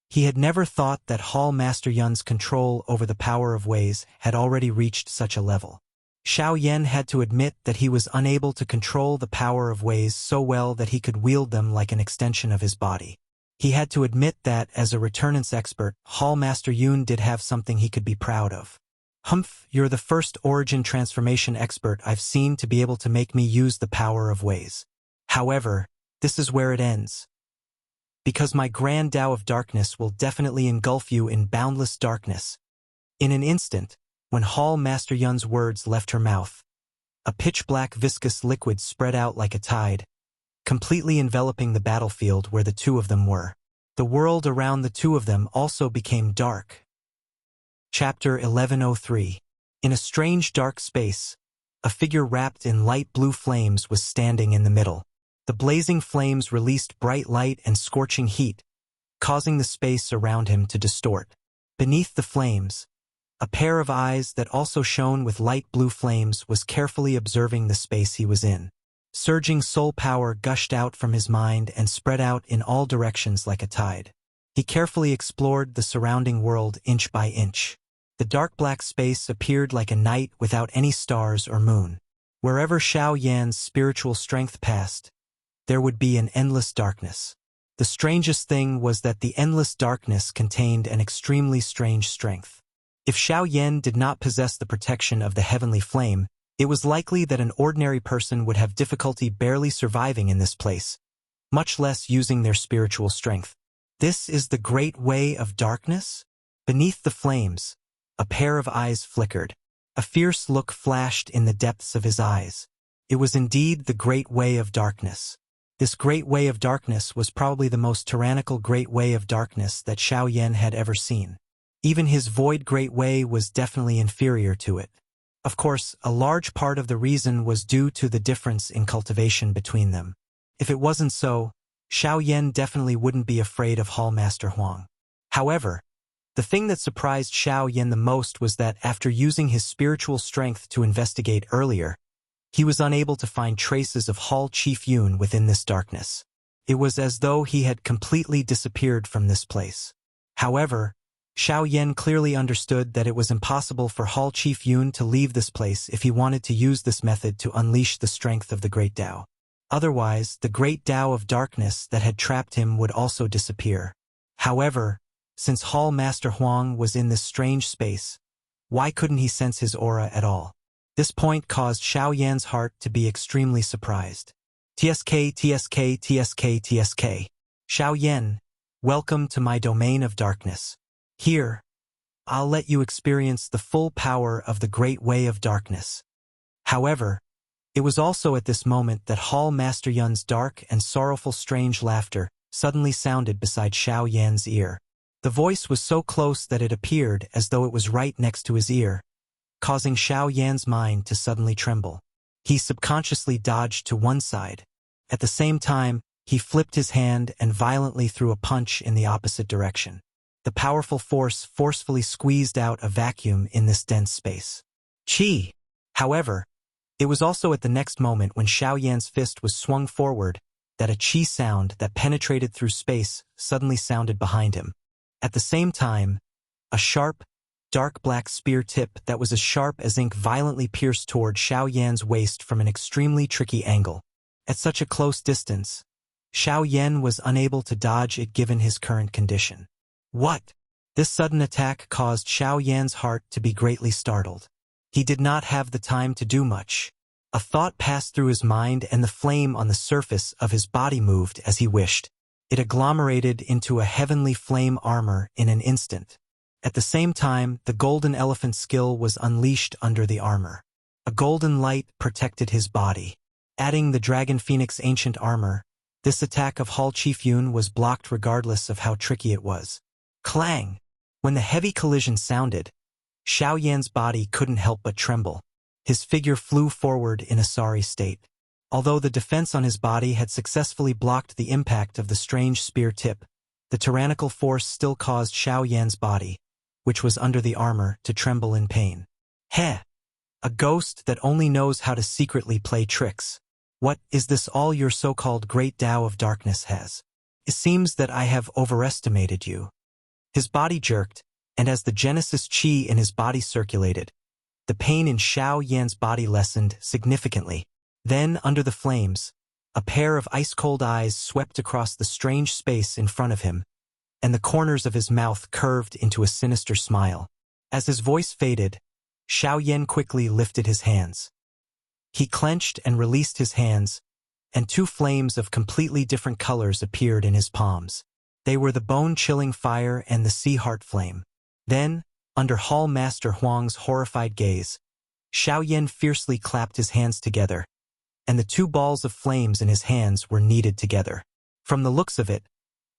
he had never thought that Hall Master Yun's control over the power of ways had already reached such a level. Xiao Yan had to admit that he was unable to control the power of ways so well that he could wield them like an extension of his body. He had to admit that, as a returnance expert, Hall Master Yun did have something he could be proud of. Humph, you're the first origin transformation expert I've seen to be able to make me use the power of ways. However, this is where it ends. Because my grand Tao of darkness will definitely engulf you in boundless darkness. In an instant, when Hall Master Yun's words left her mouth, a pitch-black viscous liquid spread out like a tide, completely enveloping the battlefield where the two of them were. The world around the two of them also became dark. Chapter 1103. In a strange dark space, a figure wrapped in light blue flames was standing in the middle. The blazing flames released bright light and scorching heat, causing the space around him to distort. Beneath the flames, a pair of eyes that also shone with light blue flames was carefully observing the space he was in. Surging soul power gushed out from his mind and spread out in all directions like a tide. He carefully explored the surrounding world inch by inch. The dark black space appeared like a night without any stars or moon. Wherever Xiao Yan's spiritual strength passed, there would be an endless darkness. The strangest thing was that the endless darkness contained an extremely strange strength. If Xiao Yan did not possess the protection of the heavenly flame, it was likely that an ordinary person would have difficulty barely surviving in this place, much less using their spiritual strength. This is the great way of darkness? Beneath the flames, a pair of eyes flickered. A fierce look flashed in the depths of his eyes. It was indeed the great way of darkness. This great way of darkness was probably the most tyrannical great way of darkness that Xiao Yan had ever seen. Even his void great way was definitely inferior to it. Of course, a large part of the reason was due to the difference in cultivation between them. If it wasn't so, Xiao Yan definitely wouldn't be afraid of Hall Master Huang. However, the thing that surprised Xiao Yan the most was that after using his spiritual strength to investigate earlier, he was unable to find traces of Hall Chief Yun within this darkness. It was as though he had completely disappeared from this place. However, Xiao Yan clearly understood that it was impossible for Hall Chief Yun to leave this place if he wanted to use this method to unleash the strength of the Great Tao. Otherwise, the Great Tao of darkness that had trapped him would also disappear. However, since Hall Master Huang was in this strange space, why couldn't he sense his aura at all? This point caused Xiao Yan's heart to be extremely surprised. TSK, TSK, TSK, TSK. Xiao Yan, welcome to my domain of darkness. Here, I'll let you experience the full power of the great way of darkness. However, it was also at this moment that Hall Master Yun's dark and sorrowful strange laughter suddenly sounded beside Xiao Yan's ear. The voice was so close that it appeared as though it was right next to his ear, causing Xiao Yan's mind to suddenly tremble. He subconsciously dodged to one side. At the same time, he flipped his hand and violently threw a punch in the opposite direction. The powerful force forcefully squeezed out a vacuum in this dense space. Chi! However, it was also at the next moment when Xiao Yan's fist was swung forward that a chi sound that penetrated through space suddenly sounded behind him. At the same time, a sharp, dark black spear tip that was as sharp as ink violently pierced toward Xiao Yan's waist from an extremely tricky angle. At such a close distance, Xiao Yan was unable to dodge it given his current condition. What? This sudden attack caused Xiao Yan's heart to be greatly startled. He did not have the time to do much. A thought passed through his mind and the flame on the surface of his body moved as he wished. It agglomerated into a heavenly flame armor in an instant. At the same time, the golden elephant skill was unleashed under the armor. A golden light protected his body. Adding the Dragon Phoenix ancient armor, this attack of Hall Chief Yun was blocked regardless of how tricky it was. Clang! When the heavy collision sounded, Xiao Yan's body couldn't help but tremble. His figure flew forward in a sorry state. Although the defense on his body had successfully blocked the impact of the strange spear tip, the tyrannical force still caused Xiao Yan's body, which was under the armor, to tremble in pain. Heh! A ghost that only knows how to secretly play tricks. What is this all your so-called great Tao of darkness has? It seems that I have overestimated you. His body jerked, and as the Genesis Qi in his body circulated, the pain in Xiao Yan's body lessened significantly. Then, under the flames, a pair of ice-cold eyes swept across the strange space in front of him, and the corners of his mouth curved into a sinister smile. As his voice faded, Xiao Yan quickly lifted his hands. He clenched and released his hands, and two flames of completely different colors appeared in his palms. They were the bone-chilling fire and the sea heart flame. Then, under Hall Master Huang's horrified gaze, Xiao Yan fiercely clapped his hands together, and the two balls of flames in his hands were kneaded together. From the looks of it,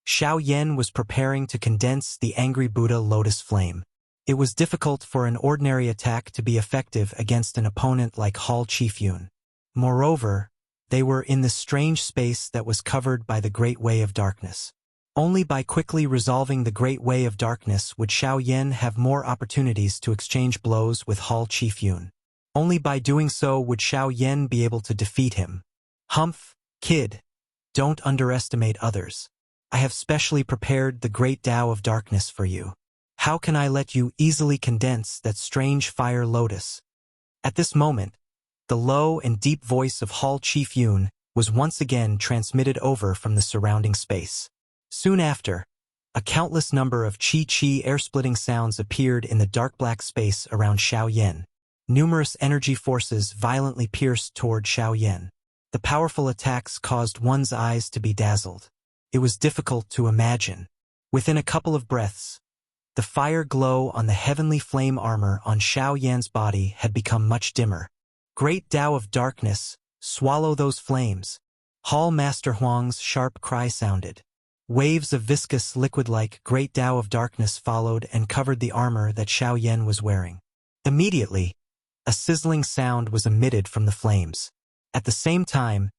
Xiao Yan was preparing to condense the angry Buddha lotus flame. It was difficult for an ordinary attack to be effective against an opponent like Hall Chief Yun. Moreover, they were in this strange space that was covered by the Great Way of Darkness. Only by quickly resolving the Great Way of Darkness would Xiao Yan have more opportunities to exchange blows with Hall Chief Yun. Only by doing so would Xiao Yan be able to defeat him. Humph, kid, don't underestimate others. I have specially prepared the Great Tao of Darkness for you. How can I let you easily condense that strange fire lotus? At this moment, the low and deep voice of Hall Chief Yun was once again transmitted over from the surrounding space. Soon after, a countless number of chi-chi air-splitting sounds appeared in the dark black space around Xiao Yan. Numerous energy forces violently pierced toward Xiao Yan. The powerful attacks caused one's eyes to be dazzled. It was difficult to imagine. Within a couple of breaths, the fire glow on the heavenly flame armor on Xiao Yan's body had become much dimmer. Great Tao of Darkness, swallow those flames. Hall Master Huang's sharp cry sounded. Waves of viscous liquid-like Great Tao of Darkness followed and covered the armor that Xiao Yan was wearing. Immediately, a sizzling sound was emitted from the flames. At the same time,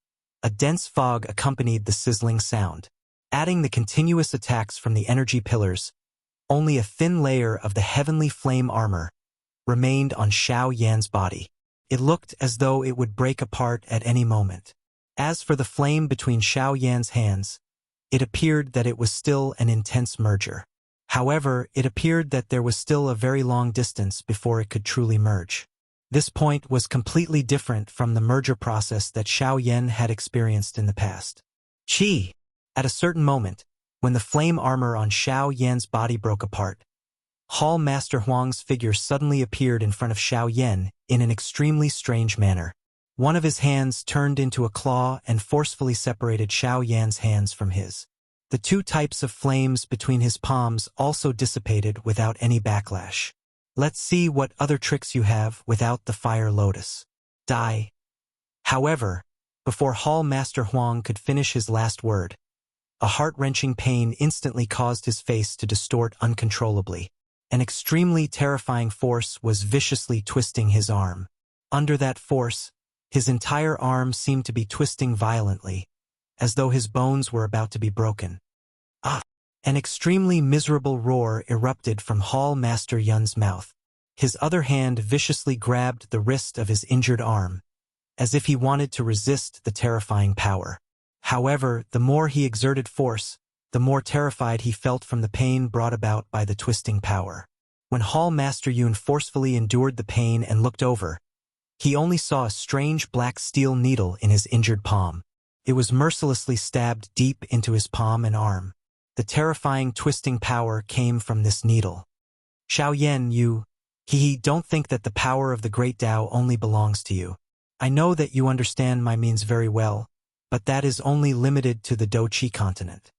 a dense fog accompanied the sizzling sound. Adding the continuous attacks from the energy pillars, only a thin layer of the heavenly flame armor remained on Xiao Yan's body. It looked as though it would break apart at any moment. As for the flame between Xiao Yan's hands, it appeared that it was still an intense merger. However, it appeared that there was still a very long distance before it could truly merge. This point was completely different from the merger process that Xiao Yan had experienced in the past. Qi! At a certain moment, when the flame armor on Xiao Yan's body broke apart, Hall Master Huang's figure suddenly appeared in front of Xiao Yan in an extremely strange manner. One of his hands turned into a claw and forcefully separated Xiao Yan's hands from his. The two types of flames between his palms also dissipated without any backlash. Let's see what other tricks you have without the fire lotus. Die. However, before Hall Master Huang could finish his last word, a heart-wrenching pain instantly caused his face to distort uncontrollably. An extremely terrifying force was viciously twisting his arm. Under that force, his entire arm seemed to be twisting violently, as though his bones were about to be broken. Ah! An extremely miserable roar erupted from Hall Master Yun's mouth. His other hand viciously grabbed the wrist of his injured arm, as if he wanted to resist the terrifying power. However, the more he exerted force, the more terrified he felt from the pain brought about by the twisting power. When Hall Master Yun forcefully endured the pain and looked over, he only saw a strange black steel needle in his injured palm. It was mercilessly stabbed deep into his palm and arm. The terrifying twisting power came from this needle. Xiao Yan, don't think that the power of the great Tao only belongs to you. I know that you understand my means very well, but that is only limited to the Do Chi continent.